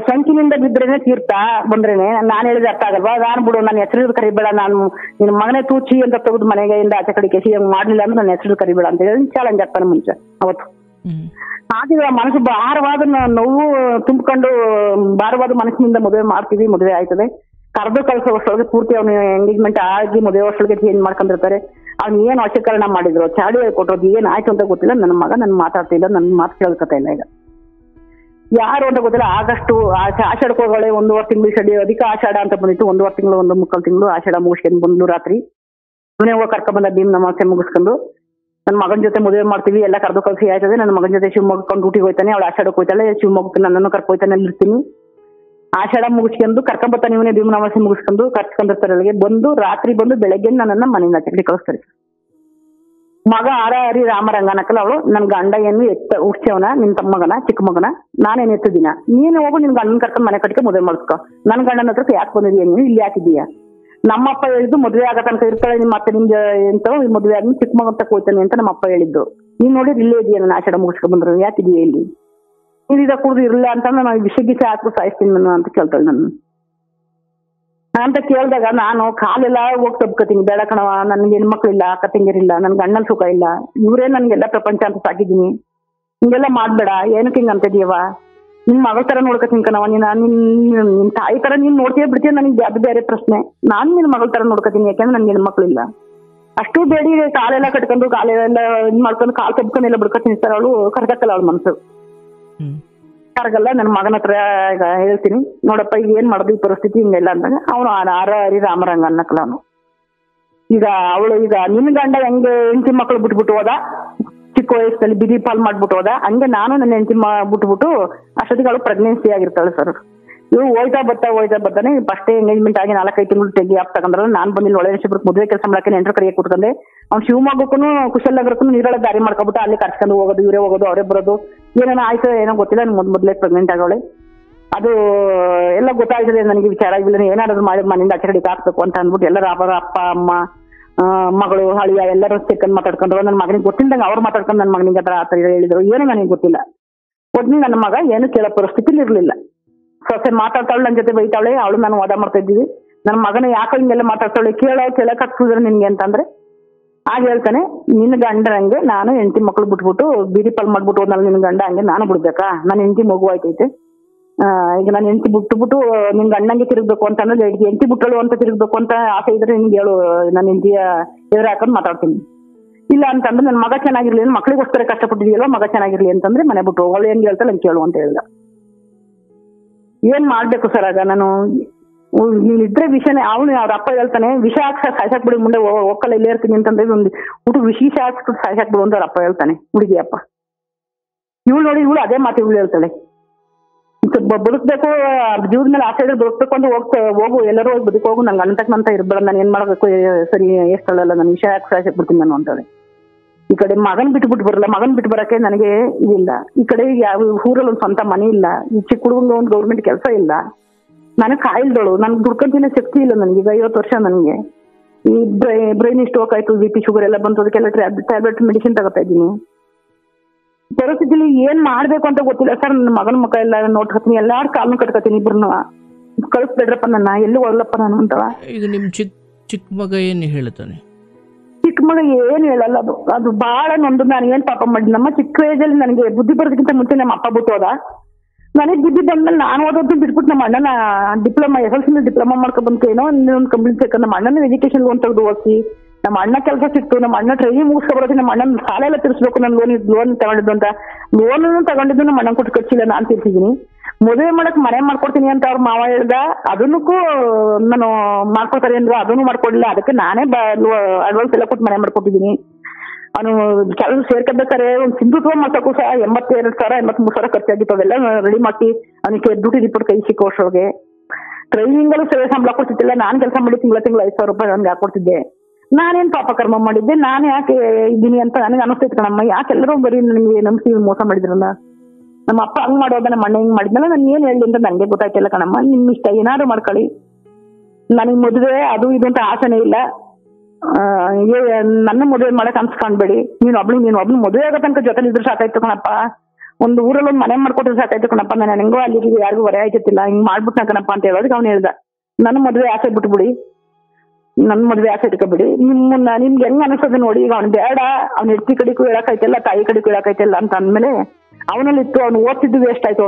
ಸಂಖ್ಯೆಯಿಂದ ಬಿದ್ರೇನೆ ತೀರ್ಥ ಬಂದ್ರೇನೆ ನಾನು ಹೇಳಿದ ಅರ್ಥ ಆಗಲ್ವಾ, ನಾನು ಬಿಡು ನನ್ನ ಹೆಸರು ಕರಿಬೇಡ, ನಾನು ನಿನ್ನ ಮಗನೇ ತೂಚಿ ಅಂತ ತೆಗೆದು ಮನೆಗೆ ಇಂದ ಆಚೆ ಕಡೆ ಕೆಸಿ ಹಂಗ್ ಮಾಡ್ಲಿಲ್ಲ ಅಂದ್ರೆ ನನ್ನ ಹೆಸರು ಕರಿಬೇಡ ಅಂತ ಹೇಳಿ ಚಾಲೆಂಜ್ ಆಗ್ತಾನೆ ಮುಂಚೆ ಅವತ್ತು. ಆಗಿದ್ರೆ ಮನಸ್ಸು ಭಾರವಾದ ನೋವು ತುಂಬಿಕೊಂಡು ಭಾರವಾದ ಮನಸ್ಸಿನಿಂದ ಮದುವೆ ಮಾಡ್ತೀವಿ, ಮದುವೆ ಆಯ್ತದೆ. ಕರೆದು ಕಳಿಸೋ ವರ್ಷೊಳಗೆ ಪೂರ್ತಿ ಅವ್ನ ಎಂಗೇಜ್ಮೆಂಟ್ ಆಗಿ ಮದುವೆ ವರ್ಷೊಳಗೆ ಚೇಂಜ್ ಮಾಡ್ಕೊಂಡಿರ್ತಾರೆ. ಅವ್ನು ಏನ್ ವಶೀಕರಣ ಮಾಡಿದ್ರು, ಚಾಡಿ ಕೊಟ್ಟರು, ಏನ್ ಆಯ್ತು ಅಂತ ಗೊತ್ತಿಲ್ಲ. ನನ್ನ ಮಗ ನನ್ ಮಾತಾಡ್ತಿಲ್ಲ, ನನ್ ಮಾತು ಕೇಳ್ಕೊತಾ ಇಲ್ಲ. ಈಗ ಯಾರು ಅಂತ ಗೊತ್ತಿಲ್ಲ. ಆಗಷ್ಟು ಆಷಾಢಕ್ಕೆ ಹೋಗೋಳೆ 1.5 ತಿಂಗಳು ಸಡಿ ಅಧಿಕ ಆಷಾಢ ಅಂತ ಬಂದಿತ್ತು. 1.5 ತಿಂಗಳು 1.25 ತಿಂಗಳು ಆಷಾಢ ಮುಗಿಸ್ಕೊಂಡು ಬಂದ್ಲು. ರಾತ್ರಿ ಮನೆ ಹೋಗಿ ಕರ್ಕೊಂಡ್ ಬಂದ ಭೀಮ್ ನಮಾಸೆ ಮುಗಿಸ್ಕೊಂಡು ನನ್ನ ಮಗನ ಜೊತೆ ಮದುವೆ ಮಾಡ್ತೀವಿ, ಎಲ್ಲ ಕರೆದು ಕಳ್ಸಿ ಆಯ್ತದೆ. ನನ್ನ ಮಗನ ಜೊತೆ ಶಿವಮೊಗ್ಗಕೊಂಡು ಡ್ಯೂಟಿಗೆ ಹೋಯ್ತಾನೆ, ಅವಳು ಆಷಾಢಕ್ಕೆ ಹೋಯ್ತಾಳೆ, ಶಿವಮೊಗ್ಗಕ್ಕೆ ನನ್ನನ್ನು ಕರ್ಕೊಯ್ತಾನೆ, ಅಲ್ಲಿ ಇರ್ತೀನಿ. ಆಷಾಢ ಮುಗಿಸ್ಕೊಂಡು ಕರ್ಕೊಂಬರ್ತಾನೆ, ಇವನೇ ಭೀಮ್ ನಮಾಸೆ ಮುಗಿಸ್ಕೊಂಡು ಕರ್ಸ್ಕೊಂಡಿರ್ತಾರೆ. ಅಲ್ಲಿಗೆ ಬಂದು ರಾತ್ರಿ ಬಂದು ಬೆಳಗ್ಗೆ ನನ್ನನ್ನ ಮನೆಯಿಂದ ಚಕಡಿ ಕಳಿಸ್ತಾರೆ. ಮಗ ಹರಿ ರಾಮರಂಗ ಅನ್ನಕಲ್ಲ ಅವಳು, ನನ್ ಗಂಡ ಏನು ಹುಡ್ಸವನ ನಿನ್ ತಮ್ಮಗನ ಚಿಕ್ಕ ಮಗನ, ನಾನೇನ್ ಎತ್ತಿದ್ದೀನ, ನೀನು ಹೋಗು ನಿನ್ ಗಂಡನ ಕರ್ಕೊಂಡು ಮನೆ ಕಟ್ಟಿಗೆ ಮದುವೆ ಮಾಡ್ಕೊ, ನನ್ ಗಂಡನ ಹತ್ರ ಯಾಕೆ ಬಂದಿದೀಯ ನೀನು, ಇಲ್ಲಿ ಯಾಕಿದೀಯ, ನಮ್ಮಪ್ಪ ಹೇಳಿದ್ದು ಮದುವೆ ಆಗ ತನಕ ಇರ್ತಾಳೆ ನಿಮ್ಮ ಅತ್ತೆ ನಿಮ್ಗೆ ಎಂತ ಮದುವೆ ಆಗಿ ಚಿಕ್ಕ ಮಗನ್ ತಕ್ಕ ಹೋಗ್ತಾನೆ ಅಂತ ನಮ್ಮಪ್ಪ ಹೇಳಿದ್ದು. ನೀನ್ ನೋಡಿ ಇಲ್ಲೇ ಇದೆಯಾ, ನಾನು ಆಷಾಢ ಮುಗಿಸ್ಕೊಂಡ್ ಬಂದ್ರು ಯಾಕಿದೀಯ ಇಲ್ಲಿ, ನೀನ್ ಇದ ಕುಡ್ದು ಇರಲ್ಲ ಅಂತ ನಾನು ವಿಷ ಗೀಸ ಹಾಕು ಸಾಯಿಸ್ತೀನಿ ನಾನು ಅಂತ ಕೇಳ್ತಾಳೆ. ನನ್ನ ಅಂತ ಕೇಳಿದಾಗ ನಾನು ಕಾಲೆಲ್ಲ ಹೋಗಿ ತಬ್ಕೋತೀನಿ, ಬೇಡ ಕಣವ, ನನ್ಗೆ ಹೆಣ್ಮಕ್ಳಿಲ್ಲ, ಅಕ್ಕ ತಂಗಿರಿಲ್ಲ, ನನ್ ಗಂಡನ ಸುಖ ಇಲ್ಲ, ಇವರೇ ನನ್ಗೆಲ್ಲ ಪ್ರಪಂಚ ಅಂತ ಸಾಕಿದ್ದೀನಿ, ಹಿಂಗೆಲ್ಲ ಮಾಡ್ಬೇಡ, ಏನಕ್ಕೆ ಹಿಂಗ ಅಂತಿದೀಯವ, ನಿನ್ ಮಗಳ ತರ ನೋಡ್ಕೊತೀನಿ ಕಣವ, ನಿನ್ ತಾಯಿ ತರ ನೀನ್ ನೋಡ್ತೀಯ ಬಿಡ್ತೀಯ, ನನಗೆ ಅದು ಬೇರೆ ಪ್ರಶ್ನೆ, ನಾನ್ ನಿನ್ ಮಗಳ ತರ ನೋಡ್ಕೊತೀನಿ, ಯಾಕೆಂದ್ರೆ ನನ್ಗೆ ಹೆಣ್ಮಕ್ಳಿಲ್ಲ. ಅಷ್ಟು ಬೇಡಿ ಕಾಲೆಲ್ಲ ಕಟ್ಕೊಂಡು ಕಾಲೆಲ್ಲ ಇದ್ ಮಾಡ್ಕೊಂಡು ಕಾಲ್ ತಬ್ಕೊಂಡೆಲ್ಲ ಬಿಡ್ಕೊತೀನಿ ಸರ್. ಅವಳು ಕರ್ಗಕ್ಕಲ್ಲ ಅವಳ ಮನ್ಸು ಕರ್ಗಲ್ಲ. ನನ್ನ ಮಗನ ಹತ್ರ ಈಗ ಹೇಳ್ತೀನಿ, ನೋಡಪ್ಪ ಈಗ ಏನ್ ಮಾಡುದು ಈ ಪರಿಸ್ಥಿತಿ ಹಿಂಗೆಲ್ಲ ಅಂದಾಗ ಅವನು ಹರಿ ರಾಮರಂಗ ಅನ್ನಕ್ಕಲ್ಲ ಅವನು. ಈಗ ಅವಳು ಈಗ ನಿನ್ ಗಂಡ ಹೆಂಗೆ ಹೆಂಡತಿ ಮಕ್ಳು ಬಿಟ್ಬಿಟ್ಟು ಹೋದ, ಚಿಕ್ಕ ವಯಸ್ಸಲ್ಲಿ ಬಿದಿ ಪಾಲ್ ಮಾಡ್ಬಿಟ್ಟು ಹೋದ, ಹಂಗೆ ನಾನು ನನ್ನ ಹೆಂಡತಿ ಬಿಟ್ಬಿಟ್ಟು ಅಷ್ಟೊತ್ತಿಗೆ ಅವಳು ಪ್ರೆಗ್ನೆನ್ಸಿ ಆಗಿರ್ತಾಳೆ ಸರ್. ಇವು ಹೋಯ್ತಾ ಬರ್ತಾನೆ ಫಸ್ಟ್ ಎಂಗೇಜ್ಮೆಂಟ್ ಆಗಿ 4-5 ತಿಂಗಳು ತೆಗಿ ಆಪ್ ತಗೊಂಡ್ರೆ ನಾನು ಬಂದಿಲ್ಲ ಒಳ್ಳೆ ವರ್ಷಕ್ಕೆ ಮದುವೆ ಕೆಲಸ ಮಾಡಕ್ಕೆ ನೆಂಟರು ಕರೆಯ ಕೂತ್ಕೊಂಡೆ. ಅವ್ನು ಶಿವಮೊಗ್ಗಕ್ಕೂ ಕುಶಲನಗರಕ್ಕೂ ನೀರೊಳ ದಾರಿ ಮಾಡ್ಕೊಬಿಟ್ಟು ಅಲ್ಲಿ ಕರ್ಸ್ಕೊಂಡು ಹೋಗೋದು, ಇವರೇ ಹೋಗೋದು ಅವರೇ ಬರೋದು, ಏನೇನೋ ಆಯ್ತು ಏನೋ ಗೊತ್ತಿಲ್ಲ. ಮೊದಲೇ ಪ್ರೆಗ್ನೆಂಟ್ ಆಗವಳೆ, ಅದು ಎಲ್ಲ ಗೊತ್ತಾಯ್ತದೆ ನನಗೆ ವಿಚಾರ. ಇಲ್ಲ ಏನಾದ್ರು ಮಾಡಿ ಮನೆಯಿಂದ ಆಚೆ ಕಡೆಗೆ ಹಾಕ್ಬೇಕು ಅಂತ ಅಂದ್ಬಿಟ್ಟು ಎಲ್ಲರ ಅಪ್ಪ ಅಮ್ಮ ಮಗಳು ಹಳಿಯ ಎಲ್ಲರೂ ಸೇರ್ಕೊಂಡು ಮಾತಾಡ್ಕೊಂಡ್ರು. ನನ್ನ ಮಗನಿಗೆ ಗೊತ್ತಿಲ್ದಂಗೆ ಅವ್ರು ಮಾತಾಡ್ಕೊಂಡು ನನ್ನ ಮಗನಿಗೆ ಆ ಥರ ಹೇಳಿದ್ರು, ಏನೋ ನನಗೆ ಗೊತ್ತಿಲ್ಲ. ಒಟ್ನಲ್ಲಿ ನನ್ನ ಮಗ ಏನು ಕೇಳೋ ಪರಿಸ್ಥಿತಿಲಿ ಇರ್ಲಿಲ್ಲ. ಸೊಸೆ ಮಾತಾಡ್ತಾಳೆ, ನನ್ನ ಜೊತೆ ಬೈತಾಳೆ, ಅವಳು ನಾನು ವಾದ ಮಾಡ್ತಾ ಇದ್ದೀವಿ. ನನ್ನ ಮಗನ ಯಾಕೆ ಹಿಂಗೆಲ್ಲ ಮಾತಾಡ್ತಾಳೆ, ಕೇಳಕ್ ಹಾಕ್ಸಿದ್ರೆ ನಿನ್ಗೆ ಅಂತಂದ್ರೆ ಆಗ ಹೇಳ್ತಾನೆ, ನಿನ್ನ ಗಂಡರಂಗೆ ನಾನು ಹೆಂಡತಿ ಮಕ್ಳು ಬಿಟ್ಬಿಟ್ಟು ಬೀದಿ ಪಾಲ್ ಮಾಡ್ಬಿಟ್ಟು ಹೋದ್ನಲ್ಲ ನಿನ್ ಗಂಡ, ಹಂಗೆ ನಾನು ಬಿಡ್ಬೇಕಾ, ನನ್ನ ಹೆಂಡತಿ ಮಗು ಆಯ್ತೈತೆ, ಈಗ ನಾನು ಹೆಂಡತಿ ಬಿಟ್ಬಿಟ್ಟು ನಿನ್ ಗಂಡಂಗೆ ತಿರುಗ್ಬೇಕು ಅಂತ ಅಂದ್ರೆ ಹೆಂಡತಿ ಬಿಟ್ಟಳು ಅಂತ ತಿರುಗ್ಬೇಕು ಅಂತ ಆಸೆ ಇದ್ರೆ ನಿನ್ಗೆ ಹೇಳು, ನನ್ನ ಹೆಂಡತಿಯ ಎದುರು ಹಾಕೊಂಡು ಮಾತಾಡ್ತೀನಿ. ಇಲ್ಲ ಅಂತಂದ್ರೆ ನನ್ನ ಮಗ ಚೆನ್ನಾಗಿರ್ಲಿ, ಮಕ್ಳಿಗೋಸ್ಕರ ಕಷ್ಟಪಟ್ಟಿದೆಯಲ್ಲ, ಮಗ ಚೆನ್ನಾಗಿರ್ಲಿ ಅಂತಂದ್ರೆ ಮನೆ ಬಿಟ್ಟು ಅವಳು ಹೆಂಗ್ ಹೇಳ್ತಾಳೆ ಹಂಗೆ ಕೇಳು ಅಂತ ಹೇಳ್ದ. ಏನ್ ಮಾಡ್ಬೇಕು ಸರ್ ಆಗ ನಾನು, ನೀನ್ ಇದ್ರೆ ವಿಷನೇ, ಅವನು ಅವ್ರ ಅಪ್ಪ ಹೇಳ್ತಾನೆ ವಿಷ ಹಾಕ್ಸ ಸಾಯ್ಸಾಕ್ ಬಿಡಿ, ಮುಂದೆ ಒಕ್ಕಲ್ಲ ಇಲ್ಲೇ ಇರ್ತೀನಿ ಅಂತಂದ್ರೆ ಒಂದು ಊಟ ವಿಷ ಹಾಕ್ಸ್ಬಿಟ್ಟು ಸಾಯ್ಸಾಕ್ ಬಿಡು ಅಂತ ಅವ್ರ ಅಪ್ಪ ಹೇಳ್ತಾನೆ. ಹುಡುಗಿ ಅಪ್ಪ ಇವಳು ನೋಡಿ, ಇವಳು ಅದೇ ಮಾತು ಇವಳು ಹೇಳ್ತಾಳೆ, ಬದುಕ್ಬೇಕು ಜೀವದ ಮೇಲೆ ಆಸೆ ಇದ್ರೆ ಬದುಕ್ಬೇಕು ಅಂತ ಹೋಗು, ಎಲ್ಲರೂ ಹೋಗಿ ಬದುಕು ಹೋಗು, ನಂಗೆ ಅಂತಕ್ಕಂತ ಇರ್ಬೇಡ, ನಾನು ಏನ್ ಮಾಡ್ಬೇಕು ಸರಿ ಎಷ್ಟಲ್ಲ, ನಾನು ವಿಷ ಹಾಕಿ ಸಾಯ್ಸಾಕ್ ಬಿಡ್ತೀನಿ ನಾನು ಅಂತಾಳೆ. ಈ ಕಡೆ ಮಗನ್ ಬಿಟ್ಬಿಟ್ಟು ಬರಲ್ಲ, ಮಗನ್ ಬಿಟ್ಟು ಬರಕ್ಕೆ ನನಗೆ ಇದಿಲ್ಲ. ಈ ಕಡೆ ಯಾವ ಊರಲ್ಲಿ ಒಂದು ಸ್ವಂತ ಮನೆ ಇಲ್ಲ, ಈ ಚಿಕ್ಕ ಹುಡುಗಂಗೆ ಒಂದು ಗೌರ್ಮೆಂಟ್ ಕೆಲಸ ಇಲ್ಲ, ನನಗೆ ಕಾಯಿಲ್ದಳು, ನನ್ಗೆ ದುಡ್ಕೊಂತಿನ ಶಕ್ತಿ ಇಲ್ಲ ನನಗೆ. ಈಗ 50 ವರ್ಷ ನನಗೆ ಈ ಬ್ರೈನ್ ಸ್ಟ್ರೋಕ್ ಆಯ್ತು, BP ಶುಗರ್ ಎಲ್ಲ ಬಂತು, ಅದಕ್ಕೆಲ್ಲ ಟ್ಯಾಬ್ಲೆಟ್ ಮೆಡಿಸಿನ್ ತಗೋತಾ ಇದ್ದೀನಿ. ಪರಿಸ್ಥಿತಿಲಿ ಏನ್ ಮಾಡ್ಬೇಕು ಅಂತ ಗೊತ್ತಿಲ್ಲ ಸರ್. ನನ್ನ ಮಗನ ಮುಖ ಎಲ್ಲ ನೋಡ್ಕೊತೀನಿ, ಎಲ್ಲಾರು ಕಾಲ್ನು ಕಟ್ಕೊತೀನಿ, ಇಬ್ರು ಕಳಿಸ್ಬೇಡ್ರಪ್ಪ ನನ್ನ, ಎಲ್ಲಿ ಹೋಗ್ಲಪ್ಪ ನಾನು ಅಂತವ. ಈಗ ನಿಮ್ ಚಿಕ್ಕ ಮಗ ಏನ್ ಹೇಳ್ತಾನೆ? ಚಿಕ್ಕ ಮಗ ಏನು ಹೇಳಲ್ಲ, ಅದು ಬಹಳ ನೊಂದು. ನಾನು ಏನ್ ಪಾಪ ಮಾಡಿ, ನಮ್ಮ ಚಿಕ್ಕ ಏಜಲ್ಲಿ ನನಗೆ ಬುದ್ಧಿ ಬರೋದಕ್ಕಿಂತ ಮುಂಚೆ ನಮ್ಮ ಅಪ್ಪ ಬಿಟ್ಟು ಹೋದ. ನನಗೆ ಬುದ್ಧಿ ಬಂದ್ಮೇಲೆ ನಾನು ಓದೋದು ಬಿಟ್ಬಿಟ್ಟು ನಮ್ಮ ಅಣ್ಣನ ಡಿಪ್ಲೊಮಾ SLC ಡಿಪ್ಲೊಮಾ ಮಾಡ್ಕೊ ಬಂತೇನೋ ಇನ್ನೊಂದು ಕಂಪ್ಲೀಟ್ ಬೇಕಂದ್ರೆ ನಮ್ಮ ಅಣ್ಣನ ಎಜುಕೇಶನ್ ಲೋನ್ ತೆಗೆದು ಓದಿಸಿ ನಮ್ಮ ಅಣ್ಣ ಕೆಲಸ ಸಿಕ್ತು, ನಮ್ಮ ಅಣ್ಣ ಟ್ರೈನಿಂಗ್ ಮುಗಿಸ್ಕೊಬರೋದು, ನಮ್ಮ ಅಣ್ಣನ ಸಾಲ ಎಲ್ಲ ತಿರ್ಸ್ಬೇಕು, ನಾನು ಲೋನ್ ತಗೊಂಡಿದ್ದು ಅಂತ ಲೋನ್ ತಗೊಂಡಿದ್ದು ನಮ್ಮ ಅಣ್ಣ ಕೊಟ್ಟು ಖರ್ಚಿಲ್ಲ, ನಾನು ತಿರ್ಸಿದ್ದೀನಿ. ಮದುವೆ ಮಾಡಕ್ ಮನೆ ಮಾಡ್ಕೊಡ್ತೀನಿ ಅಂತ ಅವ್ರ ಮಾವ ಹೇಳ್ದ, ಅದನ್ನಕ್ಕೂ ನಾನು ಮಾಡ್ಕೊಡ್ತಾರೆ ಅಂದ್ರೆ ಅದನ್ನು ಮಾಡ್ಕೊಡ್ಲಿಲ್ಲ. ಅದಕ್ಕೆ ನಾನೇ ಅಡ್ವಾನ್ಸ್ ಎಲ್ಲ ಕೊಟ್ಟು ಮನೆ ಮಾಡ್ಕೊಟ್ಟಿದ್ದೀನಿ. ಅವನು ಕೆಲಸ ಸೇರ್ಕೋಬೇಕಾರೆ ಒಂದು ಸಿಂಧುತ್ವ ಮಾಡ್ಸಕ್ಕೂ ಸಹ 82,000 83,000 ಖರ್ಚಾಗಿತ್ತು. ಅವೆಲ್ಲ ರೆಡಿ ಮಾಡಿ ಅವನಿಗೆ ಡ್ಯೂಟಿ ರಿಪೋರ್ಟ್ ಕೈ ಸಿಕ್ಕ ವರ್ಷೊಳಗೆ ಟ್ರೈನಿಂಗ್ ಅಲ್ಲೂ ಸೇವೆ ಸಂಬಳ ಕೊಡ್ತಿದ್ದಿಲ್ಲ. ನಾನು ಕೆಲಸ ಮಾಡಿ ತಿಂಗಳ 5,000 ರೂಪಾಯಿ ನನಗೆ ಹಾಕೊಡ್ತಿದ್ದೆ. ನಾನೇನ್ ಪಾಪ ಕರ್ಮ ಮಾಡಿದ್ದೆ, ನಾನು ಯಾಕೆ ಇದ್ದೀನಿ ಅಂತ ನನಗೆ ಅನಿಸ್ತೈತೆ ಕಣಮ್ಮ. ಯಾಕೆಲ್ಲರೂ ಬರೀ ನನಗೆ ನಂಬಿಸಿ ಮೋಸ ಮಾಡಿದ್ರಲ್ಲ, ನಮ್ಮ ಅಪ್ಪ ಹಂಗ್ ಮಾಡೋದ, ನಮ್ಮ ಅಣ್ಣ ಹಿಂಗ್ ಮಾಡಿದ್ನಲ್ಲ, ನಾನು ಏನ್ ಹೇಳಿ ಅಂತ ನನಗೆ ಗೊತ್ತಾಯ್ತಿಲ್ಲ ಕಣಮ್ಮ. ನಿಮ್ ಇಷ್ಟ, ಏನಾದ್ರು ಮಾಡ್ಕೊಳ್ಳಿ, ನನಗೆ ಮದುವೆ ಅದು ಇದು ಅಂತ ಆಸೆನೇ ಇಲ್ಲ. ನನ್ನ ಮದುವೆ ಮಾಡಕ್ ಅನ್ಸ್ಕೊಂಡ್ಬೇಡಿ. ನೀನು ಒಬ್ಳು ಮದುವೆ ಆಗೋ ತನಕ ಜೊತೆ ಇದ್ರೆ ಸಾಕಾಯ್ತು ಕಣಪ್ಪ. ಒಂದು ಊರಲ್ಲಿ ಒಂದು ಮನೆ ಮಾಡ್ಕೊಟ್ರೆ ಸಾಕಾಯ್ತು ಕಣಪ್ಪ. ನಾನು ಹೆಂಗೋ ಅಲ್ಲಿ ಯಾರಿಗೂ ಹೊರೆ ಆಯ್ತಿಲ್ಲ, ಹಿಂಗ್ ಮಾಡ್ಬಿಟ್ನ ಕಣಪ್ಪ ಅಂತ ಹೇಳೋದಕ್ಕೆ ಅವ್ನು ಹೇಳ್ದ, ನನ್ನ ಮದುವೆ ಆಸೆ ಬಿಟ್ಬಿಡಿ, ನನ್ ಮದ್ವೆ ಆಸೆ ಇಟ್ಕೊಬಿಡಿ, ನಿಮ್ಗೆ ಹೆಂಗ್ ಅನಿಸ್ತದೆ ನೋಡಿ. ಈಗ ಅವ್ನು ಬೇಡ, ಅವ್ನ ಹೆಂಡತಿ ಕಡೆಗೂ ಹೇಳಕ್ಕಾಯ್ತಿಲ್ಲ, ತಾಯಿ ಕಡೆಗೂ ಹೇಳಕ್ಕಾಯ್ತಿಲ್ಲ ಅಂತ ಅಂದ್ಮೇಲೆ ಅವನಲ್ಲಿ ಇತ್ತು. ಅವ್ನು ಓದ್ತಿದ್ದು ವೇಸ್ಟ್ ಆಯ್ತು.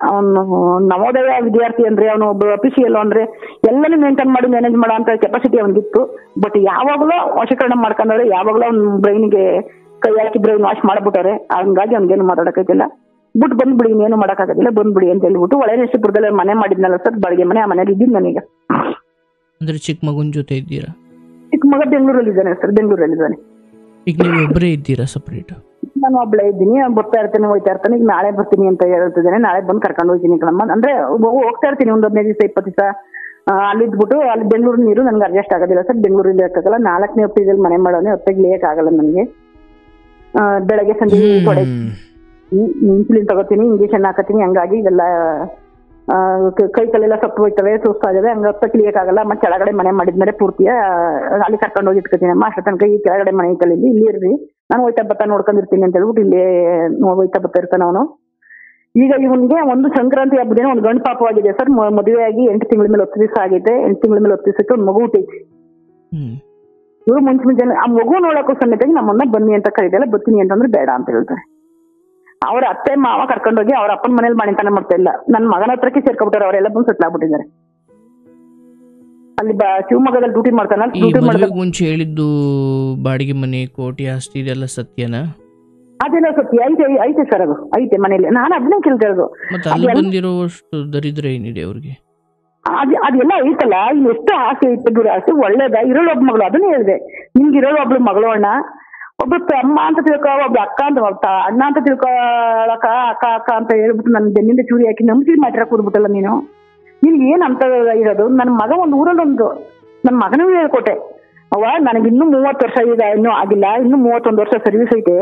ಅವನು ನವೋದಯ ವಿದ್ಯಾರ್ಥಿ ಅಂದ್ರೆ, ಅವನು ಒಬ್ಬ ಅಫಿಷಿಯಲ್ ಅಂದ್ರೆ ಎಲ್ಲನೂ ಮೇಂಟೈನ್ ಮಾಡಿ ಮ್ಯಾನೇಜ್ ಮಾಡೋ ಅಂತ ಕೆಪಾಸಿಟಿ ಅವನಿಗಿತ್ತು. ಬಟ್ ಯಾವಾಗಲೂ ವಶೀಕರಣ ಮಾಡ್ಕೊಂಡ್ರೆ, ಯಾವಾಗಲೂ ಅವ್ನ ಬ್ರೈನ್ಗೆ ಕೈ ಹಾಕಿ ಬ್ರೈನ್ ವಾಶ್ ಮಾಡ್ಬಿಟ್ಟಾರೆ. ಹಂಗಾಗಿ ಅವ್ನಿಗೇನು ಮಾತಾಡಕ್ಕಾಯ್ತಿಲ್ಲ. ಬಿಟ್ಟು ಬಂದ್ಬಿಡಿ, ಇನ್ನೇನು ಮಾಡಕ್ಕಾಗೋದಿಲ್ಲ, ಬಂದ್ಬಿಡಿ ಅಂತ ಹೇಳ್ಬಿಟ್ಟು ಒಳನೇಶ್ವರದಲ್ಲಿ ಮನೆ ಮಾಡಿದ್ನಲ್ಲ ಸರ್, ಬಾಡಿಗೆ ಮನೆ. ಆ ಮನೇಲಿ ಇದ್ದೀನಿ ನನಗೆ. ಅಂದ್ರೆ ಚಿಕ್ಕ ಮಗನ ಜೊತೆ ಇದ್ದೀರಾ? ಚಿಕ್ಕ ಮಗ ಬೆಂಗಳೂರಲ್ಲಿ ಇದ್ದಾನೆ ಸರ್, ಬೆಂಗಳೂರಲ್ಲಿ ಇದ್ದಾನೆ. ಈಗ ನೀವು ಒಬ್ಬರೇ ಇದ್ದೀರಾ ಸಪರೇಟ್? ನಾನು ಒಬ್ಳೇ ಇದ್ದೀನಿ, ಬರ್ತಾ ಇರ್ತೀನಿ, ಹೋಗ್ತಾ ಇರ್ತಾನೆ. ಈಗ ನಾಳೆ ಬರ್ತೀನಿ ಅಂತ ಹೇಳ್ತಿದ್ದೇನೆ, ನಾಳೆ ಬಂದು ಕರ್ಕೊಂಡು ಹೋಗ್ತೀನಿ ಕಣಮ್ಮ. ಅಂದ್ರೆ ಹೋಗ್ತಾ ಇರ್ತೀನಿ ಒಂದು 15 ದಿವಸ 20 ದಿವಸ ಅಲ್ಲಿ ಇದ್ಬಿಟ್ಟು. ಅಲ್ಲಿ ಬೆಂಗಳೂರು ನೀರು ನನ್ಗೆ ಅಡ್ಜಸ್ಟ್ ಆಗೋದಿಲ್ಲ ಸರ್, ಬೆಂಗಳೂರಲ್ಲಿ ಇರಕ್ಕಾಗಲ್ಲ. 4ನೇ ಒಪ್ಪಿದಲ್ಲಿ ಮನೆ ಮಾಡೋನೆ, ಹೊತ್ತಿಗೆ ಲೇಕ್ ಆಗಲ್ಲ ನನಗೆ. ಬೆಳಗ್ಗೆ ಸಂಜೆ ತೊಡೆ ಇನ್ಸುಲಿನ್ ತಗೋತೀನಿ, ಇಂಜೆಕ್ಷನ್ ಹಾಕತೀನಿ. ಹಂಗಾಗಿ ಇದೆಲ್ಲ ಕೈ ಕಾಲೆಲ್ಲ ಸತ್ತು ಹೋಯ್ತವೆ, ಸುಸ್ತಾಗದೆ, ಹಂಗ ಕ್ಲಿಯಕ್ಕಾಗಲ್ಲ. ಮತ್ತೆ ಕೆಳಗಡೆ ಮನೆ ಮಾಡಿದ್ಮೇಲೆ ಪೂರ್ತಿಯ ಅಲ್ಲಿ ಕರ್ಕೊಂಡು ಹೋಗಿ ಇಟ್ಕೊತೀನಿ ಅಮ್ಮ. ಅಷ್ಟ ತನಕ ಈ ಕೆಳಗಡೆ ಮನೆ ಕಲೀಲಿ, ಇಲ್ಲಿ ಇರ್ರಿ, ನಾನು ಹೋಯ್ತಾ ಬತ್ತ ನೋಡ್ಕೊಂಡಿರ್ತೀನಿ ಅಂತ ಹೇಳ್ಬಿಟ್ಟು ಇಲ್ಲೇ ಹೋಯ್ತಾ ಬತ್ತ ಇರ್ತಾನೆ ಅವನು. ಈಗ ಇವನ್ಗೆ ಒಂದು ಸಂಕ್ರಾಂತಿ ಹಬ್ಬದೇನೆ ಒಂದು ಗಂಡು ಪಾಪವಾಗಿದೆ ಸರ್. ಮದುವೆಯಾಗಿ 8 ತಿಂಗಳ ಮೇಲೆ 10 ದಿವಸ ಆಗೈತೆ. 8 ತಿಂಗಳ ಮೇಲೆ 10 ದಿವಸಕ್ಕೆ ಒಂದು ಮಗು ಹುಟ್ಟೈತಿ. ಇವ್ರು ಮುಂಚೆ ಆ ಮಗು ನೋಡಕ್ಕೂ ಸಮೇತಾಗಿ ನಮ್ಮನ್ನ ಬನ್ನಿ ಅಂತ ಕರೀದಲ್ಲ, ಬರ್ತೀನಿ ಅಂತಂದ್ರೆ ಬೇಡ ಅಂತ ಹೇಳ್ತಾರೆ. ಅವ್ರ ಅತ್ತೆ ಮಾವ ಕರ್ಕೊಂಡೋಗಿ ಅವ್ರ ಅಪ್ಪನ ಮನೇಲಿ ಮಣಿತನ ಮಾಡ್ತಾ ಇಲ್ಲ, ನನ್ನ ಮಗನ ಹತ್ರಕ್ಕೆ ಸೇರ್ಕೊಬಿಟ್ಟಾರೆ. ಅವರೆಲ್ಲ ಬಂದು ಸೆಟ್ಲ್ ಆಗ್ಬಿಟ್ಟಿದ್ದಾರೆ. ಅಲ್ಲಿ ಶಿವಮೊಗ್ಗದಲ್ಲಿ ಡ್ಯೂಟಿ ಮಾಡ್ತಾನ. ಮುಂಚೆ ಹೇಳಿದ್ದು ಬಾಡಿಗೆ ಮನೆ, ಕೋಟಿ ಆಸ್ತಿ ಇದೆಲ್ಲ ಸತ್ಯನಾ? ಅದೆಲ್ಲ ಸತ್ಯ ಐತೆ ಸರ್, ಅದು ಐತೆ ಮನೇಲಿ. ನಾನು ಅದನ್ನೇ ಕೇಳ್ತಿರೋದು. ಬಂದಿರೋಷ್ಟು ದರಿದ್ರ ಏನಿದೆ ಅವ್ರಿಗೆ? ಅದೆಲ್ಲ ಐತಲ್ಲ. ಇಲ್ಲಿ ಎಷ್ಟು ಆಸೆ ಐತೆ, ದುರಾಸೆ ಒಳ್ಳೇದ. ಇರೋಳು ಒಬ್ಬ ಮಗಳು, ಅದನ್ನೇ ಹೇಳಿದೆ. ನಿಮ್ಗೆ ಇರೋಳು ಒಬ್ಳು ಮಗಳು ಅಣ್ಣ, ಒಬ್ರು ಅಮ್ಮ ಅಂತ ತಿಳ್ಕೊ, ಒಬ್ಳು ಅಕ್ಕ ಅಂತ ಅಣ್ಣ ಅಂತ ತಿಳ್ಕೊಳಕ, ಅಕ್ಕ ಅಕ್ಕ ಅಂತ ಹೇಳ್ಬಿಟ್ಟು ನನ್ನ ಬೆನ್ನಿಂದ ಚೂರಿ ಹಾಕಿ ನಂಬಿಸಿ ಮಾತ್ರ ಕೂರ್ಬಿಟ್ಟಲ್ಲ ನೀನು. ನಿನ್ಗೆ ಏನ್ ಅಂತ ಇರೋದು? ನನ್ನ ಮಗ ಒಂದು ಊರಲ್ಲಿ ನನ್ನ ಮಗನಿಗೂ ಹೇಳ್ಕೊಟ್ಟೆ, ಅವ ನನಗೆ ಇನ್ನೂ 30 ವರ್ಷ ಈಗ ಇನ್ನೂ ಆಗಿಲ್ಲ, ಇನ್ನೂ 31 ವರ್ಷ ಸರ್ವಿಸ್ ಐತೆ.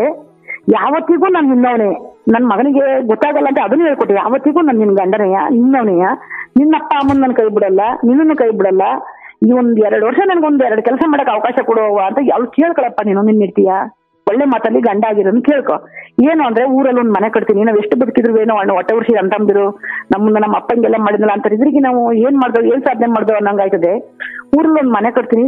ಯಾವತ್ತಿಗೂ ನಾನು ನಿನ್ನವನೇ, ನನ್ನ ಮಗನಿಗೆ ಗೊತ್ತಾಗಲ್ಲ ಅಂತ ಅದನ್ನು ಹೇಳ್ಕೊಟ್ಟೆ. ಯಾವತ್ತಿಗೂ ನಾನು ನಿನ್ ಗಂಡನೆಯ, ನಿನ್ನವನೆಯ, ನಿನ್ನ ಅಪ್ಪ ಅಮ್ಮನ ನನ್ನ ಕೈ ಬಿಡಲ್ಲ, ನಿನ್ನನ್ನು ಕೈ ಬಿಡಲ್ಲ. ಈ 1-2 ವರ್ಷ ನನ್ಗೊಂದು 2 ಕೆಲಸ ಮಾಡಕ್ ಅವಕಾಶ ಕೊಡುವ ಅಂತ ಯಾವ್ದು ಕೇಳ್ಕೊಳಪ್ಪ. ನೀನು ನಿನ್ನಿರ್ತೀಯ ಒಳ್ಳೆ ಮಾತಲ್ಲಿ ಗಂಡ ಆಗಿರೋದನ್ನ ಕೇಳ್ಕೊ. ಏನು ಅಂದ್ರೆ ಊರಲ್ಲಿ ಒಂದು ಮನೆ ಕಟ್ತೀನಿ, ನಾವ್ ಎಷ್ಟು ಬದುಕಿದ್ರು ಏನೋ ಅಣ್ಣ ಹೊಟ್ಟೆ ಉರ್ಸಿ ಅಂತಂದಿರು, ನಮ್ಮ ಅಪ್ಪಂಗೆಲ್ಲ ಮಾಡಿದ್ನಲ್ಲ ಅಂತ ಇದ್ರಿಗೆ ನಾವು ಏನ್ ಸಾಧನೆ ಮಾಡ್ದೋ ಅನ್ನಂಗಾಯ್ತದೆ. ಊರಲ್ಲಿ ಒಂದು ಮನೆ ಕಟ್ತೀನಿ,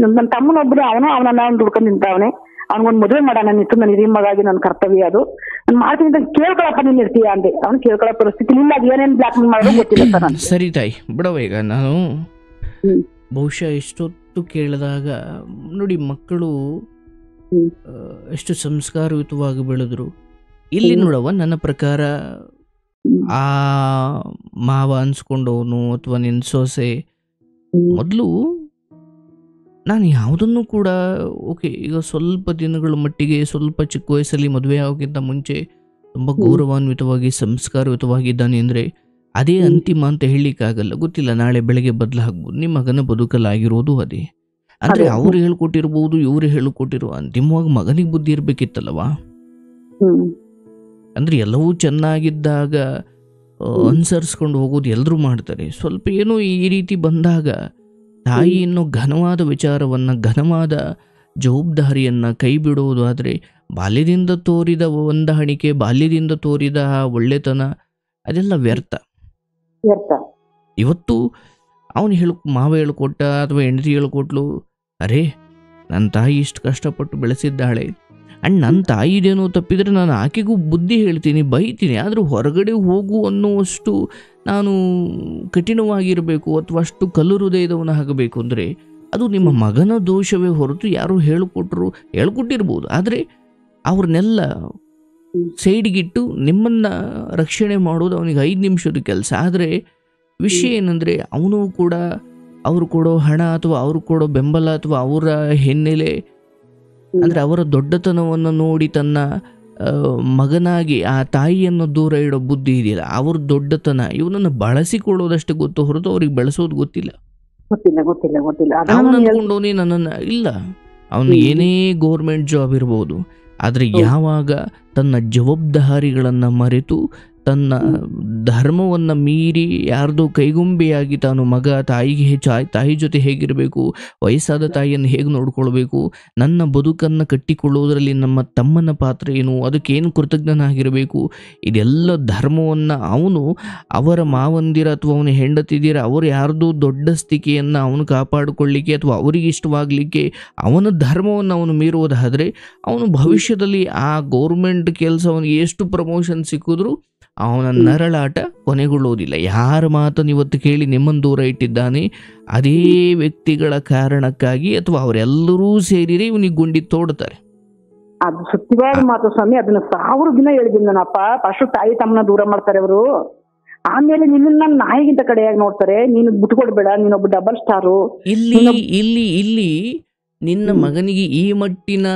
ನನ್ನ ತಮ್ಮನೊಬ್ರು ಅವನನ್ನ ದುಡ್ಕೊಂಡು ನಿಂತವನೆ, ಅವ್ನಿಗೊಂದು ಮದುವೆ ಮಾಡೋಣ ನಿಂತು, ನನ್ನ ಹಿರಿಯ ಮಗಾಗಿ ನನ್ನ ಕರ್ತವ್ಯ ಅದು, ನಾನು ಮಾಡ್ತೀನಿ ಅಂತ ಕೇಳ್ಕೊಳಪ್ಪ. ನೀನ್ ಇರ್ತೀಯ ಅಂದೆ. ಅವ್ನು ಕೇಳ್ಕೊಳೋ ಪರಿಸ್ಥಿತಿ ಇಲ್ಲ. ಅದು ಏನೇನ್ ಬ್ಲಾಕ್ ಮೇಲ್ ಮಾಡೋದು ಗೊತ್ತಿಲ್ಲ ಸರ್ ನಾನು. ಸರಿ ತಾಯಿ ಬಿಡವ. ಈಗ ನಾನು ಬಹುಶಃ ಎಷ್ಟೊತ್ತು ಕೇಳಿದಾಗ ನೋಡಿ, ಮಕ್ಕಳು ಎಷ್ಟು ಸಂಸ್ಕಾರಯುತವಾಗಿ ಬೆಳೆದ್ರು. ಇಲ್ಲಿ ನೋಡವ, ನನ್ನ ಪ್ರಕಾರ ಆ ಮಾವ ಅನ್ಸ್ಕೊಂಡವನು ಅಥವಾ ನಿನ್ನ ಸೊಸೆ ಮೊದಲು ನಾನು ಯಾವುದನ್ನು ಕೂಡ ಓಕೆ, ಈಗ ಸ್ವಲ್ಪ ದಿನಗಳ ಮಟ್ಟಿಗೆ ಸ್ವಲ್ಪ ಚಿಕ್ಕ ವಯಸ್ಸಲ್ಲಿ ಮದುವೆ ಆಗೋಕ್ಕಿಂತ ಮುಂಚೆ ತುಂಬ ಗೌರವಾನ್ವಿತವಾಗಿ ಸಂಸ್ಕಾರಯುತವಾಗಿದ್ದಾನೆ ಅಂದರೆ ಅದೇ ಅಂತಿಮ ಅಂತ ಹೇಳಲಿಕ್ಕಾಗಲ್ಲ. ಗೊತ್ತಿಲ್ಲ, ನಾಳೆ ಬೆಳಗ್ಗೆ ಬದಲಾಗ್ಬೋದು. ನಿಮ್ಮ ಮಗನ ಬದುಕಲಾಗಿರೋದು ಅದೇ. ಅಂದರೆ ಅವ್ರು ಹೇಳ್ಕೊಟ್ಟಿರ್ಬೋದು, ಇವ್ರು ಹೇಳ್ಕೊಟ್ಟಿರೋ, ಅಂತಿಮವಾಗಿ ಮಗನಿಗೆ ಬುದ್ಧಿ ಇರಬೇಕಿತ್ತಲ್ಲವಾ? ಅಂದರೆ ಎಲ್ಲವೂ ಚೆನ್ನಾಗಿದ್ದಾಗ ಅನುಸರಿಸ್ಕೊಂಡು ಹೋಗೋದು ಎಲ್ಲರೂ ಮಾಡ್ತಾರೆ. ಸ್ವಲ್ಪ ಏನೋ ಈ ರೀತಿ ಬಂದಾಗ ತಾಯಿ ಅನ್ನೋ ಘನವಾದ ವಿಚಾರವನ್ನು, ಘನವಾದ ಜವಾಬ್ದಾರಿಯನ್ನು ಕೈ ಬಿಡೋದು. ಆದರೆ ಬಾಲ್ಯದಿಂದ ತೋರಿದ ಹೊಂದಾಣಿಕೆ, ಬಾಲ್ಯದಿಂದ ತೋರಿದ ಒಳ್ಳೆತನ ಅದೆಲ್ಲ ವ್ಯರ್ಥ. ಇವತ್ತು ಅವನು ಮಾವ ಹೇಳ್ಕೊಟ್ಟ ಅಥವಾ ಹೆಂಡತಿ ಹೇಳ್ಕೊಟ್ಲು, ಅರೇ ನನ್ನ ತಾಯಿ ಇಷ್ಟು ಕಷ್ಟಪಟ್ಟು ಬೆಳೆಸಿದ್ದಾಳೆ, ಆ್ಯಂಡ್ ನನ್ನ ತಾಯಿದೇನೋ ತಪ್ಪಿದರೆ ನಾನು ಆಕೆಗೂ ಬುದ್ಧಿ ಹೇಳ್ತೀನಿ, ಬೈತೀನಿ. ಆದರೆ ಹೊರಗಡೆ ಹೋಗು ಅನ್ನುವಷ್ಟು ನಾನು ಕಠಿಣವಾಗಿರಬೇಕು ಅಥವಾ ಅಷ್ಟು ಕಲ್ಲು ಹೃದಯದವನಾಗಬೇಕು ಅಂದರೆ ಅದು ನಿಮ್ಮ ಮಗನ ದೋಷವೇ ಹೊರತು ಯಾರು ಹೇಳ್ಕೊಟ್ಟಿರ್ಬೋದು. ಆದರೆ ಅವ್ರನ್ನೆಲ್ಲ ಸೈಡ್ಗಿಟ್ಟು ನಿಮ್ಮನ್ನು ರಕ್ಷಣೆ ಮಾಡೋದು ಅವನಿಗೆ 5 ನಿಮಿಷದ ಕೆಲಸ. ಆದರೆ ವಿಷಯ ಏನಂದರೆ ಅವರು ಕೊಡೋ ಹಣ ಅಥವಾ ಅವರು ಕೊಡೋ ಬೆಂಬಲ ಅಥವಾ ಅವರ ಹಿನ್ನೆಲೆ ಅಂದರೆ ಅವರ ದೊಡ್ಡತನವನ್ನು ನೋಡಿ ತನ್ನ ಮಗನಾಗಿ ಆ ತಾಯಿಯನ್ನು ದೂರ ಇಡೋ ಬುದ್ಧಿ ಇದೆಯಲ್ಲ, ಅವ್ರ ದೊಡ್ಡತನ ಇವನನ್ನು ಬಳಸಿಕೊಳ್ಳೋದಷ್ಟೇ ಗೊತ್ತು ಹೊರತು ಅವ್ರಿಗೆ ಬೆಳೆಸೋದು ಗೊತ್ತಿಲ್ಲ. ಅವನು ಅಂದ್ಕೊಂಡವನೇ ನನ್ನನ್ನು ಇಲ್ಲ, ಅವನು ಏನೇ ಗೌರ್ಮೆಂಟ್ ಜಾಬ್ ಇರ್ಬೋದು, ಆದರೆ ಯಾವಾಗ ತನ್ನ ಜವಾಬ್ದಾರಿಗಳನ್ನು ಮರೆತು ತನ್ನ ಧರ್ಮವನ್ನು ಮೀರಿ ಯಾರ್ದೋ ಕೈಗೊಂಬೆಯಾಗಿ ತಾನು ಮಗ ತಾಯಿ ಜೊತೆ ಹೇಗಿರಬೇಕು, ವಯಸ್ಸಾದ ತಾಯಿಯನ್ನು ಹೇಗೆ ನೋಡ್ಕೊಳ್ಬೇಕು, ನನ್ನ ಬದುಕನ್ನು ಕಟ್ಟಿಕೊಳ್ಳುವುದರಲ್ಲಿ ನಮ್ಮ ತಮ್ಮನ ಪಾತ್ರ ಏನು, ಅದಕ್ಕೇನು ಕೃತಜ್ಞನಾಗಿರಬೇಕು, ಇದೆಲ್ಲ ಧರ್ಮವನ್ನು ಅವನು ಅವರ ಮಾವಂದಿರ ಅಥವಾ ಅವನ ಹೆಂಡತಿದಿರ ಅವರು ಯಾರ್ದೋ ದೊಡ್ಡ ಸ್ಥಿತಿಯನ್ನು ಅವನು ಕಾಪಾಡಿಕೊಳ್ಳಿಕ್ಕೆ ಅಥವಾ ಅವರಿಗೆ ಇಷ್ಟವಾಗಲಿಕ್ಕೆ ಅವನ ಧರ್ಮವನ್ನು ಅವನು ಮೀರುವುದಾದರೆ ಅವನು ಭವಿಷ್ಯದಲ್ಲಿ ಆ ಗೌರ್ಮೆಂಟ್ ಕೆಲಸ ಅವನಿಗೆ ಎಷ್ಟು ಪ್ರಮೋಷನ್ ಸಿಕ್ಕಿದ್ರು ಅವನ ನರಳಾಟ ಕೊನೆಗೊಳ್ಳುವುದಿಲ್ಲ. ಯಾರ ಮಾತನ್ನು ಇವತ್ತು ಕೇಳಿ ನಿಮ್ಮನ್ನು ದೂರ ಇಟ್ಟಿದ್ದಾನೆ ಅದೇ ವ್ಯಕ್ತಿಗಳ ಕಾರಣಕ್ಕಾಗಿ ಅಥವಾ ಅವರೆಲ್ಲರೂ ಸೇರಿರಿ ಇವನಿಗೆ ಗುಂಡಿ ತೋಡ್ತಾರೆ. ಅದು ಸತ್ಯವಾದ ಮಾತು ಸ್ವಾಮಿ. ಅದನ್ನ 1000 ದಿನ ಹೇಳಿದ್ದೀನಿ ನಾನಪ್ಪ. ಫಸ್ಟ್ ತಾಯಿ ತಮ್ಮನ ದೂರ ಮಾಡ್ತಾರೆ ಅವರು, ಆಮೇಲೆ ನಿನ್ನ ನಾಯಿಗಿಂತ ಕಡೆಯಾಗಿ ನೋಡ್ತಾರೆ. ನೀನು ಬಿಟ್ಕೊಡ್ಬೇಡ, ನೀನೊಬ್ಬ ಡಬಲ್ ಸ್ಟಾರು. ಇಲ್ಲಿ ನಿನ್ನ ಮಗನಿಗೆ ಈ ಮಟ್ಟಿನ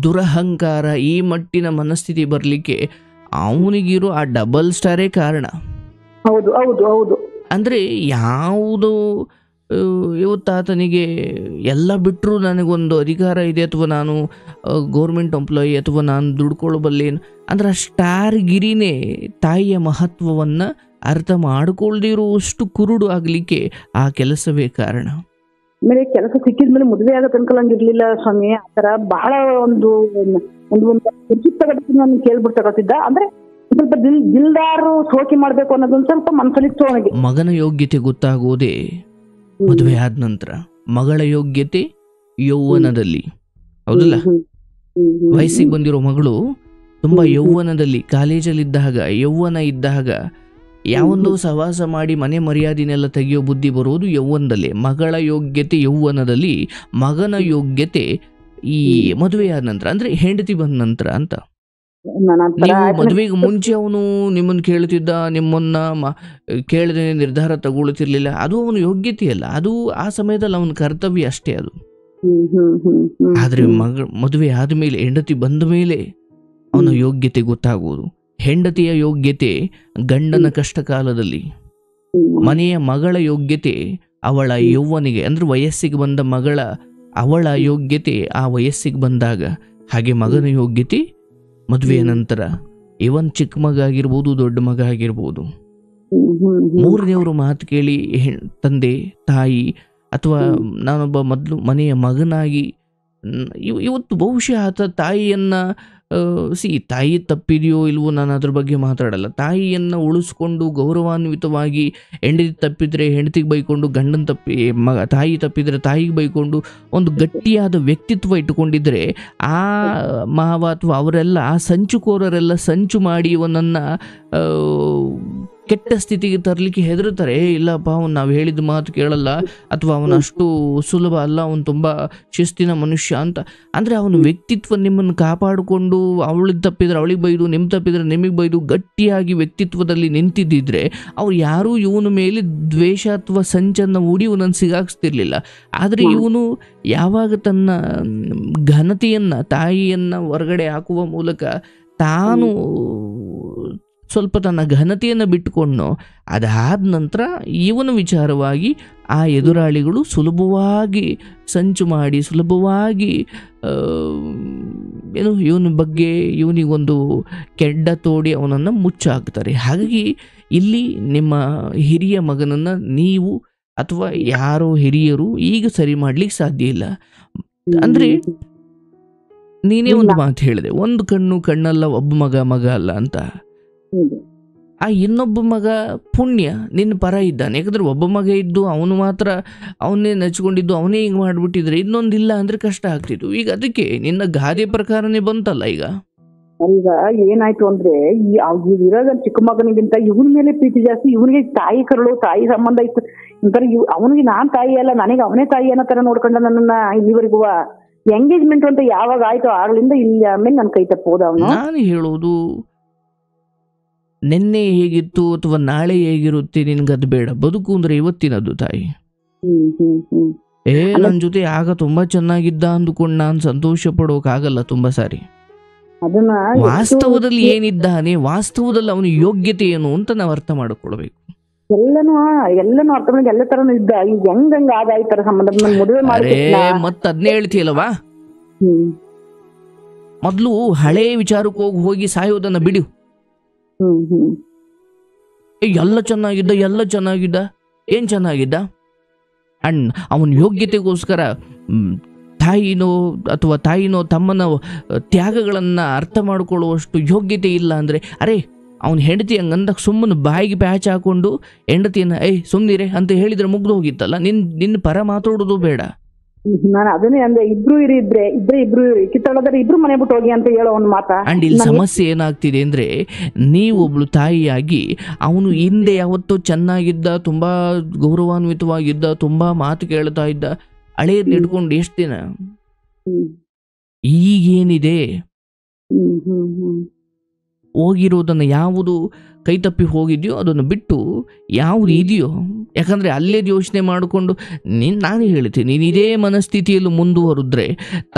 ದುರಹಂಕಾರ, ಈ ಮಟ್ಟಿನ ಮನಸ್ಥಿತಿ ಬರಲಿಕ್ಕೆ ಅವನಿಗಿರೋ ಆ ಡಬಲ್ ಸ್ಟಾರೇ ಕಾರಣ. ಹೌದು ಹೌದು ಹೌದು. ಅಂದರೆ ಯಾವುದೋ ಇವತ್ತಾತನಿಗೆ ಎಲ್ಲ ಬಿಟ್ಟರು ನನಗೊಂದು ಅಧಿಕಾರ ಇದೆ ಅಥವಾ ನಾನು ಗೌರ್ಮೆಂಟ್ ಎಂಪ್ಲಾಯಿ ಅಥವಾ ನಾನು ದುಡ್ಕೊಳ್ಳಬಲ್ಲೇನು ಅಂದ್ರೆ ಆ ಸ್ಟಾರ್ ಗಿರಿನೇ ತಾಯಿಯ ಮಹತ್ವವನ್ನು ಅರ್ಥ ಮಾಡಿಕೊಳ್ಳದಿರುವಷ್ಟು ಕುರುಡು ಆಗಲಿಕ್ಕೆ ಆ ಕೆಲಸವೇ ಕಾರಣ. ಆಮೇಲೆ ಕೆಲಸ ಸಿಕ್ಕಿದ್ಮೇಲೆ ಮದುವೆ ಆಗೋ ತನಕಂಗಿರ್ಲಿಲ್ಲ ಸ್ವಾಮಿ. ಆ ಥರ ಬಹಳ ಒಂದು ನಾನು ಕೇಳ್ಬಿಟ್ಟು ತಗೋತಿದ್ದ. ಅಂದ್ರೆ ಸ್ವಲ್ಪ ದಿಲ್ದಾರು ಸೋಕಿ ಮಾಡ್ಬೇಕು ಅನ್ನೋದೊಂದು ಸ್ವಲ್ಪ ಮನಸ್ಸಲ್ಲಿತ್ತು ಅವನಿಗೆ. ಮಗನ ಯೋಗ್ಯತೆ ಗೊತ್ತಾಗೋದೇ ಮದುವೆ ಆದ ನಂತರ. ಮಗಳ ಯೋಗ್ಯತೆ ಯೌವನದಲ್ಲಿ, ಹೌದಲ್ಲ? ವಯಸ್ಸಿಗೆ ಬಂದಿರೋ ಮಗಳು ತುಂಬಾ ಯೌವನದಲ್ಲಿ, ಕಾಲೇಜಲ್ಲಿದ್ದಾಗ, ಯೌವನ ಇದ್ದಾಗ ಯಾವೊಂದು ಸಹವಾಸ ಮಾಡಿ ಮನೆ ಮರ್ಯಾದೆನೆಲ್ಲ ತೆಗೆಯೋ ಬುದ್ಧಿ ಬರುವುದು ಯೌವನದಲ್ಲಿ. ಮಗಳ ಯೋಗ್ಯತೆ ಯೌವನದಲ್ಲಿ, ಮಗನ ಯೋಗ್ಯತೆ ಈ ಮದುವೆಯಾದ ನಂತರ, ಅಂದ್ರೆ ಹೆಂಡತಿ ಬಂದ ನಂತರ ಅಂತ. ನೀವು ಮದುವೆಗೆ ಮುಂಚೆ ಅವನು ನಿಮ್ಮನ್ನು ಕೇಳ್ತಿದ್ದ, ನಿಮ್ಮನ್ನ ಕೇಳದೆ ನಿರ್ಧಾರ ತಗೊಳ್ತಿರ್ಲಿಲ್ಲ, ಅದು ಅವನ ಯೋಗ್ಯತೆ ಅಲ್ಲ, ಅದು ಆ ಸಮಯದಲ್ಲಿ ಅವನ ಕರ್ತವ್ಯ ಅಷ್ಟೇ ಅದು. ಆದ್ರೆ ಮದುವೆ ಆದ್ಮೇಲೆ, ಹೆಂಡತಿ ಬಂದ ಮೇಲೆ ಅವನ ಯೋಗ್ಯತೆ ಗೊತ್ತಾಗುವುದು. ಹೆಂಡತಿಯ ಯೋಗ್ಯತೆ ಗಂಡನ ಕಷ್ಟ ಕಾಲದಲ್ಲಿ, ಮನೆಯ ಮಗಳ ಯೋಗ್ಯತೆ ಅವಳ ಯೌವನಿಗೆ ಅಂದ್ರೆ ವಯಸ್ಸಿಗೆ ಬಂದ ಅವಳ ಯೋಗ್ಯತೆ ಆ ವಯಸ್ಸಿಗೆ ಬಂದಾಗ, ಹಾಗೆ ಮಗನ ಯೋಗ್ಯತೆ ಮದುವೆಯ ನಂತರ. ಇವನ್ ಚಿಕ್ಕ ಮಗ ಆಗಿರ್ಬೋದು, ದೊಡ್ಡ ಮಗ ಆಗಿರ್ಬೋದು, ಮೂರನೆಯವರು ಮಾತು ಕೇಳಿ ತಂದೆ ತಾಯಿ ಅಥವಾ ನಾನೊಬ್ಬ ಮೊದಲು ಮನೆಯ ಮಗನಾಗಿ ಇವತ್ತು ಬಹುಶಃ ಆತ ತಾಯಿಯನ್ನ ತಾಯಿ ತಪ್ಪಿದೆಯೋ ಇಲ್ವೋ ನಾನು ಅದ್ರ ಬಗ್ಗೆ ಮಾತಾಡಲ್ಲ. ತಾಯಿಯನ್ನು ಉಳಿಸ್ಕೊಂಡು ಗೌರವಾನ್ವಿತವಾಗಿ, ಹೆಂಡತಿ ತಪ್ಪಿದ್ರೆ ಹೆಂಡತಿಗೆ ಬೈಕೊಂಡು, ಗಂಡನ ತಾಯಿ ತಪ್ಪಿದ್ರೆ ತಾಯಿಗೆ ಬೈಕೊಂಡು ಒಂದು ಗಟ್ಟಿಯಾದ ವ್ಯಕ್ತಿತ್ವ ಇಟ್ಟುಕೊಂಡಿದ್ರೆ ಆ ಮಾವ ಅಥವಾ ಅವರೆಲ್ಲ, ಆ ಸಂಚುಕೋರರೆಲ್ಲ ಸಂಚು ಮಾಡಿ ಇವನನ್ನು ಕೆಟ್ಟ ಸ್ಥಿತಿಗೆ ತರಲಿಕ್ಕೆ ಹೆದರುತ್ತಾರೆ. ಇಲ್ಲಪ್ಪ ಅವನು ನಾವು ಹೇಳಿದ ಮಾತು ಕೇಳಲ್ಲ ಅಥವಾ ಅವನು ಅಷ್ಟು ಸುಲಭ ಅಲ್ಲ, ಅವನು ತುಂಬ ಶಿಸ್ತಿನ ಮನುಷ್ಯ ಅಂತ. ಅಂದರೆ ಅವನ ವ್ಯಕ್ತಿತ್ವ ನಿಮ್ಮನ್ನು ಕಾಪಾಡಿಕೊಂಡು ಅವಳಿಗೆ ತಪ್ಪಿದ್ರೆ ಅವಳಿಗೆ ಬೈದು, ನಿಮ್ಮ ತಪ್ಪಿದ್ರೆ ನಿಮಗೆ ಬೈದು ಗಟ್ಟಿಯಾಗಿ ವ್ಯಕ್ತಿತ್ವದಲ್ಲಿ ನಿಂತಿದ್ದಿದ್ರೆ ಅವ್ರು ಯಾರೂ ಇವನ ಮೇಲೆ ದ್ವೇಷ ಅಥವಾ ಸಂಚನ್ನು ಹೂಡಿ ಇವನನ್ನು ಸಿಗಾಕ್ಸ್ತಿರ್ಲಿಲ್ಲ. ಆದರೆ ಇವನು ಯಾವಾಗ ತನ್ನ ಘನತೆಯನ್ನು, ತಾಯಿಯನ್ನು ಹೊರಗಡೆ ಹಾಕುವ ಮೂಲಕ ತಾನು ಸ್ವಲ್ಪ ತನ್ನ ಘನತೆಯನ್ನು ಬಿಟ್ಟುಕೊಂಡು, ಅದಾದ ನಂತರ ಇವನ ವಿಚಾರವಾಗಿ ಆ ಎದುರಾಳಿಗಳು ಸುಲಭವಾಗಿ ಸಂಚು ಮಾಡಿ, ಸುಲಭವಾಗಿ ಇವನ ಬಗ್ಗೆ ಇವನಿಗೊಂದು ಕೆಡ್ಡ ತೋಡಿ ಅವನನ್ನು ಮುಚ್ಚಾಕ್ತಾರೆ. ಹಾಗಾಗಿ ಇಲ್ಲಿ ನಿಮ್ಮ ಹಿರಿಯ ಮಗನನ್ನು ನೀವು ಅಥವಾ ಯಾರೋ ಹಿರಿಯರು ಈಗ ಸರಿ ಮಾಡ್ಲಿಕ್ಕೆ ಸಾಧ್ಯ ಇಲ್ಲ. ಅಂದರೆ ನೀನೇ ಒಂದು ಮಾತು ಹೇಳಿದೆ, ಒಂದು ಕಣ್ಣು ಕಣ್ಣಲ್ಲ, ಒಬ್ಬ ಮಗ ಅಲ್ಲ ಅಂತ. ಆ ಇನ್ನೊಬ್ಬ ಮಗ ಪುಣ್ಯ ನಿನ್ನ ಪರ ಇದ್ದಾನೆ. ಯಾಕಂದ್ರೆ ಒಬ್ಬ ಮಗ ಇದ್ದು ಅವನು ಮಾತ್ರ ಅವನ್ನೇ ನಚ್ಕೊಂಡಿದ್ದು ಅವನೇ ಹಿಂಗೆ ಮಾಡಿಬಿಟ್ಟಿದ್ರೆ ಇನ್ನೊಂದಿಲ್ಲ ಅಂದರೆ ಕಷ್ಟ ಆಗ್ತಿತ್ತು. ಈಗ ಅದಕ್ಕೆ ನಿನ್ನ ಗಾದೆ ಪ್ರಕಾರನೇ ಬಂತಲ್ಲ ಈಗ. ಈಗ ಏನಾಯ್ತು ಅಂದ್ರೆ ಇರೋದ ಚಿಕ್ಕ ಮಗನಿಗಿಂತ ಇವನ ಮೇಲೆ ಪ್ರೀತಿ ಜಾಸ್ತಿ. ಇವನಿಗೆ ತಾಯಿ ಕರಳು, ತಾಯಿ ಸಂಬಂಧ ಇತ್ತು. ಒಂಥರ ಅವನಿಗೆ ನಾನ್ ತಾಯಿ ಅಲ್ಲ, ನನಗೆ ಅವನೇ ತಾಯಿ ಅನ್ನೋ ತರ ನೋಡ್ಕೊಂಡ ನನ್ನನ್ನ ಇಲ್ಲಿವರೆಗೂ. ಎಂಗೇಜ್ಮೆಂಟ್ ಅಂತ ಯಾವಾಗ ಆಯ್ತು ಆಗ್ಲಿಂದ ಇಲ್ಲಿ ಆಮೇಲೆ ನನ್ ಕೈ ತಪ್ಪೋದ ಅವನು. ನಾನು ಹೇಳೋದು ನಿನ್ನೆ ಹೇಗಿತ್ತು ಅಥವಾ ನಾಳೆ ಹೇಗಿರುತ್ತೆ ನಿನ್ಗದು ಬೇಡ. ಬದುಕು ಅಂದ್ರೆ ಇವತ್ತಿನದು ತಾಯಿ. ನನ್ನ ಜೊತೆ ಆಗ ತುಂಬಾ ಚೆನ್ನಾಗಿದ್ದ ಅಂದುಕೊಂಡು ನಾನು ಸಂತೋಷ ಪಡೋಕಾಗಲ್ಲ ತುಂಬಾ ಸಾರಿ. ಅದನ್ನ ವಾಸ್ತವದಲ್ಲಿ ಏನಿದ್ದಾನೆ, ವಾಸ್ತವದಲ್ಲಿ ಅವನ ಯೋಗ್ಯತೆ ಏನು ಅಂತ ನಾವು ಅರ್ಥ ಮಾಡಿಕೊಳ್ಬೇಕು. ಎಲ್ಲನೂ ಅರ್ಥ ಮಾಡಿ ಎಲ್ಲ ತರನು ಇದ್ದ. ಈಗ ಹೆಂಗ್ ಆದ ಈ ತರ ಸಂಬಂಧ ಮದುವೆ ಮಾಡಿ ಮತ್ತ ಅದನ್ನೇ ಹೇಳ್ತೀಯಲ್ವಾ, ಮೊದ್ಲು ಹಳೆ ವಿಚಾರಕ್ಕೆ ಹೋಗಿ ಸಾಯೋದನ್ನ ಬಿಡು. ಎಲ್ಲ ಚೆನ್ನಾಗಿದ್ದ ಏನ್ ಚೆನ್ನಾಗಿದ್ದ? ಅಂಡ್ ಅವನ ಯೋಗ್ಯತೆಗೋಸ್ಕರ ತಾಯಿನೋ ತಮ್ಮನ ತ್ಯಾಗಗಳನ್ನ ಅರ್ಥ ಮಾಡಿಕೊಳ್ಳುವಷ್ಟು ಯೋಗ್ಯತೆ ಇಲ್ಲ ಅಂದ್ರೆ, ಅರೆ ಅವನ ಹೆಂಡತಿ ಹಂಗಂದಾಗ ಸುಮ್ಮನೆ ಬಾಯಿಗೆ ಪ್ಯಾಚ್ ಹಾಕೊಂಡು ಹೆಂಡತಿಯನ್ನ ಸುಮ್ನಿರೆ ಅಂತ ಹೇಳಿದ್ರೆ ಮುಗ್ದು ಹೋಗಿತ್ತಲ್ಲ. ನಿನ್ನ ಪರ ಮಾತಾಡೋದು ಬೇಡ. ನಾನು ಅದನ್ನೇ ಅಂದೆ, ಇಬ್ರು ಕಿತ್ತೊಳದ್ರೆ ಇಬ್ರು ಮನೆ ಬಿಟ್ಟು ಹೋಗಿ ಅಂತ ಹೇಳೋ ಒಂದು ಮಾತಾ. ಅಂಡ್ ಇಲ್ಲಿ ಸಮಸ್ಯೆ ಏನಾಗ್ತಿದೆ ಅಂದ್ರೆ, ನೀವೊಬ್ಳು ತಾಯಿಯಾಗಿ ಅವನು ಹಿಂದೆ ಯಾವತ್ತೋ ಚೆನ್ನಾಗಿದ್ದ, ತುಂಬಾ ಗೌರವಾನ್ವಿತವಾಗಿದ್ದ, ತುಂಬಾ ಮಾತು ಕೇಳ್ತಾ ಇದ್ದ, ಹಳೇದ್ ಇಟ್ಕೊಂಡು ಎಷ್ಟು ದಿನ? ಈಗೇನಿದೆ ಹೋಗಿರೋದನ್ನ ಯಾವುದು ಕೈ ತಪ್ಪಿ ಹೋಗಿದ್ಯೋ ಅದನ್ನು ಬಿಟ್ಟು ಯಾವುದು ಇದೆಯೋ, ಯಾಕಂದ್ರೆ ಅಲ್ಲೇ ಯೋಚನೆ ಮಾಡಿಕೊಂಡು ನಾನು ಹೇಳ್ತೀನಿ, ನೀನು ಇದೇ ಮನಸ್ಥಿತಿಯಲ್ಲಿ ಮುಂದುವರಿದ್ರೆ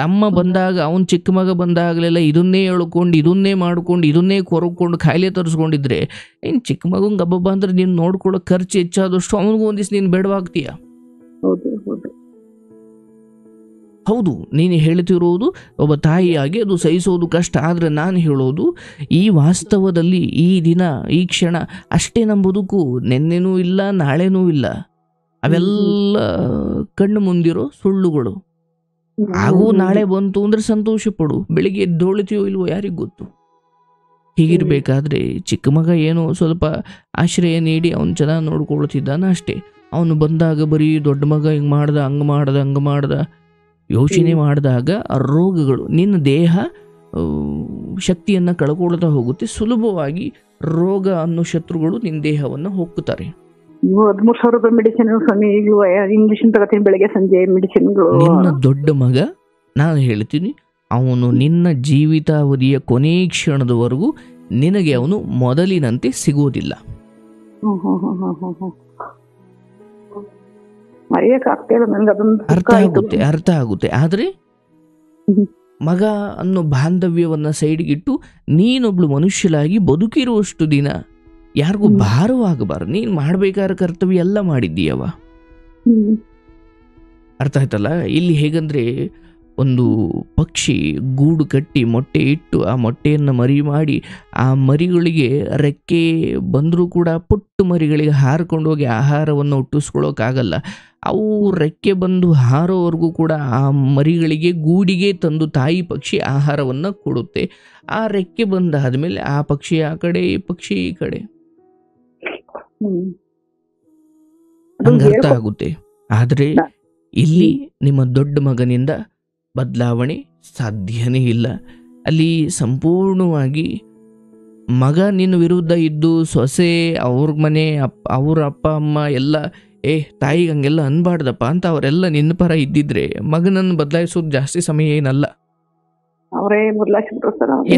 ತಮ್ಮ ಬಂದಾಗ, ಅವನ್ ಚಿಕ್ಕ ಮಗ ಬಂದಾಗಲೆಲ್ಲ ಇದನ್ನೇ ಹೇಳ್ಕೊಂಡು ಇದನ್ನೇ ಮಾಡ್ಕೊಂಡು ಇದನ್ನೇ ಕೊರಕೊಂಡು ಕಾಯಿಲೆ ತರಿಸ್ಕೊಂಡಿದ್ರೆ ಇನ್ನು ಚಿಕ್ಕ ಮಗಂಗೆ ಗಬ್ಬಬ್ಬ ಅಂದ್ರೆ ನೀನು ನೋಡ್ಕೊಳ್ಳೋ ಖರ್ಚು ಹೆಚ್ಚಾದಷ್ಟು ಅವನಿಗೂ ಒಂದಿವ್ಸ ನೀನು ಬೇಡವಾಗ್ತೀಯ. ಹೌದು, ನೀನು ಹೇಳ್ತಿರೋದು ಒಬ್ಬ ತಾಯಿಯಾಗಿ ಅದು ಸಹಿಸೋದು ಕಷ್ಟ. ಆದರೆ ನಾನು ಹೇಳೋದು ಈ ವಾಸ್ತವದಲ್ಲಿ ಈ ದಿನ ಈ ಕ್ಷಣ ಅಷ್ಟೇ ನಮ್ಮ ಬದುಕು. ನೆನ್ನೆನೂ ಇಲ್ಲ, ನಾಳೆನೂ ಇಲ್ಲ. ಅವೆಲ್ಲ ಕಣ್ಣು ಮುಂದಿರೋ ಸುಳ್ಳುಗಳು. ಹಾಗೂ ನಾಳೆ ಬಂತು ಅಂದ್ರೆ ಸಂತೋಷ ಪಡು. ಬೆಳಿಗ್ಗೆ ಎದ್ದೋಳ್ತೀಯೋ ಇಲ್ವೋ ಯಾರಿಗೂ ಗೊತ್ತು. ಹೀಗಿರ್ಬೇಕಾದ್ರೆ ಚಿಕ್ಕ ಮಗ ಏನೋ ಸ್ವಲ್ಪ ಆಶ್ರಯ ನೀಡಿ ಅವನು ಚೆನ್ನಾಗಿ ನೋಡ್ಕೊಳ್ತಿದ್ದಾನ ಅಷ್ಟೇ. ಅವನು ಬಂದಾಗ ಬರೀ ದೊಡ್ಡ ಮಗ ಹಿಂಗೆ ಹಂಗೆ ಮಾಡ್ದ ಯೋಚನೆ ಮಾಡಿದಾಗ ರೋಗಗಳು, ನಿನ್ನ ದೇಹ ಶಕ್ತಿಯನ್ನು ಕಳ್ಕೊಳ್ತಾ ಹೋಗುತ್ತೆ. ಸುಲಭವಾಗಿ ರೋಗ ಅನ್ನೋ ಶತ್ರುಗಳು ನಿನ್ನ ದೇಹವನ್ನು ಹೋಗ್ತಾರೆ. 13,000 ರೂಪಾಯಿ ಮೆಡಿಸಿನ್ ಇಂಗ್ಲಿಷ್ ತಗೋತೀನಿ ಬೆಳಗ್ಗೆ ಸಂಜೆ ಮೆಡಿಸಿನ್ಗಳು. ನಿನ್ನ ದೊಡ್ಡ ಮಗ, ನಾನು ಹೇಳ್ತೀನಿ, ಅವನು ನಿನ್ನ ಜೀವಿತಾವಧಿಯ ಕೊನೆ ಕ್ಷಣದವರೆಗೂ ನಿನಗೆ ಅವನು ಮೊದಲಿನಂತೆ ಸಿಗೋದಿಲ್ಲ. ಅರ್ಥ ಆಗುತ್ತೆ. ಆದ್ರೆ ಮಗ ಅನ್ನೋ ಬಾಂಧವ್ಯವನ್ನ ಸೈಡ್ಗಿಟ್ಟು ನೀನೊಬ್ಳು ಮನುಷ್ಯಲಾಗಿ ಬದುಕಿರುವಷ್ಟು ದಿನ ಯಾರಿಗೂ ಭಾರವಾಗಬಾರ್ದು. ನೀನ್ ಮಾಡ್ಬೇಕಾದ ಕರ್ತವ್ಯ ಎಲ್ಲ ಮಾಡಿದ್ದೀಯವ. ಅರ್ಥ ಆಯ್ತಲ್ಲ? ಇಲ್ಲಿ ಹೇಗಂದ್ರೆ, ಒಂದು ಪಕ್ಷಿ ಗೂಡು ಕಟ್ಟಿ ಮೊಟ್ಟೆ ಇಟ್ಟು ಆ ಮೊಟ್ಟೆಯನ್ನು ಮರಿ ಮಾಡಿ ಆ ಮರಿಗಳಿಗೆ ರೆಕ್ಕೆ ಬಂದರೂ ಕೂಡ ಪುಟ್ಟು ಮರಿಗಳಿಗೆ ಹಾರ್ಕೊಂಡು ಹೋಗಿ ಆಹಾರವನ್ನು ಹುಟ್ಟಿಸ್ಕೊಳ್ಳೋಕ್ಕಾಗಲ್ಲ. ಅವು ರೆಕ್ಕೆ ಬಂದು ಹಾರೋವರೆಗೂ ಕೂಡ ಆ ಮರಿಗಳಿಗೆ ಗೂಡಿಗೆ ತಂದು ತಾಯಿ ಪಕ್ಷಿ ಆಹಾರವನ್ನು ಕೊಡುತ್ತೆ. ಆ ರೆಕ್ಕೆ ಬಂದಾದ್ಮೇಲೆ ಆ ಪಕ್ಷಿ ಆ ಕಡೆ, ಈ ಪಕ್ಷಿ ಈ ಕಡೆ. ಹಂಗೆ ಅರ್ಥ ಆಗುತ್ತೆ. ಆದರೆ ಇಲ್ಲಿ ನಿಮ್ಮ ದೊಡ್ಡ ಮಗನಿಂದ ಬದಲಾವಣೆ ಸಾಧ್ಯನೇ ಇಲ್ಲ. ಅಲ್ಲಿ ಸಂಪೂರ್ಣವಾಗಿ ಮಗ ನಿನ್ನ ವಿರುದ್ಧ ಇದ್ದು ಸೊಸೆ ಅವ್ರ ಮನೆ ಅವ್ರ ಅಪ್ಪ ಅಮ್ಮ ಎಲ್ಲ ತಾಯಿಗೆ ಹಂಗೆಲ್ಲ ಅನ್ಬಾರ್ದಪ್ಪ ಅಂತ ಅವರೆಲ್ಲ ನಿನ್ನ ಪರ ಇದ್ದಿದ್ರೆ ಮಗನನ್ನು ಬದಲಾಯಿಸೋದು ಜಾಸ್ತಿ ಸಮಯ ಏನಲ್ಲ.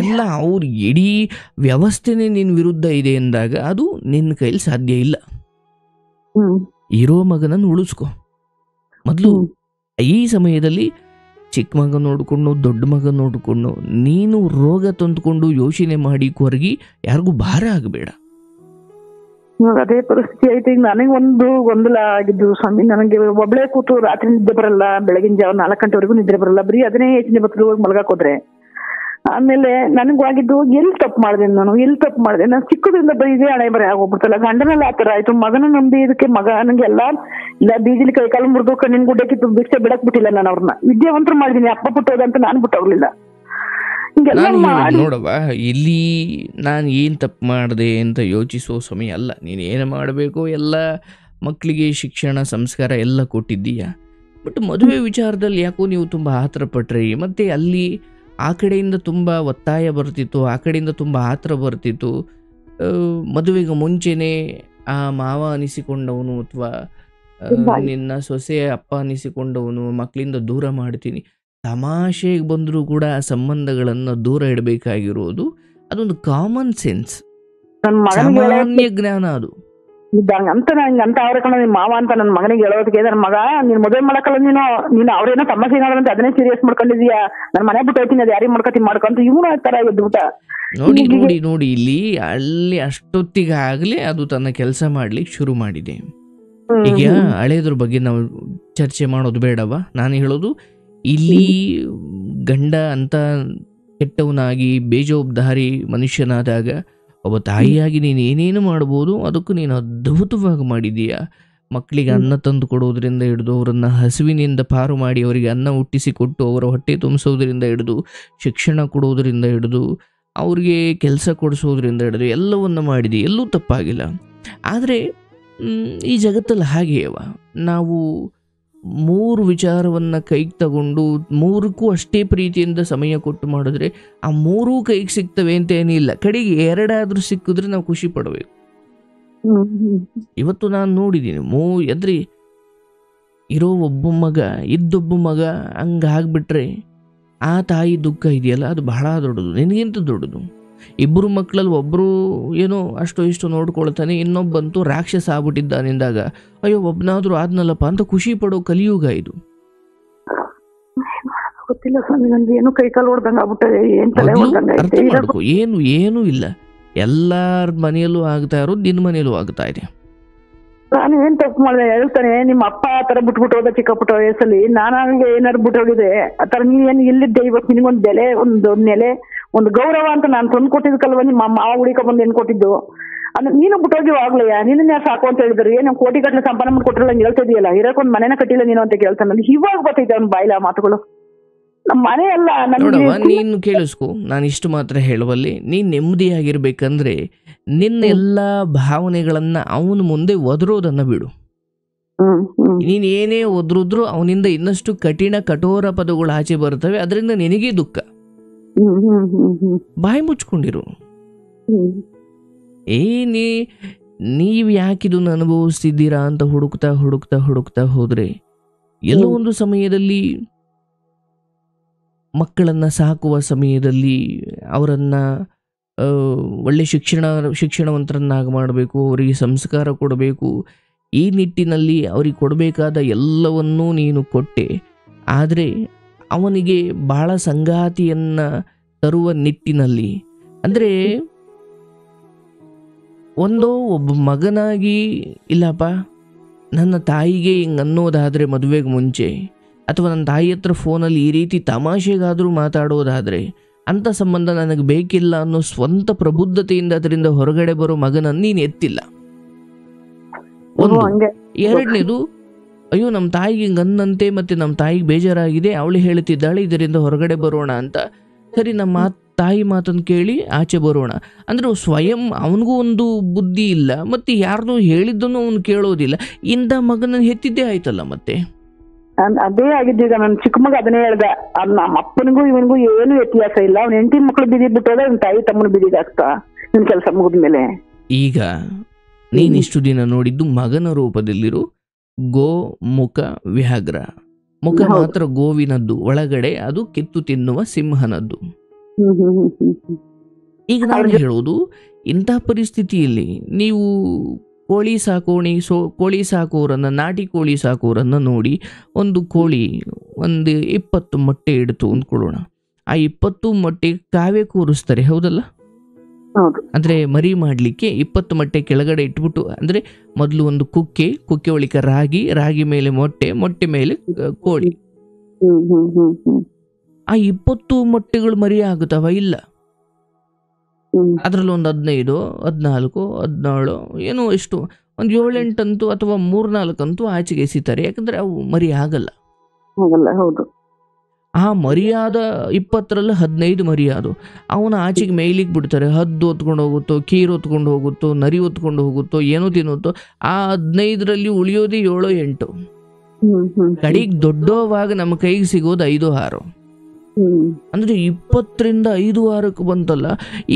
ಎಲ್ಲ ಅವ್ರ ಇಡೀ ವ್ಯವಸ್ಥೆನೇ ನಿನ್ನ ವಿರುದ್ಧ ಇದೆ ಎಂದಾಗ ಅದು ನಿನ್ನ ಕೈಲಿ ಸಾಧ್ಯ ಇಲ್ಲ. ಇರೋ ಮಗನನ್ನು ಉಳಿಸ್ಕೊ ಮೊದಲು. ಈ ಸಮಯದಲ್ಲಿ ಚಿಕ್ಕ ಮಗ ನೋಡಿಕೊಂಡು ದೊಡ್ಡ ಮಗ ನೋಡಿಕೊಂಡು ನೀನು ರೋಗ ತಂದುಕೊಂಡು ಯೋಚನೆ ಮಾಡಿ ಕೊರಗಿ ಯಾರಿಗೂ ಭಾರ ಆಗಬೇಡ. ಅದೇ ಪರಿಸ್ಥಿತಿ ಆಯ್ತು. ಈಗ ನನಗೆ ಒಂದು ಗೊಂದಲ ಆಗಿದ್ದು ಸ್ವಾಮಿ. ನನಗೆ ಒಬ್ಳೆ ಕೂತು ರಾತ್ರಿ ನಿದ್ದೆ ಬರಲ್ಲ, ಬೆಳಗಿನ ಜಾವ 4 ಗಂಟೆವರೆಗೂ ನಿದ್ರೆ ಬರಲ್ಲ. ಬರೀ ಅದನ್ನೇ ಯೋಚನೆ ಬರ್ತದೆ ಹೋಗಿ ಮಲಗಕ್ಕೆ ಹೋದ್ರೆ. ಆಮೇಲೆ ನನಗಾಗಿದ್ದು ಎಲ್ಲಿ ತಪ್ಪು ಮಾಡಿದೆ ನಾನು ಚಿಕ್ಕದ್ರಿಂದ ಬರೀದೇ ಹಣೆ ಬರೀ ಆಗೋಗ್ಬಿಡ್ತಲ್ಲ. ಗಂಡನೆಲ್ಲ ಆತರ ಆಯ್ತು, ಮಗನ ನಂಬಿ ಇದಕ್ಕೆ ಮಗ ನನಗೆ ಎಲ್ಲ ಬೀದಿಲಿ ಕೈ ಕಾಲು ಮುರಿದು ಕಣ್ಣಿನ ಗುಡ್ಡೆ ಕಿತ್ತು ಭಿಕ್ಷೆ ಬಿಡಕ್ ಬಿಟ್ಟಿಲ್ಲ. ನಾನು ಅವ್ರನ್ನ ವಿದ್ಯಾವಂತರು ಮಾಡಿದೀನಿ. ಅಪ್ಪ ಬಿಟ್ಟೋದಂತ ನಾನು ಬಿಟ್ಟೋಗ್ಲಿಲ್ಲ. ಹಿಂಗೆಲ್ಲ ನಾನು ಹೇಳೋದು ಮಾಡಿ ನೋಡವ್ವ, ಇಲ್ಲಿ ನಾನು ಏನು ತಪ್ಪು ಮಾಡಿದೆ ಅಂತ ಯೋಚಿಸೋ ಸಮಯ ಅಲ್ಲ. ನೀನು ಏನು ಮಾಡಬೇಕು ಎಲ್ಲ ಮಕ್ಕಳಿಗೆ ಶಿಕ್ಷಣ ಸಂಸ್ಕಾರ ಎಲ್ಲ ಕೊಟ್ಟಿದ್ದೀಯ. ಬಟ್ ಮದುವೆ ವಿಚಾರದಲ್ಲಿ ಯಾಕೋ ನೀವು ತುಂಬ ಆತರ ಪಟ್ರಿ. ಮತ್ತು ಅಲ್ಲಿ ಆ ಕಡೆಯಿಂದ ತುಂಬ ಒತ್ತಾಯ ಬರ್ತಿತ್ತು, ಆ ಕಡೆಯಿಂದ ತುಂಬ ಆತರ ಬರ್ತಿತ್ತು. ಮದುವೆಗೆ ಮುಂಚೆನೇ ಆ ಮಾವ ಅನಿಸಿಕೊಂಡವನು ಅಥವಾ ನಿನ್ನ ಸೊಸೆ ಅಪ್ಪ ಅನಿಸಿಕೊಂಡವನು ಮಕ್ಕಳಿಂದ ದೂರ ಮಾಡ್ತೀನಿ, ತಮಾಷೆಗೆ ಬಂದರೂ ಕೂಡ ಆ ಸಂಬಂಧಗಳನ್ನು ದೂರ ಇಡಬೇಕಾಗಿರೋದು ಅದೊಂದು ಕಾಮನ್ ಸೆನ್ಸ್, ನನ್ ಮಗನಿಗೆ ಸಾಮಾನ್ಯ ಜ್ಞಾನ ಅದು. ಅಂತ ನಂಗೆ ಅವ್ರ ಕಣ ನಿಮ್ ಮಾವ ಅಂತ ನನ್ ಮಗನಿಗೆ ಹೇಳೋದಕ್ಕೆ, ನನ್ ಮಗ ನೀನ್ ಮದುವೆ ಮಾಡಕಲ್ಲ, ನೀನು ಅವ್ರೇನೋ ತಮಾಷೆ ನೋಡಂತ ಅದನ್ನೇ ಸೀರಿಯಸ್ ಮಾಡ್ಕೊಂಡಿದ್ಯಾ, ನನ್ ಮನೆ ಬಿಟ್ಟು ಹೋಗ್ತೀನಿ, ಅದು ಯಾರಿಗೆ ಮಾಡ್ಕೊತೀನಿ ಮಾಡ್ಕೊಂತ ಇವನು ಆ ತರ ಎದ್ಬಿಟ್ಟ. ನೋಡಿ ನೋಡಿ ನೋಡಿ, ಇಲ್ಲಿ ಅಲ್ಲಿ ಅಷ್ಟೊತ್ತಿಗಾಗಲೇ ಅದು ತನ್ನ ಕೆಲಸ ಮಾಡ್ಲಿಕ್ಕೆ ಶುರು ಮಾಡಿದೆ. ಈಗ ಹಳೇದ್ರ ಬಗ್ಗೆ ನಾವು ಚರ್ಚೆ ಮಾಡೋದು ಬೇಡವಾ? ನಾನು ಹೇಳೋದು ಇಲ್ಲಿ ಗಂಡ ಅಂತ ಕೆಟ್ಟವನಾಗಿ ಬೇಜವಾಬ್ದಾರಿ ಮನುಷ್ಯನಾದಾಗ ಒಬ್ಬ ತಾಯಿಯಾಗಿ ನೀನು ಏನೇನು ಮಾಡ್ಬೋದು, ಅದಕ್ಕೂ ನೀನು ಅದ್ಭುತವಾಗಿ ಮಾಡಿದೀಯ. ಮಕ್ಕಳಿಗೆ ಅನ್ನ ತಂದು ಕೊಡೋದ್ರಿಂದ ಹಿಡಿದು ಅವರನ್ನು ಹಸುವಿನಿಂದ ಪಾರು ಮಾಡಿ ಅವರಿಗೆ ಅನ್ನ ಹುಟ್ಟಿಸಿ ಕೊಟ್ಟು ಅವರ ಹೊಟ್ಟೆ ತುಂಬಿಸೋದ್ರಿಂದ ಹಿಡಿದು ಶಿಕ್ಷಣ ಕೊಡೋದ್ರಿಂದ ಹಿಡಿದು ಅವ್ರಿಗೆ ಕೆಲಸ ಕೊಡಿಸೋದ್ರಿಂದ ಹಿಡಿದು ಎಲ್ಲವನ್ನು ಮಾಡಿದೆ, ಎಲ್ಲೂ ತಪ್ಪಾಗಿಲ್ಲ. ಆದರೆ ಈ ಜಗತ್ತಲ್ಲಿ ಹಾಗೆಯವ, ನಾವು 3 ವಿಚಾರವನ್ನು ಕೈಗೆ ತಗೊಂಡು 3ಕ್ಕೂ ಅಷ್ಟೇ ಪ್ರೀತಿಯಿಂದ ಸಮಯ ಕೊಟ್ಟು ಮಾಡಿದ್ರೆ ಆ 3 ಕೈಗೆ ಸಿಗ್ತವೆ ಅಂತ ಏನಿಲ್ಲ. ಕಡೆಗೆ 2 ಸಿಕ್ಕಿದ್ರೆ ನಾವು ಖುಷಿ ಪಡಬೇಕು. ಇವತ್ತು ನಾನು ನೋಡಿದ್ದೀನಿ ಎದ್ರಿ ಇರೋ ಇದ್ದೊಬ್ಬ ಮಗ ಹಂಗಾಗ್ಬಿಟ್ರೆ ಆ ತಾಯಿ ದುಃಖ ಇದೆಯಲ್ಲ, ಅದು ಬಹಳ ದೊಡ್ಡದು, ನಿನಗಿಂತ ದೊಡ್ಡದು. 2 ಮಕ್ಕಳಲ್ಲಿ ಒಬ್ಬರು ಏನೋ ಅಷ್ಟೋ ಇಷ್ಟು ನೋಡ್ಕೊಳ್ತಾನೆ, ಇನ್ನೊಬ್ಬಂತೂ ರಾಕ್ಷಸ ಆಗ್ಬಿಟ್ಟಿದ್ದಾನಿಂದಾಗ ಅಯ್ಯೋ ಒಬ್ಬನಾದ್ರೂ ಆದ್ನಲ್ಲಪ್ಪ ಅಂತ ಖುಷಿ ಪಡೋ ಕಲಿಯುಗ ಇದು. ಗೊತ್ತಿಲ್ಲ ಸ್ವಾಮಿ, ನನ್ಗೆ ಏನು ಕೈ ಕಾಲು ಹೊಡ್ದಂಗ ಆಗ್ಬಿಟ್ಟದೆ. ಅರ್ಥ ಮಾಡ್ಕೊ, ಏನು ಇಲ್ಲ, ಎಲ್ಲಾರ ಮನೆಯಲ್ಲೂ ಆಗ್ತಾ ಇರೋದು ನಿನ್ನ ಮನೆಯಲ್ಲೂ ಆಗ್ತಾ ಇದೆ. ನಾನು ಏನ್ ತಪ್ಪು ಮಾಡಿದೆ ಹೇಳ್ತಾನೆ, ನಿಮ್ಮ ಅಪ್ಪ ಆ ತರ ಬಿಟ್ಬಿಟ್ಟು ಹೋದ ಚಿಕ್ಕ ಪುಟ್ಟ ವಯಸ್ಸಲ್ಲಿ, ನಾನಾಗೆ ಏನಾರು ಬಿಟ್ಟು ಹೋಗಿದೆ ಆ ತರ. ನೀನ್ ಇಲ್ಲಿದ್ದೆ ಇವತ್ತು, ನಿನಗೊಂದು ಬೆಲೆ, ಒಂದು ನೆಲೆ, ಒಂದು ಗೌರವ ಅಂತ ನಾನು ತಂದು ಕೊಟ್ಟಿದ್ಕಲ್ವ ನಿಮ್ಮ ಮಾವ ಹುಡಿಕ ಬಂದು ಏನ್ ಕೊಟ್ಟಿದ್ದು. ಅಂದ್ರೆ ನೀನು ಬಿಟ್ಟೋಗಿ ಆಗ್ಲಯ್ಯ, ನಿನ್ನ ಸಾಕು ಅಂತ ಹೇಳಿದ್ರು. ಏನು ಕೋಟಿ ಗಟ್ಟಲೆ ಸಂಪಾದನೆ ಮಾಡಿ ಕೊಟ್ಟಿರಲ್ಲ ಹಂಗೆ ಹೇಳ್ತಾ ಇದೆಯಲ್ಲ, ಇರಕ್ಕೊಂದು ಮನೆನ ಕಟ್ಟಿಲ್ಲ ನೀನು ಅಂತ ಕೇಳ್ತಾನೆ. ಇವಾಗ ಬರ್ತೈತೆ ಅವ್ನ ಬಾಯಿಲ ಮಾತುಗಳು. ನಮ್ಮ ಮನೆ ಅಲ್ಲ ನೀನು ಕೇಳಿಸ್ಕೊ, ನಾನು ಇಷ್ಟು ಮಾತ್ರ ಹೇಳುವಲ್ಲಿ, ನೀನ್ ನೆಮ್ಮದಿಯಾಗಿರ್ಬೇಕಂದ್ರೆ ನಿನ್ನ ಎಲ್ಲಾ ಭಾವನೆಗಳನ್ನ ಅವನ ಮುಂದೆ ಒದರೋದನ್ನ ಬಿಡು. ನೀನ್ ಏನೇ ಒದ್ರಿದ್ರು ಅವನಿಂದ ಇನ್ನಷ್ಟು ಕಠೋರ ಪದಗಳು ಆಚೆ ಬರ್ತವೆ, ಅದರಿಂದ ನಿನಗೇ ದುಃಖ. ಬಾಯಿ ಮುಚ್ಕೊಂಡಿರು. ನೀವ್ ಯಾಕಿದನ್ನು ಅನುಭವಿಸ್ತಿದ್ದೀರಾ ಅಂತ ಹುಡುಕ್ತಾ ಹೋದ್ರೆ ಎಲ್ಲೋ ಒಂದು ಸಮಯದಲ್ಲಿ ಮಕ್ಕಳನ್ನ ಸಾಕುವ ಸಮಯದಲ್ಲಿ ಅವರನ್ನ ಒಳ್ಳೆ ಶಿಕ್ಷಣವಂತರನ್ನಾಗಿ ಮಾಡಬೇಕು, ಅವರಿಗೆ ಸಂಸ್ಕಾರ ಕೊಡಬೇಕು. ಈ ನಿಟ್ಟಿನಲ್ಲಿ ಅವ್ರಿಗೆ ಕೊಡಬೇಕಾದ ಎಲ್ಲವನ್ನೂ ನೀನು ಕೊಟ್ಟೆ. ಆದರೆ ಅವನಿಗೆ ಬಹಳ ಸಂಗಾತಿಯನ್ನ ತರುವ ನಿಟ್ಟಿನಲ್ಲಿ, ಅಂದರೆ ಒಬ್ಬ ಮಗನಾಗಿ ಇಲ್ಲಪ್ಪ ನನ್ನ ತಾಯಿಗೆ ಹಿಂಗೆ ಅನ್ನೋದಾದರೆ ಮದುವೆಗೆ ಮುಂಚೆ, ಅಥವಾ ನನ್ನ ತಾಯಿ ಹತ್ರ ಫೋನಲ್ಲಿ ಈ ರೀತಿ ತಮಾಷೆಗಾದರೂ ಮಾತಾಡೋದಾದರೆ ಅಂಥ ಸಂಬಂಧ ನನಗೆ ಬೇಕಿಲ್ಲ ಅನ್ನೋ ಸ್ವಂತ ಪ್ರಬುದ್ಧತೆಯಿಂದ ಅದರಿಂದ ಹೊರಗಡೆ ಬರೋ ಮಗನನ್ನು ನೀನು ಎತ್ತಿಲ್ಲ. ಎರಡನೇದು, ಅಯ್ಯೋ ನಮ್ಮ ತಾಯಿಗೆ ಹಿಂಗೆ ಅನ್ನಂತೆ ಮತ್ತು ನಮ್ಮ ತಾಯಿಗೆ ಬೇಜಾರಾಗಿದೆ, ಅವಳು ಹೇಳ್ತಿದ್ದಾಳೆ ಇದರಿಂದ ಹೊರಗಡೆ ಬರೋಣ ಅಂತ. ಸರಿ, ನಮ್ಮ ತಾಯಿ ಮಾತನ್ನು ಕೇಳಿ ಆಚೆ ಬರೋಣ ಅಂದ್ರೆ ಸ್ವಯಂ ಅವನಿಗೂ ಒಂದು ಬುದ್ಧಿ ಇಲ್ಲ, ಮತ್ತು ಯಾರನ್ನೂ ಹೇಳಿದ್ದನ್ನು ಅವನು ಕೇಳೋದಿಲ್ಲ. ಇಂಥ ಮಗನನ್ನು ಹೆತ್ತಿದ್ದೇ ಆಯ್ತಲ್ಲ. ಮತ್ತೆ ಅದೇ ಆಗಿದ್ದು. ಈಗ ನನ್ನ ಚಿಕ್ಕ ಮಗ ಅದನ್ನೇ ಹೇಳ್ದ, ನಮ್ಮ ಅಪ್ಪನಿಗೂ ಇವನಿಗೂ ಏನು ವ್ಯತ್ಯಾಸ ಇಲ್ಲ. ಅವ್ನ ಹೆಂಡತಿ ಮಕ್ಕಳು ಬಿದ್ದಿ ಬಿಟ್ಟೋದ, ಅವ್ನ ತಾಯಿ ತಮ್ಮನ ಬಿದ್ದಿದಾಗ್ತಾ ನಿನ್ ಕೆಲಸ ಮುಗಿದ್ಮೇಲೆ. ಈಗ ನೀನಿಷ್ಟು ದಿನ ನೋಡಿದ್ದು ಮಗನ ರೂಪದಲ್ಲಿರು ಗೋ ಮುಖ ವ್ಯಾಘ್ರ. ಮುಖ ಮಾತ್ರ ಗೋವಿನದ್ದು, ಒಳಗಡೆ ಅದು ಕಿತ್ತು ತಿನ್ನುವ ಸಿಂಹನದ್ದು. ಈಗ ನಾನು ಹೇಳೋದು, ಇಂಥ ಪರಿಸ್ಥಿತಿಯಲ್ಲಿ ನೀವು ಕೋಳಿ ಸಾಕೋರನ್ನ, ನಾಟಿ ಕೋಳಿ ಸಾಕೋರನ್ನ ನೋಡಿ, ಒಂದು ಕೋಳಿ 20 ಮೊಟ್ಟೆ ಇಡ್ತು ಅಂದ್ಕೊಳ್ಳೋಣ. ಆ 20 ಮೊಟ್ಟೆ ಕಾವೇ ಕೂರಿಸ್ತಾರೆ, ಹೌದಲ್ಲ? ಅಂದ್ರೆ ಮರಿ ಮಾಡ್ಲಿಕ್ಕೆ 20 ಮೊಟ್ಟೆ ಕೆಳಗಡೆ ಇಟ್ಬಿಟ್ಟು, ಅಂದ್ರೆ ಮೊದಲು ಒಂದು ಕುಕ್ಕೆ ಒಳಿಕ ರಾಗಿ ಮೇಲೆ ಮೊಟ್ಟೆ ಮೇಲೆ ಕೋಳಿ. ಆ 20 ಮೊಟ್ಟೆಗಳು ಮರಿ ಆಗುತ್ತವ? ಇಲ್ಲ. ಅದ್ರಲ್ಲಿ ಒಂದು 15, 14, 17 ಏನೋ ಎಷ್ಟು, ಒಂದು 7-8 ಅಂತೂ ಅಥವಾ 3-4 ಅಂತೂ ಆಚೆಗೆ ಎಸಿತಾರೆ. ಯಾಕಂದ್ರೆ ಅವು ಮರಿ ಆಗಲ್ಲ. ಹೌದು. ಆ ಮರಿಯಾದ 20ರಲ್ಲಿ 15 ಮರಿಯಾದು. ಅವನ ಆಚೆಗೆ ಮೇಯ್ಲಿಕ್ಕೆ ಬಿಡ್ತಾರೆ. ಹದ್ದು ಹೊತ್ಕೊಂಡು ಹೋಗುತ್ತೋ, ಕೀರು ಹೊತ್ಕೊಂಡು ಹೋಗುತ್ತೋ, ನರಿ ಹೊತ್ಕೊಂಡು ಹೋಗುತ್ತೋ, ಏನೋ ತಿನ್ನುತ್ತೋ. ಆ 15ರಲ್ಲಿ ಉಳಿಯೋದೇ 7-8. ಕಡೆಗೆ ದೊಡ್ಡವಾಗ ನಮ್ಮ ಕೈಗೆ ಸಿಗೋದು 5-6. ಅಂದ್ರೆ 20ರಿಂದ 5-6 ಬಂತಲ್ಲ.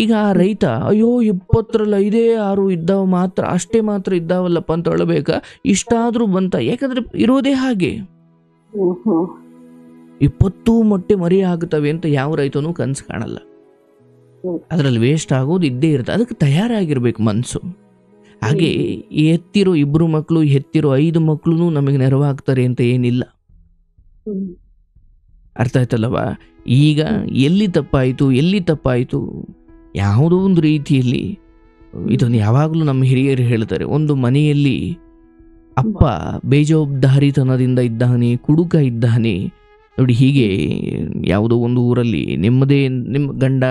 ಈಗ ಆ ರೈತ ಅಯ್ಯೋ 20ರಲ್ಲಿ 5-6 ಇದ್ದಾವ ಮಾತ್ರ, ಅಷ್ಟೇ ಮಾತ್ರ ಇದ್ದಾವಲ್ಲಪ್ಪ ಅಂತ ಹೇಳಬೇಕಾ? ಇಷ್ಟಾದ್ರೂ ಬಂತ? ಯಾಕಂದ್ರೆ ಇರೋದೇ ಹಾಗೆ. 20 ಮೊಟ್ಟೆ ಮರಿ ಆಗುತ್ತವೆ ಅಂತ ಯಾವ ರೈತನೂ ಕನ್ಸು ಕಾಣಲ್ಲ. ಅದ್ರಲ್ಲಿ ವೇಸ್ಟ್ ಆಗೋದು ಇದ್ದೇ ಇರುತ್ತೆ. ಅದಕ್ಕೆ ತಯಾರಾಗಿರ್ಬೇಕು ಮನಸ್ಸು. ಹಾಗೆ ಹೆತ್ತಿರೋ 2 ಮಕ್ಕಳು, ಹೆತ್ತಿರೋ 5 ಮಕ್ಕಳು ನಮಗೆ ನೆರವಾಗ್ತಾರೆ ಅಂತ ಏನಿಲ್ಲ. ಅರ್ಥ ಆಯ್ತಲ್ಲವಾ? ಈಗ ಎಲ್ಲಿ ತಪ್ಪಾಯಿತು, ಯಾವುದೋ ಒಂದು ರೀತಿಯಲ್ಲಿ ಇದನ್ನು ಯಾವಾಗಲೂ ನಮ್ಮ ಹಿರಿಯರು ಹೇಳ್ತಾರೆ. ಒಂದು ಮನೆಯಲ್ಲಿ ಅಪ್ಪ ಬೇಜವಾಬ್ದಾರಿತನದಿಂದ ಇದ್ದಾನೆ, ಕುಡುಕ ಇದ್ದಾನೆ ನೋಡಿ. ಹೀಗೆ ಯಾವುದೋ ಒಂದು ಊರಲ್ಲಿ ನಿಮ್ಮ ಗಂಡ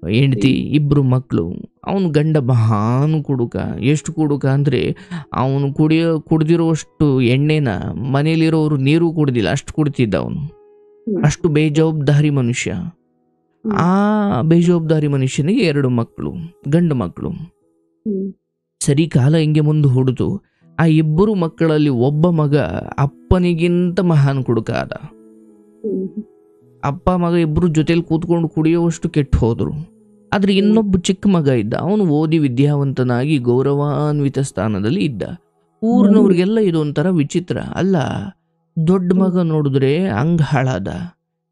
ಹೆಂಡತಿ 2 ಮಕ್ಕಳು. ಅವನು ಗಂಡ ಮಹಾನ್ ಕುಡುಕ. ಎಷ್ಟು ಕುಡುಕ ಅಂದರೆ ಅವನು ಕುಡ್ದಿರೋಷ್ಟು ಎಣ್ಣೆನ ಮನೇಲಿರೋರು ನೀರು ಕುಡ್ದಿಲ್ಲ, ಅಷ್ಟು ಕುಡ್ತಿದ್ದ ಅವನು. ಅಷ್ಟು ಬೇಜವಾಬ್ದಾರಿ ಮನುಷ್ಯ. ಆ ಬೇಜವಾಬ್ದಾರಿ ಮನುಷ್ಯನಿಗೆ 2 ಮಕ್ಕಳು, ಗಂಡು ಮಕ್ಕಳು. ಸರಿ, ಕಾಲ ಹಿಂಗೆ ಮುಂದೆ ಹೊಡೆದು ಆ 2 ಮಕ್ಕಳಲ್ಲಿ ಒಬ್ಬ ಮಗ ಅಪ್ಪನಿಗಿಂತ ಮಹಾನ್ ಕುಡುಕ ಆದ. ಅಪ್ಪ ಮಗ 2 ಜೊತೆಲಿ ಕೂತ್ಕೊಂಡು ಕುಡಿಯೋವಷ್ಟು ಕೆಟ್ಟು ಹೋದ್ರು. ಆದ್ರೆ ಇನ್ನೊಬ್ಬ ಚಿಕ್ಕ ಮಗ ಇದ್ದ. ಅವನು ಓದಿ ವಿದ್ಯಾವಂತನಾಗಿ ಗೌರವಾನ್ವಿತ ಸ್ಥಾನದಲ್ಲಿ ಇದ್ದ. ಊರಿನವ್ರಿಗೆಲ್ಲ ಇದೊಂಥರ ವಿಚಿತ್ರ. ಅಲ್ಲ, ದೊಡ್ಡ ಮಗ ನೋಡಿದ್ರೆ ಹಂಗ ಹಾಳಾದ,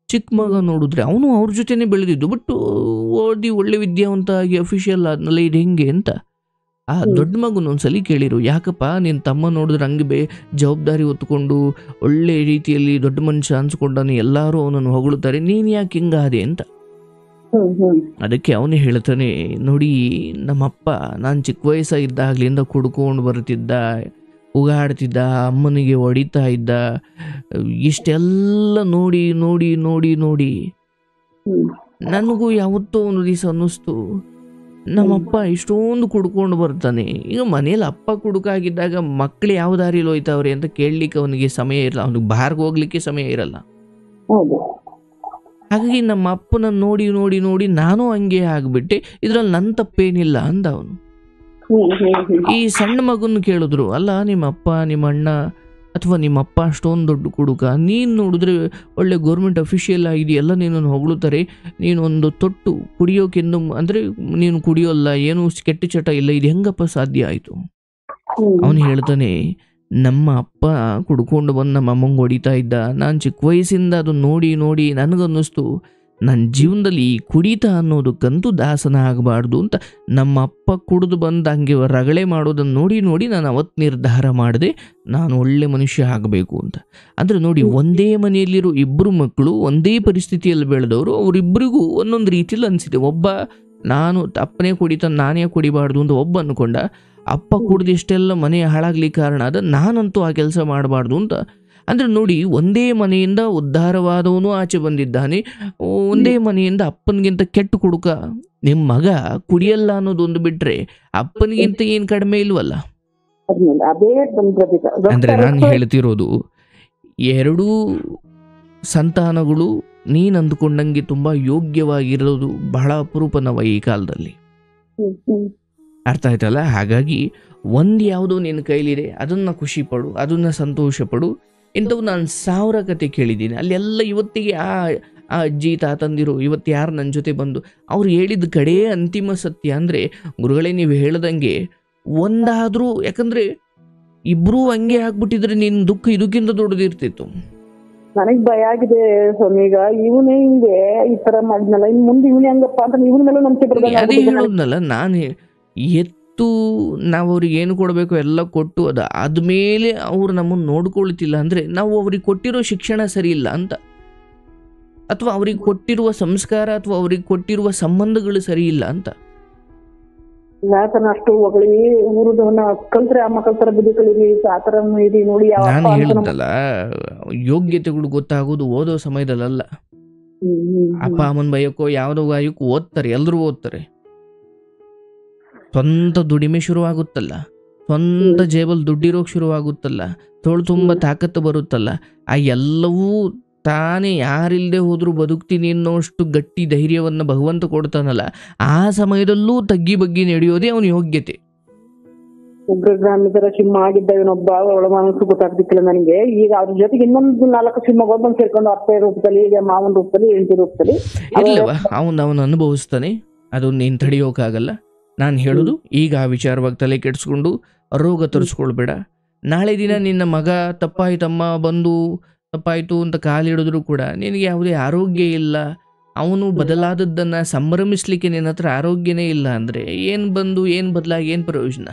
ಚಿಕ್ಕ ಮಗ ನೋಡಿದ್ರೆ ಅವನು ಅವ್ರ ಜೊತೆನೆ ಬೆಳೆದಿದ್ದು, ಬಟ್ ಓದಿ ಒಳ್ಳೆ ವಿದ್ಯಾವಂತ ಆಗಿ ಅಫಿಷಿಯಲ್ ಆದ್ನಲ್ಲ, ಇದು ಹೆಂಗೆ ಅಂತ. ಆ ದೊಡ್ಡ ಮಗನ ಒಂದ್ಸಲಿ ಕೇಳಿರು, ಯಾಕಪ್ಪ ನಿನ್ನ ತಮ್ಮ ನೋಡಿದ್ರೆ ಹಂಗೆ ಜವಾಬ್ದಾರಿ ಹೊತ್ಕೊಂಡು ಒಳ್ಳೆ ರೀತಿಯಲ್ಲಿ ದೊಡ್ಡ ಮನುಷ್ಯ ಅನ್ಸ್ಕೊಂಡಾನೆ, ಎಲ್ಲರೂ ಅವನನ್ನು ಹೊಗಳುತ್ತಾರೆ, ನೀನು ಯಾಕೆ ಹಿಂಗಾದೆ ಅಂತ. ಅದಕ್ಕೆ ಅವನೇ ಹೇಳ್ತಾನೆ, ನೋಡಿ ನಮ್ಮಪ್ಪ ನಾನು ಚಿಕ್ಕ ವಯಸ್ಸಾಗಿದ್ದಾಗ್ಲಿಂದ ಕುಡ್ಕೊಂಡು ಬರ್ತಿದ್ದ, ಉಗಾಡ್ತಿದ್ದ, ಅಮ್ಮನಿಗೆ ಹೊಡಿತಾ ಇದ್ದ. ಇಷ್ಟೆಲ್ಲ ನೋಡಿ ನೋಡಿ ನೋಡಿ ನೋಡಿ ನನಗೂ ಯಾವತ್ತೋ ಒಂದು ದಿವಸ ಅನ್ನಿಸ್ತು, ನಮ್ಮಪ್ಪ ಇಷ್ಟೊಂದು ಕುಡ್ಕೊಂಡು ಬರ್ತಾನೆ. ಈಗ ಮನೇಲಿ ಅಪ್ಪ ಕುಡುಕಾಗಿದ್ದಾಗ ಮಕ್ಕಳು ಯಾವ ದಾರಿಲಿ ಹೋಯ್ತಾವ್ರೆ ಅಂತ ಕೇಳಲಿಕ್ಕೆ ಅವನಿಗೆ ಸಮಯ ಇರಲ್ಲ, ಅವನಿಗೆ ಬಾರ್ಗೆ ಹೋಗ್ಲಿಕ್ಕೆ ಸಮಯ ಇರಲ್ಲ. ಹಾಗಾಗಿ ನಮ್ಮ ಅಪ್ಪನ ನೋಡಿ ನೋಡಿ ನೋಡಿ ನಾನು ಹಂಗೆ ಆಗ್ಬಿಟ್ಟೆ, ಇದ್ರಲ್ಲಿ ನನ್ನ ತಪ್ಪೇನಿಲ್ಲ ಅಂದ ಅವನು. ಈ ಸಣ್ಣ ಮಗನ ಕೇಳಿದ್ರು, ಅಲ್ಲ ನಿಮ್ಮ ಅಪ್ಪ, ನಿಮ್ಮ ಅಣ್ಣ ಅಥವಾ ನಿಮ್ಮ ಅಪ್ಪ ಅಷ್ಟೊಂದು ದೊಡ್ಡ ಕುಡುಕ, ನೀನು ನೋಡಿದ್ರೆ ಒಳ್ಳೆ ಗೌರ್ಮೆಂಟ್ ಅಫಿಷಿಯಲ್ ಆಗಿದೆಯಲ್ಲ, ನೀನನ್ನು ಹೊಗಳುತ್ತಾರೆ, ನೀನೊಂದು ತೊಟ್ಟು ಕುಡಿಯೋಕೆಂದು ಅಂದರೆ ನೀನು ಕುಡಿಯೋಲ್ಲ, ಏನು ಕೆಟ್ಟ ಚಟ ಇಲ್ಲ, ಇದು ಹೆಂಗಪ್ಪ ಸಾಧ್ಯ ಆಯಿತು? ಅವನು ಹೇಳ್ತಾನೆ, ನಮ್ಮ ಅಪ್ಪ ಕುಡ್ಕೊಂಡು ಬಂದು ನಮ್ಮ ಅಮ್ಮಂಗೆ ಹೊಡಿತಾ ಇದ್ದ. ನಾನು ಚಿಕ್ಕ ವಯಸ್ಸಿಂದ ಅದು ನೋಡಿ ನೋಡಿ ನನಗನ್ನಿಸ್ತು, ನನ್ನ ಜೀವನದಲ್ಲಿ ಈ ಕುಡಿತ ಅನ್ನೋದಕ್ಕಂತೂ ದಾಸನ ಆಗಬಾರ್ದು ಅಂತ. ನಮ್ಮ ಅಪ್ಪ ಕುಡಿದು ಬಂದು ಹಂಗೆ ರಗಳೆ ಮಾಡೋದನ್ನು ನೋಡಿ ನೋಡಿ ನಾನು ಅವತ್ತು ನಿರ್ಧಾರ ಮಾಡಿದೆ, ನಾನು ಒಳ್ಳೆ ಮನುಷ್ಯ ಆಗಬೇಕು ಅಂತ. ಅಂದರೆ ನೋಡಿ, ಒಂದೇ ಮನೆಯಲ್ಲಿರೋ 2 ಮಕ್ಕಳು ಒಂದೇ ಪರಿಸ್ಥಿತಿಯಲ್ಲಿ ಬೆಳೆದವರು, ಅವರಿಬ್ಬರಿಗೂ ಒಂದೊಂದು ರೀತಿಯಲ್ಲಿ ಅನಿಸಿದೆ. ಒಬ್ಬ ನಾನು ಅಪ್ಪನೇ ಕುಡಿತಾನೆ, ನಾನೇ ಕುಡಿಬಾರ್ದು ಅಂತ ಒಬ್ಬ ಅಂದ್ಕೊಂಡ. ಅಪ್ಪ ಕುಡ್ದು ಇಷ್ಟೆಲ್ಲ ಮನೆ ಹಾಳಾಗ್ಲಿಕ್ಕೆ ಕಾರಣ ಅದ, ನಾನಂತೂ ಆ ಕೆಲಸ ಮಾಡಬಾರ್ದು ಅಂತ. ಅಂದರೆ ನೋಡಿ, ಒಂದೇ ಮನೆಯಿಂದ ಉದ್ಧಾರವಾದವನು ಆಚೆ ಬಂದಿದ್ದಾನೆ, ಒಂದೇ ಮನೆಯಿಂದ ಅಪ್ಪನಿಗಿಂತ ಕೆಟ್ಟ ಕುಡುಕ. ನಿಮ್ಮ ಮಗ ಕುಡಿಯಲ್ಲ ಅನ್ನೋದೊಂದು ಬಿಟ್ರೆ ಅಪ್ಪನಿಗಿಂತ ಏನು ಕಡಿಮೆ ಇಲ್ವಲ್ಲ. ಅಂದರೆ ನಾನು ಹೇಳ್ತಿರೋದು, 2 ಸಂತಾನಗಳು ನೀನು ಅಂದುಕೊಂಡಂಗೆ ತುಂಬ ಯೋಗ್ಯವಾಗಿರೋದು ಬಹಳ ಅಪರೂಪನವ ಈ ಕಾಲದಲ್ಲಿ. ಅರ್ಥ ಆಯ್ತಲ್ಲ? ಹಾಗಾಗಿ ಒಂದು ಯಾವುದೋ ನಿನ್ನ ಕೈಲಿದೆ, ಅದನ್ನು ಖುಷಿ ಪಡು, ಅದನ್ನು ಸಂತೋಷ ಪಡು. ಇಂಥವು ನಾನು 1000 ಕತೆ ಕೇಳಿದ್ದೀನಿ. ಅಲ್ಲೆಲ್ಲ ಇವತ್ತಿಗೆ ಆ ಅಜ್ಜಿ ತಾತಂದಿರು ಇವತ್ತು ಯಾರು ನನ್ನ ಜೊತೆ ಬಂದು ಅವ್ರು ಹೇಳಿದ ಕಡೆ ಅಂತಿಮ ಸತ್ಯ ಅಂದರೆ, ಗುರುಗಳೇ ನೀವು ಹೇಳ್ದಂಗೆ ಒಂದಾದರೂ, ಯಾಕಂದರೆ 2 ಹಂಗೆ ಆಗ್ಬಿಟ್ಟಿದ್ರೆ ನಿನ್ನ ದುಃಖ ಇದಕ್ಕಿಂತ ದೊಡ್ಡದಿರ್ತಿತ್ತು. ನನಗ್ ಭಯ ಆಗಿದೆ ಸ್ವಾಮಿ. ಈಗ ಇವನೇ ಹಿಂಗೆ ಈ ತರ ಮಾಡಿದ್ನಲ್ಲ, ಇನ್ ಮುಂದೆ ಇವನೇ ಹಂಗಪ್ಪ ಅಂತ ಇವನ ಮೇಲೆ ನಂಬಿಕೆ ಬರಲ್ಲ. ಅದೇ ಹೇಳೋದ್ನಲ್ಲ ನಾನು, ನಾವು ಅವ್ರಿಗೆ ಏನು ಕೊಡಬೇಕು ಎಲ್ಲ ಕೊಟ್ಟು ಅದಾದ್ಮೇಲೆ ಅವ್ರು ನಮ್ಮನ್ನು ನೋಡ್ಕೊಳ್ತಿಲ್ಲ ಅಂದರೆ ನಾವು ಅವ್ರಿಗೆ ಕೊಟ್ಟಿರೋ ಶಿಕ್ಷಣ ಸರಿ ಇಲ್ಲ ಅಂತ, ಅಥವಾ ಅವ್ರಿಗೆ ಕೊಟ್ಟಿರುವ ಸಂಸ್ಕಾರ ಅಥವಾ ಅವ್ರಿಗೆ ಕೊಟ್ಟಿರುವ ಸಂಬಂಧಗಳು ಸರಿ ಇಲ್ಲ ಅಂತ. ಅಷ್ಟು ಹೊಗಳಿ ಊರದವನ್ನ ಕಲ್ತ್ರೆ ಆ ಮಕ್ಕಳ ತರ ಬುದ್ಧಿ ಕಲೀರಿ, ಆತರ ನೋಡಿ. ನಾನು ಹೇಳಿದ್ದಲ್ಲ, ಯೋಗ್ಯತೆಗಳು ಗೊತ್ತಾಗೋದು ಓದೋ ಸಮಯದಲ್ಲ. ಅಪ್ಪ ಅಮ್ಮನ ಭಯಕ್ಕೋ ಯಾವುದೋ ಗಾಯಕ್ಕೂ ಓದ್ತಾರೆ, ಎಲ್ಲರೂ ಓದ್ತಾರೆ. ಸ್ವಂತ ದುಡಿಮೆ ಶುರುವಾಗುತ್ತಲ್ಲ, ಸ್ವಂತ ಜೇಬಲ್ ದುಡ್ಡಿರೋಕೆ ಶುರುವಾಗುತ್ತಲ್ಲ, ತೋಳು ತುಂಬ ತಾಕತ್ತು ಬರುತ್ತಲ್ಲ, ಆ ಎಲ್ಲವೂ ತಾನೇ ಯಾರಿಲ್ಲದೆ ಹೋದರೂ ಬದುಕ್ತೀನಿ ಅನ್ನೋಷ್ಟು ಗಟ್ಟಿ ಧೈರ್ಯವನ್ನು ಭಗವಂತ ಕೊಡ್ತಾನಲ್ಲ, ಆ ಸಮಯದಲ್ಲೂ ತಗ್ಗಿ ಬಗ್ಗಿ ನಡೆಯೋದೇ ಅವನ ಯೋಗ್ಯತೆ. ಉಗ್ರಗಾಮಿತರ ಸಿಂಹ ಆಗಿದ್ದ ಇವನೊಬ್ಬ ಒಳ ಮನಸ್ಸು ಗೊತ್ತಾಗ್ತಿಲ್ಲ ನನಗೆ. ಈಗ ಅದ್ರ ಜೊತೆಗೆ ಇನ್ನೊಂದು 4 ಸಿಂಹ ಒಬ್ಬನ್ ಸೇರ್ಕೊಂಡು ಅತ್ತೆ ರೂಪದಲ್ಲಿ, ಈಗ ಮಾವನ ರೂಪದಲ್ಲಿ, ಹೆಂಡತಿ ರೂಪದಲ್ಲಿ ಇರ್ಲವ ಅವನು ಅನುಭವಿಸ್ತಾನೆ. ಅದು ನೀನು ತಡೆಯೋಕ್ಕಾಗಲ್ಲ. ನಾನು ಹೇಳೋದು, ಈಗ ಆ ವಿಚಾರವಾಗಿ ತಲೆ ಕೆಡಿಸ್ಕೊಂಡು ರೋಗ ತರಿಸ್ಕೊಳ್ಬೇಡ. ನಾಳೆ ದಿನ ನಿನ್ನ ಮಗ ತಪ್ಪಾಯ್ತಮ್ಮ ಬಂದು ತಪ್ಪಾಯಿತು ಅಂತ ಕಾಲಿಡಿದ್ರು ಕೂಡ ನಿನಗೆ ಯಾವುದೇ ಆರೋಗ್ಯ ಇಲ್ಲ, ಅವನು ಬದಲಾದದ್ದನ್ನು ಸಂಭ್ರಮಿಸ್ಲಿಕ್ಕೆ ನಿನ್ನ ಹತ್ರ ಆರೋಗ್ಯನೇ ಇಲ್ಲ ಅಂದರೆ ಏನು ಬಂದು ಏನು ಬದಲಾಗಿ ಏನು ಪ್ರಯೋಜನ?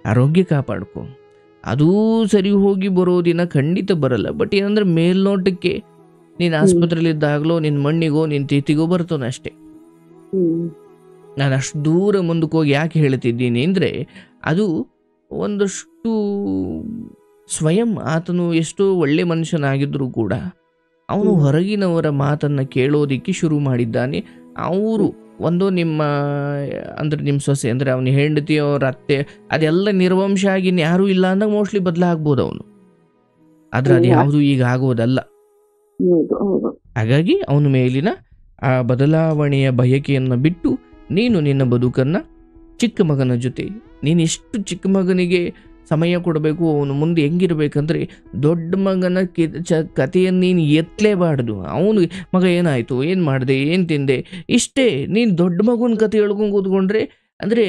ಆರೋಗ್ಯ ಕಾಪಾಡ್ಕೊ. ಅದೂ ಸರಿ ಹೋಗಿ ಬರೋ ದಿನ ಖಂಡಿತ ಬರಲ್ಲ. ಬಟ್ ಏನಂದ್ರೆ ಮೇಲ್ನೋಟಕ್ಕೆ ನೀನು ಆಸ್ಪತ್ರೆಯಲ್ಲಿದ್ದಾಗಲೋ ನಿನ್ನ ಮಣ್ಣಿಗೋ ನಿನ್ನ ತಿಥಿಗೋ ಬರ್ತಾನೆ ಅಷ್ಟೇ. ನಾನು ಅಷ್ಟು ದೂರ ಮುಂದಕ್ಕೆ ಹೋಗಿ ಯಾಕೆ ಹೇಳ್ತಿದ್ದೀನಿ ಅಂದರೆ, ಅದು ಒಂದಷ್ಟು ಸ್ವಯಂ ಆತನು ಎಷ್ಟೋ ಒಳ್ಳೆ ಮನುಷ್ಯನಾಗಿದ್ದರೂ ಕೂಡ ಅವನು ಹೊರಗಿನವರ ಮಾತನ್ನು ಕೇಳೋದಿಕ್ಕೆ ಶುರು ಮಾಡಿದ್ದಾನೆ. ಅವರು ಒಂದು ನಿಮ್ಮ ಅಂದರೆ ನಿಮ್ಮ ಸೊಸೆ ಅಂದರೆ ಅವನ ಹೆಂಡತಿ, ಅವ್ರ ಅತ್ತೆ, ಅದೆಲ್ಲ ನಿರ್ವಂಶ ಆಗಿ ಯಾರೂ ಇಲ್ಲ ಅಂದಾಗ ಮೋಸ್ಟ್ಲಿ ಬದಲಾಗ್ಬೋದು ಅವನು. ಆದರೆ ಅದು ಯಾವುದು ಈಗ ಆಗೋದಲ್ಲ. ಹಾಗಾಗಿ ಅವನ ಮೇಲಿನ ಆ ಬದಲಾವಣೆಯ ಬಯಕೆಯನ್ನು ಬಿಟ್ಟು ನೀನು ನಿನ್ನ ಬದುಕನ್ನು ಚಿಕ್ಕ ಮಗನ ಜೊತೆ, ನೀನು ಎಷ್ಟು ಚಿಕ್ಕ ಮಗನಿಗೆ ಸಮಯ ಕೊಡಬೇಕು, ಅವನು ಮುಂದೆ ಹೆಂಗಿರ್ಬೇಕಂದ್ರೆ ದೊಡ್ಡ ಮಗನ ಕಥೆಯನ್ನು ನೀನು ಎತ್ತಲೇಬಾರ್ದು. ಅವನು ಮಗ ಏನಾಯಿತು, ಏನು ಮಾಡಿದೆ, ಏನು ತಿಂದೆ, ಇಷ್ಟೇ. ನೀನು ದೊಡ್ಡ ಮಗನ ಕಥೆ ಹೇಳ್ಕೊಂಡು ಕೂತ್ಕೊಂಡ್ರೆ, ಅಂದರೆ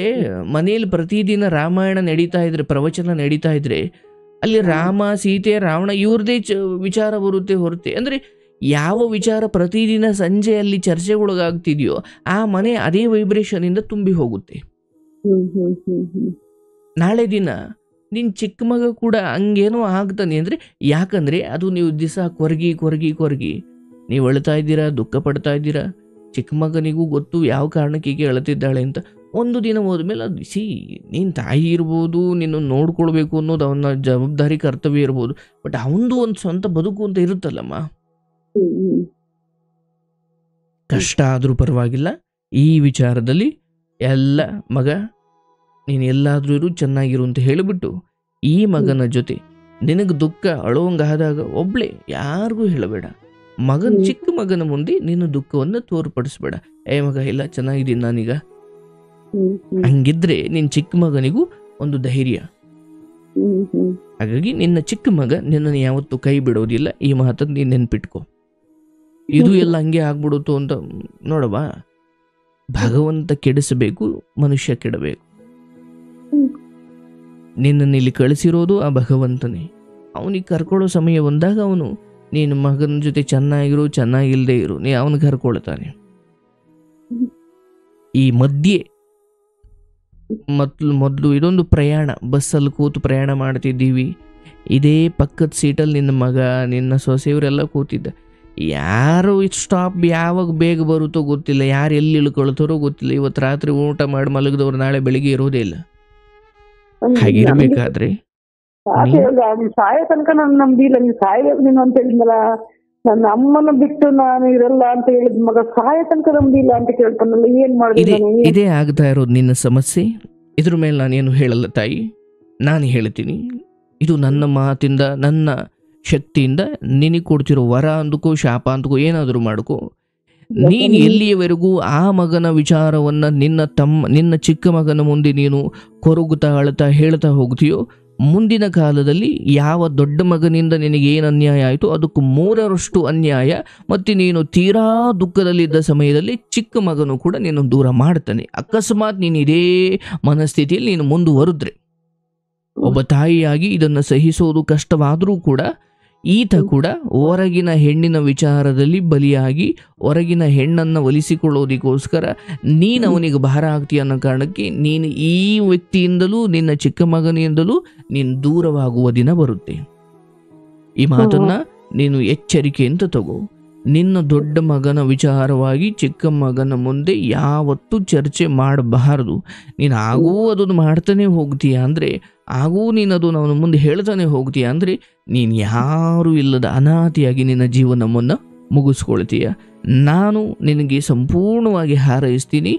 ಮನೇಲಿ ಪ್ರತಿದಿನ ರಾಮಾಯಣ ನಡೀತಾ ಇದ್ರೆ, ಪ್ರವಚನ ನಡೀತಾ ಇದ್ರೆ ಅಲ್ಲಿ ರಾಮ ಸೀತೆ ರಾವಣ ಇವ್ರದೇ ವಿಚಾರ ಬರುತ್ತೆ ಹೊರತೆ. ಅಂದರೆ ಯಾವ ವಿಚಾರ ಪ್ರತಿದಿನ ಸಂಜೆ ಅಲ್ಲಿ ಚರ್ಚೆಗೊಳಗಾಗ್ತಿದೆಯೋ ಆ ಮನೆ ಅದೇ ವೈಬ್ರೇಷನಿಂದ ತುಂಬಿ ಹೋಗುತ್ತೆ. ನಾಳೆ ದಿನ ನಿನ್ನ ಚಿಕ್ಕ ಮಗ ಕೂಡ ಹಂಗೇನೋ ಆಗ್ತಾನೆ. ಅಂದರೆ ಯಾಕಂದರೆ ಅದು ನೀವು ದಿವಸ ಕೊರಗಿ ನೀವು ಅಳ್ತಾ ಇದ್ದೀರಾ, ದುಃಖ ಪಡ್ತಾ ಇದ್ದೀರಾ. ಚಿಕ್ಕ ಮಗನಿಗೂ ಗೊತ್ತು ಯಾವ ಕಾರಣಕ್ಕೆ ಹೀಗೆ ಅಳ್ತಿದ್ದಾಳೆ ಅಂತ. ಒಂದು ದಿನ ಹೋದ್ಮೇಲೆ ಅದು ನೀನು ತಾಯಿ ಇರ್ಬೋದು, ನಿನ್ನ ನೋಡ್ಕೊಳ್ಬೇಕು ಅನ್ನೋದು ಅವನ ಜವಾಬ್ದಾರಿ ಕರ್ತವ್ಯ ಇರ್ಬೋದು. ಬಟ್ ಅವನದು ಒಂದು ಸ್ವಂತ ಬದುಕು ಅಂತ ಇರುತ್ತಲ್ಲಮ್ಮ. ಕಷ್ಟ ಆದರೂ ಪರವಾಗಿಲ್ಲ, ಈ ವಿಚಾರದಲ್ಲಿ ಎಲ್ಲ ಮಗ ನೀನು ಎಲ್ಲಾದರೂ ಇರು, ಚೆನ್ನಾಗಿರು ಅಂತ ಹೇಳಿಬಿಟ್ಟು ಈ ಮಗನ ಜೊತೆ ನಿನಗೆ ದುಃಖ ಅಳೋಂಗಾದಾಗ ಒಬ್ಳೆ ಯಾರಿಗೂ ಹೇಳಬೇಡ. ಚಿಕ್ಕ ಮಗನ ಮುಂದೆ ನಿನ್ನ ದುಃಖವನ್ನು ತೋರ್ಪಡಿಸ್ಬೇಡ. ಮಗ ಇಲ್ಲ ಚೆನ್ನಾಗಿದ್ದೀನಿ ನಾನೀಗ. ಹಂಗಿದ್ರೆ ನಿನ್ನ ಚಿಕ್ಕ ಮಗನಿಗೂ ಒಂದು ಧೈರ್ಯ. ಹಾಗಾಗಿ ನಿನ್ನ ಚಿಕ್ಕ ಮಗ ನಿನ್ನನ್ನು ಯಾವತ್ತೂ ಕೈ ಬಿಡೋದಿಲ್ಲ. ಈ ಮಾತನ್ನು ನೀನು ನೆನ್ಪಿಟ್ಕೊ. ಇದು ಎಲ್ಲ ಹಂಗೆ ಆಗ್ಬಿಡುತ್ತೋ ಅಂತ ನೋಡವಾ, ಭಗವಂತ ಕೆಡಿಸಬೇಕು, ಮನುಷ್ಯ ಕೆಡಬೇಕು. ನಿನ್ನನ್ನು ಇಲ್ಲಿ ಕಳಿಸಿರೋದು ಆ ಭಗವಂತನೇ. ಅವನಿಗೆ ಕರ್ಕೊಳ್ಳೋ ಸಮಯ ಬಂದಾಗ ಅವನು ನೀನು ಮಗನ ಜೊತೆ ಚೆನ್ನಾಗಿರು, ಚೆನ್ನಾಗಿಲ್ಲದೆ ಇರು, ನೀ ಅವನಿಗೆ ಕರ್ಕೊಳ್ತಾನೆ. ಈ ಮಧ್ಯೆ ಮೊದಲು ಇದೊಂದು ಪ್ರಯಾಣ, ಬಸ್ಸಲ್ಲಿ ಕೂತು ಪ್ರಯಾಣ ಮಾಡ್ತಿದ್ದೀವಿ. ಇದೇ ಪಕ್ಕದ ಸೀಟಲ್ಲಿ ನಿನ್ನ ಮಗ, ನಿನ್ನ ಸೊಸೆಯವರೆಲ್ಲ ಕೂತಿದ್ದ. ಯಾರು ಸ್ಟಾಪ್ ಯಾವಾಗ ಬೇಗ ಬರುತ್ತೋ ಗೊತ್ತಿಲ್ಲ, ಯಾರು ಎಲ್ಲಿ ಇಳ್ಕೊಳ್ತಾರೋ ಗೊತ್ತಿಲ್ಲ. ಇವತ್ತು ರಾತ್ರಿ ಊಟ ಮಾಡಿ ಮಲಗಿದವ್ರು ನಾಳೆ ಬೆಳಿಗ್ಗೆ ಇರೋದೇ ಇಲ್ಲ. ಹಾಗಿರ್ಬೇಕಾದ್ರೆ ಸಾಯ ತನಕ ನಾನು ನಂಬಿಲ್ಲ. ನೀನು ಸಾಯ್ಬೇಕು ನೀನು ಅಂತ ಹೇಳಿದ್ನಲ್ಲ, ನನ್ನ ಅಮ್ಮನ ಬಿಟ್ಟು ನಾನು ಇರಲ್ಲ ಅಂತ ಹೇಳಿದ್ ಮಗ ಸಾಯ ತನಕ ನಂಬಿಲ್ಲ ಅಂತ ಕೇಳ್ತಾನಲ್ಲ, ಏನ್ ಮಾಡಿದೆ? ಇದೇ ಆಗ್ತಾ ಇರೋದು ನಿನ್ನ ಸಮಸ್ಯೆ. ಇದ್ರ ಮೇಲೆ ನಾನೇನು ಹೇಳಲ್ಲ ತಾಯಿ, ನಾನು ಹೇಳ್ತೀನಿ. ಇದು ನನ್ನ ಮಾತಿಂದ, ನನ್ನ ಶಕ್ತಿಯಿಂದ ನಿನಗೆ ಕೊಡ್ತಿರೋ ವರ ಅಂದ್ಕೋ, ಶಾಪ ಅಂದ್ಕೋ, ಏನಾದರೂ ಮಾಡ್ಕೋ. ನೀನು ಎಲ್ಲಿಯವರೆಗೂ ಆ ಮಗನ ವಿಚಾರವನ್ನು ನಿನ್ನ ಚಿಕ್ಕ ಮಗನ ಮುಂದೆ ನೀನು ಕೊರಗುತ್ತಾ ಅಳ್ತಾ ಹೇಳ್ತಾ ಹೋಗ್ತೀಯೋ, ಮುಂದಿನ ಕಾಲದಲ್ಲಿ ಯಾವ ದೊಡ್ಡ ಮಗನಿಂದ ನಿನಗೆ ಏನು ಅನ್ಯಾಯ ಆಯಿತು ಅದಕ್ಕೆ 3ರಷ್ಟು ಅನ್ಯಾಯ. ಮತ್ತು ನೀನು ತೀರಾ ದುಃಖದಲ್ಲಿದ್ದ ಸಮಯದಲ್ಲಿ ಚಿಕ್ಕ ಮಗನು ಕೂಡ ನೀನು ದೂರ ಮಾಡ್ತಾನೆ. ಅಕಸ್ಮಾತ್ ನೀನು ಇದೇ ಮನಸ್ಥಿತಿಯಲ್ಲಿ ನೀನು ಮುಂದುವರೆದ್ರೆ, ಒಬ್ಬ ತಾಯಿಯಾಗಿ ಇದನ್ನು ಸಹಿಸೋದು ಕಷ್ಟವಾದರೂ ಕೂಡ ಈತ ಕೂಡ ಹೊರಗಿನ ಹೆಣ್ಣಿನ ವಿಚಾರದಲ್ಲಿ ಬಲಿಯಾಗಿ ಹೊರಗಿನ ಹೆಣ್ಣನ್ನು ಒಲಿಸಿಕೊಳ್ಳೋದಕ್ಕೋಸ್ಕರ ನೀನು ಅವನಿಗೆ ಭಾರ ಆಗ್ತೀಯ ಅನ್ನೋ ಕಾರಣಕ್ಕೆ ನೀನು ಈ ವ್ಯಕ್ತಿಯಿಂದಲೂ ನಿನ್ನ ಚಿಕ್ಕ ಮಗನಿಂದಲೂ ನೀನು ದೂರವಾಗುವ ದಿನ ಬರುತ್ತೆ. ಈ ಮಾತನ್ನು ನೀನು ಎಚ್ಚರಿಕೆಯಿಂದ ತಗೋ. ನಿನ್ನ ದೊಡ್ಡ ಮಗನ ವಿಚಾರವಾಗಿ ಚಿಕ್ಕ ಮಗನ ಮುಂದೆ ಯಾವತ್ತೂ ಚರ್ಚೆ ಮಾಡಬಾರದು. ನೀನು ಆಗೂ ಅದನ್ನು ಮಾಡ್ತಾನೆ ಹೋಗ್ತೀಯ ಅಂದರೆ, ಆಗೂ ನೀನು ಅದನ್ನು ಅವನ ಮುಂದೆ ಹೇಳ್ತಾನೆ ಹೋಗ್ತೀಯ ಅಂದರೆ, ನೀನು ಯಾರೂ ಇಲ್ಲದ ಅನಾಥಿಯಾಗಿ ನಿನ್ನ ಜೀವನವನ್ನು ಮುಗಿಸ್ಕೊಳ್ತೀಯ. ನಾನು ನಿನಗೆ ಸಂಪೂರ್ಣವಾಗಿ ಹಾರೈಸ್ತೀನಿ.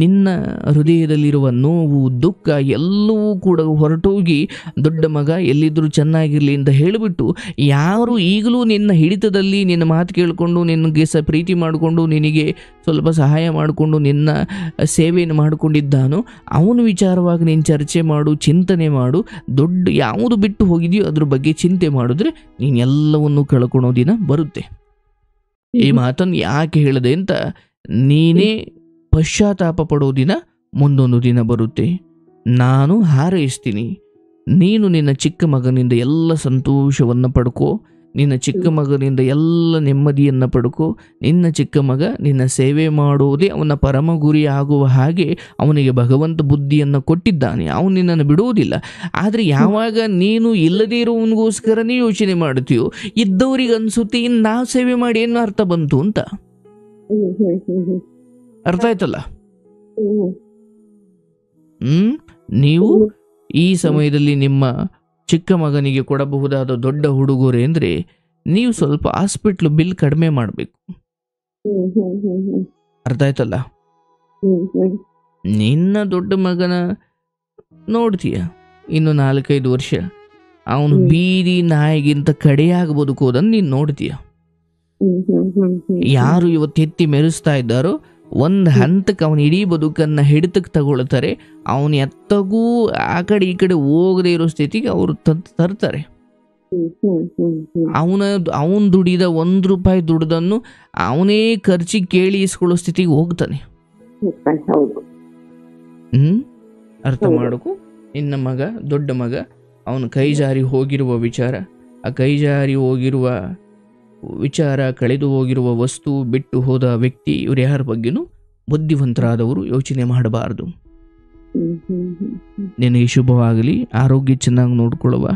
ನಿನ್ನ ಹೃದಯದಲ್ಲಿರುವ ನೋವು, ದುಃಖ ಎಲ್ಲವೂ ಕೂಡ ಹೊರಟೋಗಿ ದೊಡ್ಡ ಮಗ ಎಲ್ಲಿದ್ದರೂ ಚೆನ್ನಾಗಿರಲಿ ಅಂತ ಹೇಳಿಬಿಟ್ಟು, ಯಾರು ಈಗಲೂ ನಿನ್ನ ಹಿಡಿತದಲ್ಲಿ ನಿನ್ನ ಮಾತು ಕೇಳಿಕೊಂಡು ನಿನಗೆ ಪ್ರೀತಿ ಮಾಡಿಕೊಂಡು ನಿನಗೆ ಸ್ವಲ್ಪ ಸಹಾಯ ಮಾಡಿಕೊಂಡು ನಿನ್ನ ಸೇವೆಯನ್ನು ಮಾಡಿಕೊಂಡಿದ್ದಾನೋ ಅವನ ವಿಚಾರವಾಗಿ ನೀನು ಚರ್ಚೆ ಮಾಡು, ಚಿಂತನೆ ಮಾಡು. ದೊಡ್ಡ ಯಾವುದು ಬಿಟ್ಟು ಹೋಗಿದೆಯೋ ಅದ್ರ ಬಗ್ಗೆ ಚಿಂತೆ ಮಾಡಿದ್ರೆ ನೀನು ಎಲ್ಲವನ್ನು ಕಳ್ಕೊಳೋ ದಿನ ಬರುತ್ತೆ. ಈ ಮಾತನ್ನು ಯಾಕೆ ಹೇಳಿದೆ ಅಂತ ನೀನೇ ಪಶ್ಚಾತ್ತಾಪ ಪಡೋ ದಿನ ಮುಂದೊಂದು ದಿನ ಬರುತ್ತೆ. ನಾನು ಹಾರೈಸ್ತೀನಿ. ನೀನು ನಿನ್ನ ಚಿಕ್ಕ ಮಗನಿಂದ ಎಲ್ಲ ಸಂತೋಷವನ್ನು ಪಡ್ಕೋ, ನಿನ್ನ ಚಿಕ್ಕ ಮಗನಿಂದ ಎಲ್ಲ ನೆಮ್ಮದಿಯನ್ನು ಪಡ್ಕೋ. ನಿನ್ನ ಚಿಕ್ಕ ಮಗ ನಿನ್ನ ಸೇವೆ ಮಾಡೋದೇ ಅವನ ಪರಮ ಗುರಿ ಆಗುವ ಹಾಗೆ ಅವನಿಗೆ ಭಗವಂತ ಬುದ್ಧಿಯನ್ನು ಕೊಟ್ಟಿದ್ದಾನೆ. ಅವನು ನಿನ್ನನ್ನು ಬಿಡುವುದಿಲ್ಲ. ಆದರೆ ಯಾವಾಗ ನೀನು ಇಲ್ಲದೇ ಇರೋವನಿಗೋಸ್ಕರನೇ ಯೋಚನೆ ಮಾಡ್ತೀಯೋ, ಇದ್ದವರಿಗೆ ಅನಿಸುತ್ತೆ ಇನ್ನು ನಾವು ಸೇವೆ ಮಾಡಿ ಏನು ಅರ್ಥ ಬಂತು ಅಂತ. ಅರ್ಥ ಆಯ್ತಲ್ಲ? ನೀವು ಈ ಸಮಯದಲ್ಲಿ ನಿಮ್ಮ ಚಿಕ್ಕ ಮಗನಿಗೆ ಕೊಡಬಹುದಾದ ದೊಡ್ಡ ಉಡುಗೊರೆ ಅಂದರೆ ನೀವು ಸ್ವಲ್ಪ ಹಾಸ್ಪಿಟ್ಲ್ ಬಿಲ್ ಕಡಿಮೆ ಮಾಡಬೇಕು. ಅರ್ಥ ಆಯ್ತಲ್ಲ? ನಿನ್ನ ದೊಡ್ಡ ಮಗನ ನೋಡ್ತೀಯ, ಇನ್ನು 4-5 ವರ್ಷ ಅವನು ಬೀದಿ ನಾಯಿಗಿಂತ ಕಡೆಯಾಗಿ ಬದುಕೋದನ್ನು ನೀನು ನೋಡ್ತೀಯ. ಯಾರು ಇವತ್ತು ಎತ್ತಿ ಮೆರೆಸ್ತಾ ಇದ್ದಾರೋ ಒಂದು ಹಂತಕ್ಕೆ ಅವನ ಇಡೀ ಬದುಕನ್ನು ಹಿಡಿತಕ್ಕೆ ತಗೊಳ್ತಾರೆ. ಅವನ ಎತ್ತಗೂ ಆ ಕಡೆ ಈ ಕಡೆ ಹೋಗದೆ ಇರೋ ಸ್ಥಿತಿಗೆ ಅವರು ತರ್ತಾರೆ. ಅವನು ದುಡಿದ ₹1 ದುಡ್ದನ್ನು ಅವನೇ ಖರ್ಚಿಗೆ ಕೇಳಿ ಇಸ್ಕೊಳ್ಳೋ ಸ್ಥಿತಿಗೆ ಹೋಗ್ತಾನೆ. ಅರ್ಥ ಮಾಡಕು. ನಿನ್ನ ಮಗ, ದೊಡ್ಡ ಮಗ, ಅವನು ಕೈ ಜಾರಿ ಹೋಗಿರುವ ವಿಚಾರ, ಆ ಕೈ ಜಾರಿ ಹೋಗಿರುವ ವಿಚಾರ, ಕಳೆದು ಹೋಗಿರುವ ವಸ್ತು, ಬಿಟ್ಟು ಹೋದ ವ್ಯಕ್ತಿ, ಇವ್ರು ಯಾರ ಬಗ್ಗೆನೂ ಬುದ್ಧಿವಂತರಾದವರು ಯೋಚನೆ ಮಾಡಬಾರದು. ನಿನಗೆ ಶುಭವಾಗಲಿ, ಆರೋಗ್ಯ ಚೆನ್ನಾಗಿ ನೋಡ್ಕೊಳ್ಳುವ.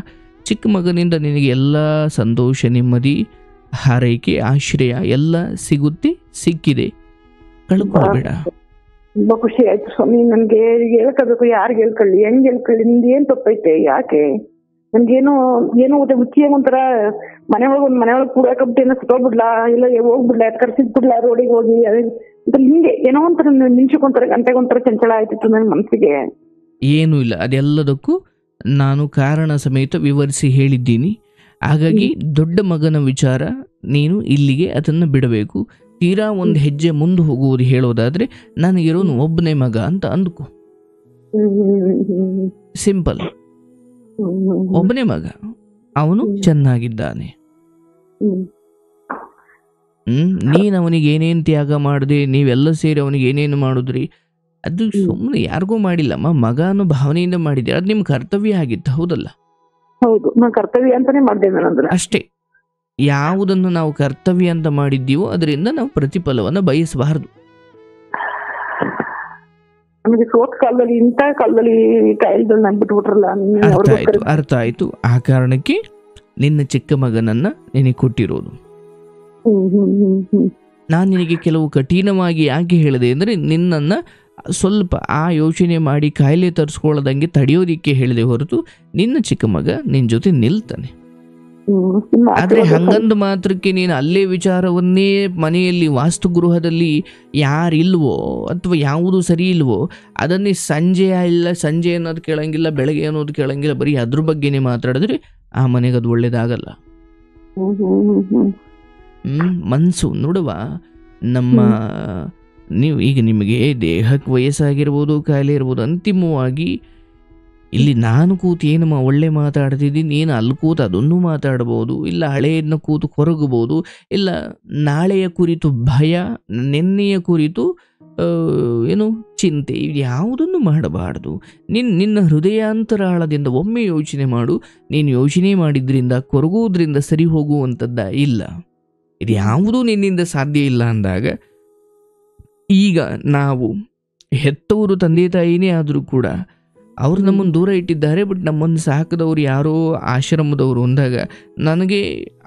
ಚಿಕ್ಕ ಮಗನಿಂದ ನಿನಗೆ ಎಲ್ಲ ಸಂತೋಷ, ನೆಮ್ಮದಿ, ಹಾರೈಕೆ, ಆಶ್ರಯ ಎಲ್ಲ ಸಿಗುತ್ತೆ, ಸಿಕ್ಕಿದೆ. ಕಳ್ಕೊಳ್ಬೇಡ. ತುಂಬಾ ಖುಷಿ ಆಯ್ತು ಸ್ವಾಮಿ. ನನ್ಗೆ ಹೇಳ್ಕೋಬೇಕು, ಯಾರಿಗೆ ಹೇಳ್ಕೊಳ್ಳಿ, ಹೆಂಗ್ ಹೇಳ್ಕೊಳ್ಳಿ, ನಿಮ್ದು ಏನ್ ತಪ್ಪೈತೆ, ಯಾಕೆ ನನ್ಗೇನು ಏನೋ ಹುಚ್ಚಿಯಾಗ ಒಂಥರ ಮನೆಯೊಳಗೆ ಕೂಡಾಕಬಿಟ್ಟು ಸುತ್ತೋಗ್ಬಿಡ್ಲಾ, ಇಲ್ಲ ಹೋಗ್ಬಿಡ್ಲಾ, ಕರ್ಸಿದ್ಬಿಡ್ಲಾ ರೋಡಿಗೆ ಹೋಗಿ, ಹಿಂಗೆ ಏನೋ ಒಂಥರ ನಿಮಿಷಕ್ಕೊಂಥರ ಗಂಟೆಗೊಂಥರ ಚಂಚಲ ಆಯ್ತಿತ್ತು ನನ್ನ ಮನಸ್ಸಿಗೆ. ಏನೂ ಇಲ್ಲ, ಅದೆಲ್ಲದಕ್ಕೂ ನಾನು ಕಾರಣ ಸಮೇತ ವಿವರಿಸಿ ಹೇಳಿದ್ದೀನಿ. ಹಾಗಾಗಿ ದೊಡ್ಡ ಮಗನ ವಿಚಾರ ನೀನು ಇಲ್ಲಿಗೆ ಅದನ್ನು ಬಿಡಬೇಕು. ತೀರಾ ಒಂದು ಹೆಜ್ಜೆ ಮುಂದೆ ಹೋಗುವುದು ಹೇಳೋದಾದ್ರೆ ನನಗಿರೋನು ಒಬ್ಬನೇ ಮಗ ಅಂತ ಅಂದ್ಕೊ. ಸಿಂಪಲ್. ಒಬ್ಬನೇ ಮಗ, ಅವನು ಚೆನ್ನಾಗಿದ್ದಾನೆ. ನೀನು ಅವನಿಗೆ ಏನೇನು ತ್ಯಾಗ ಮಾಡಿದೆ, ನೀವೆಲ್ಲ ಸೇರಿ ಅವನಿಗೆ ಏನೇನು ಮಾಡಿದ್ರಿ, ಅದು ಸುಮ್ಮನೆ ಯಾರಿಗೂ ಮಾಡಿಲ್ಲಮ್ಮ, ಮಗ ಅನ್ನೋ ಭಾವನೆಯಿಂದ ಮಾಡಿದೆ. ಅದು ನಿಮ್ಮ ಕರ್ತವ್ಯ ಆಗಿತ್ತು, ಹೌದಲ್ಲ? ಹೌದು, ನಾನು ಕರ್ತವ್ಯ ಅಂತಾನೆ ಮಾಡಿದೆ ಅಷ್ಟೇ. ಯಾವುದನ್ನು ನಾವು ಕರ್ತವ್ಯ ಅಂತ ಮಾಡಿದ್ದೀವೋ ಅದರಿಂದ ನಾವು ಪ್ರತಿಫಲವನ್ನು ಬಯಸಬಾರದು. ನಮಗೆ ಸೋತ್ ಕಾಲದಲ್ಲಿ ಇಂಥ ಕಾಲದಲ್ಲಿ ಕಾಯಿಲ್ಗಳು ನಂಬಿಟ್ಬಿಟ್ರಲ್ಲ. ಅರ್ಥ ಆಯ್ತು. ಆ ಕಾರಣಕ್ಕೆ ನಿನ್ನ ಚಿಕ್ಕ ಮಗನನ್ನ ನಿನಗೆ ಕೊಟ್ಟಿರೋದು. ನಾನು ನಿನಗೆ ಕೆಲವು ಕಠಿಣವಾಗಿ ಯಾಕೆ ಹೇಳಿದೆ ಅಂದರೆ ನಿನ್ನನ್ನ ಸ್ವಲ್ಪ ಆ ಯೋಚನೆ ಮಾಡಿ ಕಾಯಿಲೆ ತರಿಸ್ಕೊಳ್ಳೋದಂಗೆ ತಡೆಯೋದಿಕ್ಕೆ ಹೇಳಿದೆ ಹೊರತು ನಿನ್ನ ಚಿಕ್ಕ ಮಗ ನಿನ್ನ ಜೊತೆ ನಿಲ್ತಾನೆ. ಆದ್ರೆ ಹಂಗಂದು ಮಾತ್ರಕ್ಕೆ ನೀನು ಅಲ್ಲೇ ವಿಚಾರವನ್ನೇ ಮನೆಯಲ್ಲಿ ವಾಸ್ತುಗೃಹದಲ್ಲಿ ಯಾರಿಲ್ವೋ ಅಥವಾ ಯಾವುದು ಸರಿ ಇಲ್ವೋ ಅದನ್ನೇ ಸಂಜೆ ಅನ್ನೋದು ಕೇಳಂಗಿಲ್ಲ, ಬೆಳಗ್ಗೆ ಅನ್ನೋದು ಕೇಳಂಗಿಲ್ಲ, ಬರೀ ಅದ್ರ ಬಗ್ಗೆನೇ ಮಾತಾಡಿದ್ರೆ ಆ ಮನೆಗೆ ಅದು ಒಳ್ಳೇದಾಗಲ್ಲ. ಮನಸ್ಸು ನೋಡುವ, ನಮ್ಮ ನೀವು ಈಗ ನಿಮಗೆ ದೇಹಕ್ಕೆ ವಯಸ್ಸಾಗಿರ್ಬೋದು, ಕಾಯಿಲೆ ಇರ್ಬೋದು, ಅಂತಿಮವಾಗಿ ಇಲ್ಲಿ ನಾನು ಕೂತು ಏನಮ್ಮ ಒಳ್ಳೆ ಮಾತಾಡ್ತಿದ್ದೀನಿ, ನೀನು ಅಲ್ಲಿ ಕೂತು ಅದನ್ನು ಮಾತಾಡ್ಬೋದು, ಇಲ್ಲ ಹಳೆಯನ್ನ ಕೂತು ಕೊರಗಬಹುದು, ಇಲ್ಲ ನಾಳೆಯ ಕುರಿತು ಭಯ, ನಿನ್ನೆಯ ಕುರಿತು ಚಿಂತೆ, ಇದು ಯಾವುದನ್ನು ಮಾಡಬಾರ್ದು. ನಿನ್ನ ಹೃದಯಾಂತರಾಳದಿಂದ ಒಮ್ಮೆ ಯೋಚನೆ ಮಾಡು. ನೀನು ಯೋಚನೆ ಮಾಡಿದ್ರಿಂದ ಕೊರಗುವುದರಿಂದ ಸರಿ ಹೋಗುವಂಥದ್ದ ಇಲ್ಲ. ಇದು ಯಾವುದೂ ನಿನ್ನಿಂದ ಸಾಧ್ಯ ಇಲ್ಲ ಅಂದಾಗ, ಈಗ ನಾವು ಹೆತ್ತವರು ತಂದೆ ತಾಯಿನೇ ಆದರೂ ಕೂಡ ಅವರು ನಮ್ಮನ್ನು ದೂರ ಇಟ್ಟಿದ್ದಾರೆ, ಬಟ್ ನಮ್ಮನ್ನು ಸಾಕದವರು ಯಾರೋ ಆಶ್ರಮದವರು ಅಂದಾಗ ನನಗೆ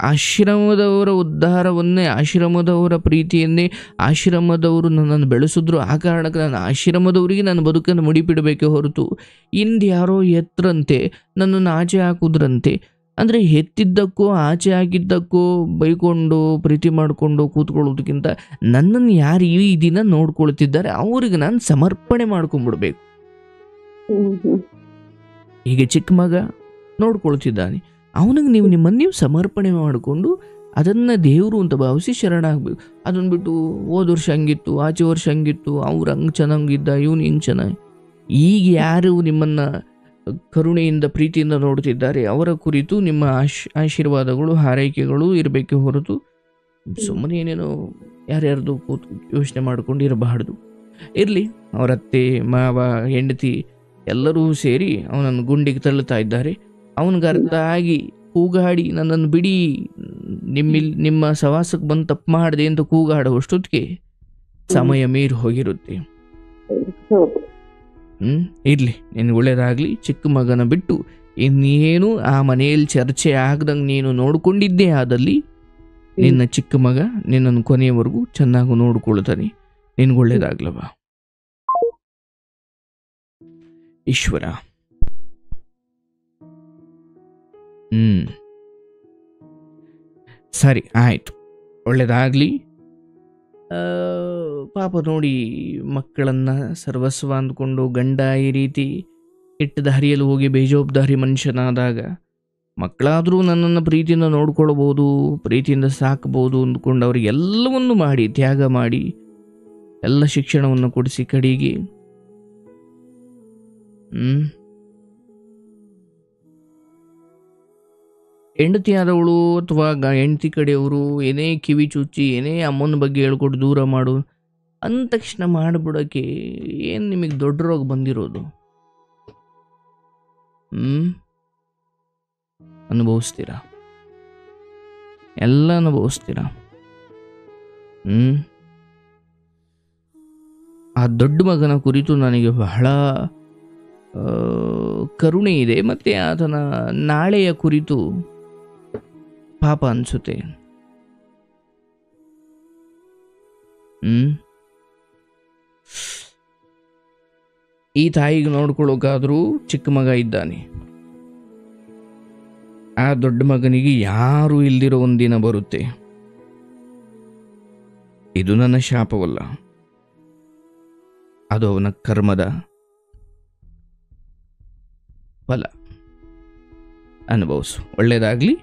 ಆಶ್ರಮದವರ ಉದ್ಧಾರವನ್ನೇ, ಆಶ್ರಮದವರ ಪ್ರೀತಿಯನ್ನೇ, ಆಶ್ರಮದವರು ನನ್ನನ್ನು ಬೆಳೆಸಿದ್ರು, ಆ ಕಾರಣಕ್ಕೆ ನಾನು ಆಶ್ರಮದವರಿಗೆ ನನ್ನ ಬದುಕನ್ನು ಮುಡಿಪಿಡಬೇಕೆ ಹೊರತು ಇಂದ್ಯಾರೋ ಎತ್ತರಂತೆ ನನ್ನನ್ನು ಆಚೆ ಹಾಕುದ್ರಂತೆ ಅಂದರೆ ಹೆತ್ತಿದ್ದಕ್ಕೋ ಆಚೆ ಹಾಕಿದ್ದಕ್ಕೋ ಬೈಕೊಂಡು ಪ್ರೀತಿ ಮಾಡಿಕೊಂಡು ಕೂತ್ಕೊಳ್ಳೋದಕ್ಕಿಂತ ನನ್ನನ್ನು ಯಾರು ಈ ದಿನ ನೋಡ್ಕೊಳ್ತಿದ್ದಾರೆ ಅವ್ರಿಗೆ ನಾನು ಸಮರ್ಪಣೆ ಮಾಡ್ಕೊಂಡ್ಬಿಡ್ಬೇಕು. ಹೀಗೆ ಚಿಕ್ಕ ಮಗ ನೋಡ್ಕೊಳ್ತಿದ್ದಾನೆ, ಅವನಿಗೆ ನೀವು ಸಮರ್ಪಣೆ ಮಾಡಿಕೊಂಡು ಅದನ್ನು ದೇವರು ಅಂತ ಭಾವಿಸಿ ಶರಣಾಗಬೇಕು. ಅದನ್ನು ಬಿಟ್ಟು ಹೋದ ವರ್ಷ ಹಂಗಿತ್ತು, ಆಚೆ ವರ್ಷ ಹಂಗಿತ್ತು, ಅವ್ರು ಹಂಗೆ ಚೆನ್ನಾಗಿದ್ದ, ಇವನು ಹಿಂಗೆ ಚೆನ್ನಾಗಿ. ಈಗ ಯಾರು ನಿಮ್ಮನ್ನು ಕರುಣೆಯಿಂದ ಪ್ರೀತಿಯಿಂದ ನೋಡ್ತಿದ್ದಾರೆ ಅವರ ಕುರಿತು ನಿಮ್ಮ ಆಶೀರ್ವಾದಗಳು ಹಾರೈಕೆಗಳು ಇರಬೇಕೆ ಹೊರತು ಸುಮ್ಮನೆ ಏನೇನೋ ಯಾರ್ಯಾರ್ದು ಕೂತು ಯೋಚನೆ ಮಾಡ್ಕೊಂಡು ಇರಬಾರ್ದು. ಇರಲಿ, ಅವರ ಅತ್ತೆ ಮಾವ ಹೆಂಡತಿ ಎಲ್ಲರೂ ಸೇರಿ ಅವನನ್ನು ಗುಂಡಿಗೆ ತಳ್ಳುತ್ತಾ ಇದ್ದಾರೆ. ಅವನಿಗೆ ಅರ್ಥ ಆಗಿ ಕೂಗಾಡಿ ನನ್ನನ್ನು ಬಿಡಿ, ನಿಮ್ಮ ಸವಾಸಕ್ಕೆ ಬಂದು ತಪ್ಪು ಮಾಡಿದೆ ಅಂತ ಕೂಗಾಡುವಷ್ಟೊತ್ತಿಗೆ ಸಮಯ ಮೀರಿ ಹೋಗಿರುತ್ತೆ. ಇರಲಿ, ನಿನಗೆ ಒಳ್ಳೇದಾಗಲಿ. ಚಿಕ್ಕ ಮಗನ ಬಿಟ್ಟು ಇನ್ನೇನು ಆ ಮನೆಯಲ್ಲಿ ಚರ್ಚೆ ಆಗದಂಗೆ ನೀನು ನೋಡ್ಕೊಂಡಿದ್ದೇ ಆದಲ್ಲಿ ನಿನ್ನ ಚಿಕ್ಕ ಮಗ ನಿನ್ನನ್ನು ಕೊನೆಯವರೆಗೂ ಚೆನ್ನಾಗಿ ನೋಡ್ಕೊಳ್ತಾನೆ. ನಿನಗೊಳ್ಳೇದಾಗ್ಲವ ಈಶ್ವರ. ಸರಿ, ಆಯಿತು, ಒಳ್ಳೇದಾಗಲಿ. ಪಾಪ ನೋಡಿ, ಮಕ್ಕಳನ್ನು ಸರ್ವಸ್ವ ಅಂದ್ಕೊಂಡು ಗಂಡ ಈ ರೀತಿ ಕೆಟ್ಟ ದಾರಿಯಲ್ಲಿ ಹೋಗಿ ಬೇಜವಾಬ್ದಾರಿ ಮನುಷ್ಯನಾದಾಗ ಮಕ್ಕಳಾದರೂ ನನ್ನನ್ನು ಪ್ರೀತಿಯಿಂದ ನೋಡ್ಕೊಳ್ಬೋದು, ಪ್ರೀತಿಯಿಂದ ಸಾಕ್ಬೋದು ಅಂದ್ಕೊಂಡು ಅವ್ರಿಗೆ ಎಲ್ಲವನ್ನು ಮಾಡಿ ತ್ಯಾಗ ಮಾಡಿ ಎಲ್ಲ ಶಿಕ್ಷಣವನ್ನು ಕೊಡಿಸಿ ಕಡೆಗೆ ಹೆಂಡತಿ ಆದವಳು ಅಥವಾ ಹೆಂಡತಿ ಕಡೆಯವರು ಏನೇ ಕಿವಿ ಚುಚ್ಚಿ ಏನೇ ಅಮ್ಮನ ಬಗ್ಗೆ ಹೇಳ್ಕೊಟ್ಟು ದೂರ ಮಾಡು ಅಂದ ತಕ್ಷಣ ಮಾಡಿಬಿಡೋಕ್ಕೆ ಏನು ನಿಮಗೆ ದೊಡ್ಡ ರೋಗ ಬಂದಿರೋದು? ಅನುಭವಿಸ್ತೀರಾ, ಎಲ್ಲ ಅನುಭವಿಸ್ತೀರಾ. ಆ ದೊಡ್ಡ ಮಗನ ಕುರಿತು ನನಗೆ ಬಹಳ ಕರುಣೆ ಇದೆ, ಮತ್ತು ಆತನ ನಾಳೆಯ ಕುರಿತು ಪಾಪ ಅನಿಸುತ್ತೆ. ಈ ತಾಯಿಗೆ ನೋಡ್ಕೊಳ್ಳೋಕಾದ್ರೂ ಚಿಕ್ಕ ಮಗ ಇದ್ದಾನೆ. ಆ ದೊಡ್ಡ ಮಗನಿಗೆ ಯಾರು ಇಲ್ದಿರೋ ಒಂದಿನ ಬರುತ್ತೆ. ಇದು ನನ್ನ ಶಾಪವಲ್ಲ, ಅದು ಅವನ ಕರ್ಮದ ಫಲ. ಅನುಭವಿಸು. ಒಳ್ಳೆಯದಾಗಲಿ.